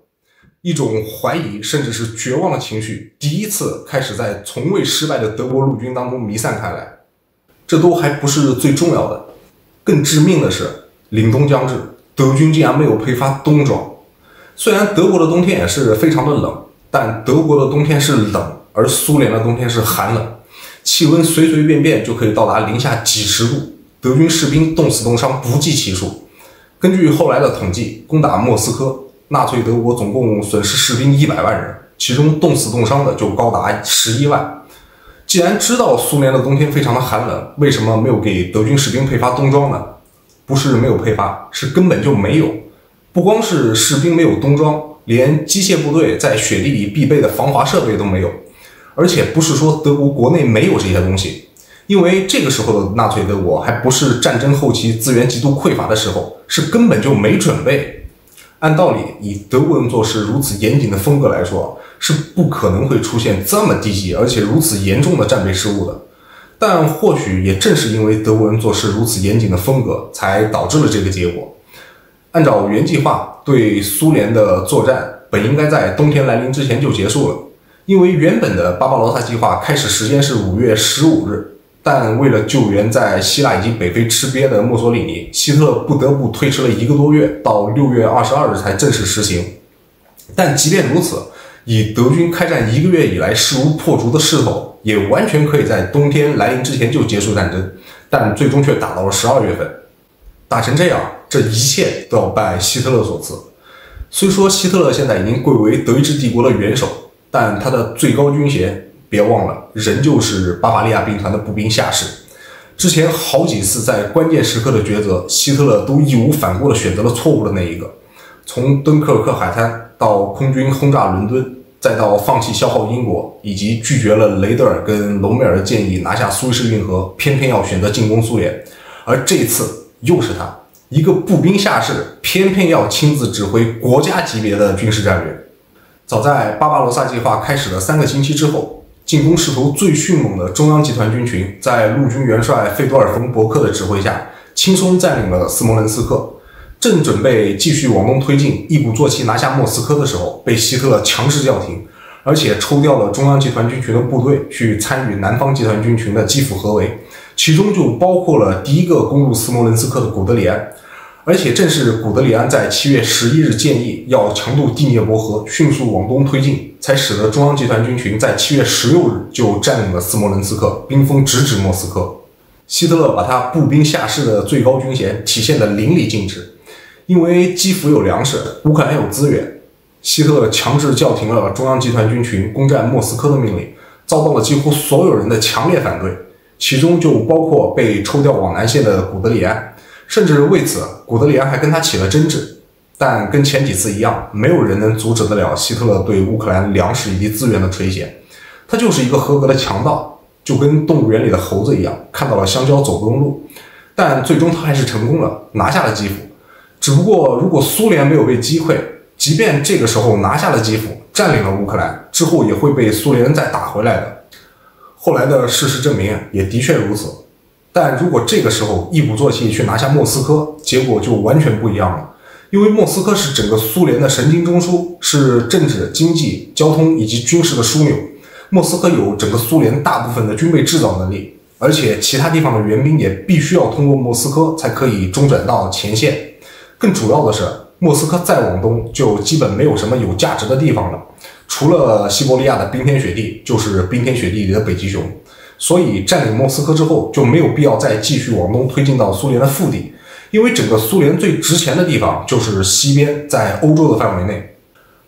Speaker 1: 一种怀疑甚至是绝望的情绪第一次开始在从未失败的德国陆军当中弥散开来。这都还不是最重要的，更致命的是凛冬将至，德军竟然没有配发冬装。虽然德国的冬天也是非常的冷，但德国的冬天是冷，而苏联的冬天是寒冷，气温随随便便就可以到达零下几十度，德军士兵冻死冻伤不计其数。根据后来的统计，攻打莫斯科，纳粹德国总共损失士兵100万人，其中冻死冻伤的就高达11万。既然知道苏联的冬天非常的寒冷，为什么没有给德军士兵配发冬装呢？不是没有配发，是根本就没有。不光是士兵没有冬装，连机械部队在雪地里必备的防滑设备都没有。而且不是说德国国内没有这些东西，因为这个时候的纳粹德国还不是战争后期资源极度匮乏的时候，是根本就没准备。按道理，以德国人做事如此严谨的风格来说，是不可能会出现这么低级而且如此严重的战备失误的。但或许也正是因为德国人做事如此严谨的风格，才导致了这个结果。按照原计划，对苏联的作战本应该在冬天来临之前就结束了，因为原本的巴巴罗萨计划开始时间是5月15日。但为了救援在希腊以及北非吃瘪的墨索里尼，希特勒不得不推迟了1个多月，到6月22日才正式实行。但即便如此，以德军开战1个月以来势如破竹的势头，也完全可以在冬天来临之前就结束战争，但最终却打到了12月份。打成这样，这一切都要拜希特勒所赐。虽说希特勒现在已经贵为德意志帝国的元首，但他的最高军衔别忘了，仍旧是巴伐利亚兵团的步兵下士。之前好几次在关键时刻的抉择，希特勒都义无反顾地选择了错误的那一个。从敦刻尔克海滩到空军轰炸伦敦，再到放弃消耗英国，以及拒绝了雷德尔跟隆美尔的建议拿下苏伊士运河，偏偏要选择进攻苏联。而这次又是他，一个步兵下士，偏偏要亲自指挥国家级别的军事战略。早在巴巴罗萨计划开始的3个星期之后，进攻势头最迅猛的中央集团军群，在陆军元帅费多尔·冯·伯克的指挥下，轻松占领了斯摩棱斯克。正准备继续往东推进，一鼓作气拿下莫斯科的时候，被希特勒强制叫停，而且抽调了中央集团军群的部队去参与南方集团军群的基辅合围，其中就包括了第一个攻入斯摩棱斯克的古德里安。而且正是古德里安在7月11日建议要强渡第聂伯河，迅速往东推进，才使得中央集团军群在7月16日就占领了斯摩棱斯克，兵锋直指莫斯科。希特勒把他步兵下士的最高军衔体现得淋漓尽致。因为基辅有粮食，乌克兰有资源，希特勒强制叫停了中央集团军群攻占莫斯科的命令，遭到了几乎所有人的强烈反对，其中就包括被抽调往南线的古德里安，甚至为此古德里安还跟他起了争执。但跟前几次一样，没有人能阻止得了希特勒对乌克兰粮食以及资源的垂涎。他就是一个合格的强盗，就跟动物园里的猴子一样，看到了香蕉走不动路。但最终他还是成功了，拿下了基辅。只不过如果苏联没有被击溃，即便这个时候拿下了基辅，占领了乌克兰，之后也会被苏联人再打回来的。后来的事实证明也的确如此。但如果这个时候一鼓作气去拿下莫斯科，结果就完全不一样了。因为莫斯科是整个苏联的神经中枢，是政治、经济、交通以及军事的枢纽。莫斯科有整个苏联大部分的军备制造能力，而且其他地方的援兵也必须要通过莫斯科才可以中转到前线。更主要的是，莫斯科再往东就基本没有什么有价值的地方了，除了西伯利亚的冰天雪地，就是冰天雪地里的北极熊。所以占领莫斯科之后，就没有必要再继续往东推进到苏联的腹地，因为整个苏联最值钱的地方就是西边，在欧洲的范围内。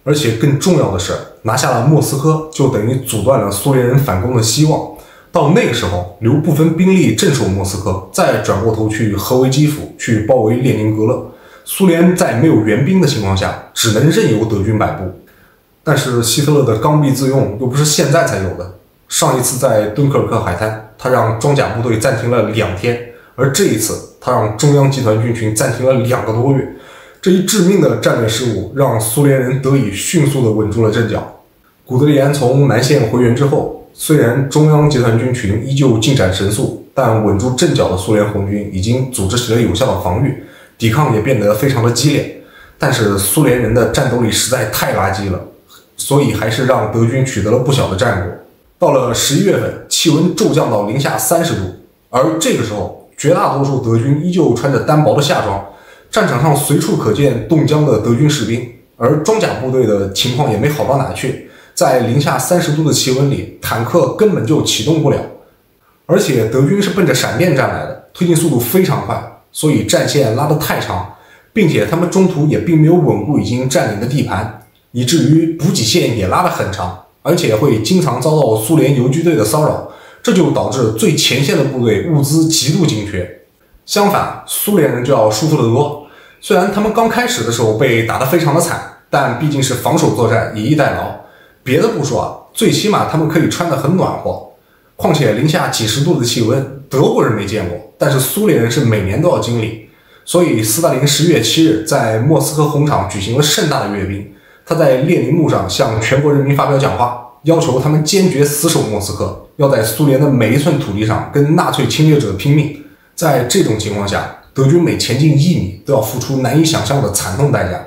Speaker 1: 而且更重要的是，拿下了莫斯科就等于阻断了苏联人反攻的希望。到那个时候，留部分兵力镇守莫斯科，再转过头去合围基辅，去包围列宁格勒。苏联在没有援兵的情况下，只能任由德军摆布。但是希特勒的刚愎自用又不是现在才有的。上一次在敦刻尔克海滩，他让装甲部队暂停了2天，而这一次他让中央集团军群暂停了2个多月。这一致命的战略失误让苏联人得以迅速地稳住了阵脚。古德里安从南线回援之后，虽然中央集团军群依旧进展神速，但稳住阵脚的苏联红军已经组织起了有效的防御，抵抗也变得非常的激烈。但是苏联人的战斗力实在太垃圾了，所以还是让德军取得了不小的战果。到了11月份，气温骤降到零下30度，而这个时候绝大多数德军依旧穿着单薄的夏装，战场上随处可见冻僵的德军士兵，而装甲部队的情况也没好到哪去，在零下30度的气温里，坦克根本就启动不了。而且德军是奔着闪电战来的，推进速度非常快，所以战线拉得太长，并且他们中途也并没有稳固已经占领的地盘，以至于补给线也拉得很长，而且会经常遭到苏联游击队的骚扰，这就导致最前线的部队物资极度紧缺。相反，苏联人就要舒服得多。虽然他们刚开始的时候被打得非常的惨，但毕竟是防守作战，以逸待劳。别的不说啊，最起码他们可以穿得很暖和。况且零下几十度的气温，德国人没见过，但是苏联人是每年都要经历。所以斯大林10月7日在莫斯科红场举行了盛大的阅兵。他在列宁墓上向全国人民发表讲话，要求他们坚决死守莫斯科，要在苏联的每一寸土地上跟纳粹侵略者拼命。在这种情况下，德军每前进1米都要付出难以想象的惨痛代价。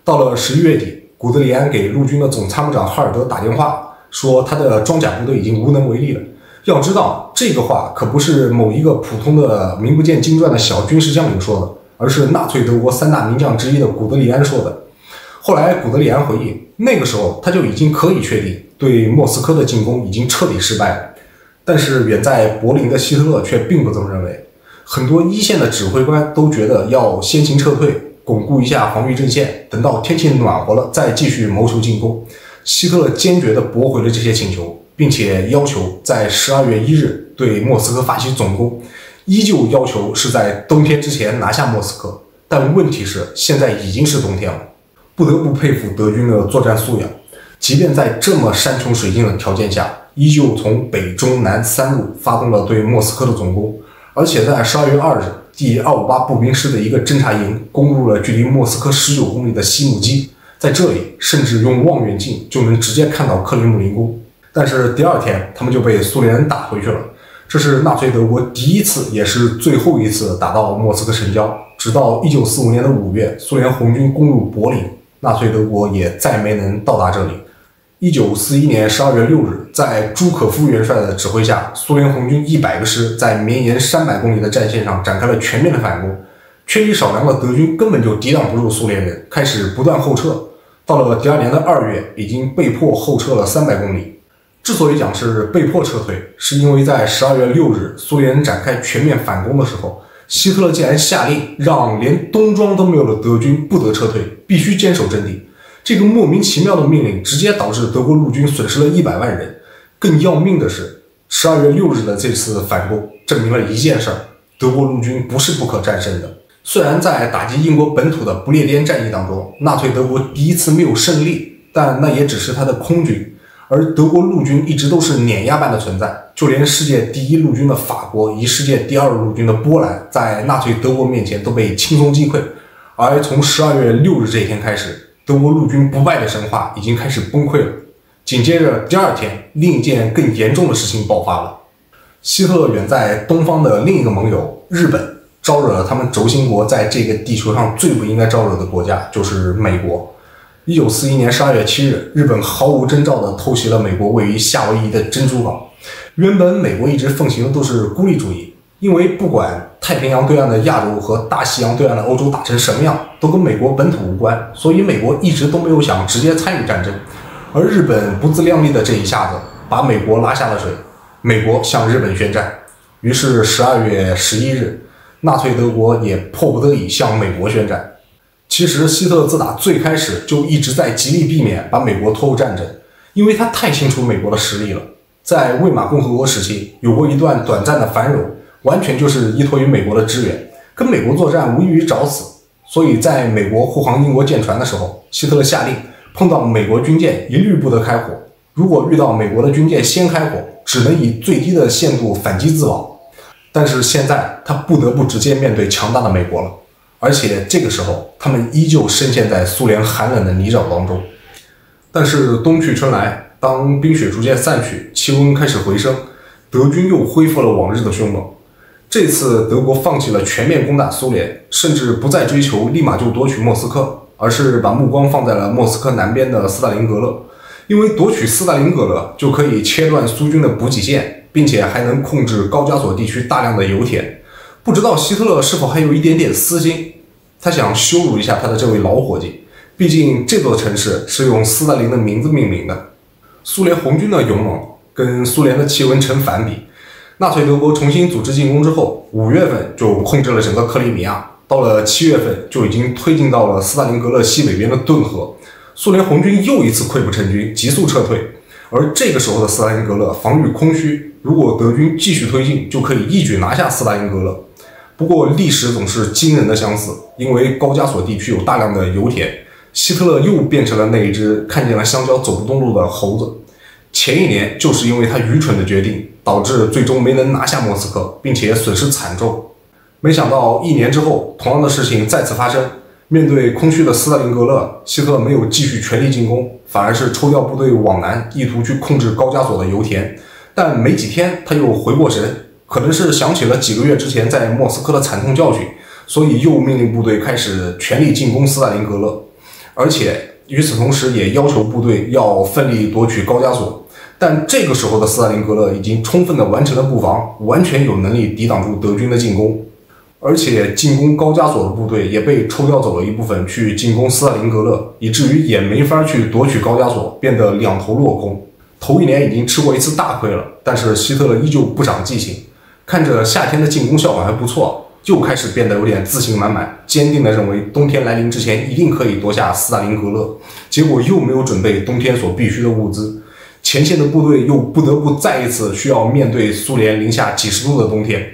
Speaker 1: 到了11月底，古德里安给陆军的总参谋长哈尔德打电话，说他的装甲部队已经无能为力了。要知道，这个话可不是某一个普通的名不见经传的小军事将领说的，而是纳粹德国3大名将之一的古德里安说的。后来古德里安回忆，那个时候他就已经可以确定对莫斯科的进攻已经彻底失败了。但是远在柏林的希特勒却并不这么认为，很多一线的指挥官都觉得要先行撤退，巩固一下防御阵线，等到天气暖和了再继续谋求进攻。希特勒坚决地驳回了这些请求，并且要求在12月1日对莫斯科发起总攻，依旧要求是在冬天之前拿下莫斯科。但问题是现在已经是冬天了。不得不佩服德军的作战素养，即便在这么山穷水尽的条件下，依旧从北中南3路发动了对莫斯科的总攻。而且在12月2日，第258步兵师的一个侦察营攻入了距离莫斯科19公里的西姆基，在这里甚至用望远镜就能直接看到克里姆林宫。但是第2天他们就被苏联人打回去了。这是纳粹德国第一次也是最后一次打到莫斯科城郊，直到1945年的5月，苏联红军攻入柏林，纳粹德国也再没能到达这里。1941年12月6日，在朱可夫元帅的指挥下，苏联红军100个师在绵延300公里的战线上展开了全面的反攻。缺衣少粮的德军根本就抵挡不住苏联人，开始不断后撤。到了第2年的2月，已经被迫后撤了300公里。之所以讲是被迫撤退，是因为在12月6日，苏联人展开全面反攻的时候，希特勒竟然下令让连冬装都没有的德军不得撤退，必须坚守阵地。这个莫名其妙的命令直接导致德国陆军损失了100万人，更要命的是，12月6日的这次反攻证明了一件事儿：德国陆军不是不可战胜的。虽然在打击英国本土的不列颠战役当中，纳粹德国第一次没有胜利，但那也只是他的空军，而德国陆军一直都是碾压般的存在。就连世界第一陆军的法国以世界第二陆军的波兰，在纳粹德国面前都被轻松击溃。而从12月6日这一天开始，德国陆军不败的神话已经开始崩溃了。紧接着第二天，另一件更严重的事情爆发了。希特勒远在东方的另一个盟友日本，招惹了他们轴心国在这个地球上最不应该招惹的国家，就是美国。1941年12月7日，日本毫无征兆地偷袭了美国位于夏威夷的珍珠港。原本美国一直奉行的都是孤立主义，因为不管太平洋对岸的亚洲和大西洋对岸的欧洲打成什么样，都跟美国本土无关，所以美国一直都没有想直接参与战争。而日本不自量力的这一下子，把美国拉下了水，美国向日本宣战。于是12月11日，纳粹德国也迫不得已向美国宣战。其实希特勒自打最开始就一直在极力避免把美国拖入战争，因为他太清楚美国的实力了。在魏玛共和国时期，有过一段短暂的繁荣，完全就是依托于美国的支援，跟美国作战无异于找死。所以在美国护航英国舰船的时候，希特勒下令碰到美国军舰一律不得开火，如果遇到美国的军舰先开火，只能以最低的限度反击自保。但是现在他不得不直接面对强大的美国了，而且这个时候他们依旧深陷在苏联寒冷的泥沼当中。但是冬去春来，当冰雪逐渐散去，气温开始回升，德军又恢复了往日的凶猛。这次德国放弃了全面攻打苏联，甚至不再追求立马就夺取莫斯科，而是把目光放在了莫斯科南边的斯大林格勒。因为夺取斯大林格勒就可以切断苏军的补给线，并且还能控制高加索地区大量的油田。不知道希特勒是否还有一点点私心，他想羞辱一下他的这位老伙计，毕竟这座城市是用斯大林的名字命名的。苏联红军的勇猛跟苏联的气温成反比。纳粹德国重新组织进攻之后，5月份就控制了整个克里米亚，到了7月份就已经推进到了斯大林格勒西北边的顿河。苏联红军又一次溃不成军，急速撤退。而这个时候的斯大林格勒防御空虚，如果德军继续推进，就可以一举拿下斯大林格勒。不过历史总是惊人的相似，因为高加索地区有大量的油田，希特勒又变成了那一只看见了香蕉走不动路的猴子。前一年就是因为他愚蠢的决定，导致最终没能拿下莫斯科，并且损失惨重。没想到1年之后，同样的事情再次发生。面对空虚的斯大林格勒，希特勒没有继续全力进攻，反而是抽调部队往南，意图去控制高加索的油田。但没几天他又回过神，可能是想起了几个月之前在莫斯科的惨痛教训，所以又命令部队开始全力进攻斯大林格勒，而且与此同时也要求部队要奋力夺取高加索。但这个时候的斯大林格勒已经充分地完成了布防，完全有能力抵挡住德军的进攻。而且进攻高加索的部队也被抽调走了一部分去进攻斯大林格勒，以至于也没法去夺取高加索，变得两头落空。头1年已经吃过一次大亏了，但是希特勒依旧不长记性，看着夏天的进攻效果还不错，又开始变得有点自信满满，坚定地认为冬天来临之前一定可以夺下斯大林格勒。结果又没有准备冬天所必需的物资，前线的部队又不得不再一次需要面对苏联零下几十度的冬天。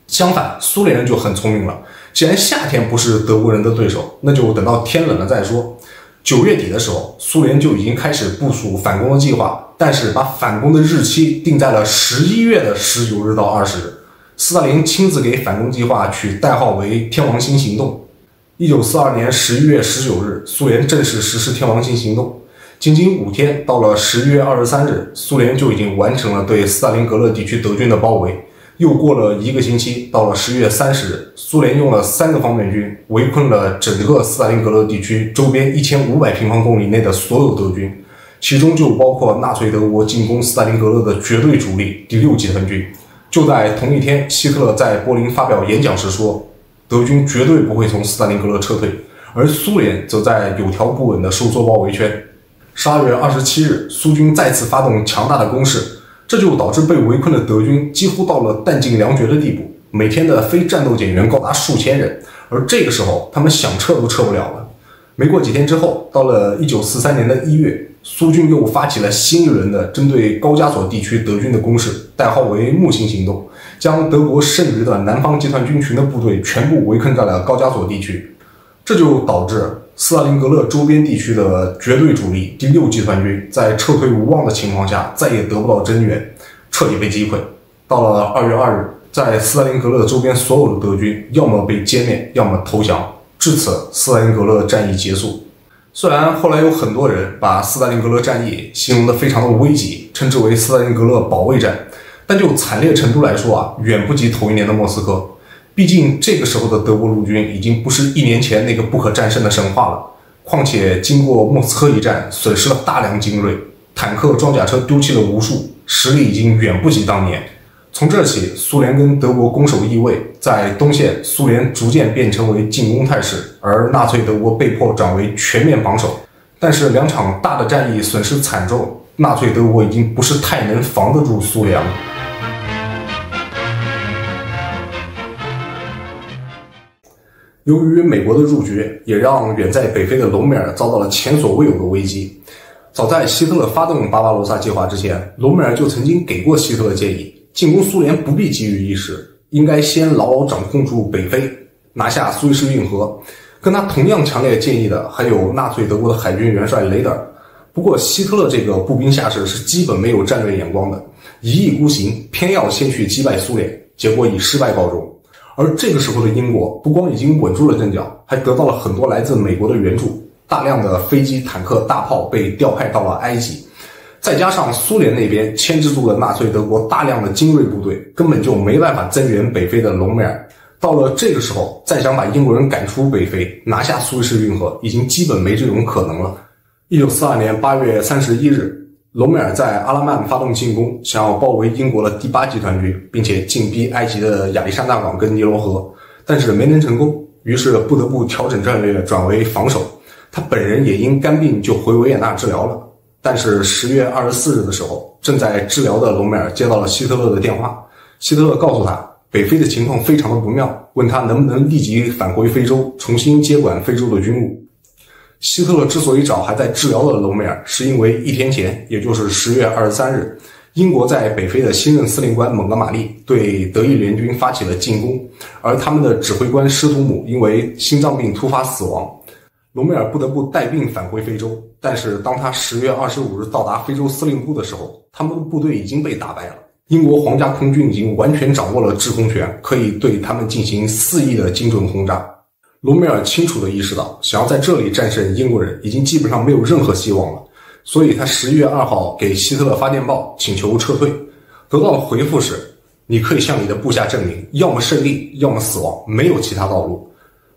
Speaker 1: 相反，苏联人就很聪明了，既然夏天不是德国人的对手，那就等到天冷了再说。9月底的时候，苏联就已经开始部署反攻的计划，但是把反攻的日期定在了11月的19日到20日。斯大林亲自给反攻计划取代号为天王星行动。1942年11月19日，苏联正式实施天王星行动。仅仅5天，到了11月23日，苏联就已经完成了对斯大林格勒地区德军的包围。又过了1个星期，到了11月30日，苏联用了3个方面军围困了整个斯大林格勒地区周边1500平方公里内的所有德军，其中就包括纳粹德国进攻斯大林格勒的绝对主力第6集团军。就在同一天，希特勒在柏林发表演讲时说，德军绝对不会从斯大林格勒撤退，而苏联则在有条不紊地收缩包围圈。12月27日，苏军再次发动强大的攻势，这就导致被围困的德军几乎到了弹尽粮绝的地步，每天的非战斗减员高达数千人，而这个时候他们想撤都撤不了了。没过几天之后，到了1943年的1月，苏军又发起了新一轮的针对高加索地区德军的攻势，代号为木星行动，将德国剩余的南方集团军群的部队全部围困在了高加索地区。这就导致斯大林格勒周边地区的绝对主力第6集团军在撤退无望的情况下再也得不到增援，彻底被击溃。到了2月2日，在斯大林格勒周边所有的德军要么被歼灭，要么投降，至此斯大林格勒战役结束。虽然后来有很多人把斯大林格勒战役形容得非常的危急，称之为斯大林格勒保卫战，但就惨烈程度来说远不及头一年的莫斯科。毕竟这个时候的德国陆军已经不是1年前那个不可战胜的神话了，况且经过莫斯科一战，损失了大量精锐，坦克装甲车丢弃了无数，实力已经远不及当年。从这起，苏联跟德国攻守易位，在东线苏联逐渐变成为进攻态势，而纳粹德国被迫转为全面防守。但是2场大的战役损失惨重，纳粹德国已经不是太能防得住苏联了。由于美国的入局，也让远在北非的隆美尔遭到了前所未有的危机。早在希特勒发动巴巴罗萨计划之前，隆美尔就曾经给过希特勒建议，进攻苏联不必急于一时，应该先牢牢掌控住北非，拿下苏伊士运河。跟他同样强烈建议的还有纳粹德国的海军元帅雷德尔。不过希特勒这个步兵下士是基本没有战略眼光的，一意孤行，偏要先去击败苏联，结果以失败告终。而这个时候的英国不光已经稳住了阵脚，还得到了很多来自美国的援助，大量的飞机、坦克、大炮被调派到了埃及。再加上苏联那边牵制住了纳粹德国大量的精锐部队，根本就没办法增援北非的隆美尔。到了这个时候，再想把英国人赶出北非，拿下苏伊士运河，已经基本没这种可能了。1942年8月31日，隆美尔在阿拉曼发动进攻，想要包围英国的第8集团军，并且进逼埃及的亚历山大港跟尼罗河，但是没能成功，于是不得不调整战略，转为防守。他本人也因肝病就回维也纳治疗了。但是10月24日的时候，正在治疗的隆美尔接到了希特勒的电话，希特勒告诉他北非的情况非常的不妙，问他能不能立即返回非洲，重新接管非洲的军务。希特勒之所以找还在治疗的隆美尔，是因为1天前，也就是10月23日，英国在北非的新任司令官蒙哥马利对德意联军发起了进攻，而他们的指挥官施图姆因为心脏病突发死亡。隆美尔不得不带病返回非洲，但是当他10月25日到达非洲司令部的时候，他们的部队已经被打败了。英国皇家空军已经完全掌握了制空权，可以对他们进行肆意的精准轰炸。隆美尔清楚地意识到，想要在这里战胜英国人已经基本上没有任何希望了，所以他10月2号给希特勒发电报请求撤退，得到的回复是：你可以向你的部下证明，要么胜利，要么死亡，没有其他道路。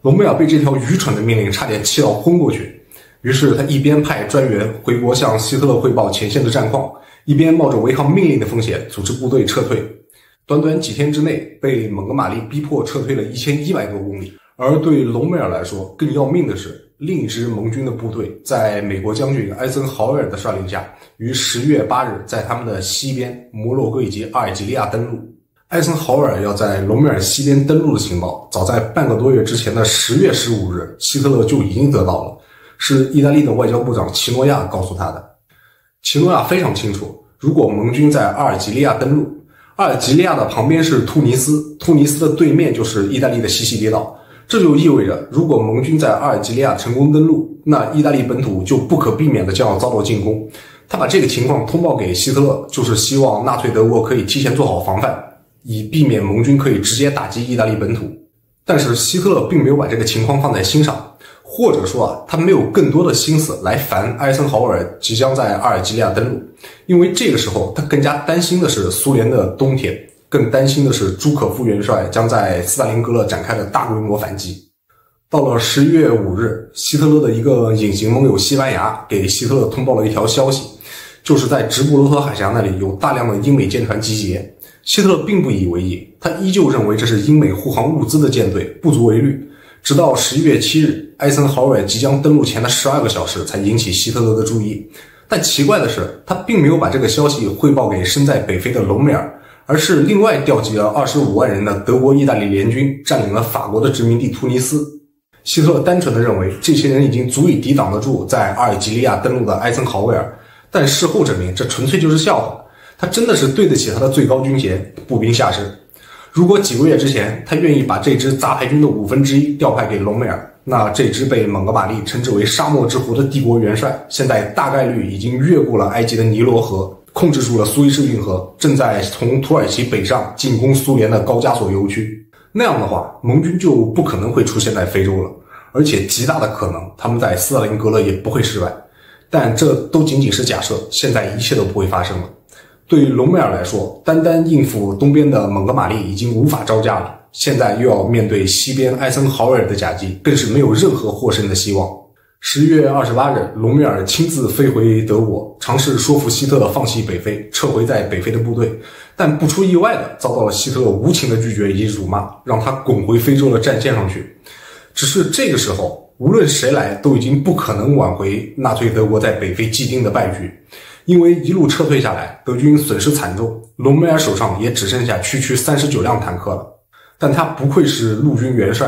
Speaker 1: 隆美尔被这条愚蠢的命令差点气到昏过去，于是他一边派专员回国向希特勒汇报前线的战况，一边冒着违抗命令的风险组织部队撤退。短短几天之内，被蒙哥马利逼迫撤退了1100多公里。而对隆美尔来说，更要命的是，另一支盟军的部队在美国将军艾森豪威尔的率领下，于10月8日在他们的西边摩洛哥以及阿尔及利亚登陆。艾森豪威尔要在隆美尔西边登陆的情报，早在半个多月之前的10月15日，希特勒就已经得到了，是意大利的外交部长齐诺亚告诉他的。齐诺亚非常清楚，如果盟军在阿尔及利亚登陆，阿尔及利亚的旁边是突尼斯，突尼斯的对面就是意大利的西西里岛。这就意味着，如果盟军在阿尔及利亚成功登陆，那意大利本土就不可避免的将要遭到进攻。他把这个情况通报给希特勒，就是希望纳粹德国可以提前做好防范，以避免盟军可以直接打击意大利本土。但是希特勒并没有把这个情况放在心上，或者说他没有更多的心思来烦艾森豪威尔即将在阿尔及利亚登陆，因为这个时候他更加担心的是苏联的冬天，更担心的是朱可夫元帅将在斯大林格勒展开的大规模反击。到了11月5日，希特勒的一个隐形盟友西班牙给希特勒通报了一条消息，就是在直布罗陀海峡那里有大量的英美舰船集结。希特勒并不以为意，他依旧认为这是英美护航物资的舰队，不足为虑。直到11月7日，艾森豪威尔即将登陆前的12个小时才引起希特勒的注意。但奇怪的是，他并没有把这个消息汇报给身在北非的隆美尔，而是另外调集了25万人的德国意大利联军，占领了法国的殖民地突尼斯。希特勒单纯地认为这些人已经足以抵挡得住在阿尔及利亚登陆的艾森豪威尔，但事后证明这纯粹就是笑话，他真的是对得起他的最高军衔步兵下士。如果几个月之前他愿意把这支杂牌军的1/5调派给隆美尔，那这支被蒙哥马利称之为沙漠之狐的帝国元帅，现在大概率已经越过了埃及的尼罗河，控制住了苏伊士运河，正在从土耳其北上进攻苏联的高加索油区。那样的话，盟军就不可能会出现在非洲了，而且极大的可能他们在斯大林格勒也不会失败。但这都仅仅是假设，现在一切都不会发生了。对于隆美尔来说，单单应付东边的蒙哥马利已经无法招架了，现在又要面对西边艾森豪威尔的夹击，更是没有任何获胜的希望。11月28日，隆美尔亲自飞回德国，尝试说服希特勒放弃北非，撤回在北非的部队，但不出意外的遭到了希特勒无情的拒绝以及辱骂，让他滚回非洲的战线上去。只是这个时候，无论谁来都已经不可能挽回纳粹德国在北非既定的败局，因为一路撤退下来，德军损失惨重，隆美尔手上也只剩下区39辆坦克了。但他不愧是陆军元帅，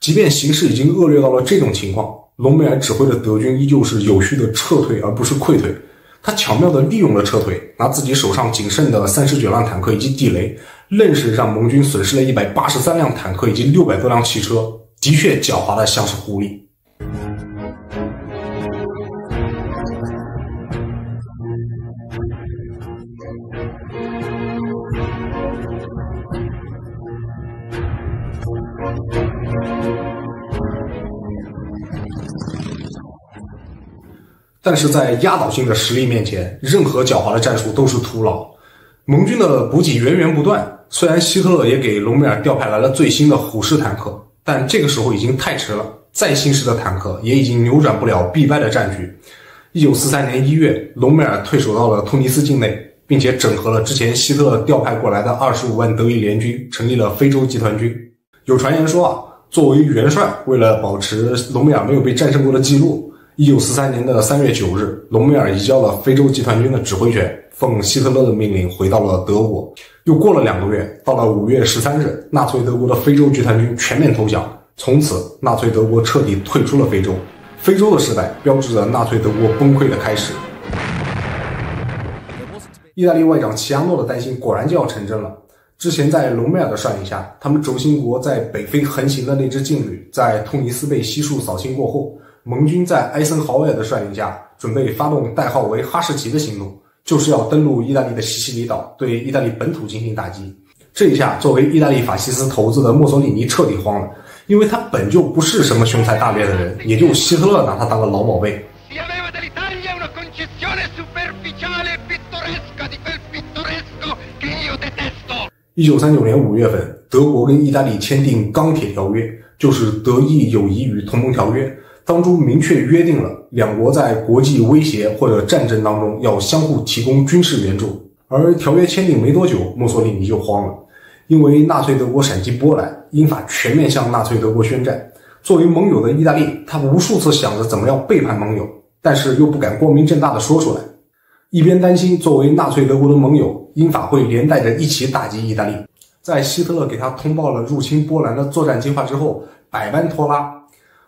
Speaker 1: 即便形势已经恶劣到了这种情况，隆美尔指挥的德军依旧是有序的撤退而不是溃退。他巧妙地利用了撤退，拿自己手上仅剩的39辆坦克以及地雷，愣是让盟军损失了183辆坦克以及600多辆汽车，的确狡猾的像是狐狸。但是在压倒性的实力面前，任何狡猾的战术都是徒劳。盟军的补给源源不断，虽然希特勒也给隆美尔调派来了最新的虎式坦克，但这个时候已经太迟了，再新式的坦克也已经扭转不了必败的战局。1943年1月，隆美尔退守到了突尼斯境内，并且整合了之前希特勒调派过来的25万德意联军，成立了非洲集团军。有传言说作为元帅，为了保持隆美尔没有被战胜过的记录，1943年的3月9日，隆美尔移交了非洲集团军的指挥权，奉希特勒的命令回到了德国。又过了2个月，到了5月13日，纳粹德国的非洲集团军全面投降，从此纳粹德国彻底退出了非洲。非洲的失败标志着纳粹德国崩溃的开始。意大利外长齐亚诺的担心果然就要成真了。之前在隆美尔的率领下，他们轴心国在北非横行的那支劲旅，在突尼斯被悉数扫清过后，盟军在埃森豪威尔的率领下，准备发动代号为哈士奇的行动，就是要登陆意大利的西西里岛，对意大利本土进行打击。这一下，作为意大利法西斯头子的墨索里尼彻底慌了，因为他本就不是什么雄才大略的人，也就希特勒拿他当个老宝贝。1939年5月份，德国跟意大利签订钢铁条约，就是德意友谊与同盟条约，当中明确约定了两国在国际威胁或者战争当中要相互提供军事援助。而条约签订没多久，墨索里尼就慌了，因为纳粹德国闪击波兰，英法全面向纳粹德国宣战。作为盟友的意大利，他无数次想着怎么样背叛盟友，但是又不敢光明正大的说出来。一边担心作为纳粹德国的盟友，英法会连带着一起打击意大利。在希特勒给他通报了入侵波兰的作战计划之后，百般拖拉。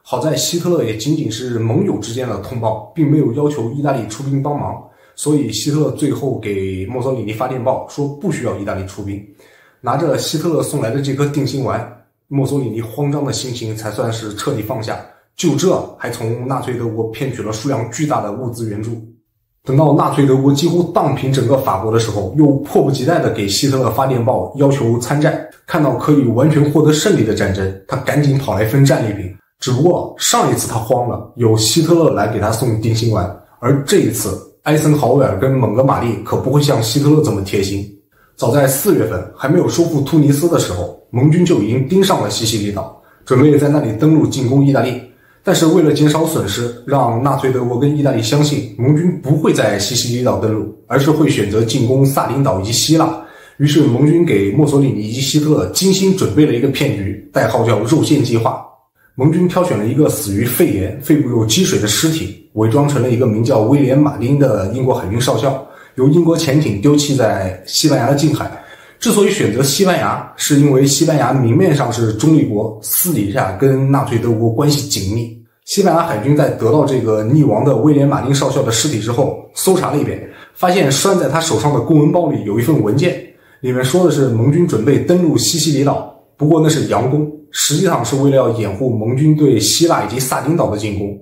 Speaker 1: 好在希特勒也仅仅是盟友之间的通报，并没有要求意大利出兵帮忙，所以希特勒最后给墨索里尼发电报说不需要意大利出兵。拿着希特勒送来的这颗定心丸，墨索里尼慌张的心情才算是彻底放下，就这还从纳粹德国骗取了数量巨大的物资援助。等到纳粹德国几乎荡平整个法国的时候，又迫不及待地给希特勒发电报要求参战。看到可以完全获得胜利的战争，他赶紧跑来分战利品。只不过上一次他慌了，有希特勒来给他送定心丸，而这一次埃森豪威尔跟蒙哥马利可不会像希特勒这么贴心。早在4月份还没有收复突尼斯的时候，盟军就已经盯上了西西里岛，准备在那里登陆进攻意大利。但是为了减少损失，让纳粹德国跟意大利相信盟军不会在西西里岛登陆，而是会选择进攻萨林岛以及希腊。于是盟军给墨索里尼以及希特勒精心准备了一个骗局，代号叫肉馅计划。盟军挑选了一个死于肺炎、肺部有积水的尸体，伪装成了一个名叫威廉·马丁的英国海军少校，由英国潜艇丢弃在西班牙的近海。之所以选择西班牙，是因为西班牙明面上是中立国，私底下跟纳粹德国关系紧密。西班牙海军在得到这个溺亡的威廉·马丁少校的尸体之后，搜查了一遍，发现拴在他手上的公文包里有一份文件，里面说的是盟军准备登陆西西里岛，不过那是佯攻，实际上是为了要掩护盟军对希腊以及萨丁岛的进攻。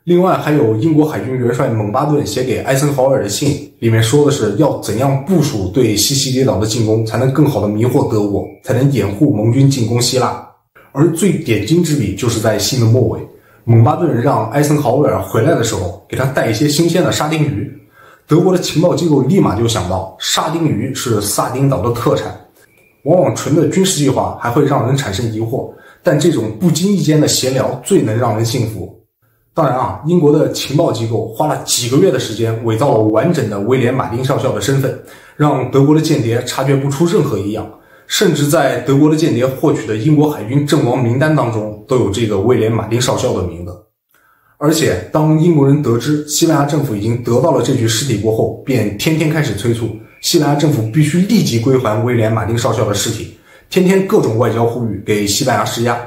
Speaker 1: 另外还有英国海军元帅蒙巴顿写给艾森豪威尔的信，里面说的是要怎样部署对西西里岛的进攻，才能更好的迷惑德国，才能掩护盟军进攻希腊。而最点睛之笔就是在信的末尾，蒙巴顿让艾森豪威尔回来的时候给他带一些新鲜的沙丁鱼。德国的情报机构立马就想到，沙丁鱼是萨丁岛的特产。往往纯的军事计划还会让人产生疑惑，但这种不经意间的闲聊最能让人信服。当然啊，英国的情报机构花了几个月的时间伪造了完整的威廉·马丁少校的身份，让德国的间谍察觉不出任何异样，甚至在德国的间谍获取的英国海军阵亡名单当中都有这个威廉·马丁少校的名字。而且当英国人得知西班牙政府已经得到了这具尸体过后，便天天开始催促西班牙政府必须立即归还威廉·马丁少校的尸体，天天各种外交呼吁给西班牙施压。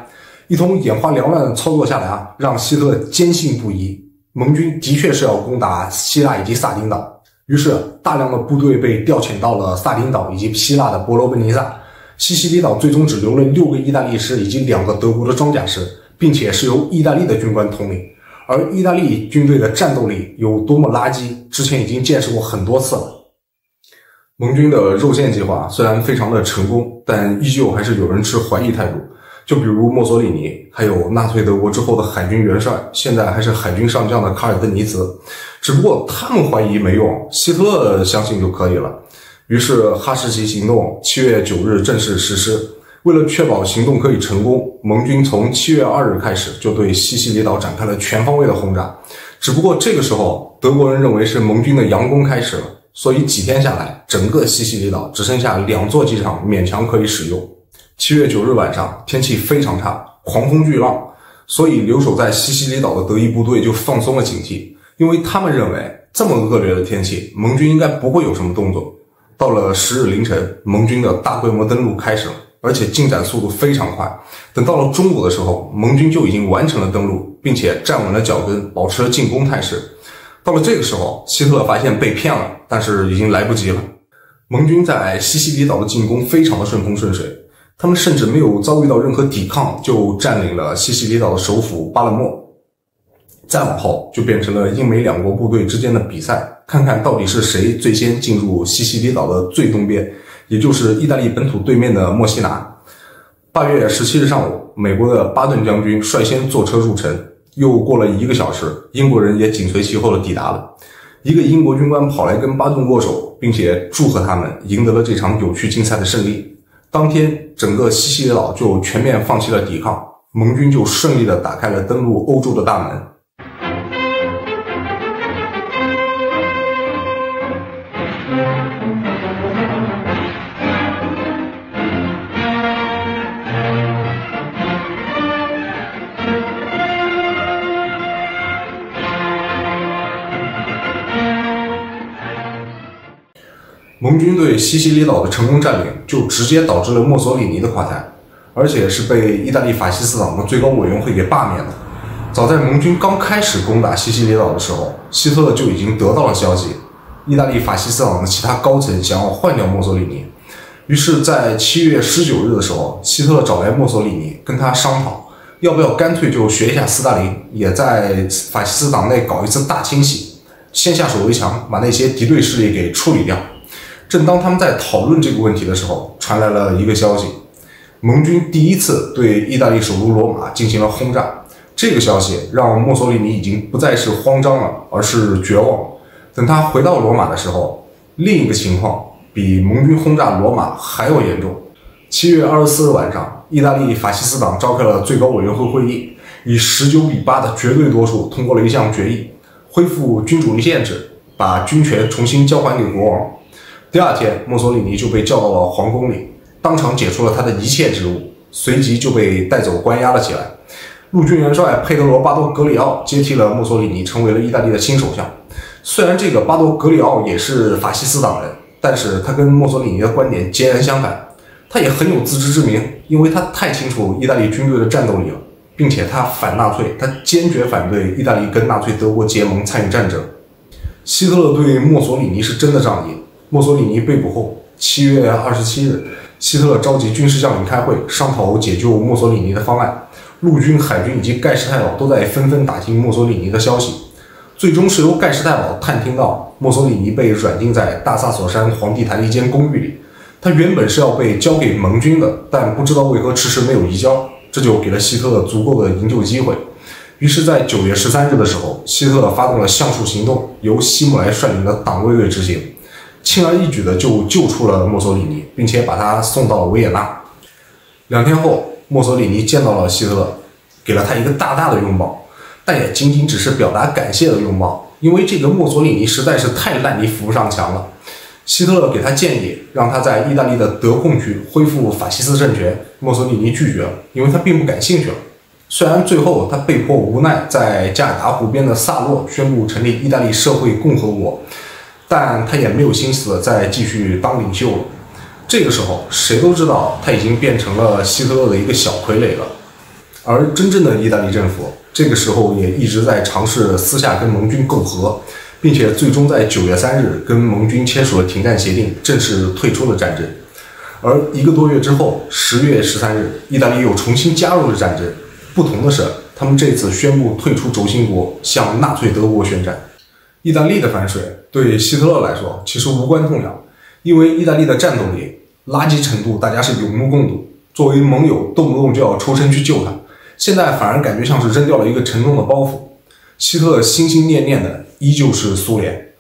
Speaker 1: 一通眼花缭乱的操作下来啊，让希特勒坚信不疑，盟军的确是要攻打希腊以及萨丁岛。于是大量的部队被调遣到了萨丁岛以及希腊的伯罗奔尼撒。西西里岛最终只留了6个意大利师以及2个德国的装甲师，并且是由意大利的军官统领。而意大利军队的战斗力有多么垃圾，之前已经见识过很多次了。盟军的肉馅计划虽然非常的成功，但依旧还是有人持怀疑态度。就比如墨索里尼，还有纳粹德国之后的海军元帅，现在还是海军上将的卡尔登尼茨。只不过他们怀疑没用，希特勒相信就可以了。于是哈士奇行动7月9日正式实施。为了确保行动可以成功，盟军从7月2日开始就对西西里岛展开了全方位的轰炸。只不过这个时候德国人认为是盟军的佯攻开始了，所以几天下来，整个西西里岛只剩下2座机场勉强可以使用。7月9日晚上，天气非常差，狂风巨浪，所以留守在西西里岛的德意部队就放松了警惕，因为他们认为这么恶劣的天气，盟军应该不会有什么动作。到了10日凌晨，盟军的大规模登陆开始了，而且进展速度非常快。等到了中午的时候，盟军就已经完成了登陆，并且站稳了脚跟，保持了进攻态势。到了这个时候，希特勒发现被骗了，但是已经来不及了。盟军在西西里岛的进攻非常的顺风顺水，他们甚至没有遭遇到任何抵抗，就占领了西西里岛的首府巴勒莫。再往后就变成了英美2国部队之间的比赛，看看到底是谁最先进入西西里岛的最东边，也就是意大利本土对面的墨西拿。8月17日上午，美国的巴顿将军率先坐车入城，又过了1个小时，英国人也紧随其后的抵达了。一个英国军官跑来跟巴顿握手，并且祝贺他们赢得了这场有趣竞赛的胜利。当天，整个西西里岛就全面放弃了抵抗，盟军就顺利地打开了登陆欧洲的大门。盟军对西西里岛的成功占领，就直接导致了墨索里尼的垮台，而且是被意大利法西斯党的最高委员会给罢免了。早在盟军刚开始攻打西西里岛的时候，希特勒就已经得到了消息，意大利法西斯党的其他高层想要换掉墨索里尼。于是在7月19日的时候，希特勒找来墨索里尼，跟他商讨要不要干脆就学一下斯大林，也在法西斯党内搞一次大清洗，先下手为强，把那些敌对势力给处理掉。正当他们在讨论这个问题的时候，传来了一个消息，盟军第一次对意大利首都罗马进行了轰炸。这个消息让墨索里尼已经不再是慌张了，而是绝望。等他回到罗马的时候，另一个情况比盟军轰炸罗马还要严重。7月24日晚上，意大利法西斯党召开了最高委员会会议，以19比8的绝对多数通过了一项决议，恢复君主立宪制，把军权重新交还给国王。第二天，墨索里尼就被叫到了皇宫里，当场解除了他的一切职务，随即就被带走关押了起来。陆军元帅佩德罗·巴多·格里奥接替了墨索里尼，成为了意大利的新首相。虽然这个巴多·格里奥也是法西斯党人，但是他跟墨索里尼的观点截然相反。他也很有自知之明，因为他太清楚意大利军队的战斗力了。并且他反纳粹，他坚决反对意大利跟纳粹德国结盟参与战争。希特勒对墨索里尼是真的仗义。墨索里尼被捕后，7月27日，希特勒召集军事将领开会，商讨解救墨索里尼的方案。陆军、海军以及盖世太保都在纷纷打听墨索里尼的消息。最终是由盖世太保探听到墨索里尼被软禁在大萨索山皇帝坛的一间公寓里。他原本是要被交给盟军的，但不知道为何迟迟没有移交，这就给了希特勒足够的营救机会。于是，在9月13日的时候，希特勒发动了橡树行动，由希姆莱率领的党卫队执行，轻而易举的就救出了墨索里尼，并且把他送到了维也纳。2天后，墨索里尼见到了希特勒，给了他一个大大的拥抱，但也仅仅只是表达感谢的拥抱，因为这个墨索里尼实在是太烂泥扶不上墙了。希特勒给他建议，让他在意大利的德控区恢复法西斯政权，墨索里尼拒绝了，因为他并不感兴趣了。虽然最后他被迫无奈在加尔达湖边的萨洛宣布成立意大利社会共和国，但他也没有心思再继续当领袖了。这个时候，谁都知道他已经变成了希特勒的一个小傀儡了。而真正的意大利政府这个时候也一直在尝试私下跟盟军媾和，并且最终在9月3日跟盟军签署了停战协定，正式退出了战争。而1个多月之后，10月13日，意大利又重新加入了战争。不同的是，他们这次宣布退出轴心国，向纳粹德国宣战。意大利的反水对希特勒来说其实无关痛痒，因为意大利的战斗力、垃圾程度大家是有目共睹。作为盟友，动不动就要抽身去救他，现在反而感觉像是扔掉了一个沉重的包袱。希特勒心心念念的依旧是苏联，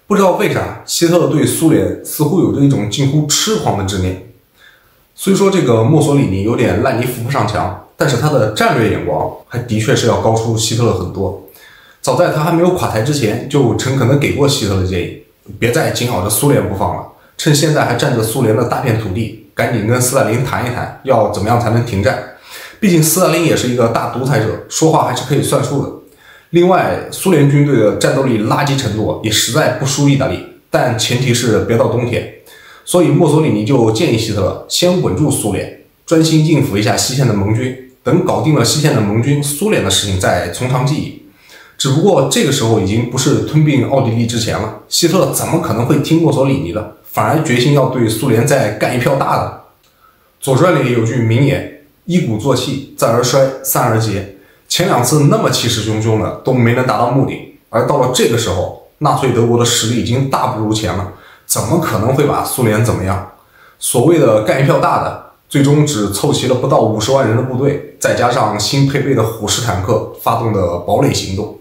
Speaker 1: 不知道为啥，希特勒对苏联似乎有着一种近乎痴狂的执念。虽说这个墨索里尼有点烂泥扶不上墙，但是他的战略眼光还的确是要高出希特勒很多。早在他还没有垮台之前，就诚恳地给过希特勒建议，别再紧咬着苏联不放了，趁现在还占着苏联的大片土地，赶紧跟斯大林谈一谈，要怎么样才能停战。毕竟斯大林也是一个大独裁者，说话还是可以算数的。另外，苏联军队的战斗力垃圾程度也实在不输意大利，但前提是别到冬天。所以墨索里尼就建议希特勒先稳住苏联，专心应付一下西线的盟军，等搞定了西线的盟军，苏联的事情再从长计议。只不过这个时候已经不是吞并奥地利之前了，希特勒怎么可能会听墨索里尼的，反而决心要对苏联再干一票大的。左传里有句名言：一鼓作气，再而衰，三而竭。前2次那么气势汹汹的都没能达到目的，而到了这个时候，纳粹德国的实力已经大不如前了，怎么可能会把苏联怎么样？所谓的干一票大的，最终只凑齐了不到50万人的部队，再加上新配备的虎式坦克发动的堡垒行动。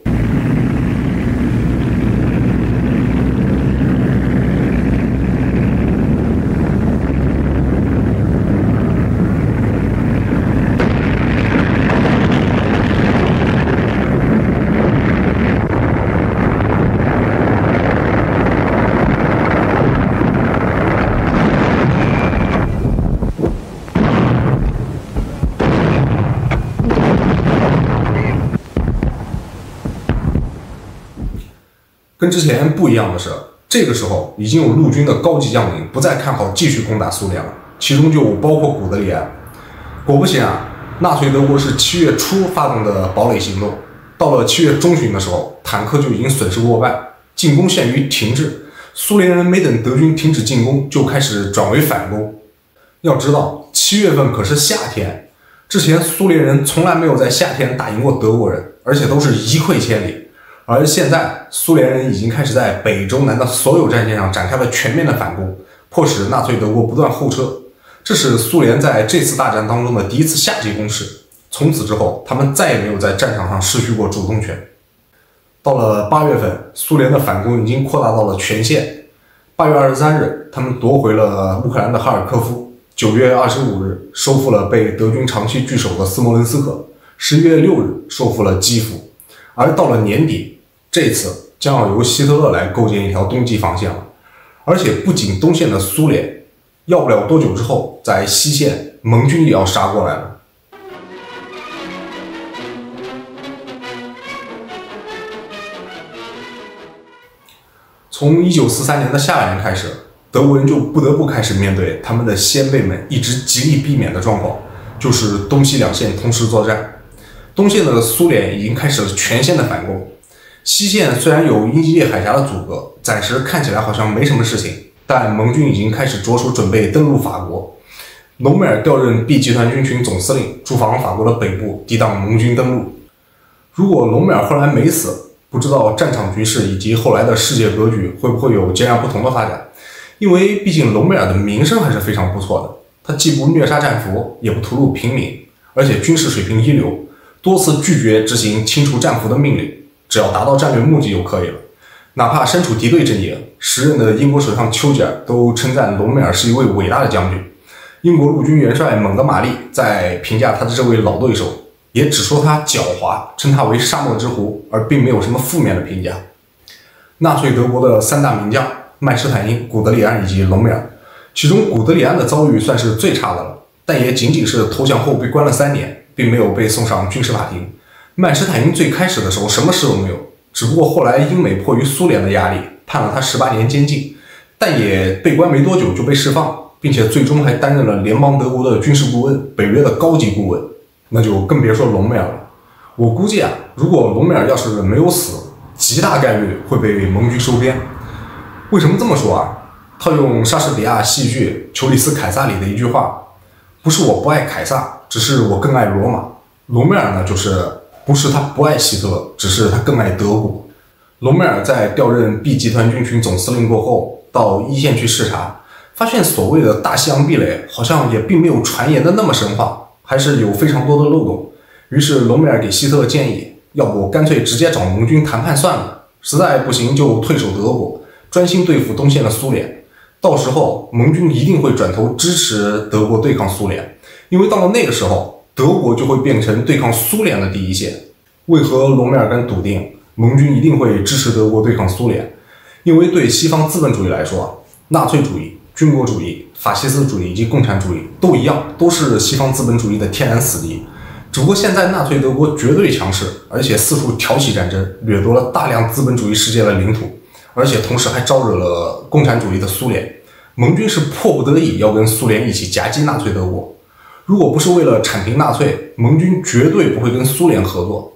Speaker 1: 跟之前不一样的是，这个时候已经有陆军的高级将领不再看好继续攻打苏联了，其中就包括古德里安。果不其然，纳粹德国是7月初发动的堡垒行动，到了7月中旬的时候，坦克就已经损失过半，进攻线于停滞。苏联人没等德军停止进攻，就开始转为反攻。要知道，7月份可是夏天，之前苏联人从来没有在夏天打赢过德国人，而且都是一溃千里。而现在，苏联人已经开始在北中南的所有战线上展开了全面的反攻，迫使纳粹德国不断后撤。这是苏联在这次大战当中的第一次夏季攻势。从此之后，他们再也没有在战场上失去过主动权。到了8月份，苏联的反攻已经扩大到了全线。8月23日，他们夺回了乌克兰的哈尔科夫。9月25日，收复了被德军长期据守的斯摩棱斯克。11月6日，收复了基辅。而到了年底，这次将要由希特勒来构建一条冬季防线了。而且不仅东线的苏联，要不了多久之后，在西线盟军也要杀过来了。从1943年的下半年开始，德国人就不得不开始面对他们的先辈们一直极力避免的状况，就是东西两线同时作战。东线的苏联已经开始了全线的反攻。西线虽然有英吉利海峡的阻隔，暂时看起来好像没什么事情，但盟军已经开始着手准备登陆法国。隆美尔调任 B 集团军群总司令，驻防法国的北部，抵挡盟军登陆。如果隆美尔后来没死，不知道战场局势以及后来的世界格局会不会有截然不同的发展。因为毕竟隆美尔的名声还是非常不错的，他既不虐杀战俘，也不屠戮平民，而且军事水平一流，多次拒绝执行清除战俘的命令，只要达到战略目的就可以了。哪怕身处敌对阵营，时任的英国首相丘吉尔都称赞隆美尔是一位伟大的将军。英国陆军元帅蒙哥马利在评价他的这位老对手，也只说他狡猾，称他为沙漠之狐，而并没有什么负面的评价。纳粹德国的三大名将麦施坦因、古德里安以及隆美尔，其中古德里安的遭遇算是最差的了，但也仅仅是投降后被关了3年，并没有被送上军事法庭。麦施坦因最开始的时候什么事都没有，只不过后来英美迫于苏联的压力，判了他18年监禁，但也被关没多久就被释放，并且最终还担任了联邦德国的军事顾问，北约的高级顾问。那就更别说隆美尔了。我估计如果隆美尔要是没有死，极大概率会被盟军收编。为什么这么说套用莎士比亚戏剧《裘里斯凯撒》里的一句话，不是我不爱凯撒，只是我更爱罗马。隆美尔呢，就是不是他不爱希特勒，只是他更爱德国。隆美尔在调任 B 集团军群总司令过后，到一线去视察，发现所谓的大西洋壁垒好像也并没有传言的那么神话，还是有非常多的漏洞。于是隆美尔给希特勒建议，要不干脆直接找盟军谈判算了，实在不行就退守德国，专心对付东线的苏联。到时候盟军一定会转头支持德国对抗苏联，因为到了那个时候，德国就会变成对抗苏联的第一线。为何隆美尔敢笃定盟军一定会支持德国对抗苏联？因为对西方资本主义来说，纳粹主义、军国主义、法西斯主义以及共产主义都一样，都是西方资本主义的天然死敌。只不过现在纳粹德国绝对强势，而且四处挑起战争，掠夺了大量资本主义世界的领土，而且同时还招惹了共产主义的苏联。盟军是迫不得已要跟苏联一起夹击纳粹德国。如果不是为了铲平纳粹，盟军绝对不会跟苏联合作。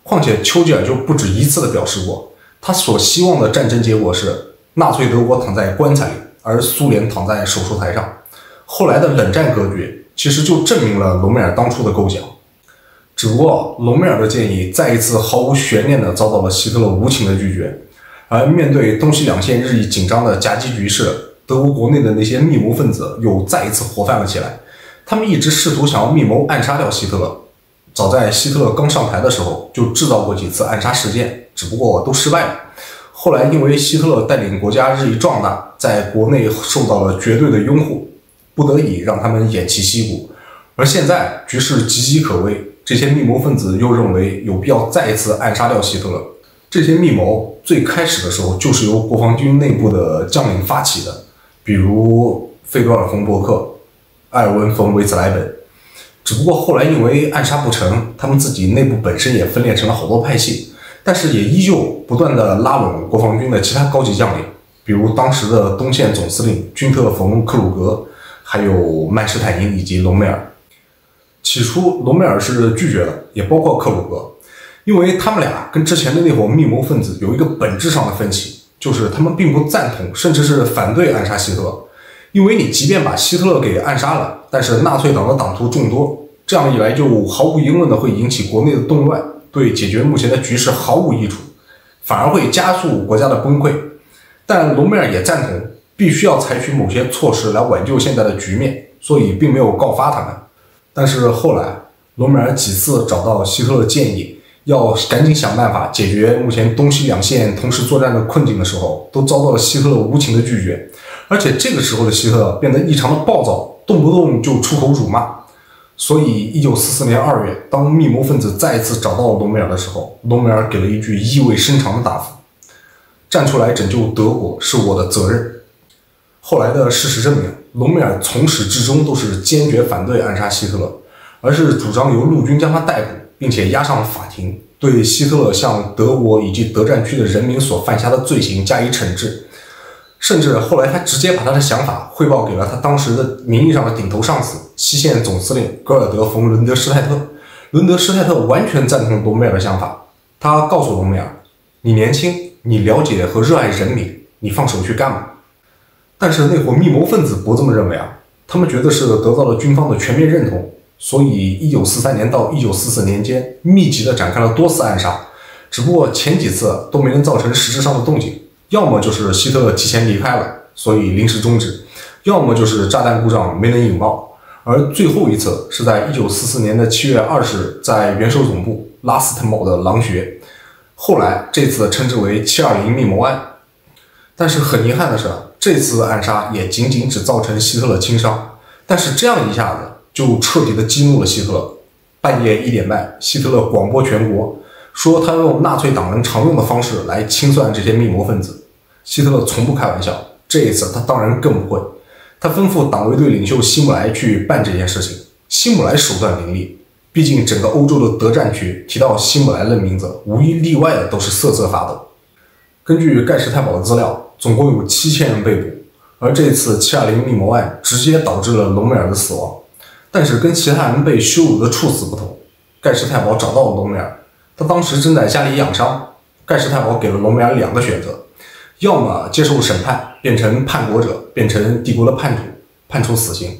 Speaker 1: 况且丘吉尔就不止一次的表示过，他所希望的战争结果是纳粹德国躺在棺材里，而苏联躺在手术台上。后来的冷战格局其实就证明了隆美尔当初的构想。只不过隆美尔的建议再一次毫无悬念地遭到了希特勒无情的拒绝。而面对东西两线日益紧张的夹击局势，德国国内的那些密谋分子又再一次活泛了起来。他们一直试图想要密谋暗杀掉希特勒，早在希特勒刚上台的时候就制造过几次暗杀事件，只不过都失败了。后来因为希特勒带领国家日益壮大，在国内受到了绝对的拥护，不得已让他们偃旗息鼓。而现在局势岌岌可危，这些密谋分子又认为有必要再一次暗杀掉希特勒。这些密谋最开始的时候就是由国防军内部的将领发起的，比如费多尔·冯·伯克、埃尔温·冯·维茨莱本。只不过后来因为暗杀不成，他们自己内部本身也分裂成了好多派系，但是也依旧不断的拉拢国防军的其他高级将领，比如当时的东线总司令君特·冯·克鲁格，还有麦施坦因以及隆美尔。起初隆美尔是拒绝的，也包括克鲁格，因为他们俩跟之前的那伙密谋分子有一个本质上的分歧，就是他们并不赞同甚至是反对暗杀希特勒。因为你即便把希特勒给暗杀了，但是纳粹党的党徒众多，这样一来就毫无疑问的会引起国内的动乱，对解决目前的局势毫无益处，反而会加速国家的崩溃。但隆美尔也赞同必须要采取某些措施来挽救现在的局面，所以并没有告发他们。但是后来隆美尔几次找到希特勒建议要赶紧想办法解决目前东西两线同时作战的困境的时候，都遭到了希特勒无情的拒绝。而且这个时候的希特勒变得异常的暴躁，动不动就出口辱骂。所以1944年2月，当密谋分子再一次找到隆美尔的时候，隆美尔给了一句意味深长的答复：站出来拯救德国是我的责任。后来的事实证明，隆美尔从始至终都是坚决反对暗杀希特勒，而是主张由陆军将他逮捕，并且押上法庭，对希特勒向德国以及德战区的人民所犯下的罪行加以惩治。甚至后来他直接把他的想法汇报给了他当时的名义上的顶头上司，西线总司令戈尔德·冯·伦德施泰特，伦德施泰特完全赞同隆美尔的想法，他告诉隆美尔：“你年轻，你了解和热爱人民，你放手去干吧。”但是那伙密谋分子不这么认为啊，他们觉得是得到了军方的全面认同，所以1943年到1944年间密集地展开了多次暗杀，只不过前几次都没能造成实质上的动静，要么就是希特勒提前离开了，所以临时终止，要么就是炸弹故障没能引爆。而最后一次是在1944年的7月20日，在元首总部拉斯滕堡的狼穴，后来这次称之为720密谋案。但是很遗憾的是，这次暗杀也仅仅只造成希特勒轻伤，但是这样一下子就彻底的激怒了希特勒。半夜1点半，希特勒广播全国，说他用纳粹党人常用的方式来清算这些密谋分子。希特勒从不开玩笑，这一次他当然更不会。他吩咐党卫队领袖希姆莱去办这件事情。希姆莱手段凌厉，毕竟整个欧洲的德战区提到希姆莱的名字，无一例外的都是瑟瑟发抖。根据盖世太保的资料，总共有7000人被捕，而这次720密谋案直接导致了隆美尔的死亡。但是跟其他人被羞辱的处死不同，盖世太保找到了隆美尔，他当时正在家里养伤。盖世太保给了隆美尔2个选择，要么接受审判，变成叛国者，变成帝国的叛徒，判处死刑；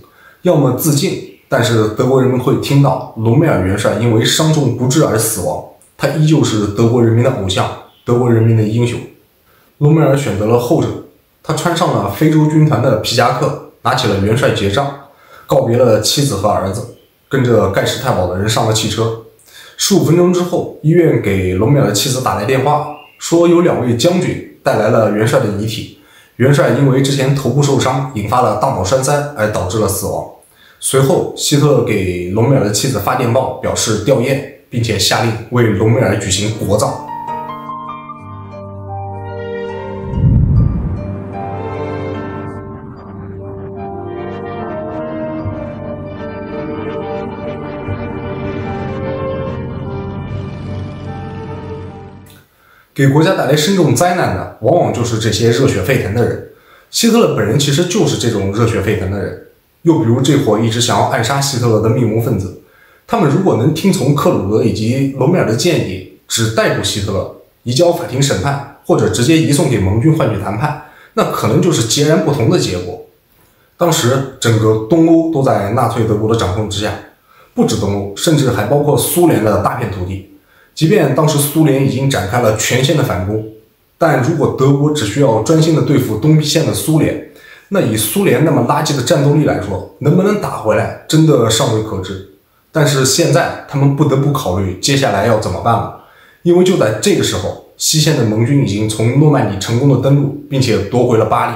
Speaker 1: 要么自尽，但是德国人民会听到隆美尔元帅因为伤重不治而死亡，他依旧是德国人民的偶像，德国人民的英雄。隆美尔选择了后者，他穿上了非洲军团的皮夹克，拿起了元帅结账，告别了妻子和儿子，跟着盖世太保的人上了汽车。15分钟之后，医院给隆美尔的妻子打来电话，说有2位将军带来了元帅的遗体，元帅因为之前头部受伤引发了大脑栓塞而导致了死亡。随后希特勒给隆美尔的妻子发电报表示吊唁，并且下令为隆美尔举行国葬。给国家带来深重灾难的往往就是这些热血沸腾的人。希特勒本人其实就是这种热血沸腾的人。又比如这伙一直想要暗杀希特勒的密谋分子，他们如果能听从克鲁格以及隆美尔的建议，只逮捕希特勒，移交法庭审判，或者直接移送给盟军换取谈判，那可能就是截然不同的结果。当时整个东欧都在纳粹德国的掌控之下，不止东欧，甚至还包括苏联的大片土地。即便当时苏联已经展开了全线的反攻，但如果德国只需要专心的对付东线的苏联，那以苏联那么垃圾的战斗力来说，能不能打回来真的尚未可知。但是现在他们不得不考虑接下来要怎么办了，因为就在这个时候，西线的盟军已经从诺曼底成功的登陆，并且夺回了巴黎，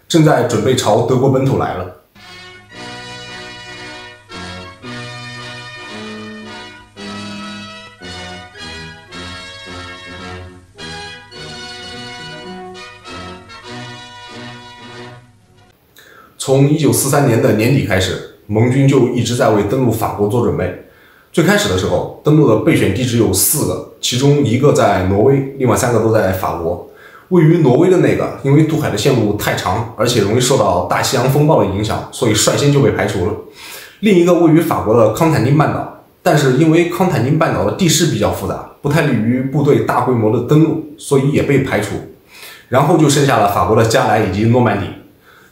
Speaker 1: 正在准备朝德国本土来了。从1943年的年底开始，盟军就一直在为登陆法国做准备。最开始的时候，登陆的备选地址有4个，其中1个在挪威，另外3个都在法国。位于挪威的那个，因为渡海的线路太长，而且容易受到大西洋风暴的影响，所以率先就被排除了。另一个位于法国的康坦丁半岛，但是因为康坦丁半岛的地势比较复杂，不太利于部队大规模的登陆，所以也被排除。然后就剩下了法国的加莱以及诺曼底。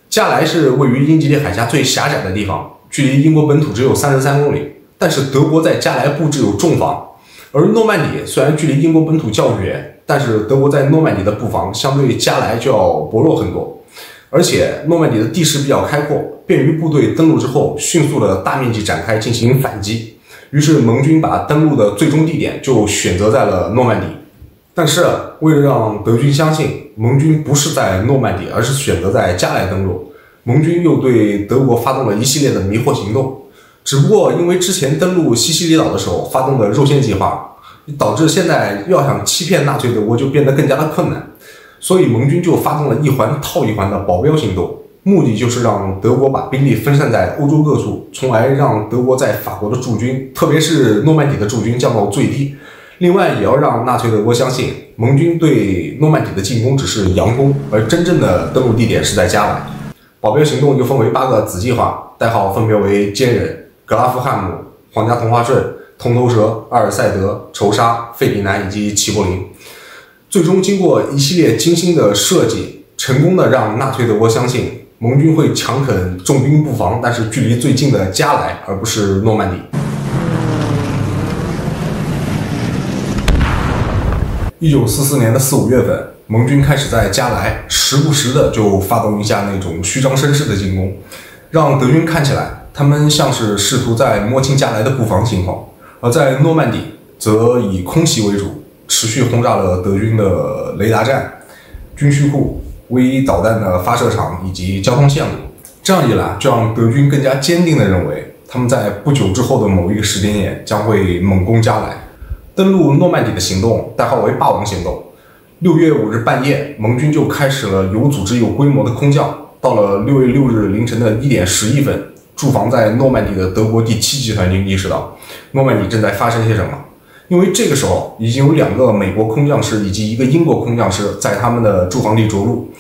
Speaker 1: 加莱是位于英吉利海峡最狭窄的地方，距离英国本土只有33公里，但是德国在加莱布置有重防。而诺曼底虽然距离英国本土较远，但是德国在诺曼底的布防相对加莱就要薄弱很多，而且诺曼底的地势比较开阔，便于部队登陆之后迅速的大面积展开进行反击。于是盟军把登陆的最终地点就选择在了诺曼底。但是为了让德军相信盟军不是在诺曼底，而是选择在加莱登陆，盟军又对德国发动了一系列的迷惑行动。只不过因为之前登陆西西里岛的时候发动的肉馅计划，导致现在要想欺骗纳粹德国就变得更加的困难，所以盟军就发动了一环套一环的保镖行动，目的就是让德国把兵力分散在欧洲各处，从而让德国在法国的驻军，特别是诺曼底的驻军降到最低。另外也要让纳粹德国相信盟军对诺曼底的进攻只是佯攻，而真正的登陆地点是在加莱。保镖行动又分为8个子计划，代号分别为坚忍、格拉夫汉姆、皇家同花顺、铜头蛇、阿尔塞德、仇沙、费迪南以及齐柏林。最终经过一系列精心的设计，成功的让纳粹德国相信盟军会强啃重兵布防，但是距离最近的加莱，而不是诺曼底。1944年的4、5月份，盟军开始在加莱时不时的就发动一下那种虚张声势的进攻，让德军看起来他们像是试图在摸清加莱的布防情况。而在诺曼底则以空袭为主，持续轰炸了德军的雷达站、军需库、V1导弹的发射场以及交通线路。这样一来，就让德军更加坚定地认为，他们在不久之后的某一个时间点将会猛攻加莱。登陆诺曼底的行动代号为霸王行动。6月5日半夜，盟军就开始了有组织有规模的空降。到了6月6日凌晨的1点11分，驻防在诺曼底的德国第7集团军意识到诺曼底正在发生些什么，因为这个时候已经有2个美国空降师以及1个英国空降师在他们的驻防地着陆。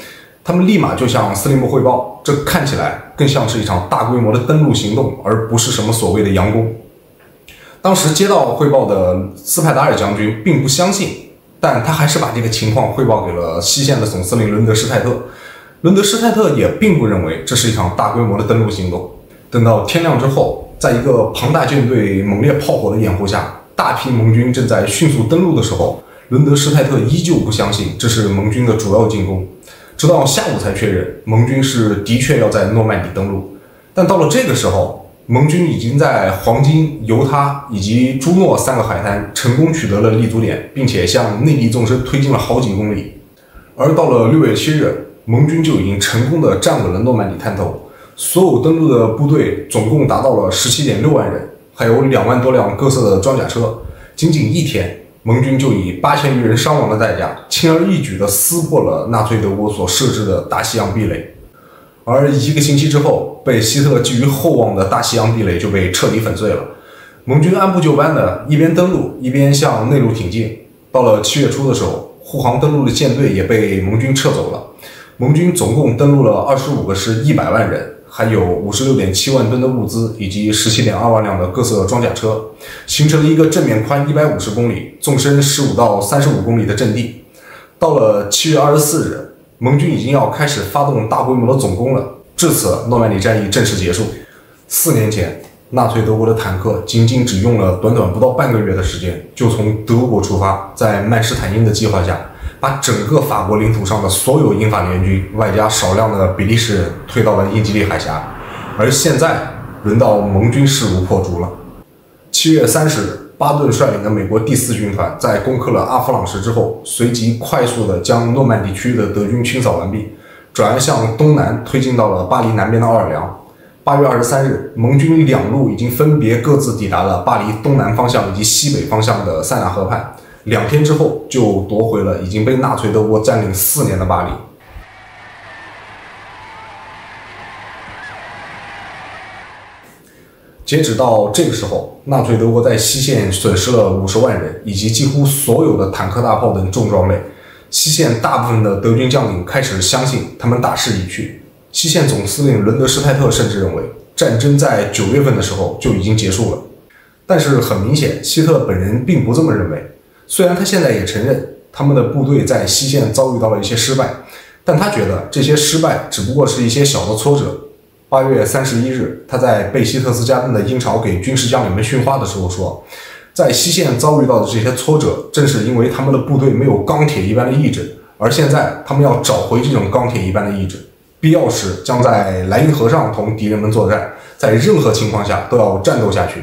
Speaker 1: 他们立马就向司令部汇报，这看起来更像是一场大规模的登陆行动，而不是什么所谓的佯攻。当时接到汇报的斯派达尔将军并不相信，但他还是把这个情况汇报给了西线的总司令伦德施泰特。伦德施泰特也并不认为这是一场大规模的登陆行动。等到天亮之后，在一个庞大舰队猛烈炮火的掩护下，大批盟军正在迅速登陆的时候，伦德施泰特依旧不相信这是盟军的主要进攻，直到下午才确认盟军是的确要在诺曼底登陆。但到了这个时候，盟军已经在黄金、犹他以及朱诺3个海滩成功取得了立足点，并且向内地纵深推进了好几公里。而到了6月7日，盟军就已经成功地站稳了诺曼底滩头，所有登陆的部队总共达到了17.6万人，还有2万多辆各色的装甲车。仅仅一天，盟军就以8000余人伤亡的代价，轻而易举地撕破了纳粹德国所设置的大西洋壁垒。而1个星期之后，被希特勒寄予厚望的大西洋壁垒就被彻底粉碎了。盟军按部就班的一边登陆，一边向内陆挺进。到了7月初的时候，护航登陆的舰队也被盟军撤走了。盟军总共登陆了25个师100万人，还有56.7万吨的物资，以及17.2万辆的各色装甲车，形成了一个正面宽150公里、纵深15到35公里的阵地。到了7月24日，盟军已经要开始发动大规模的总攻了。至此，诺曼底战役正式结束。4年前，纳粹德国的坦克仅仅只用了短短不到半个月的时间，就从德国出发，在曼施坦因的计划下，把整个法国领土上的所有英法联军，外加少量的比利时人推到了英吉利海峡。而现在，轮到盟军势如破竹了。7月30日，巴顿率领的美国第4军团在攻克了阿弗朗什之后，随即快速地将诺曼底区域的德军清扫完毕，转而向东南推进到了巴黎南边的奥尔良。8月23日，盟军2路已经分别各自抵达了巴黎东南方向以及西北方向的塞纳河畔，2天之后就夺回了已经被纳粹德国占领4年的巴黎。截止到这个时候，纳粹德国在西线损失了50万人，以及几乎所有的坦克、大炮等重装备。西线大部分的德军将领开始相信他们大势已去。西线总司令伦德施泰特甚至认为，战争在9月份的时候就已经结束了。但是很明显，希特本人并不这么认为。虽然他现在也承认他们的部队在西线遭遇到了一些失败，但他觉得这些失败只不过是一些小的挫折。8月31日，他在贝希特斯加登的鹰巢给军事将领们训话的时候说，在西线遭遇到的这些挫折，正是因为他们的部队没有钢铁一般的意志，而现在他们要找回这种钢铁一般的意志，必要时将在莱茵河上同敌人们作战，在任何情况下都要战斗下去。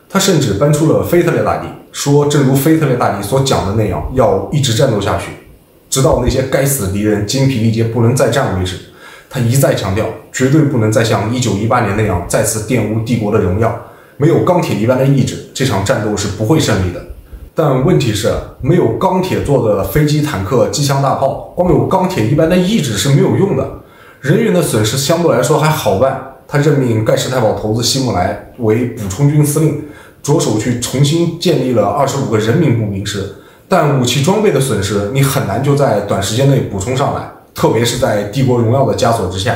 Speaker 1: 他甚至搬出了腓特烈大帝，说正如腓特烈大帝所讲的那样，要一直战斗下去，直到那些该死的敌人精疲力竭不能再战为止。他一再强调，绝对不能再像1918年那样再次玷污帝国的荣耀。没有钢铁一般的意志，这场战斗是不会胜利的。但问题是，没有钢铁做的飞机、坦克、机枪、大炮，光有钢铁一般的意志是没有用的。人员的损失相对来说还好办。他任命盖世太保头子希姆莱为补充军司令，着手去重新建立了25个人民步兵师。但武器装备的损失，你很难就在短时间内补充上来。特别是在帝国荣耀的枷锁之下，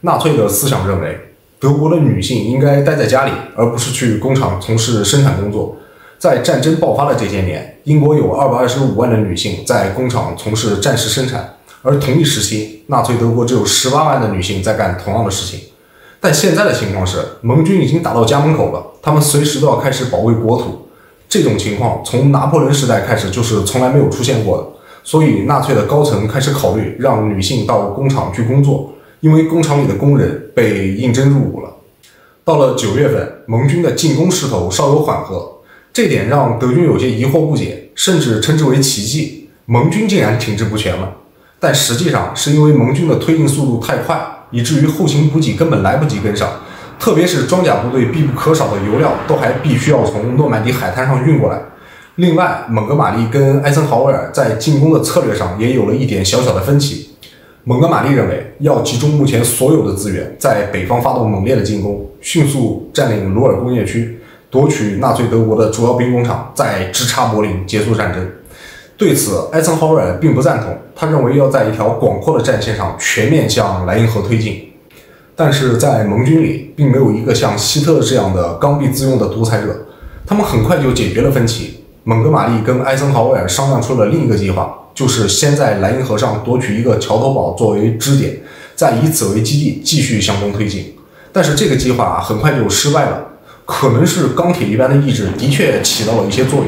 Speaker 1: 纳粹的思想认为，德国的女性应该待在家里，而不是去工厂从事生产工作。在战争爆发的这些年，英国有225万的女性在工厂从事战时生产，而同一时期，纳粹德国只有18万的女性在干同样的事情。但现在的情况是，盟军已经打到家门口了，他们随时都要开始保卫国土。这种情况从拿破仑时代开始就是从来没有出现过的，所以纳粹的高层开始考虑让女性到工厂去工作，因为工厂里的工人被应征入伍了。到了9月份，盟军的进攻势头稍有缓和，这点让德军有些疑惑不解，甚至称之为奇迹，盟军竟然停滞不前了。但实际上是因为盟军的推进速度太快，以至于后勤补给根本来不及跟上，特别是装甲部队必不可少的油料都还必须要从诺曼底海滩上运过来。另外，蒙哥马利跟艾森豪威尔在进攻的策略上也有了一点小小的分歧。蒙哥马利认为要集中目前所有的资源，在北方发动猛烈的进攻，迅速占领鲁尔工业区，夺取纳粹德国的主要兵工厂，再直插柏林，结束战争。对此，艾森豪威尔并不赞同，他认为要在一条广阔的战线上全面向莱茵河推进。但是在盟军里，并没有一个像希特这样的刚愎自用的独裁者，他们很快就解决了分歧。蒙哥马利跟艾森豪威尔商量出了另一个计划，就是先在莱茵河上夺取一个桥头堡作为支点，再以此为基地继续向东推进。但是这个计划很快就失败了，可能是钢铁一般的意志的确起到了一些作用。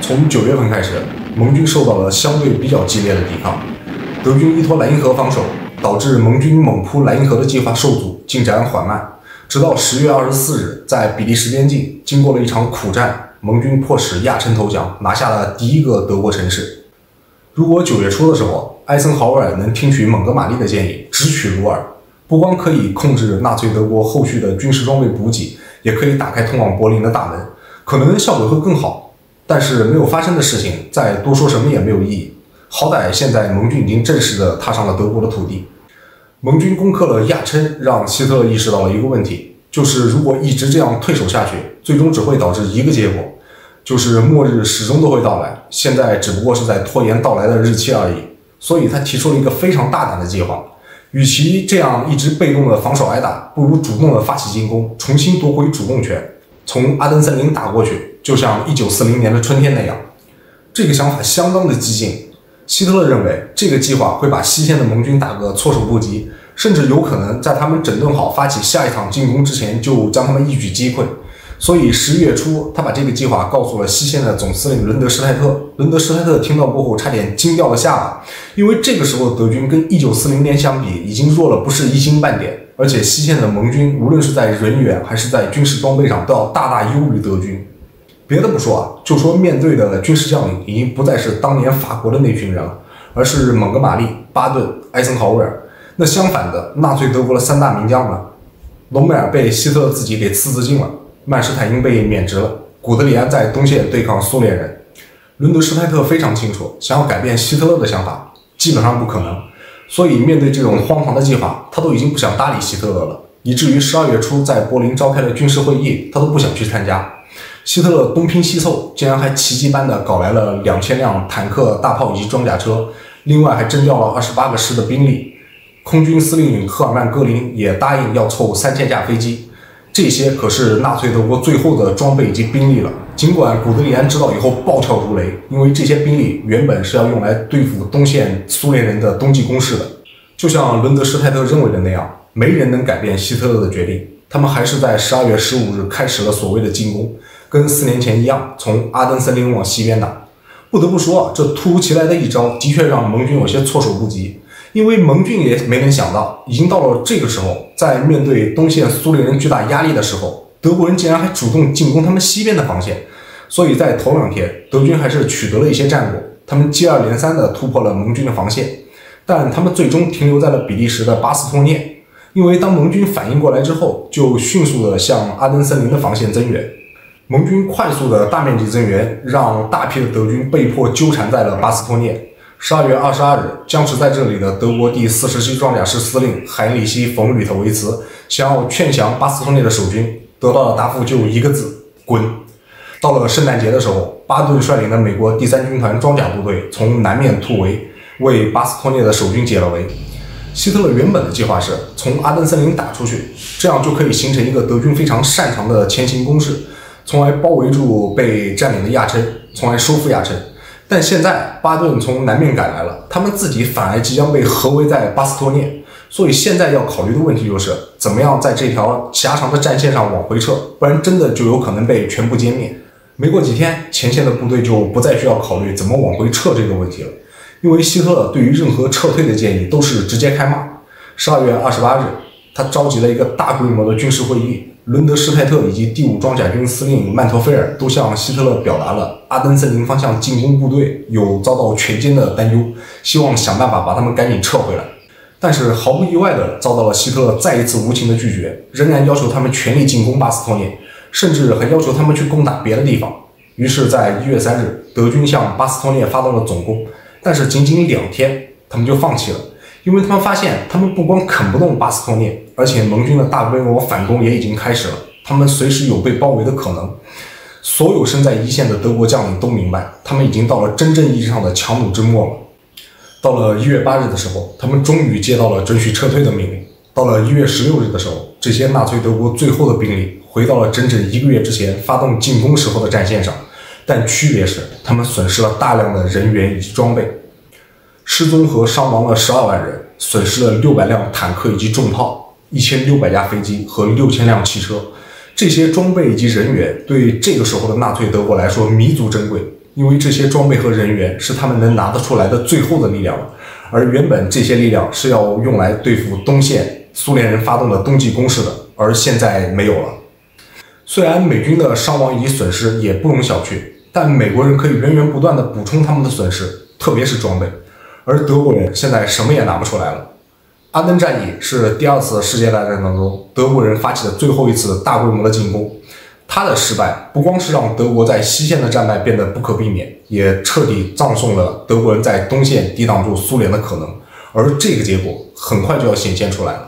Speaker 1: 从9月份开始，盟军受到了相对比较激烈的抵抗，德军依托莱茵河防守，导致盟军猛扑莱茵河的计划受阻，进展缓慢。直到10月24日，在比利时边境经过了一场苦战，盟军迫使亚琛投降，拿下了第一个德国城市。如果9月初的时候，艾森豪威尔能听取蒙哥马利的建议，直取鲁尔，不光可以控制纳粹德国后续的军事装备补给，也可以打开通往柏林的大门，可能效果会更好。但是没有发生的事情，再多说什么也没有意义。好歹现在盟军已经正式的踏上了德国的土地。盟军攻克了亚琛，让希特勒意识到了一个问题，就是如果一直这样退守下去，最终只会导致一个结果，就是末日始终都会到来，现在只不过是在拖延到来的日期而已。所以他提出了一个非常大胆的计划，与其这样一直被动的防守挨打，不如主动的发起进攻，重新夺回主动权，从阿登森林打过去，就像1940年的春天那样。这个想法相当的激进，希特勒认为这个计划会把西线的盟军打个措手不及，甚至有可能在他们整顿好发起下一场进攻之前就将他们一举击溃。所以11月初，他把这个计划告诉了西线的总司令伦德施泰特。伦德施泰特听到过后差点惊掉了下巴，因为这个时候德军跟1940年相比已经弱了不是一星半点，而且西线的盟军无论是在人员还是在军事装备上都要大大优于德军。别的不说啊，就说面对的军事将领已经不再是当年法国的那群人了，而是蒙哥马利、巴顿、艾森豪威尔。那相反的，纳粹德国的3大名将呢？隆美尔被希特勒自己给刺进了，曼施坦因被免职了，古德里安在东线对抗苏联人。伦德施泰特非常清楚，想要改变希特勒的想法基本上不可能，所以面对这种荒唐的计划，他都已经不想搭理希特勒了，以至于12月初在柏林召开了军事会议，他都不想去参加。希特勒东拼西凑，竟然还奇迹般的搞来了2000辆坦克、大炮以及装甲车，另外还征调了28个师的兵力。空军司令赫尔曼·戈林也答应要凑3000架飞机，这些可是纳粹德国最后的装备以及兵力了。尽管古德里安知道以后暴跳如雷，因为这些兵力原本是要用来对付东线苏联人的冬季攻势的。就像伦德施泰特认为的那样，没人能改变希特勒的决定。他们还是在12月15日开始了所谓的进攻，跟4年前一样，从阿登森林往西边打。不得不说，这突如其来的一招的确让盟军有些措手不及，因为盟军也没能想到，已经到了这个时候，在面对东线苏联人巨大压力的时候，德国人竟然还主动进攻他们西边的防线。所以在头2天，德军还是取得了一些战果，他们接二连三地突破了盟军的防线，但他们最终停留在了比利时的巴斯托涅。因为当盟军反应过来之后，就迅速地向阿登森林的防线增援。盟军快速的大面积增援，让大批的德军被迫纠缠在了巴斯托涅。12月22日，僵持在这里的德国第47装甲师司令海因里希·冯·吕特维茨想要劝降巴斯托涅的守军，得到的答复就一个字：滚。到了圣诞节的时候，巴顿率领的美国第3军团装甲部队从南面突围，为巴斯托涅的守军解了围。希特勒原本的计划是从阿登森林打出去，这样就可以形成一个德军非常擅长的前行攻势，从而包围住被占领的亚琛，从而收复亚琛。但现在巴顿从南面赶来了，他们自己反而即将被合围在巴斯托涅，所以现在要考虑的问题就是怎么样在这条狭长的战线上往回撤，不然真的就有可能被全部歼灭。没过几天，前线的部队就不再需要考虑怎么往回撤这个问题了，因为希特勒对于任何撤退的建议都是直接开骂。12月28日，他召集了一个大规模的军事会议，伦德施泰特以及第5装甲军司令曼特菲尔都向希特勒表达了阿登森林方向进攻部队有遭到全歼的担忧，希望想办法把他们赶紧撤回来。但是毫不意外地遭到了希特勒再一次无情的拒绝，仍然要求他们全力进攻巴斯托涅，甚至还要求他们去攻打别的地方。于是在1月3日，德军向巴斯托涅发动了总攻，但是仅仅2天他们就放弃了，因为他们发现他们不光啃不动巴斯托涅，而且盟军的大规模反攻也已经开始了，他们随时有被包围的可能。所有身在一线的德国将领都明白，他们已经到了真正意义上的强弩之末了。到了1月8日的时候，他们终于接到了准许撤退的命令。到了1月16日的时候，这些纳粹德国最后的兵力回到了整整1个月之前发动进攻时候的战线上，但区别是他们损失了大量的人员以及装备，失踪和伤亡了12万人，损失了600辆坦克以及重炮，1600架飞机和6000辆汽车。这些装备以及人员对这个时候的纳粹德国来说弥足珍贵，因为这些装备和人员是他们能拿得出来的最后的力量了，而原本这些力量是要用来对付东线苏联人发动的冬季攻势的，而现在没有了。虽然美军的伤亡以及损失也不容小觑，但美国人可以源源不断地补充他们的损失，特别是装备，而德国人现在什么也拿不出来了。阿登战役是第2次世界大战当中德国人发起的最后一次大规模的进攻，他的失败不光是让德国在西线的战败变得不可避免，也彻底葬送了德国人在东线抵挡住苏联的可能，而这个结果很快就要显现出来了。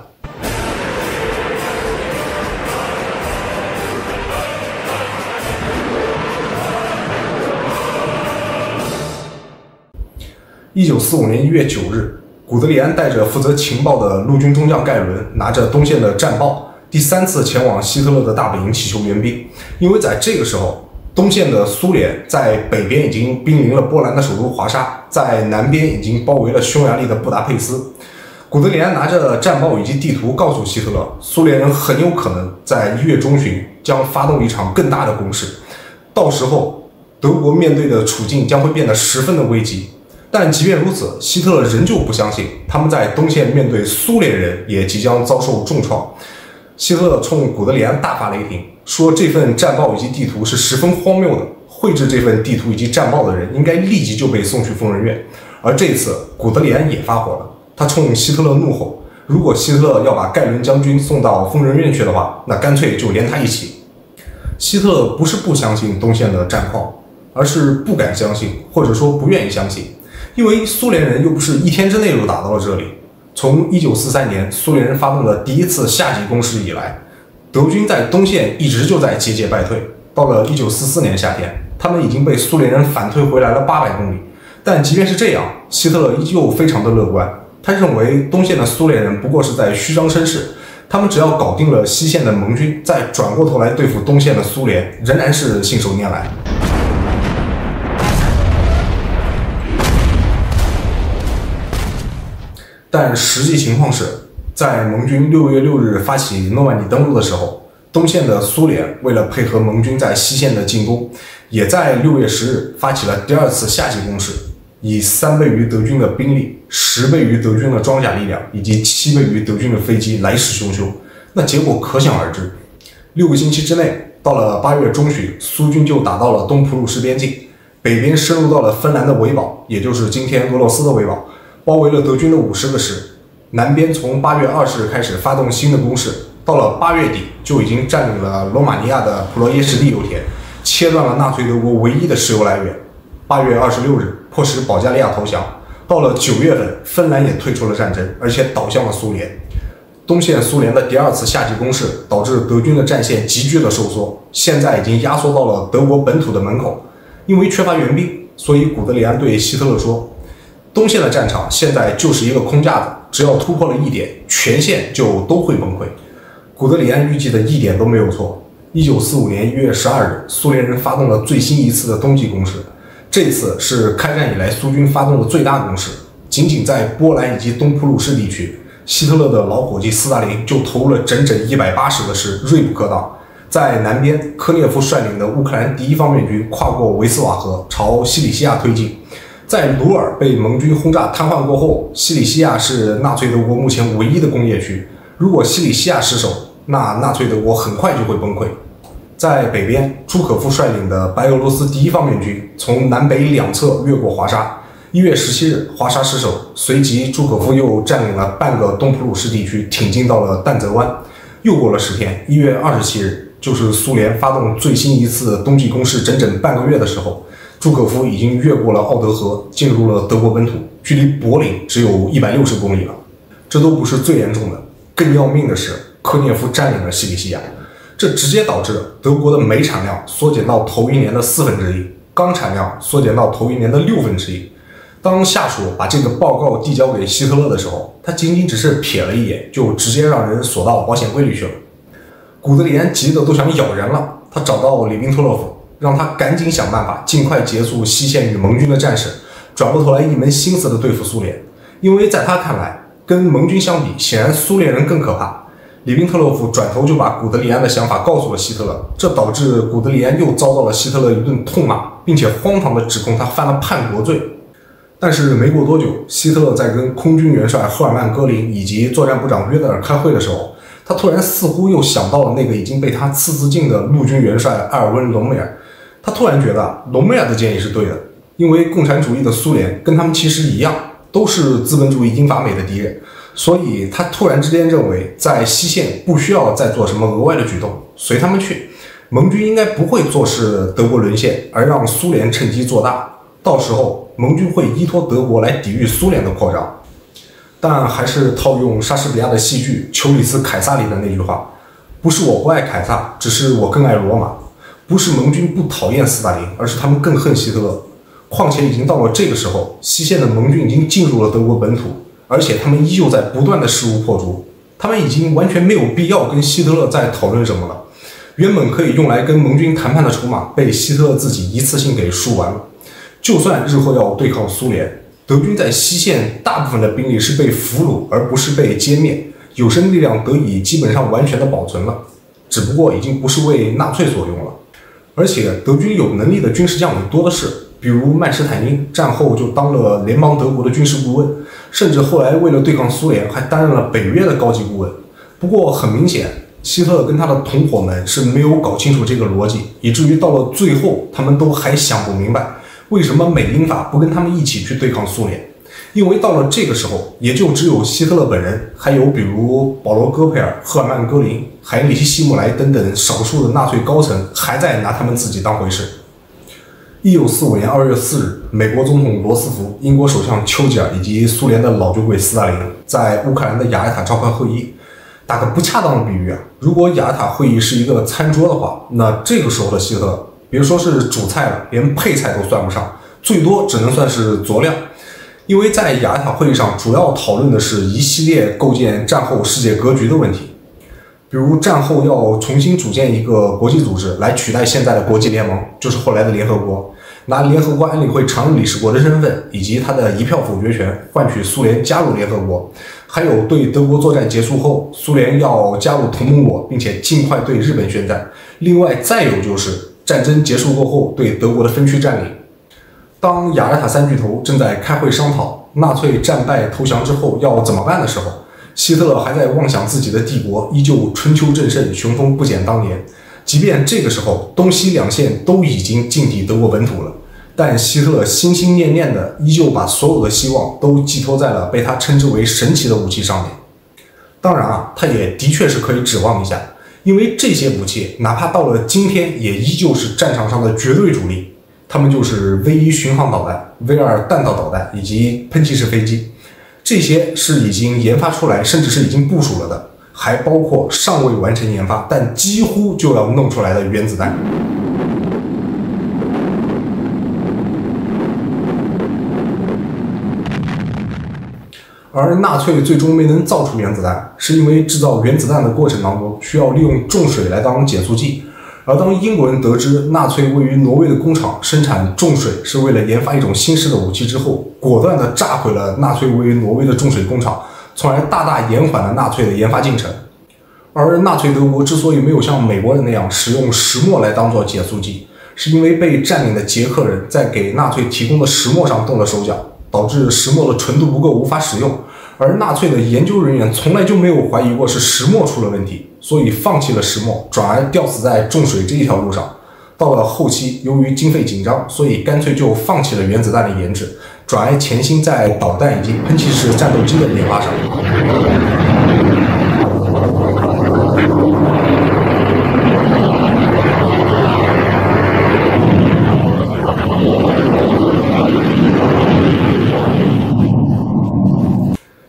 Speaker 1: 1945年1月9日，古德里安带着负责情报的陆军中将盖伦，拿着东线的战报，第3次前往希特勒的大本营祈求援兵。因为在这个时候，东线的苏联在北边已经兵临了波兰的首都华沙，在南边已经包围了匈牙利的布达佩斯。古德里安拿着战报以及地图告诉希特勒，苏联人很有可能在1月中旬将发动一场更大的攻势，到时候德国面对的处境将会变得十分的危急。但即便如此，希特勒仍旧不相信他们在东线面对苏联人也即将遭受重创。希特勒冲古德里安大发雷霆，说这份战报以及地图是十分荒谬的，绘制这份地图以及战报的人应该立即就被送去疯人院。而这次古德里安也发火了，他冲希特勒怒吼，如果希特勒要把盖伦将军送到疯人院去的话，那干脆就连他一起。希特勒不是不相信东线的战况，而是不敢相信，或者说不愿意相信。因为苏联人又不是1天之内就打到了这里。从1943年苏联人发动的第1次夏季攻势以来，德军在东线一直就在节节败退。到了1944年夏天，他们已经被苏联人反退回来了800公里。但即便是这样，希特勒依旧非常的乐观。他认为东线的苏联人不过是在虚张声势，他们只要搞定了西线的盟军，再转过头来对付东线的苏联，仍然是信手拈来。但实际情况是，在盟军6月6日发起诺曼底登陆的时候，东线的苏联为了配合盟军在西线的进攻，也在6月10日发起了第2次夏季攻势，以3倍于德军的兵力、10倍于德军的装甲力量以及7倍于德军的飞机来势汹汹。那结果可想而知，6个星期之内，到了8月中旬，苏军就打到了东普鲁士边境，北边深入到了芬兰的维堡，也就是今天俄罗斯的维堡，包围了德军的50个师。南边从8月20日开始发动新的攻势，到了8月底就已经占领了罗马尼亚的普罗耶什地油田，切断了纳粹德国唯一的石油来源。8月26日迫使保加利亚投降。到了9月份，芬兰也退出了战争，而且倒向了苏联。东线苏联的第2次夏季攻势导致德军的战线急剧的收缩，现在已经压缩到了德国本土的门口。因为缺乏援兵，所以古德里安对希特勒说，东线的战场现在就是一个空架子，只要突破了1点，全线就都会崩溃。古德里安预计的1点都没有错。1945年1月12日，苏联人发动了最新一次的冬季攻势，这次是开战以来苏军发动的最大攻势。仅仅在波兰以及东普鲁士地区，希特勒的老伙计斯大林就投入了整整180个师，锐不可挡。在南边，科涅夫率领的乌克兰第1方面军跨过维斯瓦河，朝西里西亚推进。在鲁尔被盟军轰炸瘫痪过后，西里西亚是纳粹德国目前唯一的工业区。如果西里西亚失守，那纳粹德国很快就会崩溃。在北边，朱可夫率领的白俄罗斯第1方面军从南北两侧越过华沙。1月17日，华沙失守，随即朱可夫又占领了半个东普鲁士地区，挺进到了但泽湾。又过了10天，1月27日，就是苏联发动最新一次冬季攻势整整半个月的时候，朱可夫已经越过了奥德河，进入了德国本土，距离柏林只有160公里了。这都不是最严重的，更要命的是，科涅夫占领了西里西亚，这直接导致德国的煤产量缩减到头1年的1/4，钢产量缩减到头1年的1/6。当下属把这个报告递交给希特勒的时候，他仅仅只是瞥了一眼，就直接让人锁到保险柜里去了。古德里安急得都想咬人了，他找到里宾托洛夫，让他赶紧想办法尽快结束西线与盟军的战事，转过头来一门心思的对付苏联。因为在他看来，跟盟军相比，显然苏联人更可怕。里宾特洛夫转头就把古德里安的想法告诉了希特勒，这导致古德里安又遭到了希特勒一顿痛骂，并且荒唐的指控他犯了叛国罪。但是没过多久，希特勒在跟空军元帅赫尔曼·戈林以及作战部长约德尔开会的时候，他突然似乎又想到了那个已经被他刺自尽的陆军元帅埃尔温·隆美尔。他突然觉得隆美尔的建议是对的，因为共产主义的苏联跟他们其实一样，都是资本主义英法美的敌人，所以他突然之间认为在西线不需要再做什么额外的举动，随他们去。盟军应该不会坐视德国沦陷，而让苏联趁机做大。到时候盟军会依托德国来抵御苏联的扩张。但还是套用莎士比亚的戏剧《裘里斯凯撒》里的那句话，不是我不爱凯撒，只是我更爱罗马。不是盟军不讨厌斯大林，而是他们更恨希特勒。况且已经到了这个时候，西线的盟军已经进入了德国本土，而且他们依旧在不断的势如破竹，他们已经完全没有必要跟希特勒再讨论什么了。原本可以用来跟盟军谈判的筹码被希特勒自己一次性给输完了。就算日后要对抗苏联，德军在西线大部分的兵力是被俘虏，而不是被歼灭，有生力量得以基本上完全的保存了，只不过已经不是为纳粹所用了。而且德军有能力的军事将领多的是，比如曼施坦因战后就当了联邦德国的军事顾问，甚至后来为了对抗苏联还担任了北约的高级顾问。不过很明显，希特勒跟他的同伙们是没有搞清楚这个逻辑，以至于到了最后他们都还想不明白为什么美英法不跟他们一起去对抗苏联。因为到了这个时候，也就只有希特勒本人，还有比如保罗·戈培尔、赫尔曼·戈林、海因里希·希姆莱等等少数的纳粹高层还在拿他们自己当回事。1945年2月4日，美国总统罗斯福、英国首相丘吉尔以及苏联的老酒鬼斯大林在乌克兰的雅尔塔召开会议。打个不恰当的比喻啊，如果雅尔塔会议是一个餐桌的话，那这个时候的希特勒别说是主菜了，连配菜都算不上，最多只能算是佐料。因为在雅尔塔会议上主要讨论的是一系列构建战后世界格局的问题，比如战后要重新组建一个国际组织来取代现在的国际联盟，就是后来的联合国，拿联合国安理会常任理事国的身份以及他的一票否决权换取苏联加入联合国，还有对德国作战结束后苏联要加入同盟国并且尽快对日本宣战，另外再有就是战争结束过后对德国的分区占领。当雅尔塔三巨头正在开会商讨纳粹战败投降之后要怎么办的时候，希特勒还在妄想自己的帝国依旧春秋正盛，雄风不减当年。即便这个时候东西两线都已经进抵德国本土了，但希特勒心心念念的依旧把所有的希望都寄托在了被他称之为神奇的武器上面。当然啊，他也的确是可以指望一下，因为这些武器哪怕到了今天也依旧是战场上的绝对主力，他们就是 V1 巡航导弹、V2 弹道导弹以及喷气式飞机，这些是已经研发出来甚至是已经部署了的，还包括尚未完成研发但几乎就要弄出来的原子弹。而纳粹最终没能造出原子弹，是因为制造原子弹的过程当中需要利用重水来当减速剂。而当英国人得知纳粹位于挪威的工厂生产重水是为了研发一种新式的武器之后，果断地炸毁了纳粹位于挪威的重水工厂，从而大大延缓了纳粹的研发进程。而纳粹德国之所以没有像美国人那样使用石墨来当作减速剂，是因为被占领的捷克人在给纳粹提供的石墨上动了手脚，导致石墨的纯度不够无法使用。而纳粹的研究人员从来就没有怀疑过是石墨出了问题，所以放弃了石墨，转而吊死在重水这一条路上。到了后期，由于经费紧张，所以干脆就放弃了原子弹的研制，转而潜心在导弹以及喷气式战斗机的研发上。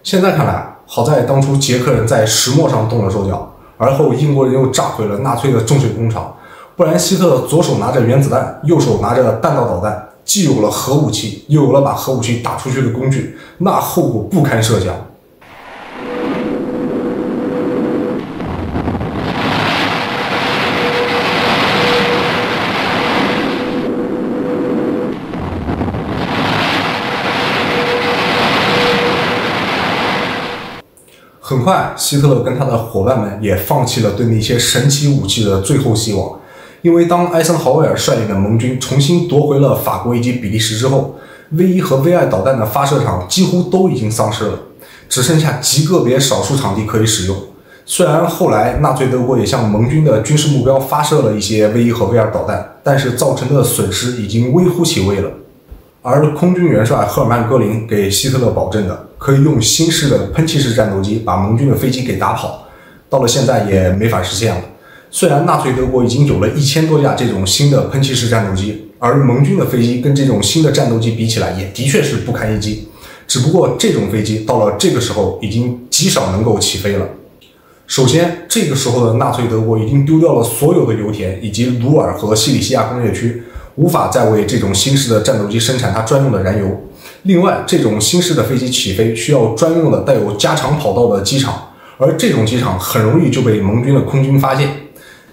Speaker 1: 现在看来，好在当初捷克人在石墨上动了手脚，而后英国人又炸毁了纳粹的重水工厂，不然希特勒左手拿着原子弹，右手拿着弹道导弹，既有了核武器，又有了把核武器打出去的工具，那后果不堪设想。很快，希特勒跟他的伙伴们也放弃了对那些神奇武器的最后希望，因为当艾森豪威尔率领的盟军重新夺回了法国以及比利时之后， V1 和 V2 导弹的发射场几乎都已经丧失了，只剩下极个别少数场地可以使用。虽然后来纳粹德国也向盟军的军事目标发射了一些 V1 和 V2 导弹，但是造成的损失已经微乎其微了。而空军元帅赫尔曼·戈林给希特勒保证的，可以用新式的喷气式战斗机把盟军的飞机给打跑，到了现在也没法实现了。虽然纳粹德国已经有了1000多架这种新的喷气式战斗机，而盟军的飞机跟这种新的战斗机比起来，也的确是不堪一击。只不过这种飞机到了这个时候已经极少能够起飞了。首先，这个时候的纳粹德国已经丢掉了所有的油田以及鲁尔和西里西亚工业区，无法再为这种新式的战斗机生产它专用的燃油。另外，这种新式的飞机起飞需要专用的带有加长跑道的机场，而这种机场很容易就被盟军的空军发现。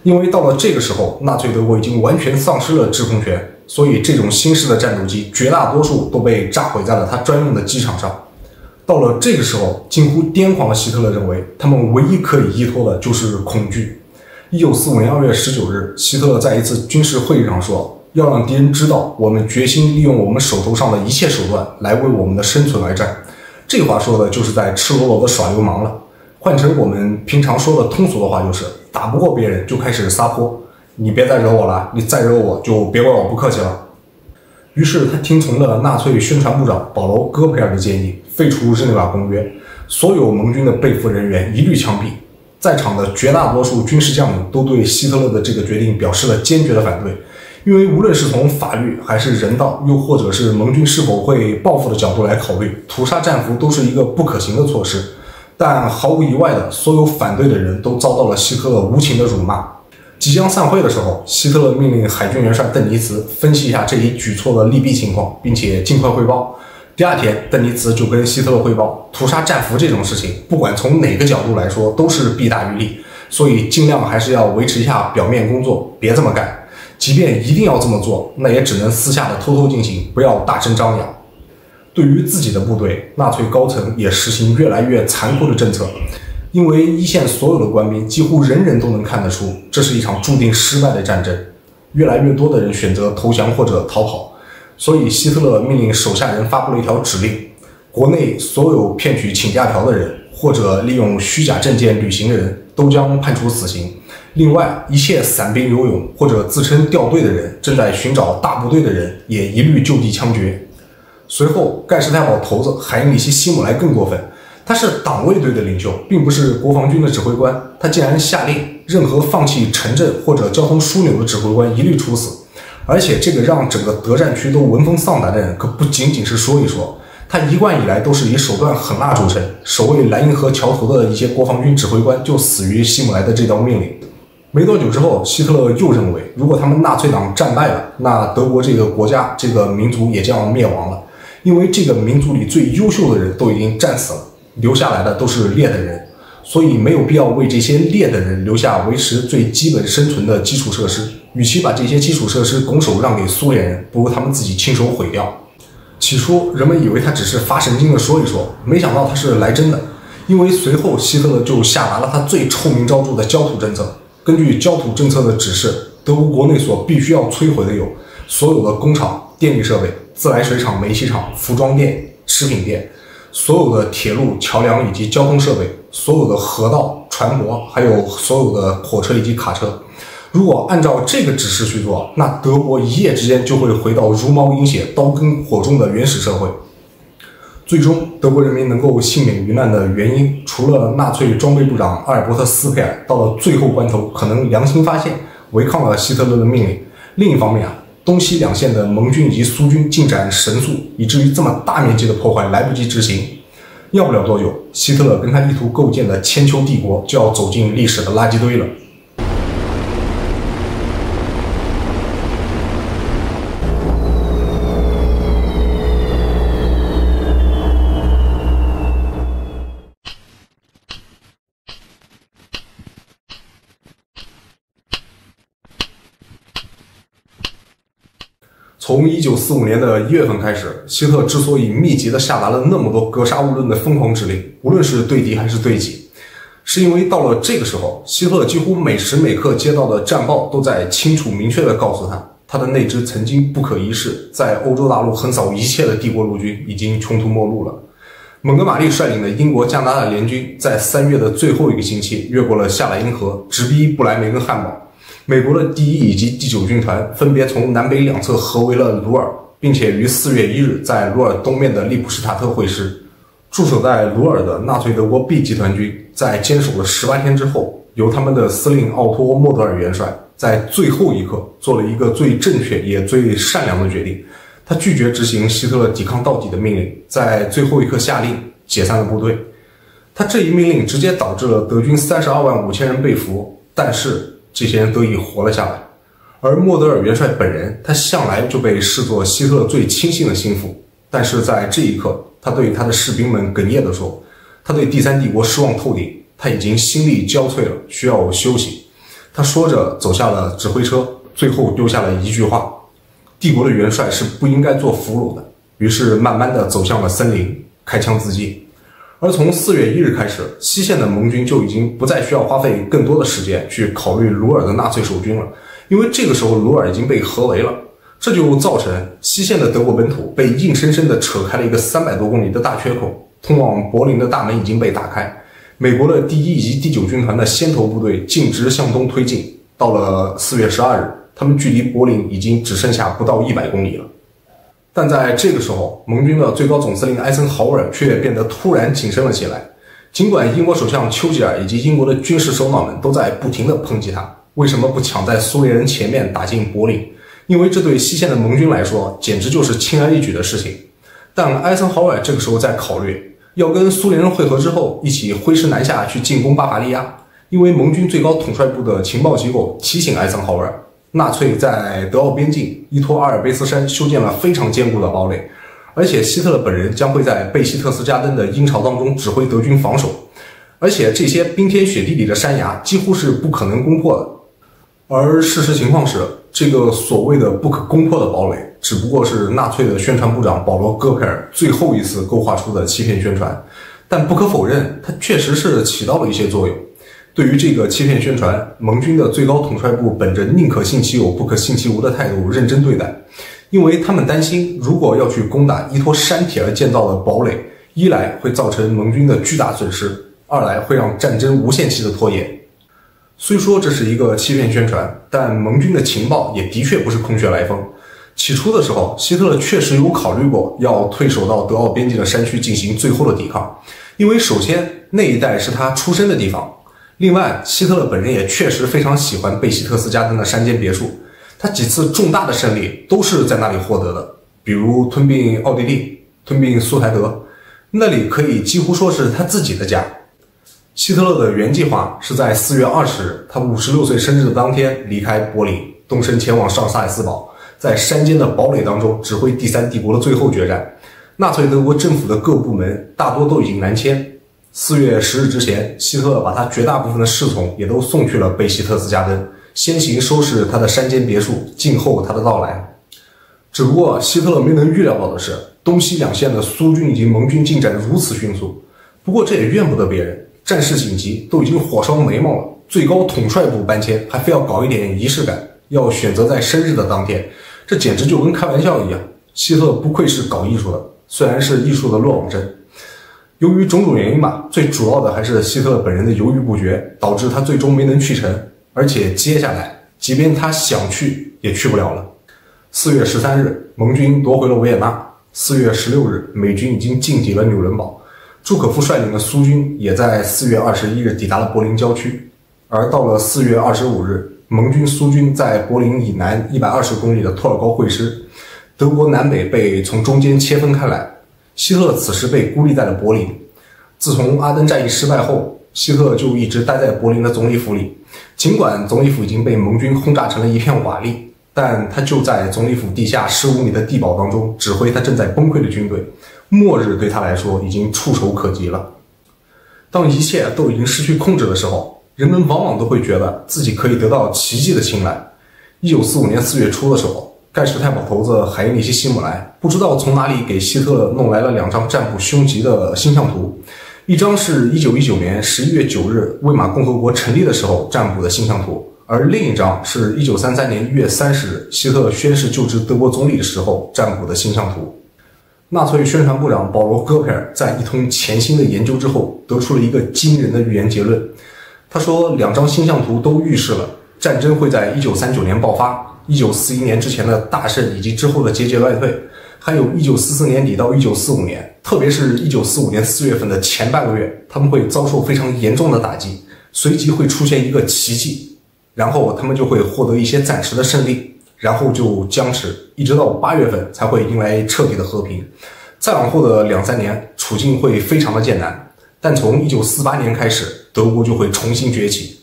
Speaker 1: 因为到了这个时候，纳粹德国已经完全丧失了制空权，所以这种新式的战斗机绝大多数都被炸毁在了它专用的机场上。到了这个时候，近乎癫狂的希特勒认为，他们唯一可以依托的就是恐惧。1945年2月19日，希特勒在一次军事会议上说，要让敌人知道我们决心利用我们手头上的一切手段来为我们的生存而战。这话说的就是在赤裸裸的耍流氓了。换成我们平常说的通俗的话，就是打不过别人就开始撒泼，你别再惹我了，你再惹我就别怪我不客气了。于是他听从了纳粹宣传部长保罗·戈培尔的建议，废除日内瓦公约，所有盟军的被俘人员一律枪毙。在场的绝大多数军事将领都对希特勒的这个决定表示了坚决的反对，因为无论是从法律还是人道，又或者是盟军是否会报复的角度来考虑，屠杀战俘都是一个不可行的措施。但毫无意外的，所有反对的人都遭到了希特勒无情的辱骂。即将散会的时候，希特勒命令海军元帅邓尼茨分析一下这一举措的利弊情况，并且尽快汇报。第二天，邓尼茨就跟希特勒汇报，屠杀战俘这种事情，不管从哪个角度来说，都是弊大于利，所以尽量还是要维持一下表面工作，别这么干。即便一定要这么做，那也只能私下的偷偷进行，不要大声张扬。对于自己的部队，纳粹高层也实行越来越残酷的政策，因为一线所有的官兵几乎人人都能看得出，这是一场注定失败的战争。越来越多的人选择投降或者逃跑，所以希特勒命令手下人发布了一条指令：国内所有骗取请假条的人，或者利用虚假证件旅行的人，都将判处死刑。另外，一切散兵游勇或者自称调队的人，正在寻找大部队的人，也一律就地枪决。随后，盖世太保头子海因里希·希姆莱更过分，他是党卫队的领袖，并不是国防军的指挥官。他竟然下令，任何放弃城镇或者交通枢纽的指挥官一律处死。而且，这个让整个德战区都闻风丧胆的人，可不仅仅是说一说。他一贯以来都是以手段狠辣著称，守卫莱茵河桥头的一些国防军指挥官就死于希姆莱的这道命令。没多久之后，希特勒又认为，如果他们纳粹党战败了，那德国这个国家、这个民族也将灭亡了。因为这个民族里最优秀的人都已经战死了，留下来的都是劣等人，所以没有必要为这些劣等人留下维持最基本生存的基础设施。与其把这些基础设施拱手让给苏联人，不如他们自己亲手毁掉。起初人们以为他只是发神经的说一说，没想到他是来真的。因为随后希特勒就下达了他最臭名昭著的焦土政策。根据焦土政策的指示，德国国内所必须要摧毁的有所有的工厂、电力设备、自来水厂、煤气厂、服装店、食品店，所有的铁路、桥梁以及交通设备，所有的河道、船舶，还有所有的火车以及卡车。如果按照这个指示去做，那德国一夜之间就会回到茹毛饮血、刀耕火种的原始社会。最终，德国人民能够幸免于难的原因，除了纳粹装备部长阿尔伯特·斯佩尔到了最后关头可能良心发现，违抗了希特勒的命令，另一方面东西两线的盟军以及苏军进展神速，以至于这么大面积的破坏来不及执行。要不了多久，希特勒跟他意图构建的千秋帝国就要走进历史的垃圾堆了。从1945年的1月份开始，希特之所以密集地下达了那么多格杀勿论的疯狂指令，无论是对敌还是对己，是因为到了这个时候，希特几乎每时每刻接到的战报都在清楚明确地告诉他，他的那支曾经不可一世，在欧洲大陆横扫一切的帝国陆军已经穷途末路了。蒙哥马利率领的英国、加拿大联军在3月的最后一个星期越过了夏莱茵河，直逼布莱梅跟汉堡。美国的第1以及第9军团分别从南北两侧合围了鲁尔，并且于4月1日在鲁尔东面的利普施塔特会师。驻守在鲁尔的纳粹德国 B 集团军在坚守了18天之后，由他们的司令奥托·莫德尔元帅在最后一刻做了一个最正确也最善良的决定，他拒绝执行希特勒抵抗到底的命令，在最后一刻下令解散了部队。他这一命令直接导致了德军32万5千人被俘，但是这些人得以活了下来。而莫德尔元帅本人，他向来就被视作希特勒最亲信的心腹，但是在这一刻，他对他的士兵们哽咽地说，他对第三帝国失望透顶，他已经心力交瘁了，需要休息。他说着走下了指挥车，最后丢下了一句话：帝国的元帅是不应该做俘虏的。于是慢慢地走向了森林，开枪自尽。而从4月1日开始，西线的盟军就已经不再需要花费更多的时间去考虑鲁尔的纳粹守军了，因为这个时候鲁尔已经被合围了。这就造成西线的德国本土被硬生生地扯开了一个300多公里的大缺口，通往柏林的大门已经被打开。美国的第1以及第9军团的先头部队径直向东推进，到了4月12日，他们距离柏林已经只剩下不到100公里了。但在这个时候，盟军的最高总司令艾森豪威尔却变得突然谨慎了起来。尽管英国首相丘吉尔以及英国的军事首脑们都在不停地抨击他，为什么不抢在苏联人前面打进柏林？因为这对西线的盟军来说简直就是轻而易举的事情。但艾森豪威尔这个时候在考虑要跟苏联人会合之后一起挥师南下去进攻巴伐利亚，因为盟军最高统帅部的情报机构提醒艾森豪威尔，纳粹在德奥边境依托阿尔卑斯山修建了非常坚固的堡垒，而且希特勒本人将会在贝希特斯加登的鹰巢当中指挥德军防守，而且这些冰天雪地里的山崖几乎是不可能攻破的。而事实情况是，这个所谓的不可攻破的堡垒只不过是纳粹的宣传部长保罗·戈培尔最后一次勾画出的欺骗宣传，但不可否认，它确实是起到了一些作用。对于这个欺骗宣传，盟军的最高统帅部本着宁可信其有不可信其无的态度认真对待，因为他们担心，如果要去攻打依托山铁而建造的堡垒，一来会造成盟军的巨大损失，二来会让战争无限期的拖延。虽说这是一个欺骗宣传，但盟军的情报也的确不是空穴来风。起初的时候，希特勒确实有考虑过要退守到德奥边境的山区进行最后的抵抗，因为首先那一带是他出生的地方，另外希特勒本人也确实非常喜欢贝希特斯加登的山间别墅，他几次重大的胜利都是在那里获得的，比如吞并奥地利、吞并苏台德，那里可以几乎说是他自己的家。希特勒的原计划是在4月20日，他56岁生日的当天离开柏林，动身前往上萨尔斯堡，在山间的堡垒当中指挥第三帝国的最后决战。纳粹德国政府的各部门大多都已经南迁， 4月10日之前，希特勒把他绝大部分的侍从也都送去了贝希特兹加登，先行收拾他的山间别墅，静候他的到来。只不过希特勒没能预料到的是，东西两线的苏军以及盟军进展如此迅速。不过这也怨不得别人，战事紧急，都已经火烧眉毛了，最高统帅部搬迁还非要搞一点仪式感，要选择在生日的当天，这简直就跟开玩笑一样。希特勒不愧是搞艺术的，虽然是艺术的落网针。由于种种原因吧，最主要的还是希特勒本人的犹豫不决，导致他最终没能去成，而且接下来即便他想去也去不了了。4月13日，盟军夺回了维也纳。4月16日，美军已经进抵了纽伦堡，朱可夫率领的苏军也在4月21日抵达了柏林郊区。而到了4月25日，盟军苏军在柏林以南120公里的托尔高会师，德国南北被从中间切分开来。希特勒此时被孤立在了柏林。自从阿登战役失败后，希特勒就一直待在柏林的总理府里。尽管总理府已经被盟军轰炸成了一片瓦砾，但他就在总理府地下15米的地堡当中指挥他正在崩溃的军队。末日对他来说已经触手可及了。当一切都已经失去控制的时候，人们往往都会觉得自己可以得到奇迹的青睐。1945年4月初的时候，盖世太保头子海因里希·希姆莱不知道从哪里给希特勒弄来了2张占卜凶吉的星象图，一张是1919年11月9日魏玛共和国成立的时候占卜的星象图，而另一张是1933年1月30日希特勒宣誓就职德国总理的时候占卜的星象图。纳粹宣传部长保罗·戈培尔在一通潜心的研究之后，得出了一个惊人的预言结论。他说，2张星象图都预示了战争会在1939年爆发，1941年之前的大胜以及之后的节节败退，还有1944年底到1945年，特别是1945年4月份的前半个月，他们会遭受非常严重的打击，随即会出现一个奇迹，然后他们就会获得一些暂时的胜利，然后就僵持，一直到8月份才会迎来彻底的和平。再往后的2-3年，处境会非常的艰难，但从1948年开始，德国就会重新崛起。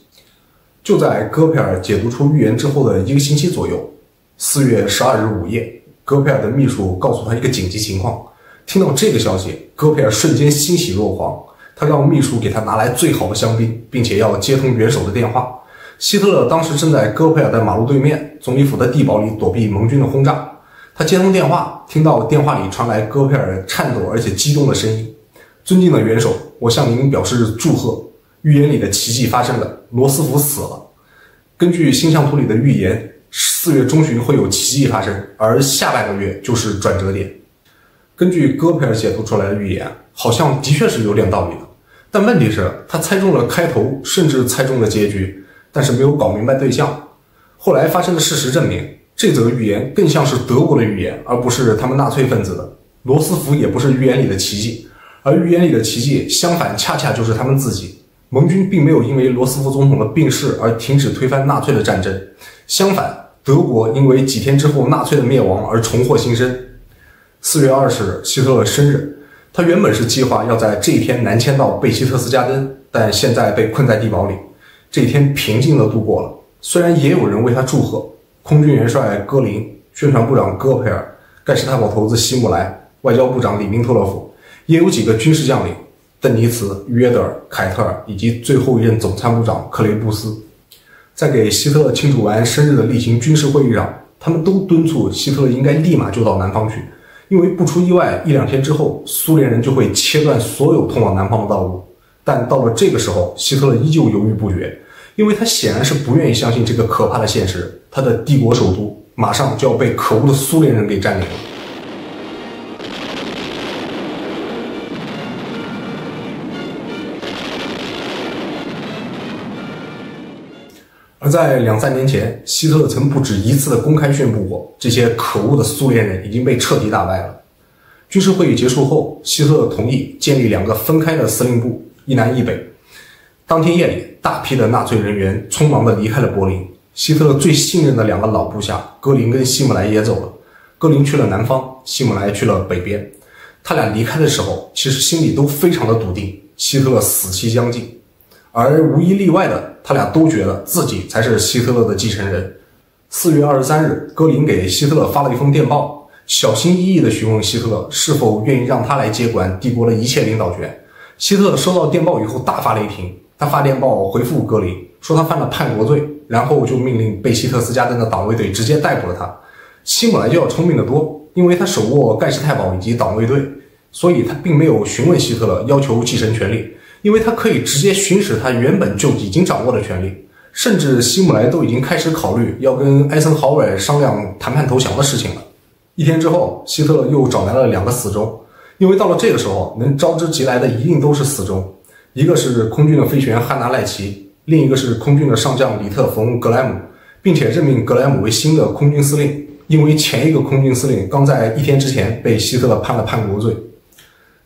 Speaker 1: 就在戈培尔解读出预言之后的1个星期左右，4月12日午夜，戈培尔的秘书告诉他一个紧急情况。听到这个消息，戈培尔瞬间欣喜若狂，他让秘书给他拿来最好的香槟，并且要接通元首的电话。希特勒当时正在戈培尔的马路对面总理府的地堡里躲避盟军的轰炸。他接通电话，听到电话里传来戈培尔颤抖而且激动的声音：“尊敬的元首，我向您表示祝贺，预言里的奇迹发生了，罗斯福死了。根据星象图里的预言，4月中旬会有奇迹发生，而下半个月就是转折点。”根据戈培尔解读出来的预言，好像的确是有点道理的，但问题是他猜中了开头，甚至猜中了结局，但是没有搞明白对象。后来发生的事实证明，这则预言更像是德国的预言，而不是他们纳粹分子的。罗斯福也不是预言里的奇迹，而预言里的奇迹相反恰恰就是他们自己。盟军并没有因为罗斯福总统的病逝而停止推翻纳粹的战争，相反，德国因为几天之后纳粹的灭亡而重获新生。4月20日，希特勒生日，他原本是计划要在这一天南迁到贝希特斯加登，但现在被困在地堡里。这一天平静地度过了，虽然也有人为他祝贺，空军元帅戈林、宣传部长戈培尔、盖世太保头子希姆莱、外交部长里宾特洛夫，也有几个军事将领邓尼茨、约德尔、凯特尔以及最后一任总参谋长克雷布斯。在给希特勒庆祝完生日的例行军事会议上，他们都敦促希特勒应该立马就到南方去，因为不出意外，1-2天之后，苏联人就会切断所有通往南方的道路。但到了这个时候，希特勒依旧犹豫不决，因为他显然是不愿意相信这个可怕的现实，他的帝国首都马上就要被可恶的苏联人给占领了。而在2-3年前，希特勒曾不止一次的公开宣布过，这些可恶的苏联人已经被彻底打败了。军事会议结束后，希特勒同意建立2个分开的司令部，一南一北。当天夜里，大批的纳粹人员匆忙地离开了柏林。希特勒最信任的2个老部下戈林跟希姆莱也走了，戈林去了南方，希姆莱去了北边。他俩离开的时候，其实心里都非常的笃定，希特勒死期将近。而无一例外的，他俩都觉得自己才是希特勒的继承人。4月23日，戈林给希特勒发了一封电报，小心翼翼地询问希特勒是否愿意让他来接管帝国的一切领导权。希特勒收到电报以后大发雷霆，他发电报回复格林，说他犯了叛国罪，然后就命令贝希特斯加登的党卫队直接逮捕了他。希姆莱就要聪明得多，因为他手握盖世太保以及党卫队，所以他并没有询问希特勒要求继承权力，因为他可以直接行使他原本就已经掌握的权力。甚至希姆莱都已经开始考虑要跟艾森豪威尔商量谈判投降的事情了。一天之后，希特勒又找来了2个死忠，因为到了这个时候，能招之即来的一定都是死忠，一个是空军的飞行员汉娜赖奇，另一个是空军的上将里特冯格莱姆，并且任命格莱姆为新的空军司令，因为前一个空军司令刚在1天之前被希特勒判了叛国罪。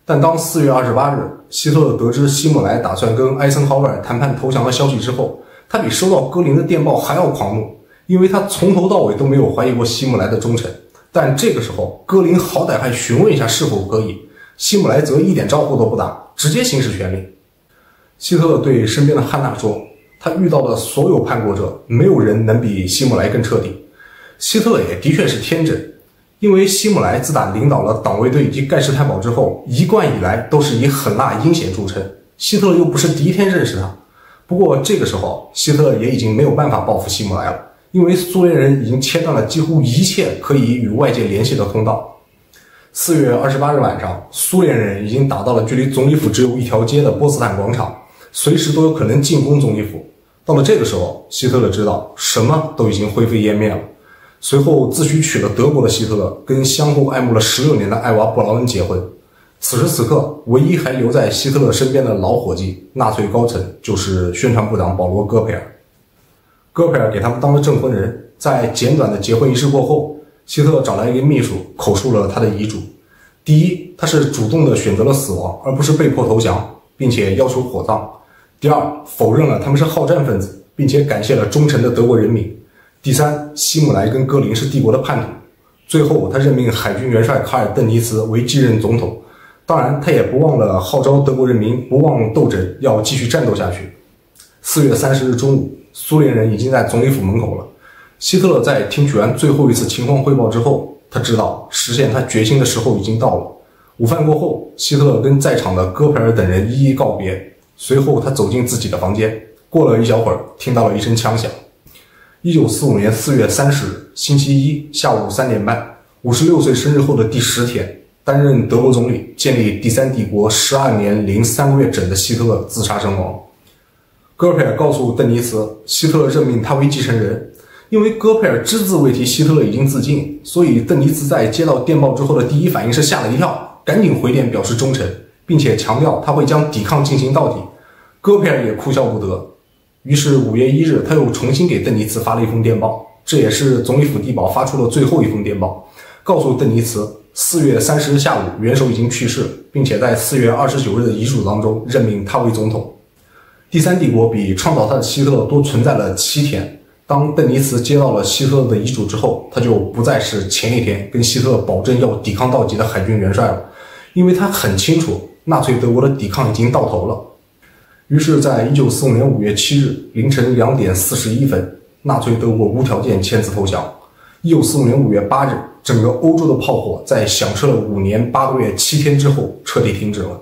Speaker 1: 但当4月28日，希特勒得知希姆莱打算跟艾森豪威尔谈判投降的消息之后，他比收到格林的电报还要狂怒，因为他从头到尾都没有怀疑过希姆莱的忠诚。但这个时候，格林好歹还询问一下是否可以，希姆莱则一点招呼都不打，直接行使权力。希特勒对身边的汉娜说，他遇到的所有叛国者，没有人能比希姆莱更彻底。希特勒也的确是天真，因为希姆莱自打领导了党卫队以及盖世太保之后，一贯以来都是以狠辣阴险著称，希特勒又不是第一天认识他。不过这个时候，希特勒也已经没有办法报复希姆莱了，因为苏联人已经切断了几乎一切可以与外界联系的通道。4月28日晚上，苏联人已经打到了距离总理府只有一条街的波茨坦广场，随时都有可能进攻总理府。到了这个时候，希特勒知道什么都已经灰飞烟灭了。随后自诩娶了德国的希特勒跟相互爱慕了16年的艾娃·布劳恩结婚。此时此刻，唯一还留在希特勒身边的老伙计，纳粹高层就是宣传部长保罗·戈培尔。戈培尔给他们当了证婚人，在简短的结婚仪式过后，希特勒找来一个秘书，口述了他的遗嘱。第一，他是主动的选择了死亡，而不是被迫投降，并且要求火葬。第二，否认了他们是好战分子，并且感谢了忠诚的德国人民。第三，希姆莱跟戈林是帝国的叛徒。最后，他任命海军元帅卡尔·邓尼茨为继任总统。当然，他也不忘了号召德国人民不忘斗争，要继续战斗下去。4月30日中午，苏联人已经在总理府门口了。希特勒在听取完最后一次情况汇报之后，他知道实现他决心的时候已经到了。午饭过后，希特勒跟在场的戈培尔等人一一告别，随后他走进自己的房间。过了一小会儿，听到了一声枪响。1945年4月30日，星期一下午3点半，56岁生日后的第10天。担任德国总理、建立第三帝国12年零3个月整的希特勒自杀身亡。戈培尔告诉邓尼茨，希特勒任命他为继承人。因为戈培尔只字未提希特勒已经自尽，所以邓尼茨在接到电报之后的第一反应是吓了一跳，赶紧回电表示忠诚，并且强调他会将抵抗进行到底。戈培尔也哭笑不得，于是5月1日他又重新给邓尼茨发了一封电报，这也是总理府地保发出的最后一封电报，告诉邓尼茨4月30日下午元首已经去世，并且在4月29日的遗嘱当中任命他为总统。第三帝国比创造他的希特勒多存在了7天。当邓尼茨接到了希特勒的遗嘱之后，他就不再是前一天跟希特勒保证要抵抗到底的海军元帅了，因为他很清楚纳粹德国的抵抗已经到头了。于是在1945年5月7日凌晨2点41分，纳粹德国无条件签字投降。1945年5月8日，整个欧洲的炮火在响彻了5年8个月7天之后彻底停止了。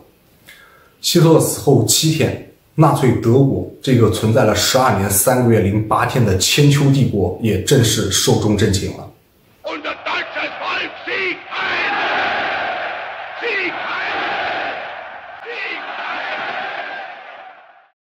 Speaker 1: 希特勒死后7天，纳粹德国这个存在了12年3个月08天的千秋帝国也正式寿终正寝了。